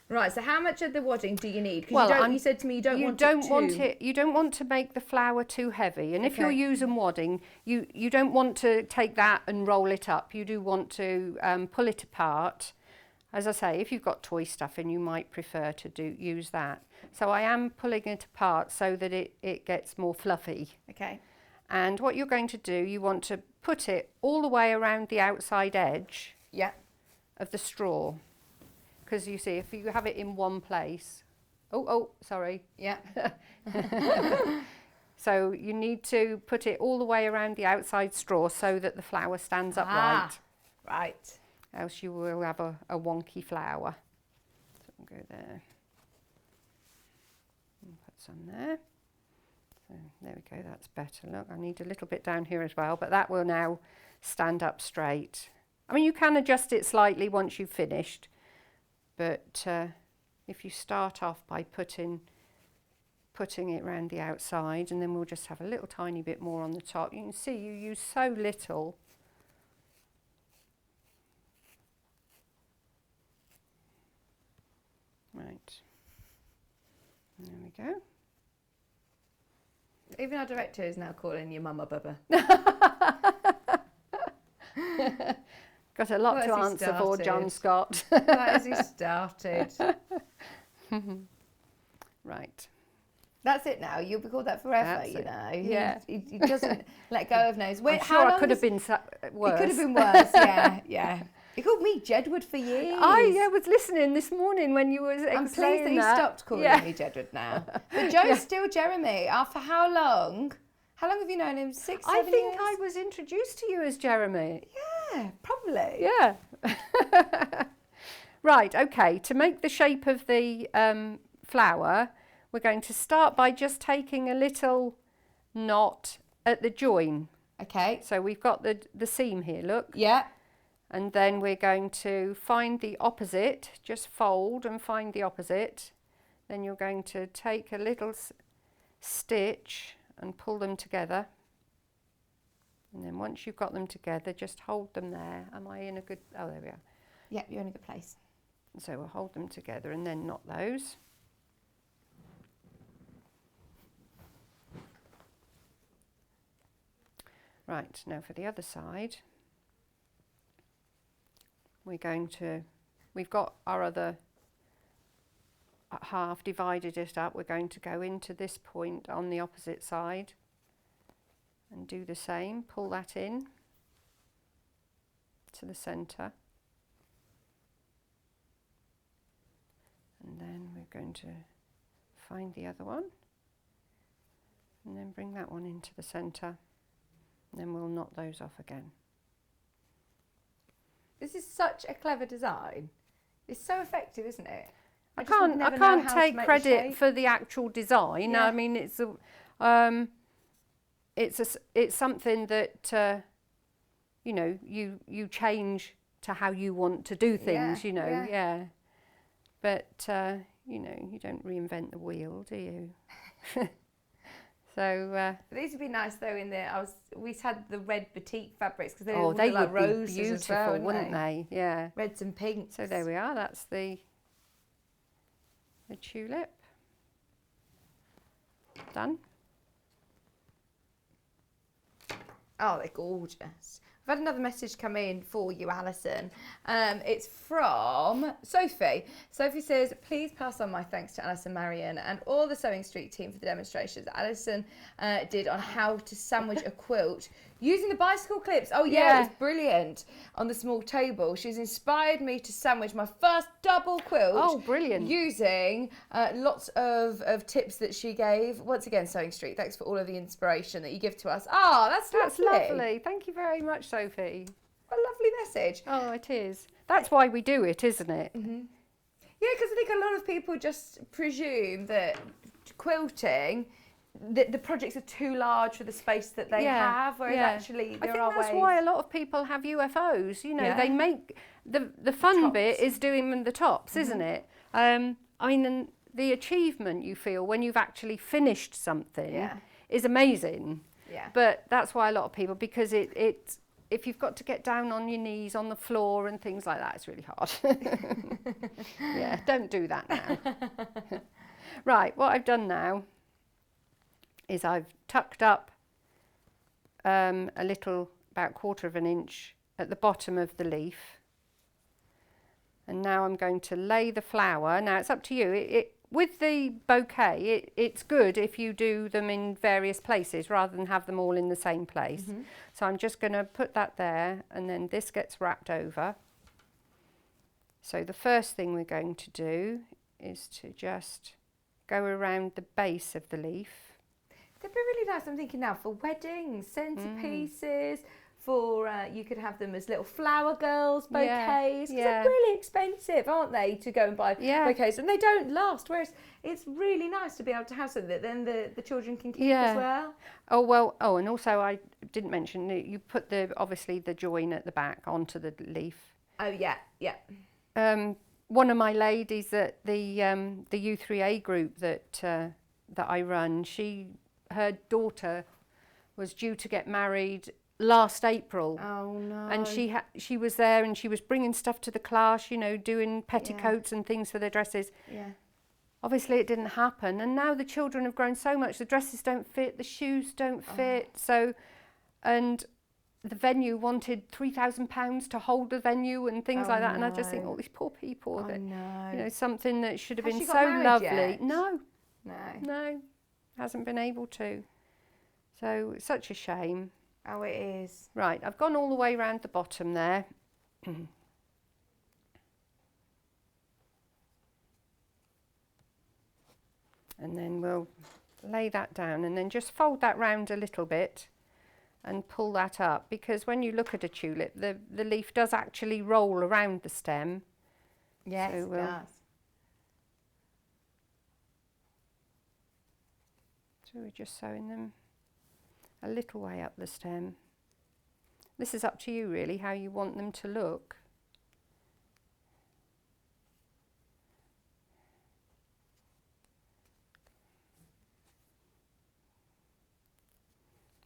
Right, so how much of the wadding do you need? Because you said to me you don't want to make the flower too heavy, and if you're using wadding, you don't want to take that and roll it up. You do want to pull it apart. As I say, if you've got toy stuff in, you might prefer to use that. So I am pulling it apart so that it gets more fluffy. Okay. And what you're going to do, you want to put it all the way around the outside edge of the straw. Because you see, if you have it in one place, sorry. Yeah. So you need to put it all the way around the outside straw so that the flower stands upright. Right. Else you will have a wonky flower. So we'll go there. And put some there. So there we go, that's better. Look, I need a little bit down here as well, but that will now stand up straight. I mean, you can adjust it slightly once you've finished, but if you start off by putting it around the outside, and then we'll just have a little tiny bit more on the top. You can see you use so little. Right, there we go. Even our director is now calling you Mama Bubba. Got a lot to answer for, John Scott. Right as he started. Right. That's it now. You'll be called that forever, That's you know. Yeah. He doesn't let go of names. I'm sure I could have been worse. It could have been worse, yeah. He called me Jedward for years. I was listening this morning when you were explaining I'm pleased that he stopped calling me Jedward now. But Joe's still Jeremy. For how long? How long have you known him? 6, 7 years? I think I was introduced to you as Jeremy. Yeah, probably. Yeah. Right, okay. To make the shape of the flower, we're going to start by just taking a little knot at the join. Okay. So we've got the seam here, look. Yeah. And then we're going to find the opposite, just fold and find the opposite. Then you're going to take a little stitch and pull them together. And then once you've got them together, just hold them there. Am I in a good, oh, there we are. Yeah, you're in a good place. So we'll hold them together and then knot those. Right, now for the other side. We've got our other half, divided it up. We're going to go into this point on the opposite side and do the same. Pull that in to the centre. And then we're going to find the other one and then bring that one into the centre. And then we'll knot those off again. This is such a clever design. It's so effective, isn't it? I just would can't never know how to take make the credit shape. for the actual design. Yeah. I mean, it's something that you know, you change to how you want to do things. Yeah, You know, yeah. yeah. But you know, you don't reinvent the wheel, do you? So These would be nice though. We had the red batik fabrics because they oh, would they look like would be roses beautiful, as well, wouldn't they? Yeah. Reds and pinks. So there we are. That's the tulip done. Oh, they're gorgeous. I've had another message come in for you, Alison. It's from Sophie. Sophie says, please pass on my thanks to Alison, Maryon and all the Sewing Street team for the demonstrations Alison did on how to sandwich a quilt using the bicycle clips. Oh yeah, it was brilliant. On the small table. She's inspired me to sandwich my first double quilt. Oh, brilliant. Using lots of tips that she gave. Once again, Sewing Street, thanks for all of the inspiration that you give to us. Oh, that's Lovely. Thank you very much, Sophie. What a lovely message. Oh, it is. That's why we do it, isn't it? Mm-hmm. Yeah, because I think a lot of people just presume that quilting, the projects are too large for the space that they have, whereas actually there are ways. I think that's why a lot of people have UFOs. You know, they make the fun Tops. bit is doing the tops, isn't it? I mean, and the achievement you feel when you've actually finished something is amazing. Yeah. But that's why a lot of people, because it if you've got to get down on your knees on the floor and things like that, it's really hard. Yeah, don't do that now. Right, what I've done now is I've tucked up a little, about 1/4 of an inch at the bottom of the leaf. And now I'm going to lay the flower. Now it's up to you. With the bouquet, it's good if you do them in various places rather than have them all in the same place. So I'm just going to put that there, and then this gets wrapped over. So the first thing we're going to do is to just go around the base of the leaf. They'd be really nice, I'm thinking now, for weddings, centerpieces, for you could have them as little flower girls, bouquets, because they're really expensive, aren't they, to go and buy bouquets, and they don't last, whereas it's really nice to be able to have something that then the children can keep as well. Oh, well, and also I didn't mention, you put obviously the join at the back onto the leaf. Oh, yeah. One of my ladies at the U3A group that I run, her daughter was due to get married last April. Oh no. And she was there and she was bringing stuff to the class, you know, doing petticoats and things for their dresses. Yeah. Obviously it didn't happen, and now the children have grown so much, the dresses don't fit, the shoes don't fit, so, and the venue wanted £3,000 to hold the venue and things like that, and I just think, all these poor people, that, you know, something that should have been so lovely. Yet? No, hasn't been able to. So it's such a shame. Oh, it is. Right, I've gone all the way around the bottom there. And then we'll lay that down and then just fold that round a little bit and pull that up, because when you look at a tulip, the leaf does actually roll around the stem. Yes, so it does. So we're just sewing them a little way up the stem. This is up to you really, how you want them to look.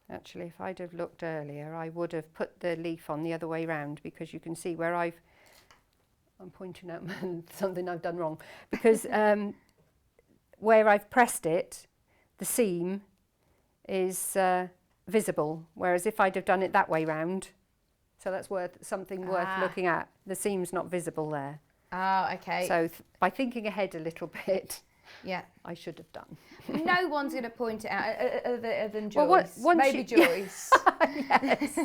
Actually, if I'd have looked earlier, I would have put the leaf on the other way round, because you can see where I'm pointing out something I've done wrong, because where I've pressed it, the seam is visible, whereas if I'd have done it that way round, so that's something worth looking at. The seam's not visible there. Oh, okay. So by thinking ahead a little bit, I should have done. No one's going to point it out other than Joyce. Well, maybe Joyce. Yes.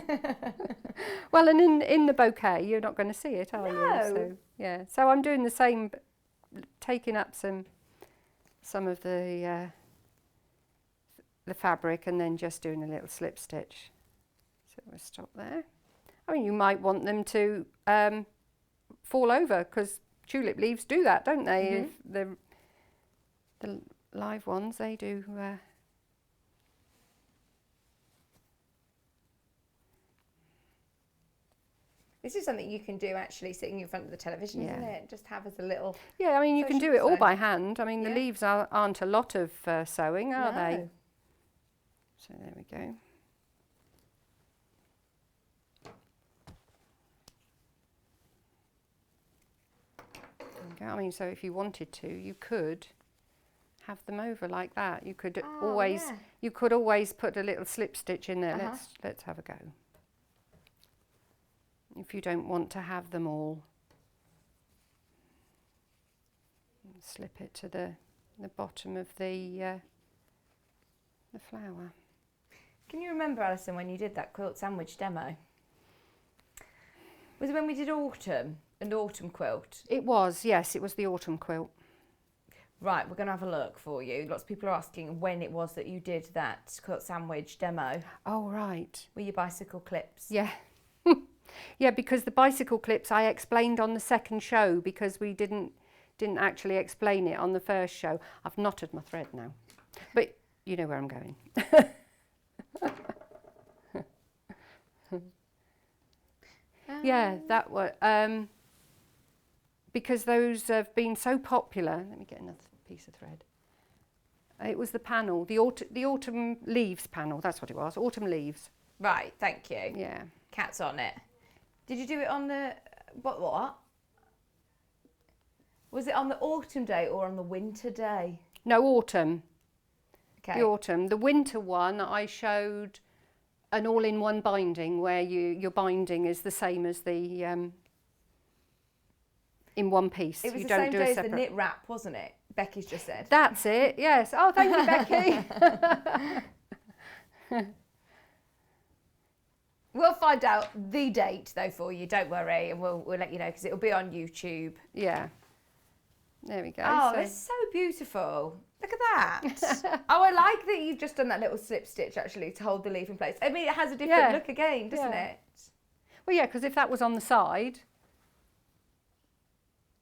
Well, and in the bouquet, you're not going to see it, are you? So, yeah. So I'm doing the same, taking up some of the fabric and then just doing a little slip stitch. So we'll stop there. I mean, you might want them to fall over, because tulip leaves do that, don't they? If the live ones, they do. This is something you can do actually sitting in front of the television, isn't it? Just have as a little... Yeah, I mean, you can do it all by hand. I mean, the Yeah. leaves aren't a lot of sewing, are they? No. So there we go. There we go. I mean, so if you wanted to, you could have them over like that. You could you could always put a little slip stitch in there. Let's have a go. If you don't want to have them all, slip it to the bottom of the flower. Can you remember, Alison, when you did that quilt sandwich demo? Was it when we did autumn, an autumn quilt? It was, yes, it was the autumn quilt. Right, we're going to have a look for you. Lots of people are asking when it was that you did that quilt sandwich demo. Oh, right. With your bicycle clips. Yeah. Yeah, because the bicycle clips I explained on the second show because we didn't actually explain it on the first show. I've knotted my thread now, but you know where I'm going. Yeah, that was because those have been so popular. Let me get another piece of thread. It was the panel, the autumn leaves panel. That's what it was. Autumn leaves. Right, thank you. Yeah. Cat's on it. Did you do it on the what? Was it on the autumn day or on the winter day? No, autumn. Okay. The autumn. The winter one I showed an all-in-one binding where your binding is the same as the in one piece. It was you the don't same do day a as the separate. knit wrap, wasn't it? Becky's just said. That's it. Yes. Oh, thank you, Becky. We'll find out the date though for you. Don't worry, and we'll let you know because it'll be on YouTube. Yeah. There we go. Oh, So- that's so beautiful. Look at that. Oh, I like that you've just done that little slip stitch actually to hold the leaf in place. I mean, it has a different Yeah. look again, doesn't Yeah. it? Well, yeah, because if that was on the side,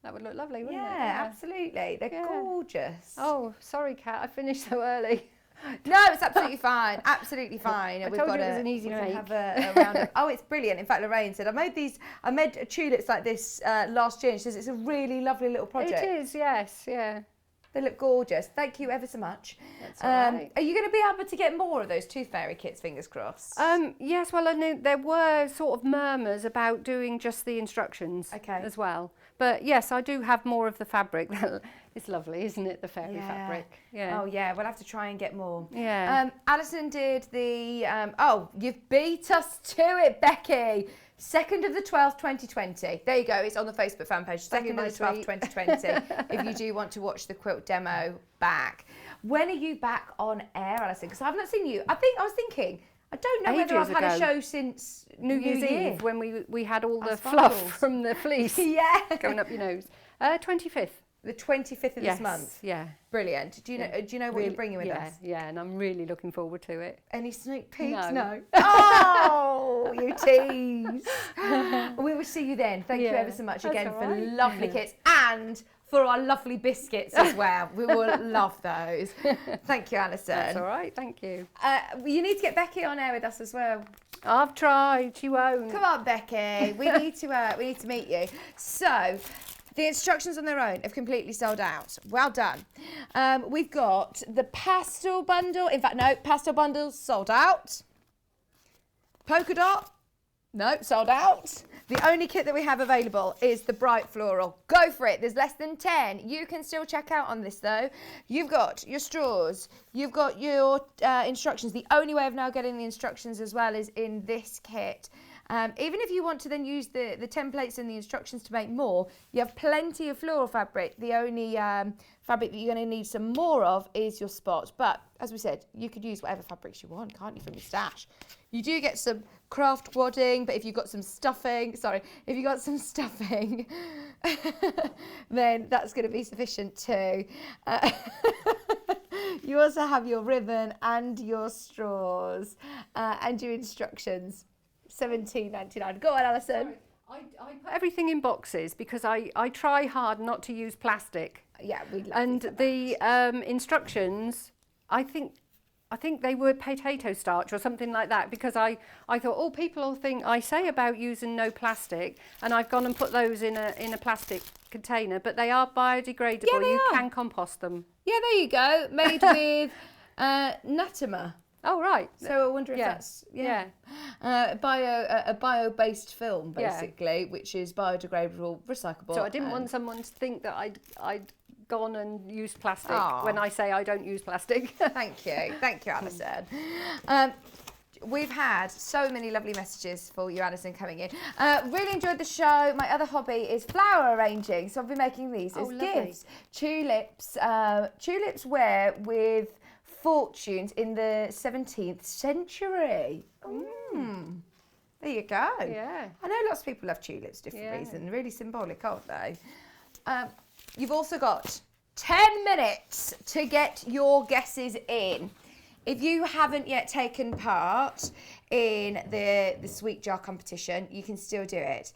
that would look lovely, wouldn't it? Yeah, absolutely. They're Yeah. gorgeous. Oh, sorry, Kat. I finished so early. No, it's absolutely fine. Absolutely fine. I told you it was an easy we can make. have a round of, oh, it's brilliant. In fact, Lorraine said, I made tulips like this last year. And she says it's a really lovely little project. It is, yes, yeah. They look gorgeous. Thank you ever so much. That's all right. Are you going to be able to get more of those Tooth Fairy kits, fingers crossed? Yes, well, I know there were sort of murmurs about doing just the instructions as well. But yes, I do have more of the fabric. It's lovely, isn't it, the fairy fabric? Yeah. Oh, yeah, we'll have to try and get more. Yeah. Alison did the, oh, you've beat us to it, Becky. 2nd of the 12th, 2020. There you go, it's on the Facebook fan page. 2nd of the 12th, 2020, if you do want to watch the quilt demo back. When are you back on air, Alison? Because I've not seen you. I was thinking, I don't know whether I've had a show since New Year's Eve. when we had all the sparkles. fluff from the fleece Yeah. going up your nose. 25th. The 25th of Yes, this month. yeah. Brilliant. Do you know what you're bringing with yeah, us? Yeah, and I'm really looking forward to it. Any sneak peeks? No. Oh, you tease. We will see you then. Thank you Yeah, ever so much that's again all for right. lovely kits and for our lovely biscuits as well. We will love those. Thank you, Alison. That's all right, thank you. You need to get Becky on air with us as well. I've tried, she won't. Come on, Becky. We need to meet you. So, the instructions on their own have completely sold out. Well done. We've got the pastel bundle. In fact, no, pastel bundles sold out. Polka dot. Nope, sold out. The only kit that we have available is the bright floral. Go for it. There's less than 10. You can still check out on this though. You've got your straws. You've got your instructions. The only way of now getting the instructions as well is in this kit. Even if you want to then use the templates and the instructions to make more, you have plenty of floral fabric. The only fabric that you're going to need some more of is your spot. But as we said, you could use whatever fabrics you want, can't you, from your stash? You do get some craft wadding, but if you've got some stuffing, then that's going to be sufficient too. You also have your ribbon and your straws and your instructions. $17.99. Go on, Alison. I put everything in boxes because I try hard not to use plastic. Yeah, we love And these the instructions, I think they were potato starch or something like that, because I thought, oh, people will think I say about using no plastic, and I've gone and put those in a plastic container, but they are biodegradable. Yeah, they you are. can compost them. Yeah, there you go. Made with Natima. Oh, right. So I wonder if Yeah. that's a bio-based film basically, which is biodegradable, recyclable. So I didn't want someone to think that I'd gone and used plastic Aw. when I say I don't use plastic. Thank you, Alison. We've had so many lovely messages for you, Alison, coming in. Really enjoyed the show. My other hobby is flower arranging, so I've been making these as lovely. gifts. Tulips were with fortunes in the 17th century. There you go. Yeah. I know lots of people love tulips for different Yeah. reasons. Really symbolic, aren't they? You've also got 10 minutes to get your guesses in. If you haven't yet taken part in the sweet jar competition, you can still do it.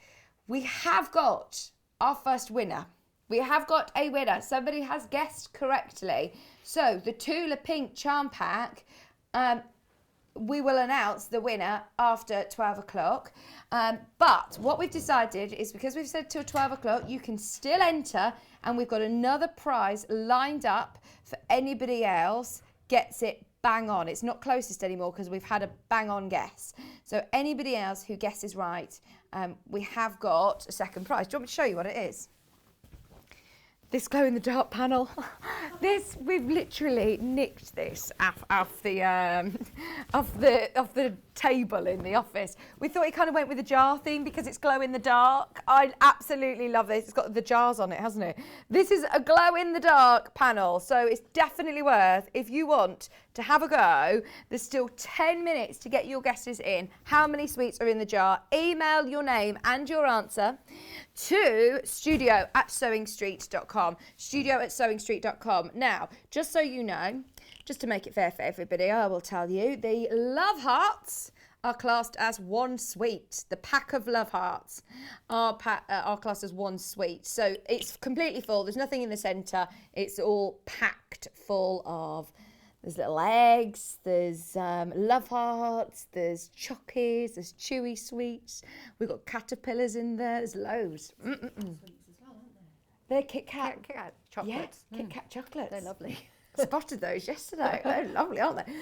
We have got our first winner. We have got a winner. Somebody has guessed correctly. So the Tula Pink Charm Pack, we will announce the winner after 12 o'clock. But what we've decided is, because we've said till 12 o'clock, you can still enter, and we've got another prize lined up for anybody else gets it bang on. It's not closest anymore because we've had a bang on guess. So anybody else who guesses right, we have got a second prize. Do you want me to show you what it is? This glow in the dark panel. We've literally nicked this off the table in the office. We thought it kind of went with the jar theme because it's glow in the dark. I absolutely love this. It's got the jars on it, hasn't it? This is a glow in the dark panel, so it's definitely worth, if you want to have a go, there's still 10 minutes to get your guesses in. How many sweets are in the jar? Email your name and your answer to studio@sewingstreet.com. studio@sewingstreet.com. Now, just so you know, just to make it fair for everybody, I will tell you, the love hearts are classed as one sweet. The pack of love hearts are classed as one sweet. So it's completely full. There's nothing in the centre. It's all packed full of, there's little eggs, there's love hearts, there's chockies, there's chewy sweets. We've got caterpillars in there. There's loads. They're Kit Kat. Kit Kat chocolates. Yeah, Kit Kat chocolates. They're lovely. Spotted those yesterday. They're lovely, aren't they?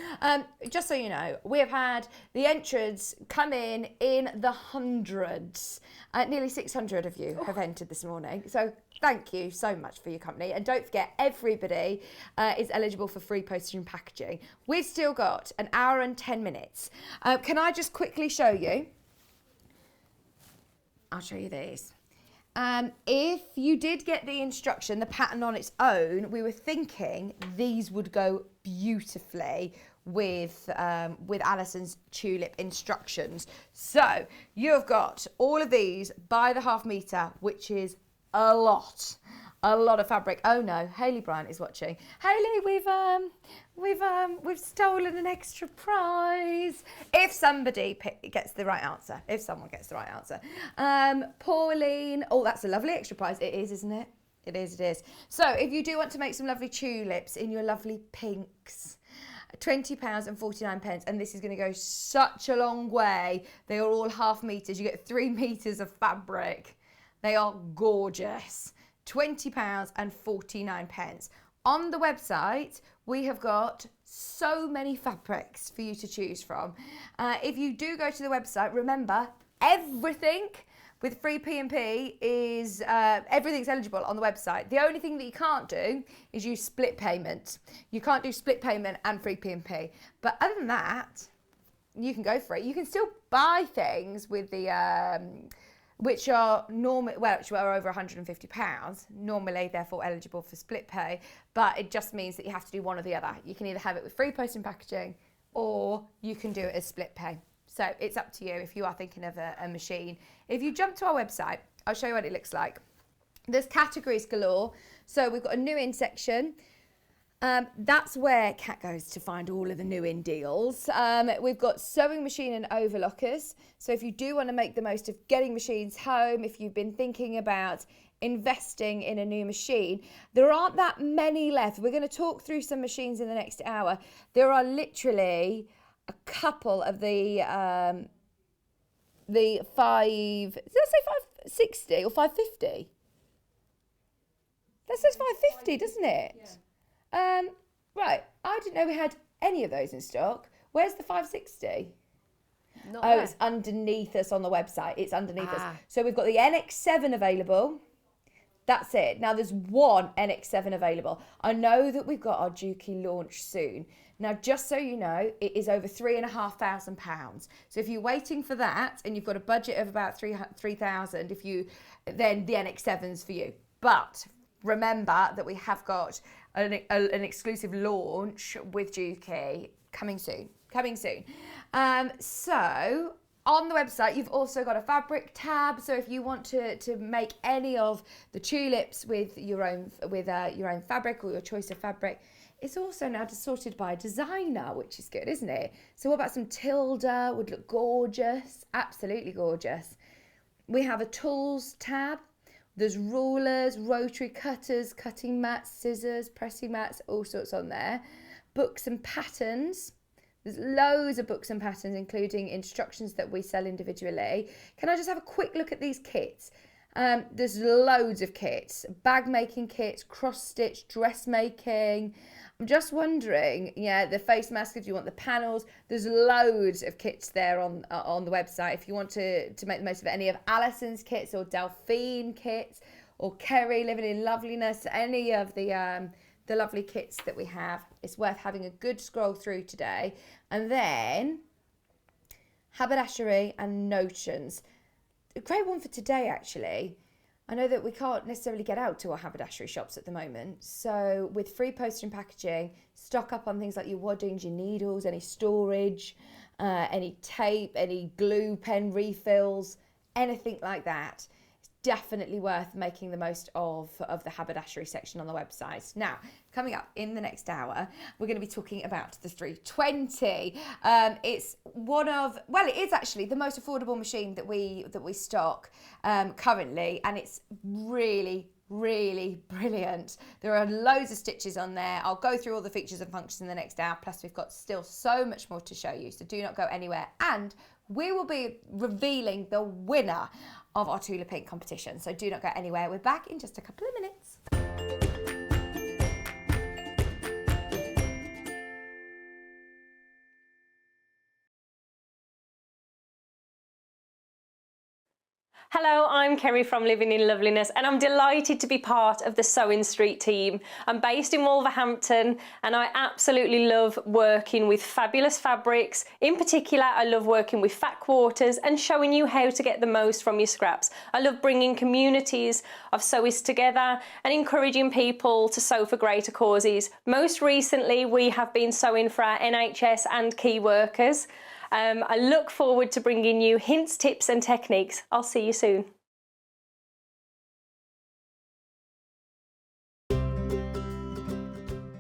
Just so you know, we have had the entrants come in the hundreds. Nearly 600 of you have entered this morning. So thank you so much for your company. And don't forget, everybody is eligible for free postage and packaging. We've still got an hour and 10 minutes. Can I just quickly show you? I'll show you these. If you did get the instruction, the pattern on its own, we were thinking these would go beautifully with Alison's tulip instructions. So you've got all of these by the half metre, which is a lot of fabric. Oh no, Hayley Bryant is watching. Hayley, we've stolen an extra prize. If somebody gets the right answer, Pauline, oh, that's a lovely extra prize. It is, isn't it? It is. So if you do want to make some lovely tulips in your lovely pinks, £20.49, and this is going to go such a long way. They are all half metres. You get 3 metres of fabric. They are gorgeous. £20.49. On the website, we have got so many fabrics for you to choose from. If you do go to the website, remember, everything with free P&P is, everything's eligible on the website. The only thing that you can't do is use split payment. You can't do split payment and free P&P. But other than that, you can go for it. You can still buy things with the, which are which are over £150, normally therefore eligible for split pay, but it just means that you have to do one or the other. You can either have it with free post and packaging, or you can do it as split pay. So it's up to you if you are thinking of a machine. If you jump to our website, I'll show you what it looks like. There's categories galore. So we've got a new in section. That's where Kat goes to find all of the new in deals. We've got sewing machine and overlockers. So if you do want to make the most of getting machines home, if you've been thinking about investing in a new machine, there aren't that many left. We're going to talk through some machines in the next hour. There are literally a couple of the 5, did I say 560 or 550? That says 550, doesn't it? Yeah. Right, I didn't know we had any of those in stock. Where's the 560? Not there. It's underneath us on the website. It's underneath us. So we've got the NX7 available. That's it. Now there's one NX7 available. I know that we've got our Dukey launch soon. Now, just so you know, it is over £3,500. So if you're waiting for that and you've got a budget of about 3,000, then the NX7's for you. But remember that we have got an exclusive launch with Dukey coming soon. So on the website, you've also got a fabric tab. So if you want to make any of the tulips with your own fabric or your choice of fabric, it's also now sorted by designer, which is good, isn't it? So what about some Tilda? Would look gorgeous, absolutely gorgeous. We have a tools tab. There's rulers, rotary cutters, cutting mats, scissors, pressing mats, all sorts on there. Books and patterns. There's loads of books and patterns, including instructions that we sell individually. Can I just have a quick look at these kits? There's loads of kits, bag making kits, cross stitch, dressmaking. I'm just wondering, the face mask, if you want the panels, there's loads of kits there on the website. If you want to make the most of any of Allison's kits or Delphine kits or Kerry Living in Loveliness, any of the lovely kits that we have, it's worth having a good scroll through today. And then haberdashery and notions. A great one for today, actually. I know that we can't necessarily get out to our haberdashery shops at the moment. So with free postage and packaging, stock up on things like your waddings, your needles, any storage, any tape, any glue, pen refills, anything like that. It's definitely worth making the most of the haberdashery section on the website. Now, coming up in the next hour, we're going to be talking about the 320. It's it is actually the most affordable machine that we stock currently, and it's really brilliant. There are loads of stitches on there. I'll go through all the features and functions in the next hour, plus we've got still so much more to show you, so do not go anywhere. And we will be revealing the winner of our Tulip Ink competition, so do not go anywhere. We're back in just a couple of minutes. Hello, I'm Kerry from Living in Loveliness, and I'm delighted to be part of the Sewing Street team. I'm based in Wolverhampton and I absolutely love working with fabulous fabrics. In particular, I love working with fat quarters and showing you how to get the most from your scraps. I love bringing communities of sewists together and encouraging people to sew for greater causes. Most recently, we have been sewing for our NHS and key workers. I look forward to bringing you hints, tips and techniques. I'll see you soon.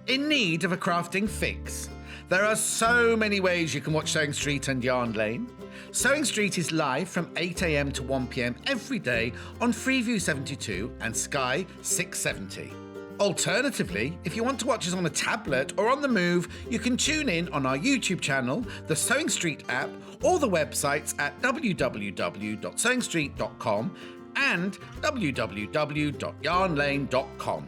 In need of a crafting fix? There are so many ways you can watch Sewing Street and Yarn Lane. Sewing Street is live from 8 AM to 1 PM every day on Freeview 72 and Sky 670. Alternatively, if you want to watch us on a tablet or on the move, you can tune in on our YouTube channel, the Sewing Street app, or the websites at www.sewingstreet.com and www.yarnlane.com.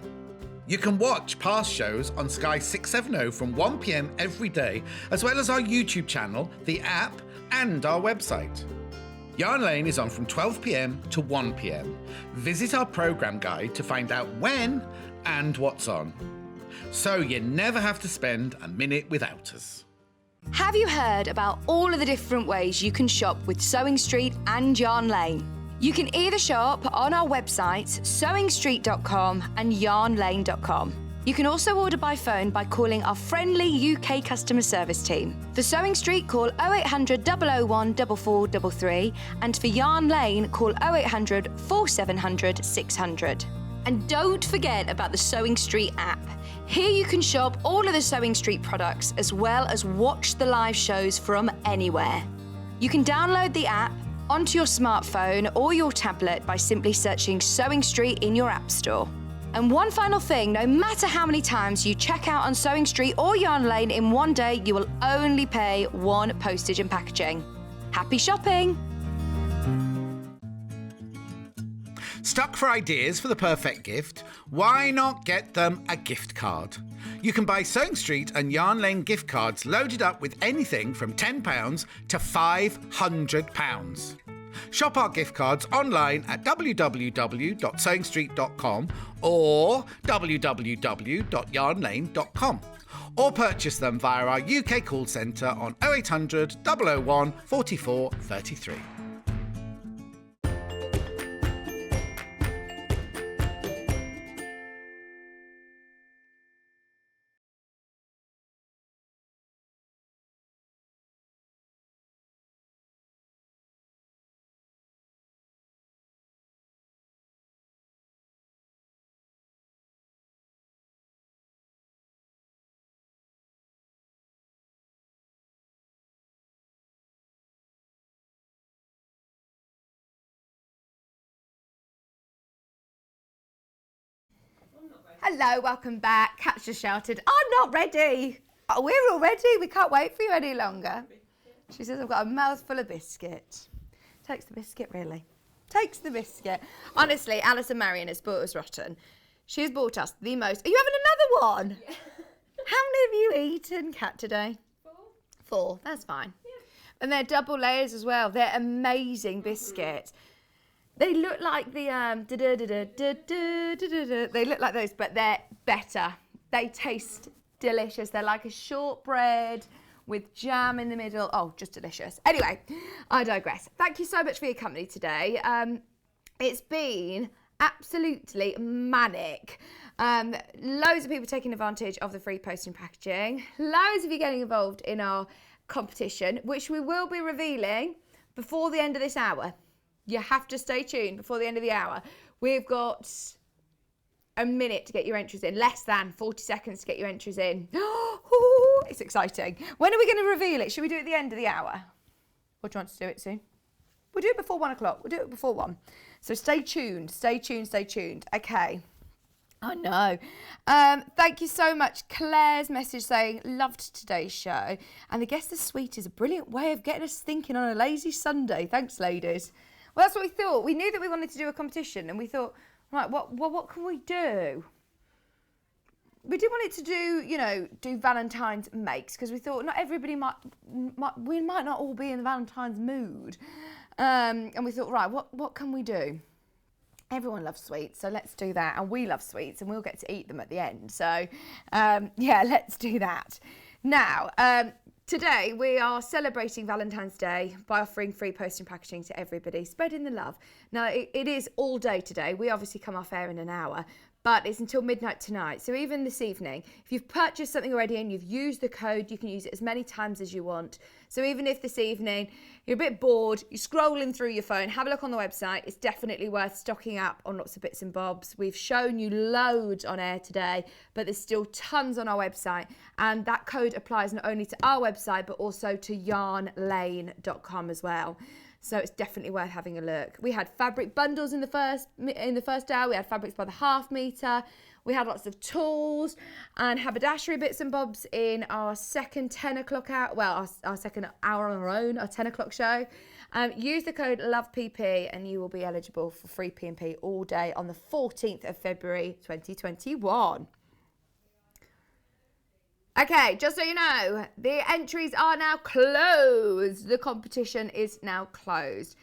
You can watch past shows on Sky 670 from 1 PM every day, as well as our YouTube channel, the app, and our website. Yarn Lane is on from 12 PM to 1 PM. Visit our programme guide to find out when and what's on, so you never have to spend a minute without us. Have you heard about all of the different ways you can shop with Sewing Street and Yarn Lane? You can either shop on our websites, sewingstreet.com and yarnlane.com. You can also order by phone by calling our friendly UK customer service team. For Sewing Street, call 0800 001 4433, and for Yarn Lane, call 0800 4700 600. And don't forget about the Sewing Street app. Here you can shop all of the Sewing Street products as well as watch the live shows from anywhere. You can download the app onto your smartphone or your tablet by simply searching Sewing Street in your app store. And one final thing, no matter how many times you check out on Sewing Street or Yarn Lane in one day, you will only pay 1 postage and packaging. Happy shopping! Stuck for ideas for the perfect gift? Why not get them a gift card? You can buy Sewing Street and Yarn Lane gift cards loaded up with anything from £10 to £500. Shop our gift cards online at www.sewingstreet.com or www.yarnlane.com, or purchase them via our UK call centre on 0800 001 44 33. Hello, welcome back. Kat just shouted, I'm not ready. Oh, we're all ready. We can't wait for you any longer. She says, I've got a mouthful of biscuit. Takes the biscuit, really. Takes the biscuit. Honestly, Allison Maryon has bought us rotten. She has bought us the most. Are you having another one? Yeah. How many have you eaten, Kat, today? 4. That's fine. Yeah. And they're double layers as well. They're amazing biscuits. They look like the they look like those, but they're better. They taste delicious. They're like a shortbread with jam in the middle. Oh, just delicious. Anyway, I digress. Thank you so much for your company today. It's been absolutely manic. Loads of people taking advantage of the free posting packaging. Loads of you getting involved in our competition, which we will be revealing before the end of this hour. You have to stay tuned before the end of the hour. We've got a minute to get your entries in, less than 40 seconds to get your entries in. It's exciting. When are we going to reveal it? Should we do it at the end of the hour? Or do you want to do it soon? We'll do it before 1 o'clock. We'll do it before 1. So stay tuned, stay tuned, stay tuned. Okay. I know. Thank you so much. Claire's message saying, loved today's show. And the Guess the Sweet is a brilliant way of getting us thinking on a lazy Sunday. Thanks, ladies. Well, that's what we thought. We knew that we wanted to do a competition and we thought, right, what can we do? We did want it to do Valentine's makes, because we thought not everybody we might not all be in the Valentine's mood. And we thought, right, what can we do? Everyone loves sweets, so let's do that. And we love sweets and we'll get to eat them at the end. So, yeah, let's do that. Now, today we are celebrating Valentine's Day by offering free posting packaging to everybody, spreading the love. Now, it is all day today. We obviously come off air in an hour, but it's until midnight tonight. So even this evening, if you've purchased something already and you've used the code, you can use it as many times as you want. So even if this evening you're a bit bored, you're scrolling through your phone, have a look on the website. It's definitely worth stocking up on lots of bits and bobs. We've shown you loads on air today, but there's still tons on our website. And that code applies not only to our website, but also to yarnlane.com as well. So it's definitely worth having a look. We had fabric bundles in the first hour. We had fabrics by the half metre. We had lots of tools and haberdashery bits and bobs in our second 10 o'clock hour. Well, our second hour on our own, our 10 o'clock show. Use the code LOVEPP and you will be eligible for free P&P all day on the 14th of February 2021. Okay, just so you know, the entries are now closed. The competition is now closed.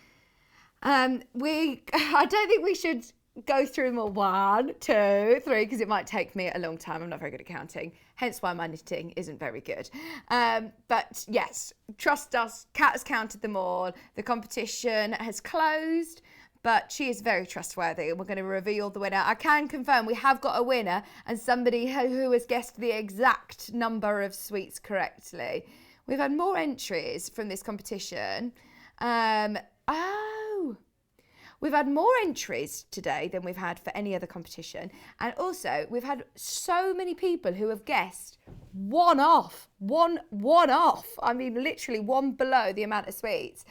I don't think we should go through them all 1, 2, 3, because it might take me a long time. I'm not very good at counting, hence why my knitting isn't very good. But yes, trust us, Kat has counted them all. The competition has closed, but she is very trustworthy and we're going to reveal the winner. I can confirm we have got a winner and somebody who has guessed the exact number of sweets correctly. We've had more entries from this competition. We've had more entries today than we've had for any other competition. And also, we've had so many people who have guessed one off. I mean, literally one below the amount of sweets.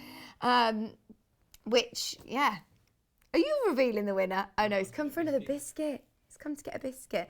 Which, yeah. Are you revealing the winner? Oh no, he's come for another biscuit. He's come to get a biscuit.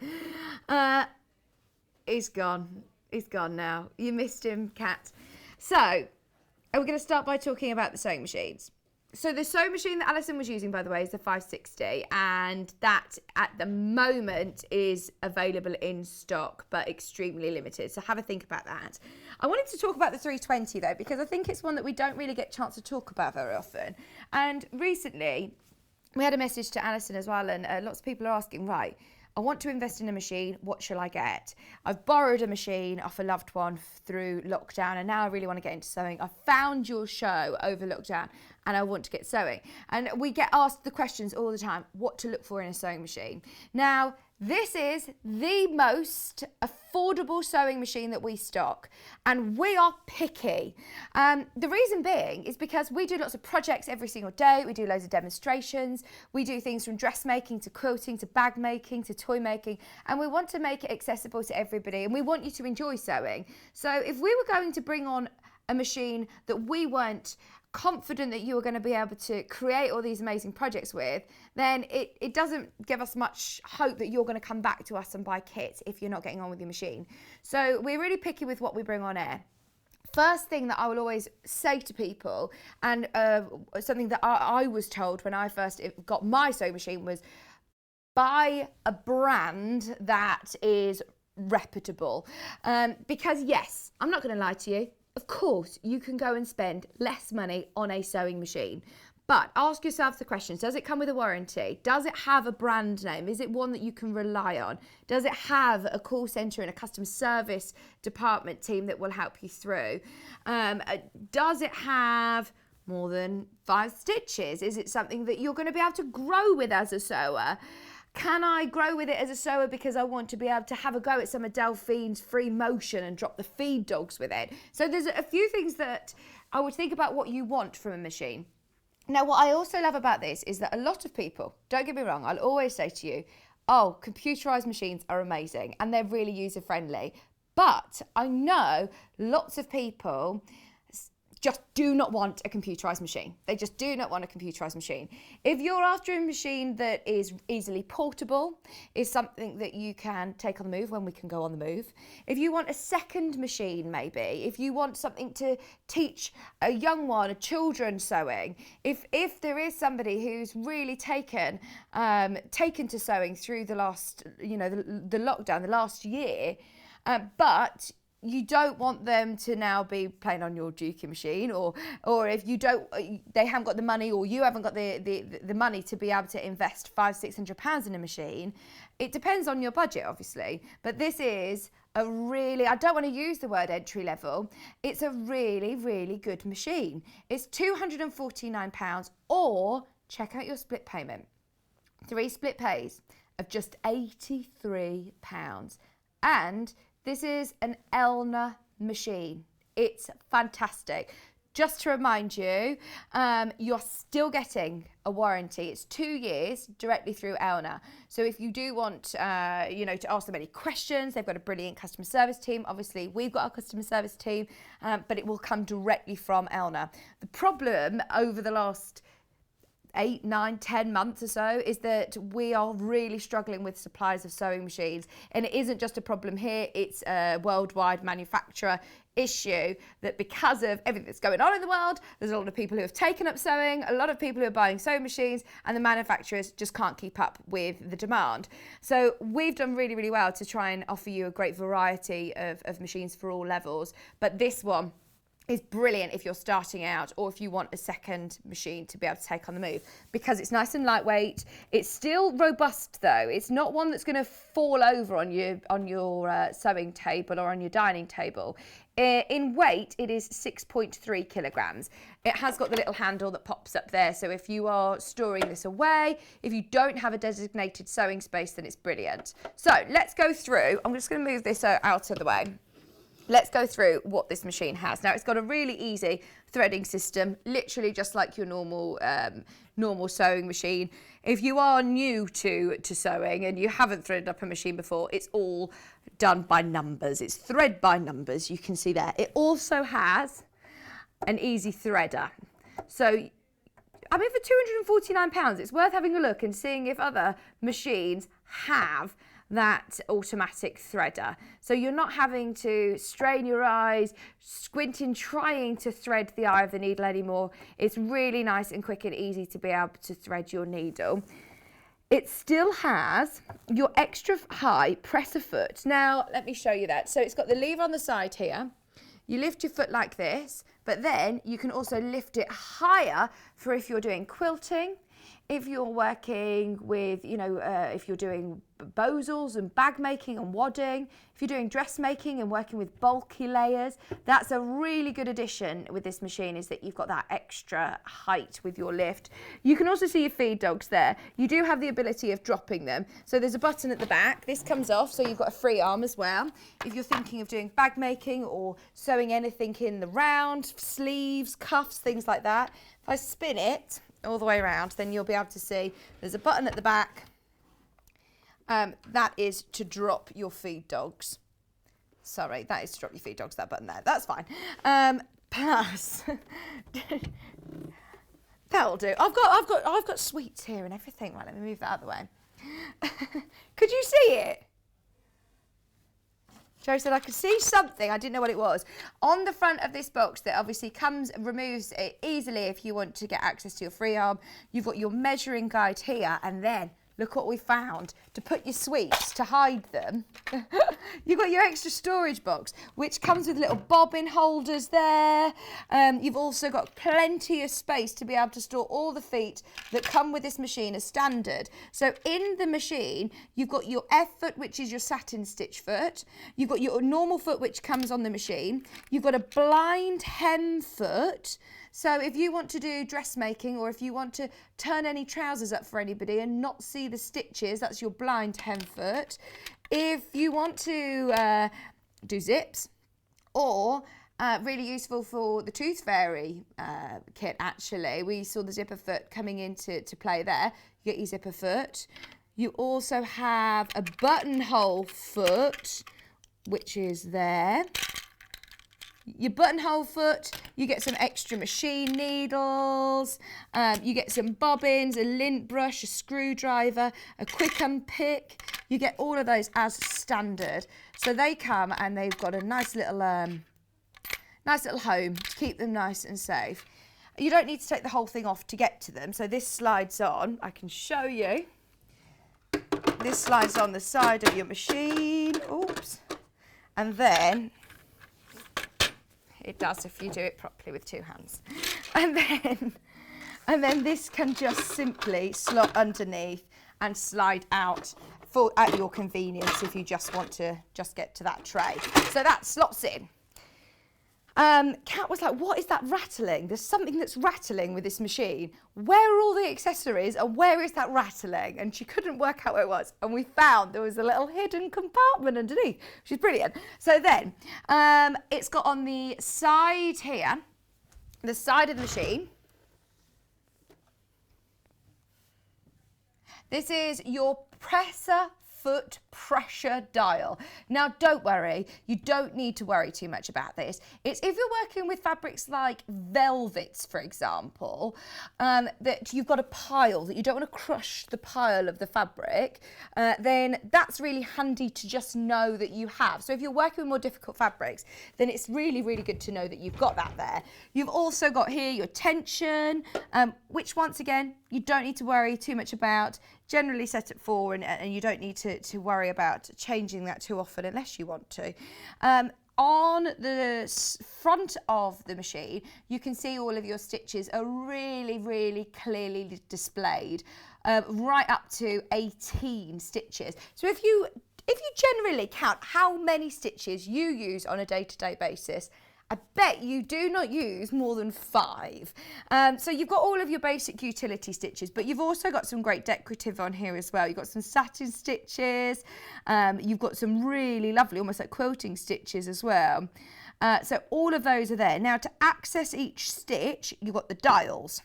He's gone. He's gone now. You missed him, Kat. So, are we going to start by talking about the sewing machines? So the sewing machine that Allison was using, by the way, is the 560, and that at the moment is available in stock, but extremely limited. So have a think about that. I wanted to talk about the 320 though, because I think it's one that we don't really get a chance to talk about very often. And recently, we had a message to Allison as well, and lots of people are asking, right, I want to invest in a machine, what shall I get? I've borrowed a machine off a loved one through lockdown, and now I really want to get into sewing. I found your show over lockdown and I want to get sewing. And we get asked the questions all the time, what to look for in a sewing machine. Now, this is the most affordable sewing machine that we stock, and we are picky. The reason being is because we do lots of projects every single day. We do loads of demonstrations. We do things from dressmaking to quilting to bag making to toy making, and we want to make it accessible to everybody, and we want you to enjoy sewing. So if we were going to bring on a machine that we weren't confident that you were going to be able to create all these amazing projects with, then it doesn't give us much hope that you're going to come back to us and buy kits if you're not getting on with your machine. So we're really picky with what we bring on air. First thing that I will always say to people, and something that I was told when I first got my sewing machine, was buy a brand that is reputable. Because yes, I'm not going to lie to you, of course, you can go and spend less money on a sewing machine, but ask yourself the questions. Does it come with a warranty? Does it have a brand name? Is it one that you can rely on? Does it have a call centre and a customer service department team that will help you through? Does it have more than 5 stitches? Is it something that you're going to be able to grow with as a sewer? Can I grow with it as a sewer because I want to be able to have a go at some of Delphine's free motion and drop the feed dogs with it? So there's a few things that I would think about what you want from a machine. Now, what I also love about this is that a lot of people, don't get me wrong, I'll always say to you, oh, computerized machines are amazing and they're really user friendly. But I know lots of people just do not want a computerized machine. They just do not want a computerized machine. If you're after a machine that is easily portable, is something that you can take on the move when we can go on the move. If you want a second machine, maybe, if you want something to teach a young one, a children sewing, if there is somebody who's really taken to sewing through the last, the lockdown, the last year, but you don't want them to now be playing on your Dukey machine, or if they haven't got the money, or you haven't got the money to be able to invest £500-600 in a machine. It depends on your budget, obviously, but this is a really, I don't want to use the word entry level, it's a really, really good machine. It's £249, or check out your split payment. 3 split pays of just £83. And this is an Elna machine. It's fantastic. Just to remind you, you're still getting a warranty. It's 2 years directly through Elna. So if you do want, to ask them any questions, they've got a brilliant customer service team. Obviously, we've got our customer service team, but it will come directly from Elna. The problem over the last 8, 9, 10 months or so is that we are really struggling with supplies of sewing machines, and it isn't just a problem here, it's a worldwide manufacturer issue, that because of everything that's going on in the world, there's a lot of people who have taken up sewing, a lot of people who are buying sewing machines, and the manufacturers just can't keep up with the demand. So we've done really, really well to try and offer you a great variety of machines for all levels, but this one is brilliant if you're starting out, or if you want a second machine to be able to take on the move, because it's nice and lightweight. It's still robust though. It's not one that's going to fall over on your sewing table or on your dining table. In weight, it is 6.3 kilograms. It has got the little handle that pops up there, so if you are storing this away, if you don't have a designated sewing space, then it's brilliant. So let's go through. I'm just going to move this out of the way. let's go through what this machine has. Now, it's got a really easy threading system, literally just like your normal normal sewing machine. If you are new to sewing and you haven't threaded up a machine before, it's all done by numbers. It's thread by numbers, you can see there. It also has an easy threader. So, I mean, for £249, it's worth having a look and seeing if other machines have that automatic threader. So you're not having to strain your eyes, squinting, trying to thread the eye of the needle anymore. It's really nice and quick and easy to be able to thread your needle. It still has your extra high presser foot. Now, let me show you that. So it's got the lever on the side here. You lift your foot like this, but then you can also lift it higher for if you're doing quilting, if you're working with, you know, if you're doing bozels and bag making and wadding, if you're doing dressmaking and working with bulky layers. That's a really good addition with this machine, is that you've got that extra height with your lift. You can also see your feed dogs there. You do have the ability of dropping them. So there's a button at the back. This comes off, so you've got a free arm as well. If you're thinking of doing bag making or sewing anything in the round, sleeves, cuffs, things like that, if I spin it all the way around, then you'll be able to see there's a button at the back. That is to drop your feed dogs. Sorry, that is to drop your feed dogs, that button there. That's fine. Plus, that'll do. I've got sweets here and everything. Right, let me move that out of the way. Could you see it? Joe said I could see something, I didn't know what it was. On the front of this box that obviously removes it easily if you want to get access to your free arm, you've got your measuring guide here, and then look what we found to put your sweets, to hide them. You've got your extra storage box, which comes with little bobbin holders there. You've also got plenty of space to be able to store all the feet that come with this machine as standard. So in the machine, you've got your F foot, which is your satin stitch foot. You've got your normal foot, which comes on the machine. You've got a blind hem foot. So if you want to do dressmaking, or if you want to turn any trousers up for anybody and not see the stitches, that's your blind hem foot. If you want to do zips, or really useful for the Tooth Fairy kit actually, we saw the zipper foot coming into play there. You get your zipper foot. You also have a buttonhole foot, which is there. Your buttonhole foot, you get some extra machine needles, you get some bobbins, a lint brush, a screwdriver, a quick unpick. You get all of those as standard. So they come and they've got a nice little home to keep them nice and safe. You don't need to take the whole thing off to get to them. So this slides on. I can show you. This slides on the side of your machine. Oops. And then it does if you do it properly with two hands. And then this can just simply slot underneath and slide out at your convenience if you just want to get to that tray. So that slots in. Kat was like, what is that rattling? There's something that's rattling with this machine. Where are all the accessories and where is that rattling? And she couldn't work out where it was. And we found there was a little hidden compartment underneath, which is brilliant. So then it's got on the side here, the side of the machine. This is your presser foot pressure dial. Now don't worry, you don't need to worry too much about this. It's if you're working with fabrics like velvets, for example, that you've got a pile, that you don't want to crush the pile of the fabric, then that's really handy to just know that you have. So if you're working with more difficult fabrics, then it's really, really good to know that you've got that there. You've also got here your tension, which once again, you don't need to worry too much about. Generally set at 4 and you don't need to worry about changing that too often unless you want to. On the front of the machine, you can see all of your stitches are really, really clearly displayed, right up to 18 stitches. So if you generally count how many stitches you use on a day-to-day basis, I bet you do not use more than 5. So you've got all of your basic utility stitches, but you've also got some great decorative on here as well. You've got some satin stitches, you've got some really lovely, almost like quilting stitches as well. So all of those are there. Now to access each stitch, you've got the dials.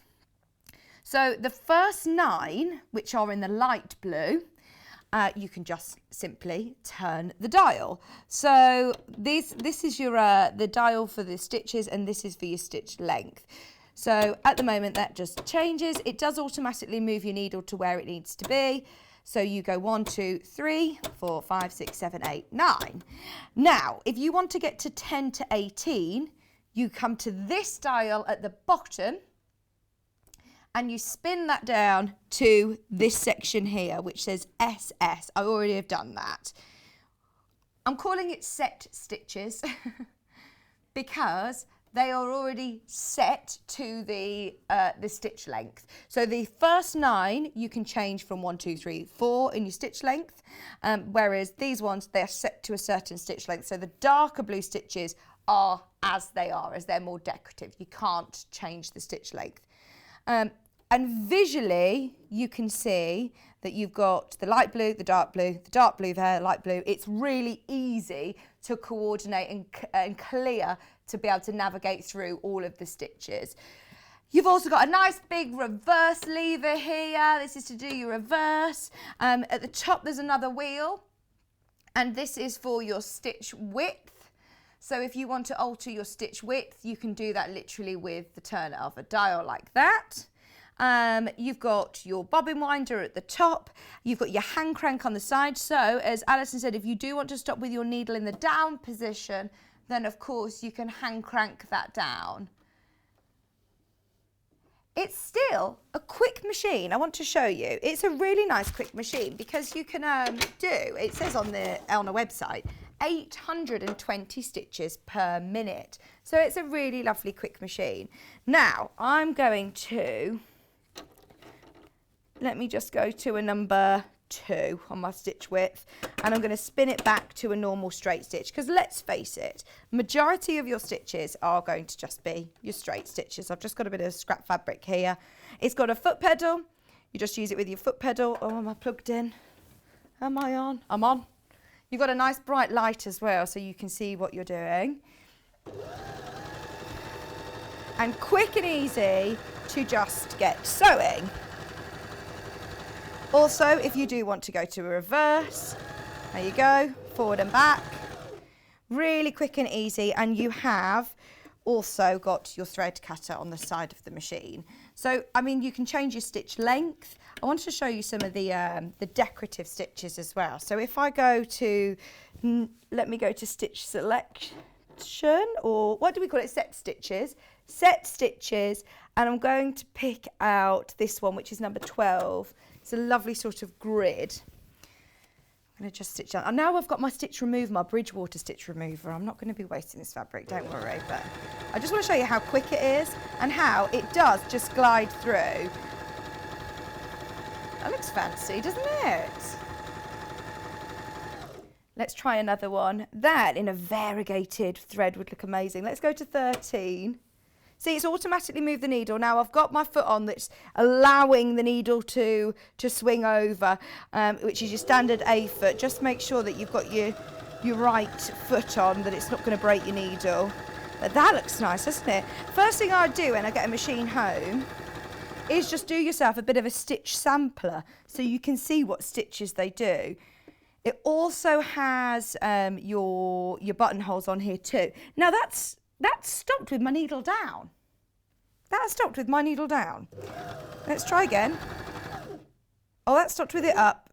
So the first 9, which are in the light blue, you can just simply turn the dial. So this is your the dial for the stitches, and this is for your stitch length. So at the moment that just changes. It does automatically move your needle to where it needs to be. So you go 1, 2, 3, 4, 5, 6, 7, 8, 9. Now, if you want to get to 10 to 18, you come to this dial at the bottom, and you spin that down to this section here, which says SS. I already have done that. I'm calling it set stitches because they are already set to the stitch length. So the first 9 you can change from 1, 2, 3, 4 in your stitch length, whereas these ones, they're set to a certain stitch length. So the darker blue stitches are as they are, as they're more decorative. You can't change the stitch length. And visually, you can see that you've got the light blue, the dark blue there, light blue. It's really easy to coordinate and clear to be able to navigate through all of the stitches. You've also got a nice big reverse lever here. This is to do your reverse. At the top, there's another wheel, and this is for your stitch width. So if you want to alter your stitch width, you can do that literally with the turn of a dial like that. You've got your bobbin winder at the top, you've got your hand crank on the side. So as Allison said, if you do want to stop with your needle in the down position, then of course you can hand crank that down. It's still a quick machine. I want to show you. It's a really nice quick machine because you can do, it says on the website, 820 stitches per minute. So it's a really lovely quick machine. Now I'm going to, let me just go to a number 2 on my stitch width, and I'm going to spin it back to a normal straight stitch, because let's face it, majority of your stitches are going to just be your straight stitches. I've just got a bit of scrap fabric here. It's got a foot pedal. You just use it with your foot pedal. Oh, am I plugged in? Am I on? I'm on. You've got a nice bright light as well, so you can see what you're doing. And quick and easy to just get sewing. Also, if you do want to go to a reverse, there you go, forward and back. Really quick and easy, and you have also got your thread cutter on the side of the machine. So, I mean, you can change your stitch length. I wanted to show you some of the decorative stitches as well. So if I go to, let me go to stitch selection, or what do we call it, set stitches, and I'm going to pick out this one, which is number 12. It's a lovely sort of grid. I'm going to just stitch down. And now I've got my stitch remover, my Bridgewater stitch remover. I'm not going to be wasting this fabric, don't worry. But I just want to show you how quick it is and how it does just glide through. That looks fancy, doesn't it? Let's try another one. That in a variegated thread would look amazing. Let's go to 13. See, it's automatically moved the needle. Now I've got my foot on that's allowing the needle to swing over, which is your standard A foot. Just make sure that you've got your right foot on, that it's not going to break your needle. But that looks nice, doesn't it? First thing I do when I get a machine home is just do yourself a bit of a stitch sampler so you can see what stitches they do. It also has your buttonholes on here too. Now that's stopped with my needle down. That stopped with my needle down. Let's try again. Oh, that stopped with it up.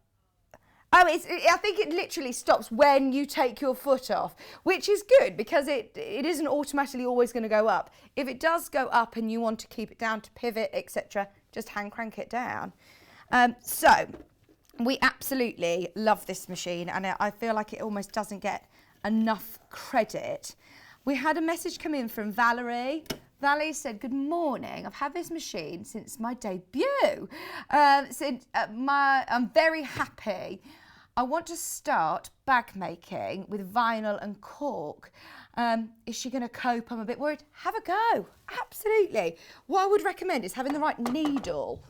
Oh, I think it literally stops when you take your foot off, which is good because it isn't automatically always going to go up. If it does go up and you want to keep it down to pivot, etc., just hand crank it down. So we absolutely love this machine, and I feel like it almost doesn't get enough credit. We had a message come in from Valerie. Valerie said, "Good morning. I've had this machine since my debut. I'm very happy. I want to start bag making with vinyl and cork. Is she going to cope? I'm a bit worried. Have a go. Absolutely. What I would recommend is having the right needle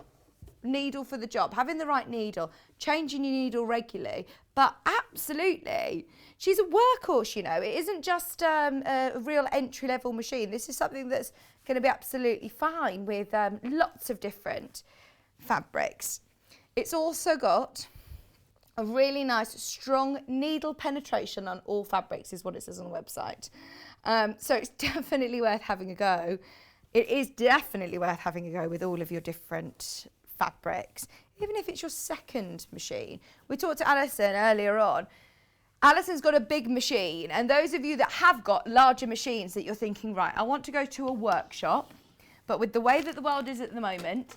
for the job, having the right needle, changing your needle regularly. But absolutely, she's a workhorse, you know. It isn't just a real entry-level machine. This is something that's going to be absolutely fine with lots of different fabrics. It's also got a really nice, strong needle penetration on all fabrics, is what it says on the website. So it's definitely worth having a go. It is definitely worth having a go with all of your different fabrics, even if it's your second machine. We talked to Allison earlier on. Allison's got a big machine, and those of you that have got larger machines that you're thinking, right, I want to go to a workshop, but with the way that the world is at the moment,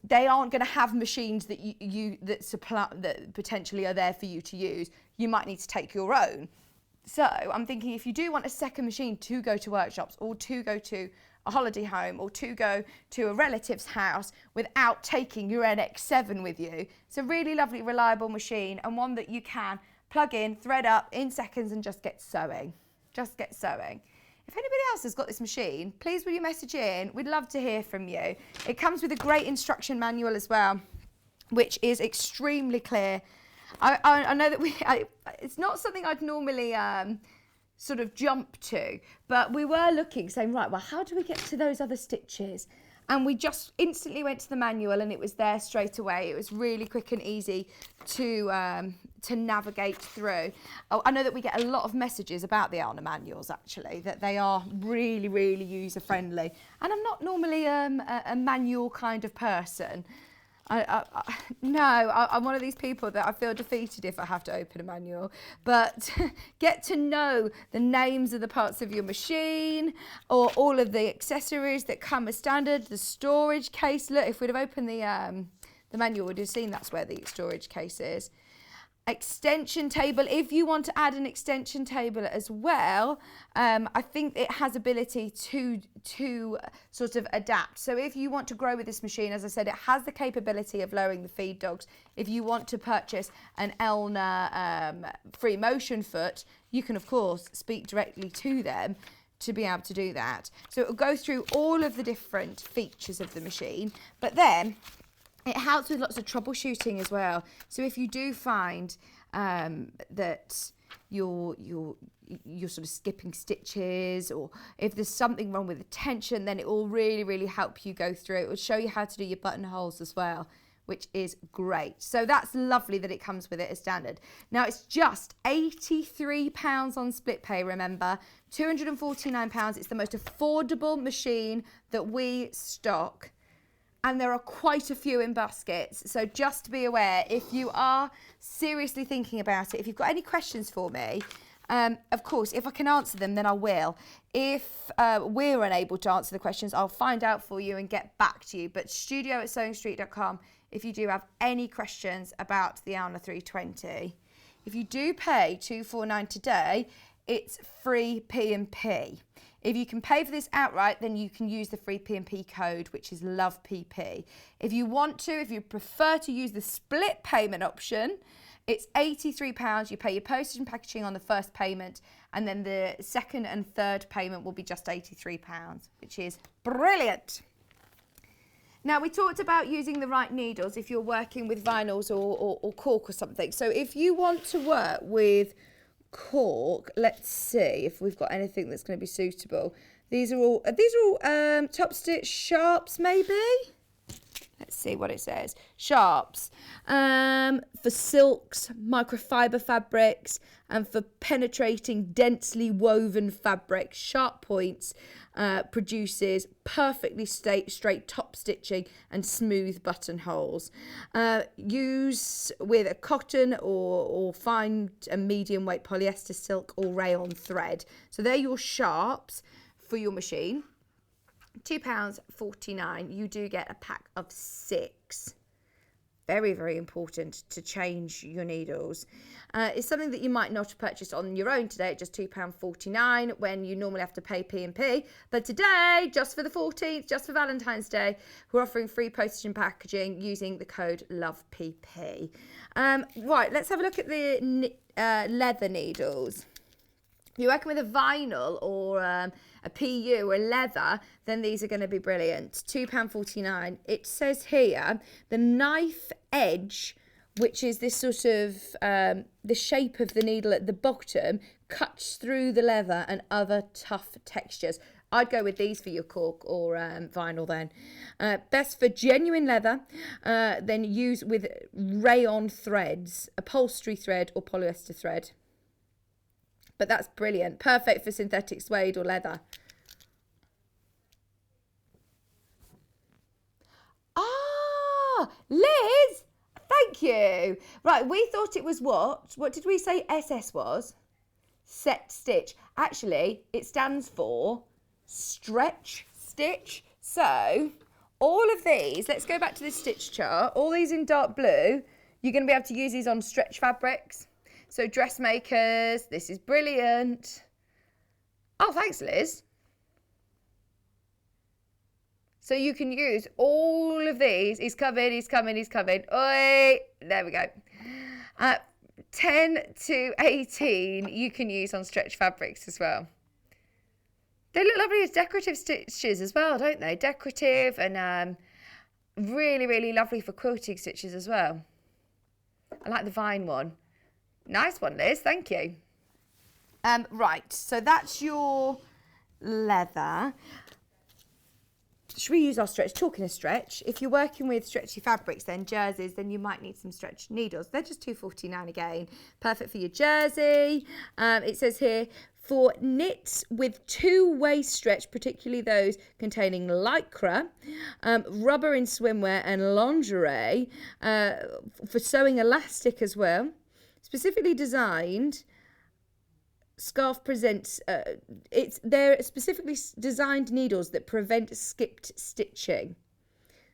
they aren't going to have machines that that potentially are there for you to use. You might need to take your own. So I'm thinking, if you do want a second machine to go to workshops or to go to a holiday home or to go to a relative's house without taking your NX7 with you, it's a really lovely, reliable machine, and one that you can plug in, thread up in seconds and just get sewing. Just get sewing. If anybody else has got this machine, please will you message in? We'd love to hear from you. It comes with a great instruction manual as well, which is extremely clear. I know that it's not something I'd normally sort of jump to, but we were looking, saying, right, well, how do we get to those other stitches? And we just instantly went to the manual, and it was there straight away. It was really quick and easy to navigate through. Oh, I know that we get a lot of messages about the Alna manuals, actually, that they are really, really user friendly. And I'm not normally a manual kind of person. I'm one of these people that I feel defeated if I have to open a manual. But get to know the names of the parts of your machine, or all of the accessories that come as standard, the storage case. Look, if we'd have opened the manual, we'd have seen that's where the storage case is. Extension table, if you want to add an extension table as well, I think it has ability to sort of adapt. So if you want to grow with this machine, as I said, it has the capability of lowering the feed dogs. If you want to purchase an Elna free motion foot, you can of course speak directly to them to be able to do that. So it will go through all of the different features of the machine, but then it helps with lots of troubleshooting as well. So if you do find that you're sort of skipping stitches, or if there's something wrong with the tension, then it will really, really help you go through. It will show you how to do your buttonholes as well, which is great. So that's lovely that it comes with it as standard. Now it's just £83 on split pay, remember, £249. It's the most affordable machine that we stock. And there are quite a few in baskets. So just be aware, if you are seriously thinking about it, if you've got any questions for me, of course, if I can answer them, then I will. If we're unable to answer the questions, I'll find out for you and get back to you. But studio@sewingstreet.com if you do have any questions about the Alna 320. If you do pay $249 today, it's free P&P. If you can pay for this outright, then you can use the free P&P code, which is LOVEPP. If you want to, if you prefer to use the split payment option, it's £83. You pay your postage and packaging on the first payment, and then the second and third payment will be just £83, which is brilliant. Now, we talked about using the right needles if you're working with vinyls or cork or something. So if you want to work with cork, let's see if we've got anything that's going to be suitable. These are all top stitch sharps, maybe. Let's see what it says. Sharps for silks, microfiber fabrics, and for penetrating densely woven fabrics. Sharp Points produces perfectly straight top stitching and smooth buttonholes. Use with a cotton or fine and medium weight polyester silk or rayon thread. So they're your sharps for your machine. £2.49. You do get a pack of 6. Very, very important to change your needles. It's something that you might not have purchased on your own today at just £2.49 when you normally have to pay P&P. But today, just for the 14th, just for Valentine's Day, we're offering free postage and packaging using the code LOVEPP. Right, let's have a look at the leather needles. If you're working with a vinyl or a PU or a leather, then these are going to be brilliant. £2.49. It says here the knife edge, which is this sort of the shape of the needle at the bottom, cuts through the leather and other tough textures. I'd go with these for your cork or vinyl then. Best for genuine leather, then use with rayon threads, upholstery thread or polyester thread. But that's brilliant. Perfect for synthetic suede or leather. Ah, Liz, thank you. Right, we thought it was what? What did we say SS was? Set stitch. Actually, it stands for stretch stitch. So all of these, let's go back to this stitch chart. All these in dark blue, you're going to be able to use these on stretch fabrics. So dressmakers, this is brilliant. Oh, thanks, Liz. So you can use all of these. He's covered, he's coming, he's covered. Oi, there we go. 10 to 18 you can use on stretch fabrics as well. They look lovely as decorative stitches as well, don't they? Decorative and really, really lovely for quilting stitches as well. I like the vine one. Nice one, Liz. Thank you. Right, so that's your leather. Should we use our stretch? Talking of stretch, if you're working with stretchy fabrics, then jerseys, then you might need some stretch needles. They're just £2.49 again. Perfect for your jersey. It says here, for knits with two-way stretch, particularly those containing lycra, rubber in swimwear and lingerie, for sewing elastic as well. Specifically designed, Scarf presents, they're specifically designed needles that prevent skipped stitching.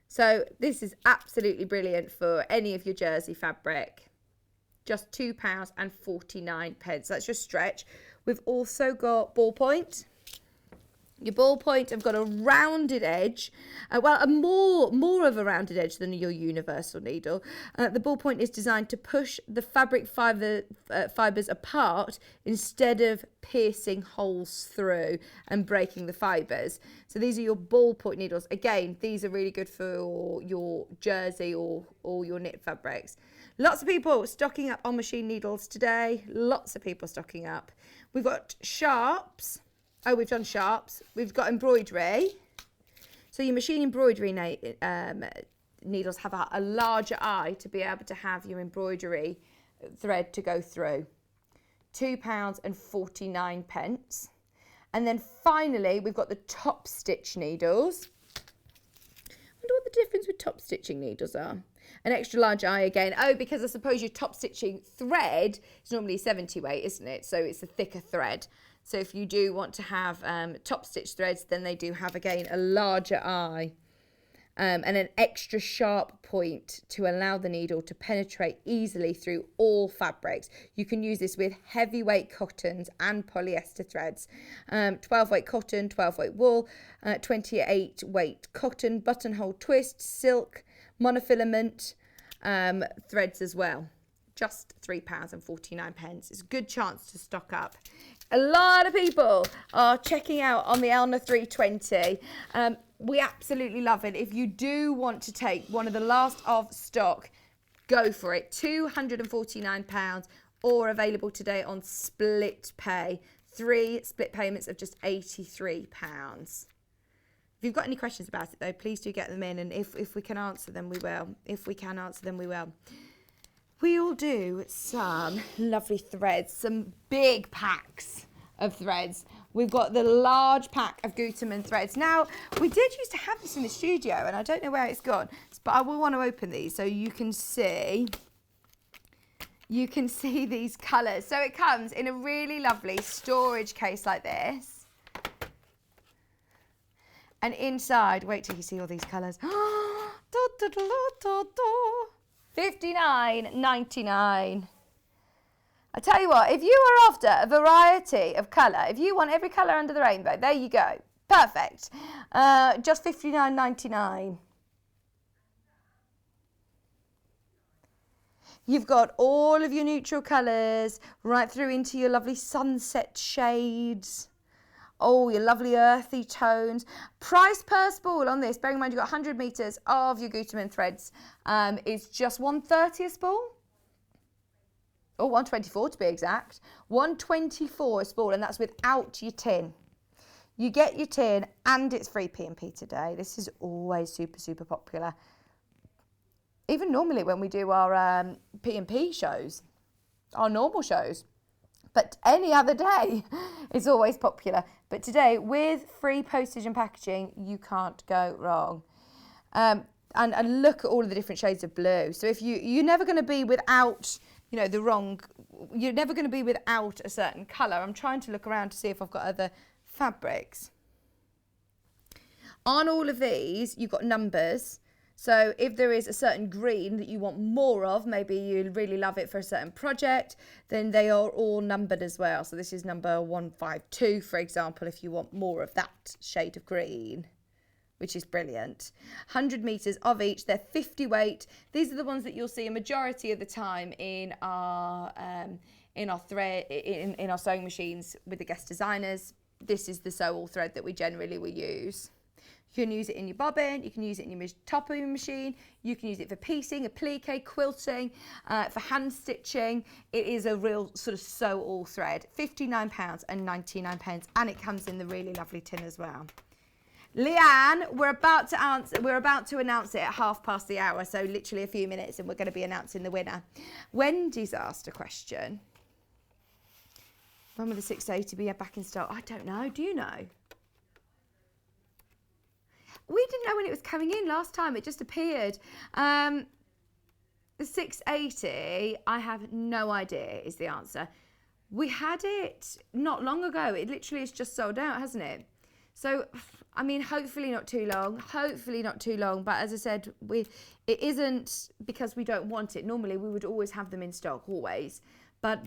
So this is absolutely brilliant for any of your jersey fabric. Just £2.49. That's your stretch. We've also got ballpoint. Your ballpoint have got a rounded edge, more of a rounded edge than your universal needle. The ballpoint is designed to push the fabric fibres apart instead of piercing holes through and breaking the fibres. So these are your ballpoint needles. Again, these are really good for your jersey or your knit fabrics. Lots of people stocking up on machine needles today. Lots of people stocking up. We've got sharps. Oh, we've done sharps. We've got embroidery. So your machine embroidery needles have a larger eye to be able to have your embroidery thread to go through. £2.49. And then finally, we've got the top stitch needles. I wonder what the difference with top stitching needles are. An extra large eye again. Oh, because I suppose your top stitching thread is normally 70 weight, isn't it? So it's a thicker thread. So if you do want to have top stitch threads, then they do have, again, a larger eye and an extra sharp point to allow the needle to penetrate easily through all fabrics. You can use this with heavyweight cottons and polyester threads. 12 weight cotton, 12 weight wool, 28 weight cotton, buttonhole twist, silk, monofilament threads as well. Just £3.49. It's a good chance to stock up. A lot of people are checking out on the Elna 320. We absolutely love it. If you do want to take one of the last of stock, go for it. £249 or available today on split pay. 3 split payments of just £83. If you've got any questions about it though, please do get them in, and if we can answer them, we will. If we can answer them, we will. We'll do some lovely threads, some big packs of threads. We've got the large pack of Gutermann threads. Now, we did used to have this in the studio, and I don't know where it's gone, but I will want to open these so you can see these colours. So it comes in a really lovely storage case like this. And inside, wait till you see all these colours. $59.99. I tell you what, if you are after a variety of colour, if you want every colour under the rainbow, there you go. Perfect. Just $59.99. You've got all of your neutral colours right through into your lovely sunset shades. Oh, your lovely earthy tones. Price per spool on this, bearing in mind you've got 100 metres of your Gutermann threads, is just $130 a spool. Or $124 to be exact. $124 a spool, and that's without your tin. You get your tin and it's free P&P today. This is always super, super popular. Even normally when we do our P&P shows, our normal shows, but any other day, it's always popular. But today, with free postage and packaging, you can't go wrong. And look at all of the different shades of blue. So if you're never going to be without, you know, you're never going to be without a certain colour. I'm trying to look around to see if I've got other fabrics. On all of these, you've got numbers. So if there is a certain green that you want more of, maybe you really love it for a certain project, then they are all numbered as well. So this is number 152, for example, if you want more of that shade of green, which is brilliant. 100 metres of each, they're 50 weight. These are the ones that you'll see a majority of the time in our thread, in our sewing machines with the guest designers. This is the sew all thread that we generally will use. You can use it in your bobbin, you can use it in your top of your machine, you can use it for piecing, applique, quilting, for hand stitching. It is a real sort of sew all thread. £59 and 99, and it comes in the really lovely tin as well. Leanne, we're about to announce it at hour, so literally a few minutes, and we're going to be announcing the winner. Wendy's asked a question. When will the 680 be back in stock? I don't know. Do you know? We didn't know when it was coming in last time. It just appeared. The 680, I have no idea is the answer. We had it not long ago. It literally is just sold out, hasn't it? So, I mean, hopefully not too long. Hopefully not too long. But as I said, it isn't because we don't want it. Normally, we would always have them in stock, always. But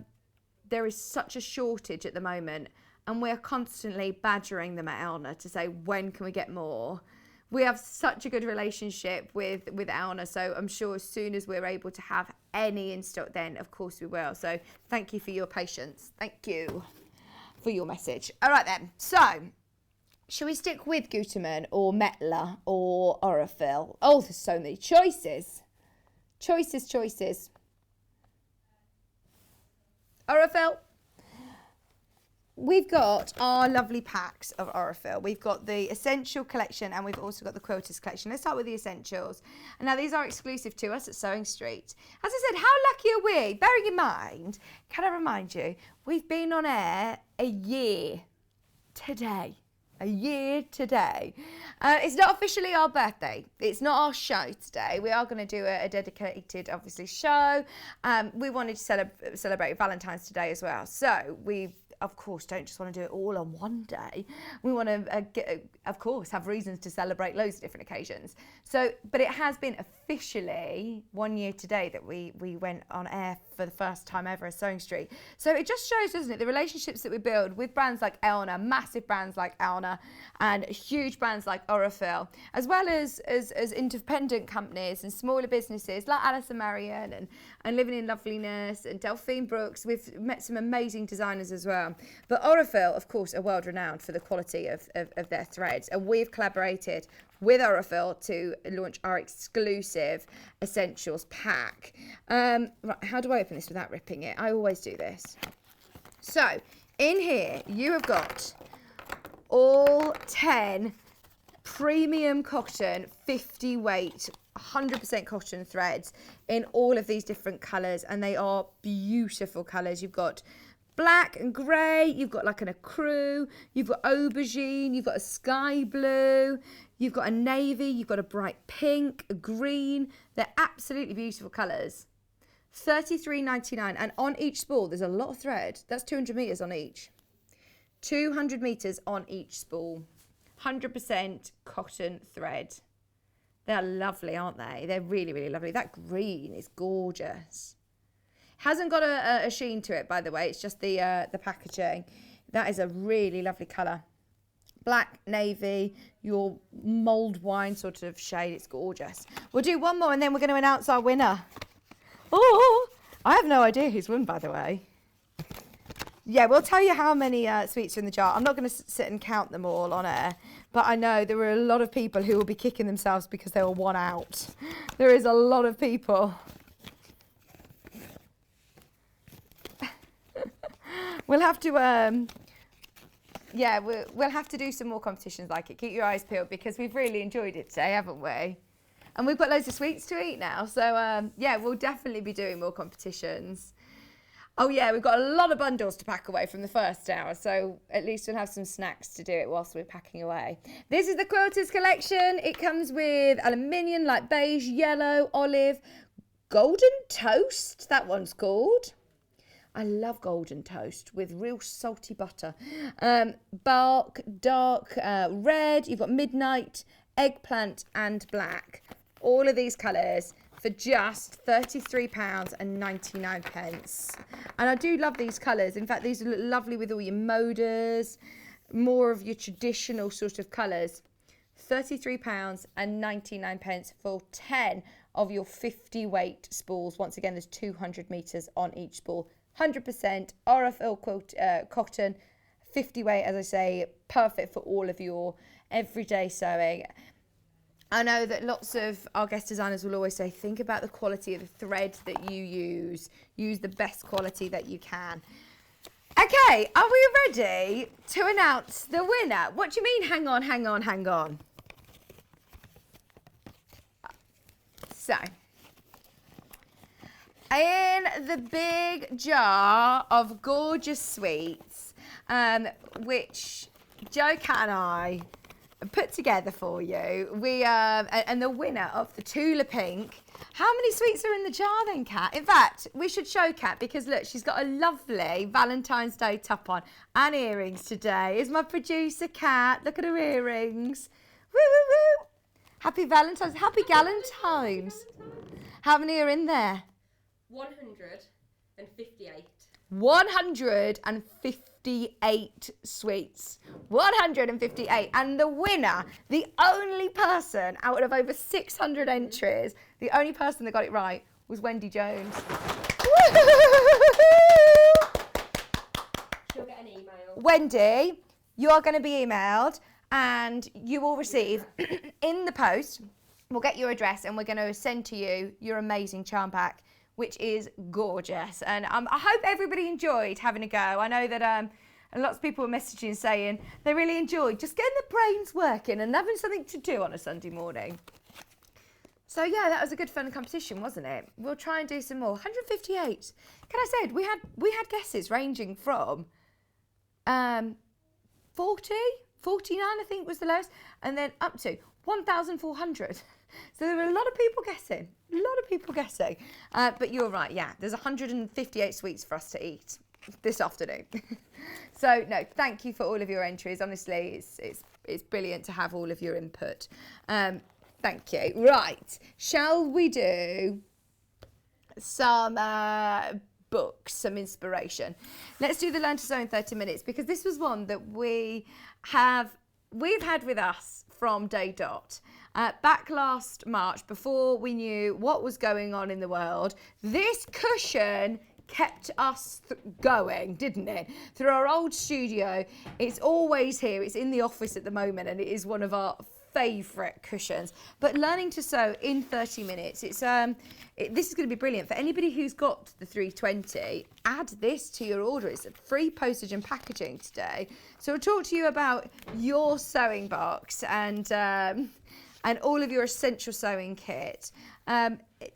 there is such a shortage at the moment. And we're constantly badgering them at Elna to say, when can we get more? We have such a good relationship with Elna, so I'm sure as soon as we're able to have any in stock, then of course we will. So thank you for your patience. Thank you for your message. All right then, so shall we stick with Gutermann or Metla or Aurifil? Oh, there's so many choices. Choices. Aurifil. We've got our lovely packs of Aurifil. We've got the Essential collection and we've also got the Quilters collection. Let's start with the Essentials. And now these are exclusive to us at Sewing Street. As I said, how lucky are we? Bearing in mind, can I remind you, we've been on air a year today. It's not officially our birthday. It's not our show today. We are going to do a dedicated, obviously, show. We wanted to celebrate Valentine's today as well. So we, of course, don't just want to do it all on one day. We want to, of course, have reasons to celebrate loads of different occasions. So, but it has been officially 1 year today that we went on air for the first time ever as Sewing Street. So it just shows, doesn't it, the relationships that we build with brands like Elna, massive brands like Elna, and huge brands like Aurifil, as well as independent companies and smaller businesses like Allison, Maryon and Living in Loveliness and Delphine Brooks. We've met some amazing designers as well. But Aurifil, of course, are world renowned for the quality of their threads, and we've collaborated with Aurifil to launch our exclusive Essentials pack. Right, how do I open this without ripping it? I always do this. So in here you have got all 10 premium cotton 50 weight 100% cotton threads in all of these different colours, and they are beautiful colours. You've got black and grey, you've got like an ecru, you've got aubergine, you've got a sky blue, you've got a navy, you've got a bright pink, a green. They're absolutely beautiful colours. $33.99, and on each spool there's a lot of thread. That's 200 metres on each. 200 metres on each spool. 100% cotton thread. They're lovely, aren't they? They're really, really lovely. That green is gorgeous. Hasn't got a sheen to it, by the way. It's just the packaging. That is a really lovely colour. Black, navy, your mulled wine sort of shade. It's gorgeous. We'll do one more and then we're going to announce our winner. Oh, I have no idea who's won, by the way. Yeah, we'll tell you how many sweets are in the jar. I'm not going to sit and count them all on air, but I know there were a lot of people who will be kicking themselves because they were one out. There is a lot of people. We'll have to, yeah, we'll have to do some more competitions like it. Keep your eyes peeled because we've really enjoyed it today, haven't we? And we've got loads of sweets to eat now. So, yeah, we'll definitely be doing more competitions. Oh, yeah, we've got a lot of bundles to pack away from the first hour. So at least we'll have some snacks to do it whilst we're packing away. This is the Quilters collection. It comes with aluminium, like beige, yellow, olive, golden toast. That one's called. I love golden toast with real salty butter. Bark, dark red. You've got midnight, eggplant and black. All of these colours for just £33.99. And I do love these colours. In fact, these look lovely with all your moders, more of your traditional sort of colours. £33.99 for 10 of your 50 weight spools. Once again, there's 200 metres on each spool. 100% RFL cotton, 50 weight, as I say, perfect for all of your everyday sewing. I know that lots of our guest designers will always say, think about the quality of the thread that you use. Use the best quality that you can. Okay, are we ready to announce the winner? What do you mean, hang on, hang on, hang on? So, in the big jar of gorgeous sweets, which Jo Cat and I put together for you, and the winner of the Tula Pink. How many sweets are in the jar then, Kat? In fact, we should show Kat because look, she's got a lovely Valentine's Day top on and earrings today. Is my producer Kat? Look at her earrings. Woo woo woo! Happy Valentine's, happy Galentine's. How many are in there? 158. 158 sweets. 158. And the winner, the only person out of over 600 entries, the only person that got it right was Wendy Jones. She'll get an email. Wendy, you are going to be emailed and you will receive in the post, we'll get your address and we're going to send to you your amazing charm pack, which is gorgeous. And I hope everybody enjoyed having a go. I know that lots of people were messaging saying they really enjoyed just getting the brains working and having something to do on a Sunday morning. So yeah, that was a good fun competition, wasn't it? We'll try and do some more. 158. Can I say, we had guesses ranging from 40, 49 I think was the lowest, and then up to 1,400. So there were a lot of people guessing. But you're right, yeah. There's 158 sweets for us to eat this afternoon. So no, thank you for all of your entries. Honestly, it's brilliant to have all of your input. Thank you. Right, shall we do some books, some inspiration? Let's do the Learn to Sew in 30 Minutes because this was one that we've had with us from day dot. Back last March, before we knew what was going on in the world, this cushion kept us going, didn't it? Through our old studio. It's always here. It's in the office at the moment and it is one of our favourite cushions. But learning to sew in 30 minutes, this is going to be brilliant. For anybody who's got the 320, add this to your order. It's free postage and packaging today. So we'll talk to you about your sewing box and all of your essential sewing kit.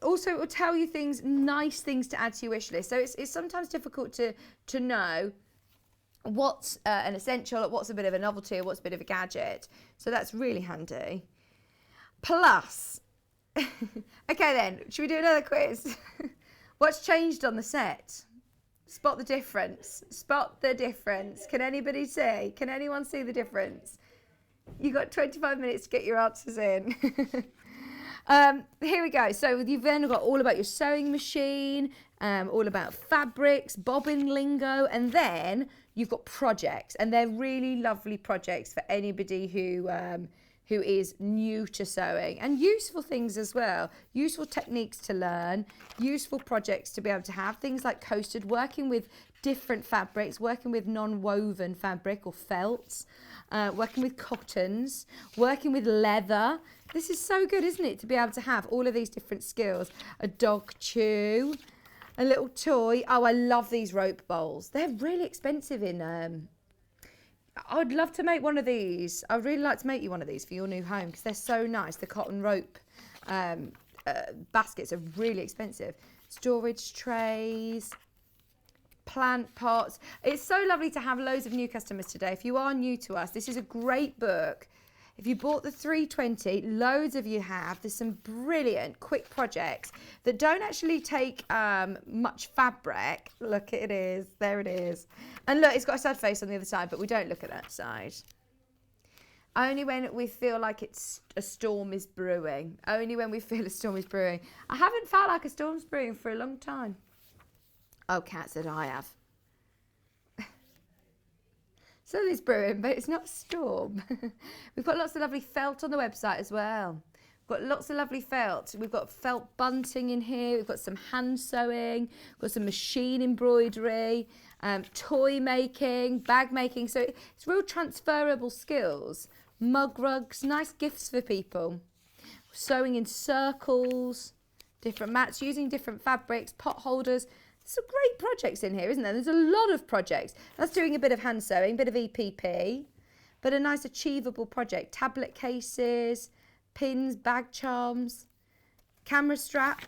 Also, it will tell you nice things to add to your wish list. So it's sometimes difficult to know what's an essential, what's a bit of a novelty, or what's a bit of a gadget. So that's really handy. Plus, okay then, should we do another quiz? What's changed on the set? Spot the difference. Spot the difference. Can anybody see? Can anyone see the difference? You got 25 minutes to get your answers in. Here we go. So you've then got all about your sewing machine, all about fabrics, bobbin lingo, and then you've got projects, and they're really lovely projects for anybody who who is new to sewing, and useful things as well, useful techniques to learn, useful projects to be able to have, things like coasted, working with different fabrics, working with non-woven fabric or felts, working with cottons, working with leather. This is so good, isn't it, to be able to have all of these different skills. A dog chew, a little toy. Oh, I love these rope bowls. They're really expensive in I'd love to make one of these. I'd really like to make you one of these for your new home because they're so nice. The cotton rope baskets are really expensive. Storage trays, plant pots. It's so lovely to have loads of new customers today. If you are new to us, this is a great book. If you bought the 320, loads of you have. There's some brilliant quick projects that don't actually take much fabric. Look, it is. There it is. And look, it's got a sad face on the other side, but we don't look at that side. Only when we feel like a storm is brewing. Only when we feel a storm is brewing. I haven't felt like a storm's brewing for a long time. Oh, Kat said I have. Something's brewing, but it's not a storm. We've got lots of lovely felt on the website as well. We've got lots of lovely felt. We've got felt bunting in here. We've got some hand sewing. We've got some machine embroidery, toy making, bag making. So it's real transferable skills. Mug rugs, nice gifts for people. Sewing in circles, different mats, using different fabrics, pot holders. Some great projects in here, isn't there? There's a lot of projects. That's doing a bit of hand sewing, bit of EPP, but a nice achievable project. Tablet cases, pins, bag charms, camera strap.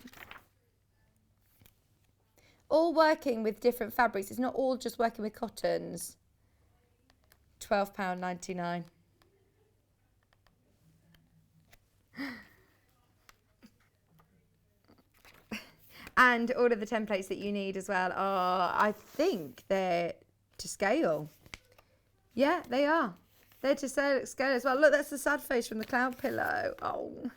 All working with different fabrics. It's not all just working with cottons. £12.99. And all of the templates that you need as well are, I think they're to scale. Yeah, they are. They're to scale as well. Look, that's the sad face from the cloud pillow. Oh.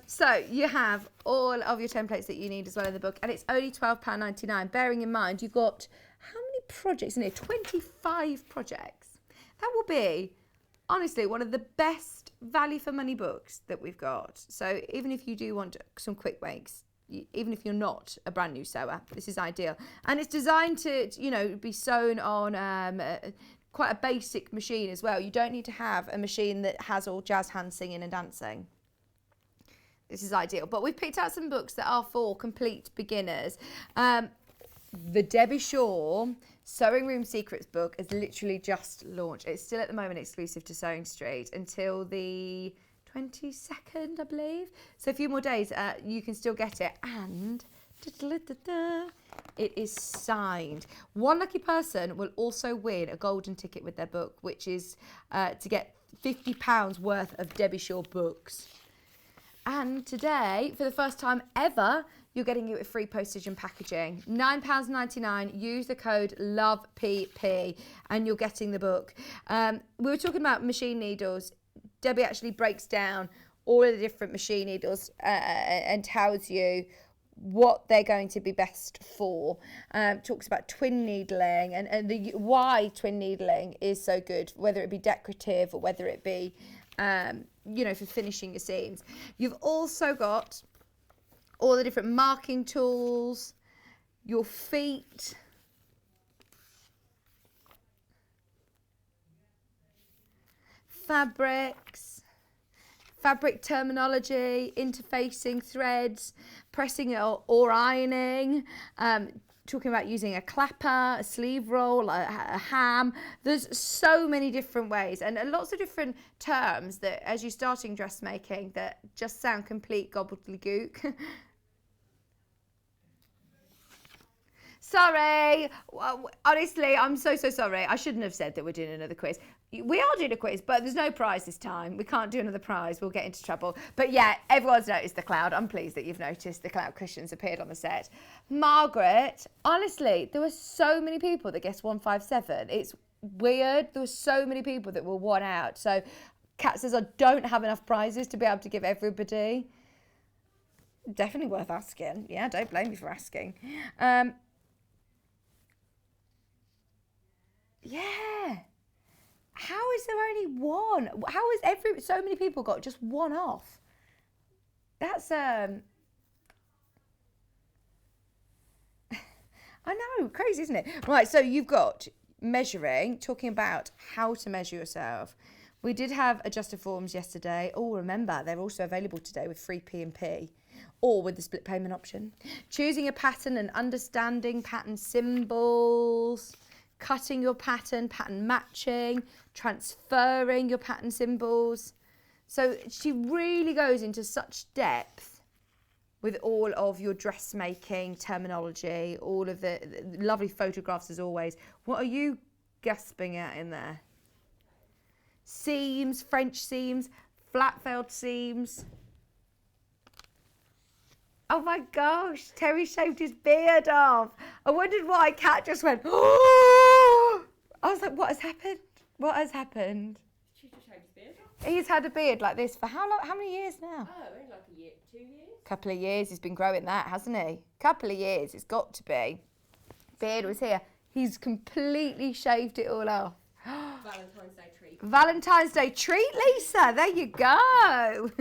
So you have all of your templates that you need as well in the book, and it's only £12.99. Bearing in mind, you've got how many projects in here? 25 projects. That will be, honestly, one of the best value for money books that we've got. So even if you do want some quick makes, even if you're not a brand new sewer, this is ideal. And it's designed to, you know, be sewn on quite a basic machine as well. You don't need to have a machine that has all jazz hands singing and dancing. This is ideal. But we've picked out some books that are for complete beginners. The Debbie Shaw Sewing Room Secrets book has literally just launched. It's still at the moment exclusive to Sewing Street until the 22nd, I believe. So a few more days, you can still get it. And it is signed. One lucky person will also win a golden ticket with their book, which is to get £50 worth of Debbie Shaw books. And today, for the first time ever, you're getting it with free postage and packaging. £9.99. Use the code LOVEPP and you're getting the book. We were talking about machine needles. Debbie actually breaks down all of the different machine needles and tells you what they're going to be best for. Talks about twin needling and why twin needling is so good, whether it be decorative or whether it be, you know, for finishing your seams. You've also got all the different marking tools, your feet, fabrics, fabric terminology, interfacing threads, pressing or ironing, talking about using a clapper, a sleeve roll, a ham. There's so many different ways and lots of different terms that as you're starting dressmaking that just sound complete gobbledygook. Sorry, honestly, I'm so sorry. I shouldn't have said that we're doing another quiz. We are doing a quiz, but there's no prize this time. We can't do another prize. We'll get into trouble. But yeah, everyone's noticed the cloud. I'm pleased that you've noticed the cloud cushions appeared on the set. Margaret, honestly, there were so many people that guessed 157. It's weird. There were so many people that were one out. So Kat says I don't have enough prizes to be able to give everybody. Definitely worth asking. Yeah, don't blame me for asking. Yeah. How is there only one? How has so many people got just one off? That's I know, crazy, isn't it? Right, so you've got measuring, talking about how to measure yourself. We did have adjusted forms yesterday. Oh, remember, they're also available today with free P&P or with the split payment option. Choosing a pattern and understanding pattern symbols, cutting your pattern matching, transferring your pattern symbols. So she really goes into such depth with all of your dressmaking terminology, all of the lovely photographs as always. What are you gasping at in there? Seams, French seams, flat felled seams. Oh my gosh, Terry shaved his beard off. I wondered why Kat just went, oh! I was like, what has happened? What has happened? She just shaved his beard off. He's had a beard like this for how long? How many years now? Oh, only like a year, 2 years. Couple of years. He's been growing that, hasn't he? Couple of years. It's got to be. Beard was here. He's completely shaved it all off. Valentine's Day treat. Valentine's Day treat, Lisa. There you go.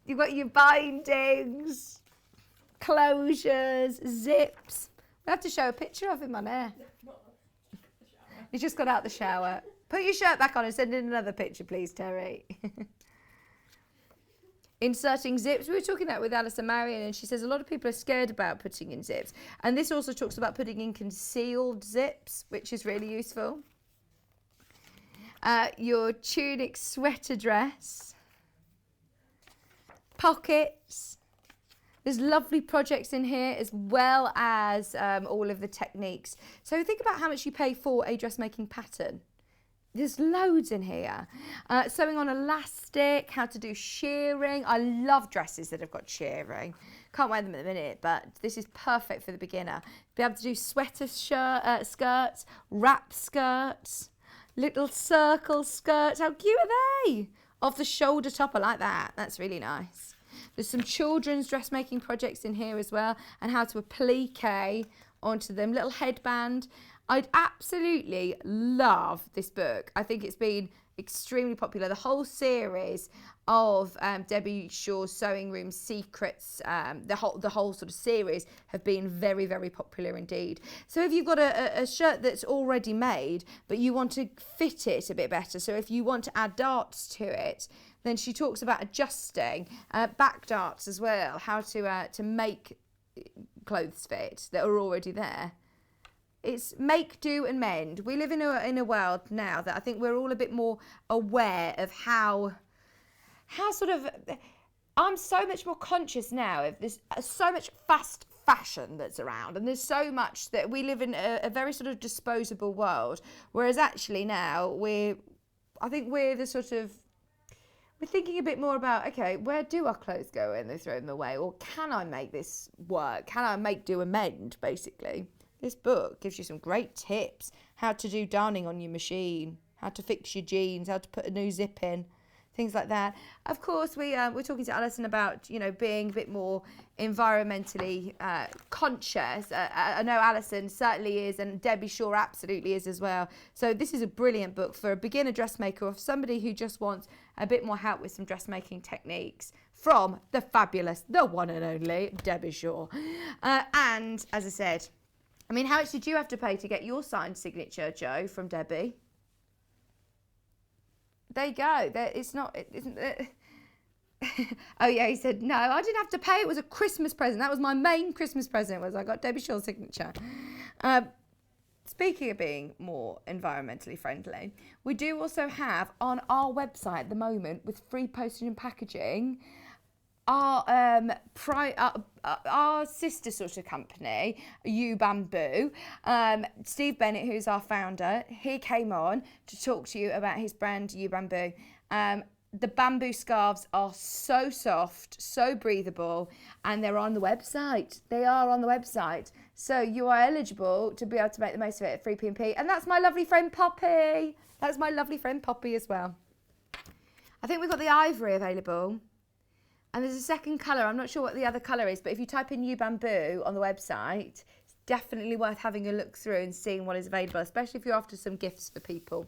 You've got your bindings, closures, zips. We have to show a picture of him on air. He's just got out the shower. Put your shirt back on and send in another picture, please, Terry. Inserting zips. We were talking that with Allison Maryon, and she says a lot of people are scared about putting in zips. And this also talks about putting in concealed zips, which is really useful. Your tunic sweater dress. Pockets. There's lovely projects in here as well as all of the techniques. So think about how much you pay for a dressmaking pattern. There's loads in here. Sewing on elastic, how to do shearing. I love dresses that have got shearing. Can't wear them at the minute, but this is perfect for the beginner. Be able to do sweater skirts, wrap skirts, little circle skirts. How cute are they? Off the shoulder top, I like that. That's really nice. There's some children's dressmaking projects in here as well, and how to applique onto them. Little headband. I'd absolutely love this book. I think it's been extremely popular. The whole series of Debbie Shaw's Sewing Room Secrets, the whole sort of series have been very, very popular indeed. So if you've got a shirt that's already made, but you want to fit it a bit better, so if you want to add darts to it, then she talks about adjusting back darts as well, how to make clothes fit that are already there. It's make, do and mend. We live in a world now that I think we're all a bit more aware of how sort of, I'm so much more conscious now of this, so much fast fashion that's around, and there's so much that we live in a very sort of disposable world, whereas actually now we're thinking a bit more about, okay, where do our clothes go when they throw them away? Or can I make this work? Can I make, do and mend, basically? This book gives you some great tips. How to do darning on your machine, how to fix your jeans, how to put a new zip in, things like that. Of course, we're talking to Allison about, being a bit more environmentally conscious. I know Allison certainly is, and Debbie Shaw absolutely is as well. So this is a brilliant book for a beginner dressmaker or somebody who just wants a bit more help with some dressmaking techniques from the fabulous, the one and only Debbie Shaw. And as I said, I mean, how much did you have to pay to get your signed signature, Joe, from Debbie? There you go. Isn't it? Oh yeah, he said, no, I didn't have to pay. It was a Christmas present. That was my main Christmas present, was I got Debbie Shaw's signature. Speaking of being more environmentally friendly, we do also have on our website at the moment, with free postage and packaging, our sister sort of company, You Bamboo. Steve Bennett, who's our founder, he came on to talk to you about his brand You Bamboo. The bamboo scarves are so soft, so breathable, and they're on the website. They are on the website. So you are eligible to be able to make the most of it at free P&P. And that's my lovely friend Poppy. That's my lovely friend Poppy as well. I think we've got the ivory available. And there's a second colour. I'm not sure what the other colour is, but if you type in You Bamboo on the website, definitely worth having a look through and seeing what is available, especially if you're after some gifts for people.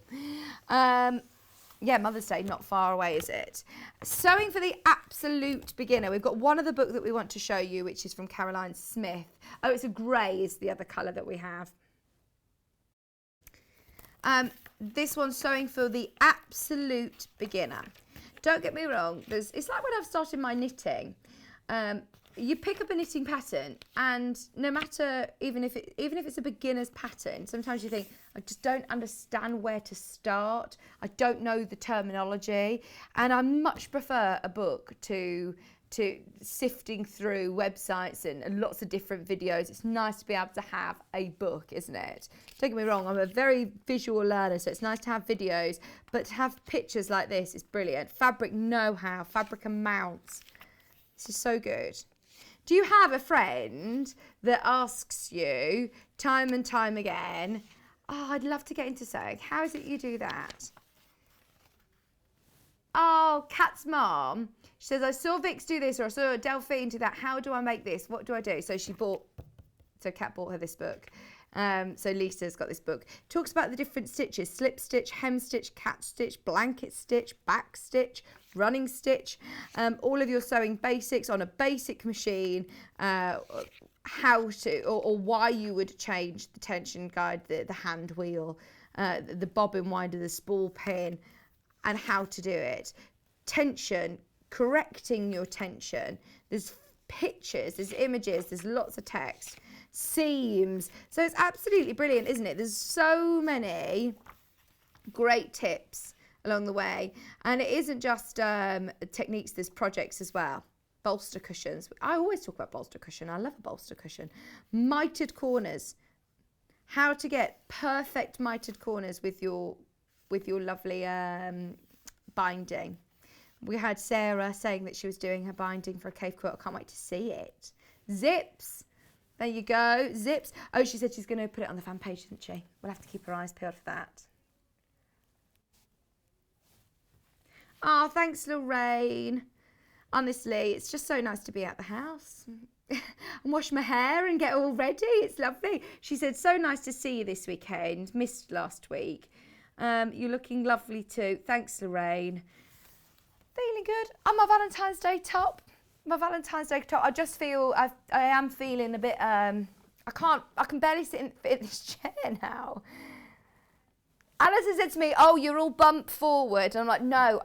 Yeah, Mother's Day, not far away, is it? Sewing for the absolute beginner. We've got one other book that we want to show you, which is from Caroline Smith. Oh, it's a grey is the other colour that we have. This one's Sewing for the absolute beginner. Don't get me wrong, it's like when I've started my knitting. You pick up a knitting pattern, and no matter, even if it's a beginner's pattern, sometimes you think, I just don't understand where to start. I don't know the terminology, and I much prefer a book to sifting through websites and lots of different videos. It's nice to be able to have a book, isn't it? Don't get me wrong, I'm a very visual learner, so it's nice to have videos, but to have pictures like this is brilliant. Fabric know-how, fabric amounts. This is so good. Do you have a friend that asks you time and time again, oh, I'd love to get into sewing. How is it you do that? Oh, Kat's mom, she says, I saw Vix do this, or I saw Delphine do that. How do I make this? What do I do? So Kat bought her this book. So Lisa's got this book. Talks about the different stitches: slip stitch, hem stitch, cat stitch, blanket stitch, back stitch, running stitch, all of your sewing basics on a basic machine, how to, or why you would change the tension guide, the hand wheel, the bobbin winder, the spool pin, and how to do it. Tension, correcting your tension. There's pictures, there's images, there's lots of text. Seams. So it's absolutely brilliant, isn't it? There's so many great tips along the way, and it isn't just techniques, there's projects as well. Bolster cushions. I always talk about bolster cushion. I love a bolster cushion. Mitered corners. How to get perfect mitered corners with your lovely binding. We had Sarah saying that she was doing her binding for a cave quilt. I can't wait to see it. Zips. There you go, zips. Oh, she said she's going to put it on the fan page, isn't she? We'll have to keep our eyes peeled for that. Oh, thanks, Lorraine. Honestly, it's just so nice to be at the house and wash my hair and get all ready. It's lovely. She said, so nice to see you this weekend. Missed last week. You're looking lovely too. Thanks, Lorraine. Feeling good. On my Valentine's Day top. I just feel I am feeling a bit I can barely sit in this chair now. Allison said to me, oh, you're all bumped forward. And I'm like, no,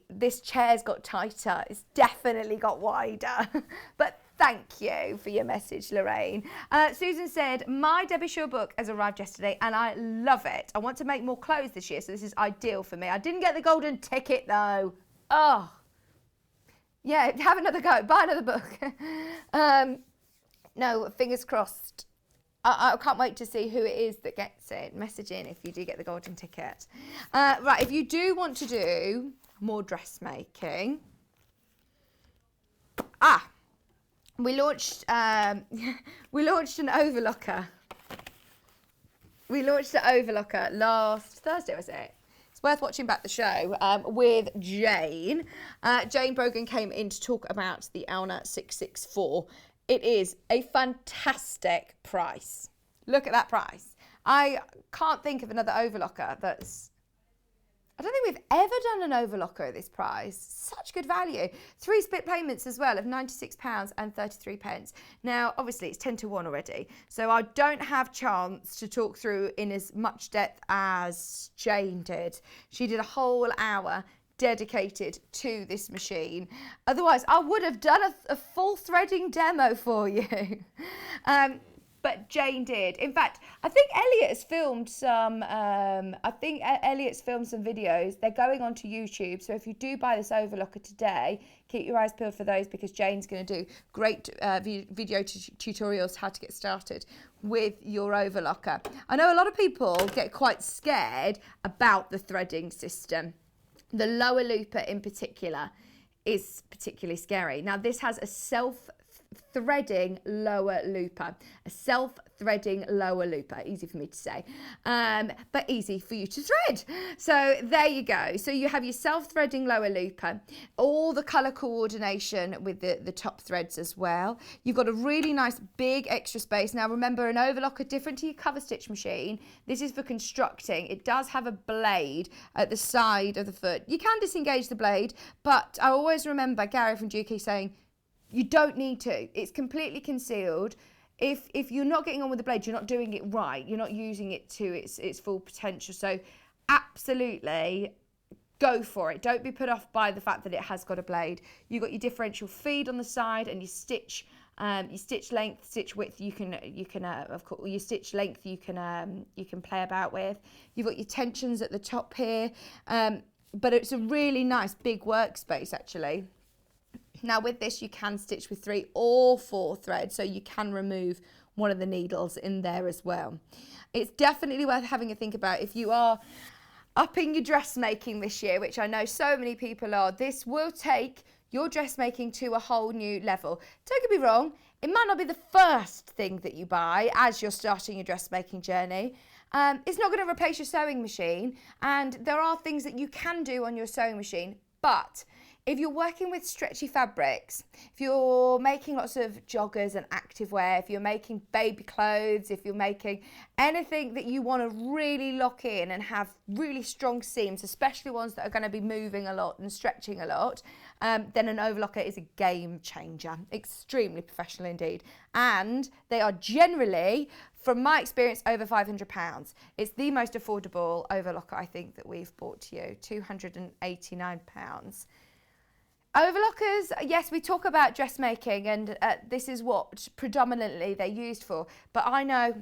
this chair's got tighter. It's definitely got wider. But thank you for your message, Lorraine. Susan said, my Debbie Shaw book has arrived yesterday and I love it. I want to make more clothes this year, so this is ideal for me. I didn't get the golden ticket though. Oh. Yeah, have another go. Buy another book. No, fingers crossed. I can't wait to see who it is that gets it. Message in if you do get the golden ticket. Right, if you do want to do more dressmaking. We launched an overlocker. We launched an overlocker last Thursday, was it? Worth watching back the show with Jane. Jane Brogan came in to talk about the Elna 664. It is a fantastic price. Look at that price. I can't think of another overlocker that's... I don't think we've ever done an overlocker at this price. Such good value. 3 split payments as well of £96 and 33 pence. Now, obviously, it's 10 to 1 already, so I don't have chance to talk through in as much depth as Jane did. She did a whole hour dedicated to this machine. Otherwise, I would have done a full threading demo for you. But Jane did. In fact, I think Elliot's filmed some. Videos. They're going onto YouTube. So if you do buy this overlocker today, keep your eyes peeled for those, because Jane's going to do great video tutorials how to get started with your overlocker. I know a lot of people get quite scared about the threading system. The lower looper in particular is particularly scary. Now this has a self-threading lower looper. A self-threading lower looper. Easy for me to say, but easy for you to thread. So there you go. So you have your self-threading lower looper, all the colour coordination with the top threads as well. You've got a really nice big extra space. Now remember, an overlocker, different to your cover stitch machine, this is for constructing. It does have a blade at the side of the foot. You can disengage the blade, but I always remember Gary from Dukey saying, you don't need to. It's completely concealed. If you're not getting on with the blade, you're not doing it right. You're not using it to its full potential. So absolutely go for it. Don't be put off by the fact that it has got a blade. You've got your differential feed on the side and your stitch length, stitch width. You can of course your stitch length you can play about with. You've got your tensions at the top here, but it's a really nice big workspace actually. Now with this you can stitch with 3 or 4 threads, so you can remove one of the needles in there as well. It's definitely worth having a think about if you are upping your dressmaking this year, which I know so many people are. This will take your dressmaking to a whole new level. Don't get me wrong, it might not be the first thing that you buy as you're starting your dressmaking journey. It's not going to replace your sewing machine, and there are things that you can do on your sewing machine, but if you're working with stretchy fabrics, if you're making lots of joggers and activewear, if you're making baby clothes, if you're making anything that you want to really lock in and have really strong seams, especially ones that are going to be moving a lot and stretching a lot, then an overlocker is a game changer. Extremely professional indeed. And they are generally, from my experience, over £500. It's the most affordable overlocker I think that we've bought to you, £289. Overlockers, yes, we talk about dressmaking and this is what predominantly they're used for, but I know,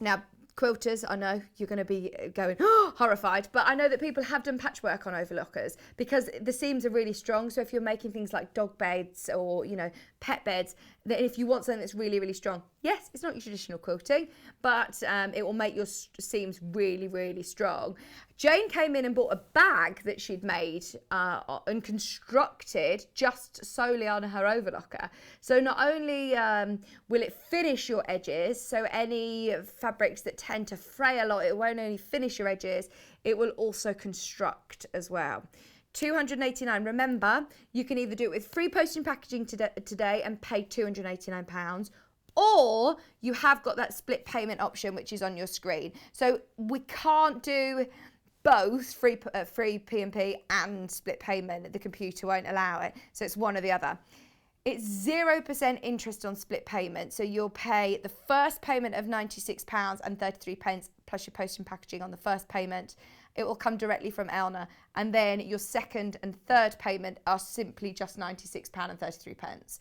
now quilters, I know you're going to be going horrified, but I know that people have done patchwork on overlockers because the seams are really strong. So if you're making things like dog beds or, you know, pet beds, that if you want something that's really, really strong, yes, it's not your traditional quilting, but it will make your seams really, really strong. Jane came in and bought a bag that she'd made and constructed just solely on her overlocker. So not only will it finish your edges, so any fabrics that tend to fray a lot, it won't only finish your edges, it will also construct as well. £289. Remember, you can either do it with free postage and packaging today and pay £289, or you have got that split payment option, which is on your screen. So we can't do both free P&P and split payment. The computer won't allow it. So it's one or the other. It's 0% interest on split payment. So you'll pay the first payment of £96 and 33 pence plus your postage and packaging on the first payment. It will come directly from Elna. And then your second and third payment are simply just £96 and 33 pence.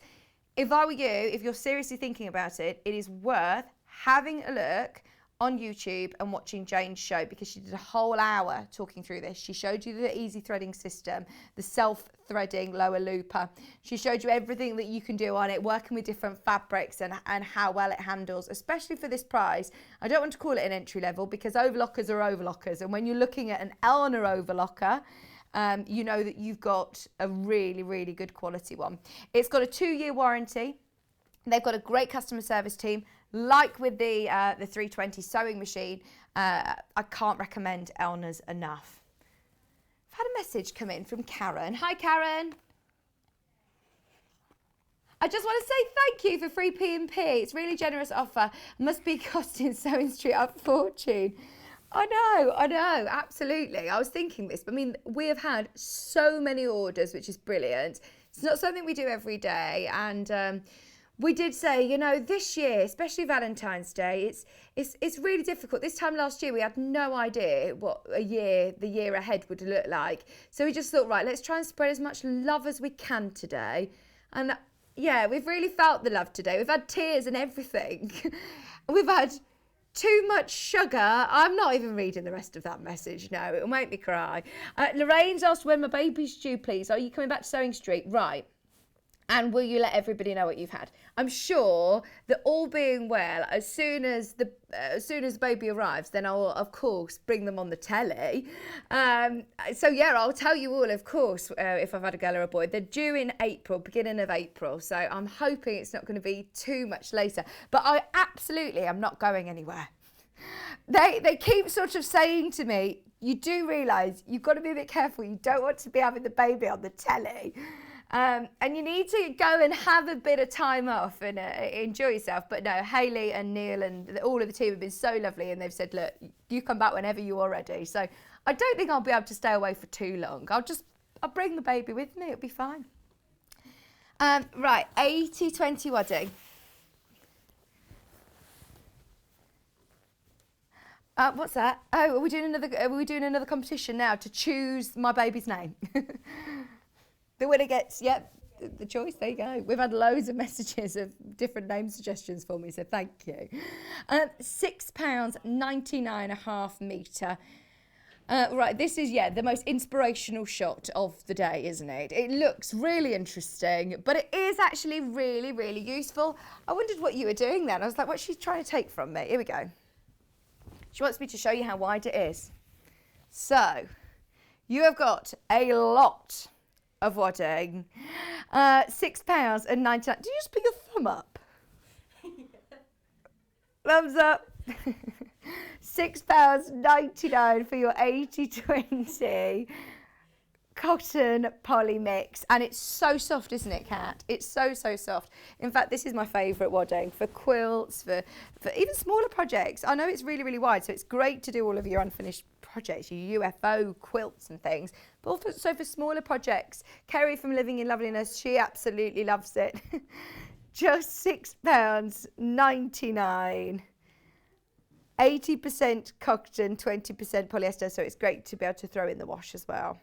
If I were you, if you're seriously thinking about it, it is worth having a look on YouTube and watching Jane's show, because she did a whole hour talking through this. She showed you the easy threading system, the self-threading lower looper. She showed you everything that you can do on it, working with different fabrics and how well it handles, especially for this price. I don't want to call it an entry level because overlockers are overlockers. And when you're looking at an Elna overlocker, you know that you've got a really, really good quality one. It's got a 2-year warranty. They've got a great customer service team. Like with the 320 sewing machine, I can't recommend Elna's enough. I've had a message come in from Karen. Hi, Karen. I just want to say thank you for free P&P. It's a really generous offer. Must be costing Sewing Street a fortune. I know, absolutely. I was thinking this, but I mean, we have had so many orders, which is brilliant. It's not something we do every day, and we did say, you know, this year, especially Valentine's Day, it's really difficult. This time last year, we had no idea what the year ahead would look like. So we just thought, right, let's try and spread as much love as we can today. And yeah, we've really felt the love today. We've had tears and everything. We've had too much sugar. I'm not even reading the rest of that message. No, it'll make me cry. Lorraine's asked when my baby's due, please. Are you coming back to Sewing Street? Right. And will you let everybody know what you've had? I'm sure that all being well, as soon as the baby arrives, then I'll of course bring them on the telly. So yeah, I'll tell you all, of course, if I've had a girl or a boy. They're due in April, beginning of April. So I'm hoping it's not going to be too much later. But I absolutely am not going anywhere. They keep sort of saying to me, you do realise you've got to be a bit careful. You don't want to be having the baby on the telly. And you need to go and have a bit of time off and enjoy yourself. But no, Hayley and Neil and all of the team have been so lovely, and they've said, look, you come back whenever you are ready. So I don't think I'll be able to stay away for too long. I'll bring the baby with me. It'll be fine. Right, 80-20 wedding. What's that? Oh, are we doing another competition now to choose my baby's name? The winner gets, the choice. There you go. We've had loads of messages of different name suggestions for me, so thank you. £6.99 a half metre. Right, this is, the most inspirational shot of the day, isn't it? It looks really interesting, but it is actually really, really useful. I wondered what you were doing then. I was like, what's she trying to take from me? Here we go. She wants me to show you how wide it is. So, you have got a lot of wadding. £6.99. Did you just put your thumb up? Thumbs up. £6.99 for your 80-20 cotton poly mix, and it's so soft, isn't it, Kat? It's so soft. In fact, this is my favourite wadding for quilts, for even smaller projects. I know it's really, really wide, so it's great to do all of your unfinished projects, your UFO quilts and things, but also for smaller projects. Kerry from Living in Loveliness, she absolutely loves it. Just £6.99. 80% cotton, 20% polyester, so it's great to be able to throw in the wash as well.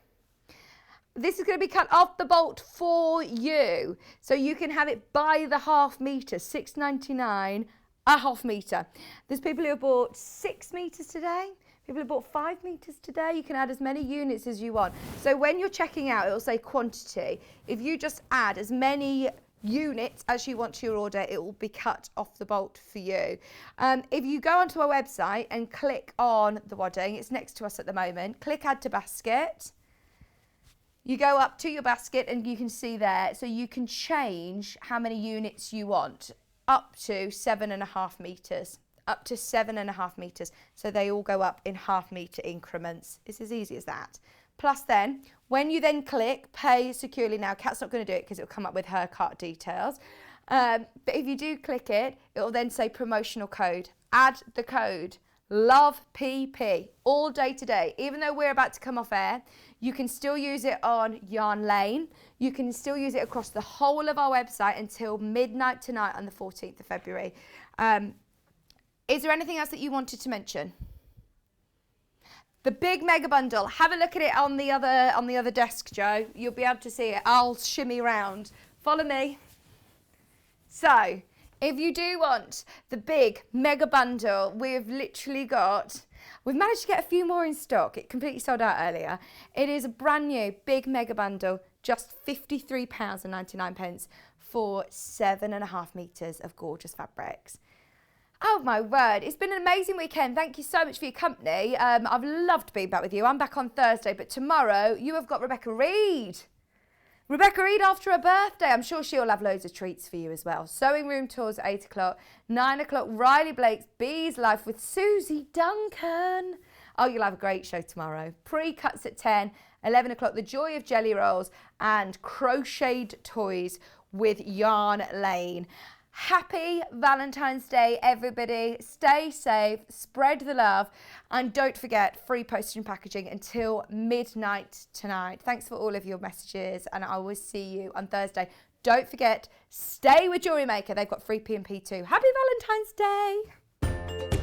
This is going to be cut off the bolt for you, so you can have it by the half metre, £6.99 a half metre. There's people who have bought 6 metres today. People have bought 5 metres today. You can add as many units as you want. So when you're checking out, it'll say quantity. If you just add as many units as you want to your order, it will be cut off the bolt for you. If you go onto our website and click on the wadding, it's next to us at the moment, click add to basket. You go up to your basket and you can see there, so you can change how many units you want, up to 7.5 metres. Up to 7.5 metres. So they all go up in half metre increments. It's as easy as that. Plus then, when you then click pay securely now, Kat's not going to do it because it'll come up with her cart details. But if you do click it, it will then say promotional code. Add the code LOVEPP all day today. Even though we're about to come off air, you can still use it on Yarn Lane. You can still use it across the whole of our website until midnight tonight on the 14th of February. Is there anything else that you wanted to mention? The big mega bundle. Have a look at it on the other desk, Joe. You'll be able to see it. I'll shimmy around. Follow me. So, if you do want the big mega bundle, we've managed to get a few more in stock. It completely sold out earlier. It is a brand new big mega bundle, just £53.99 for 7.5 metres of gorgeous fabrics. Oh my word, it's been an amazing weekend. Thank you so much for your company. I've loved being back with you. I'm back on Thursday, but tomorrow you have got Rebecca Reid. Rebecca Reid after her birthday. I'm sure she'll have loads of treats for you as well. Sewing room tours at 8 o'clock. 9 o'clock, Riley Blake's Bees Life with Susie Duncan. Oh, you'll have a great show tomorrow. Pre-cuts at 10. 11 o'clock, The Joy of Jelly Rolls and Crocheted Toys with Yarn Lane. Happy Valentine's Day, everybody. Stay safe, spread the love, and don't forget, free postage and packaging until midnight tonight. Thanks for all of your messages, and I will see you on Thursday. Don't forget, stay with Jewellery Maker. They've got free P&P too. Happy Valentine's Day.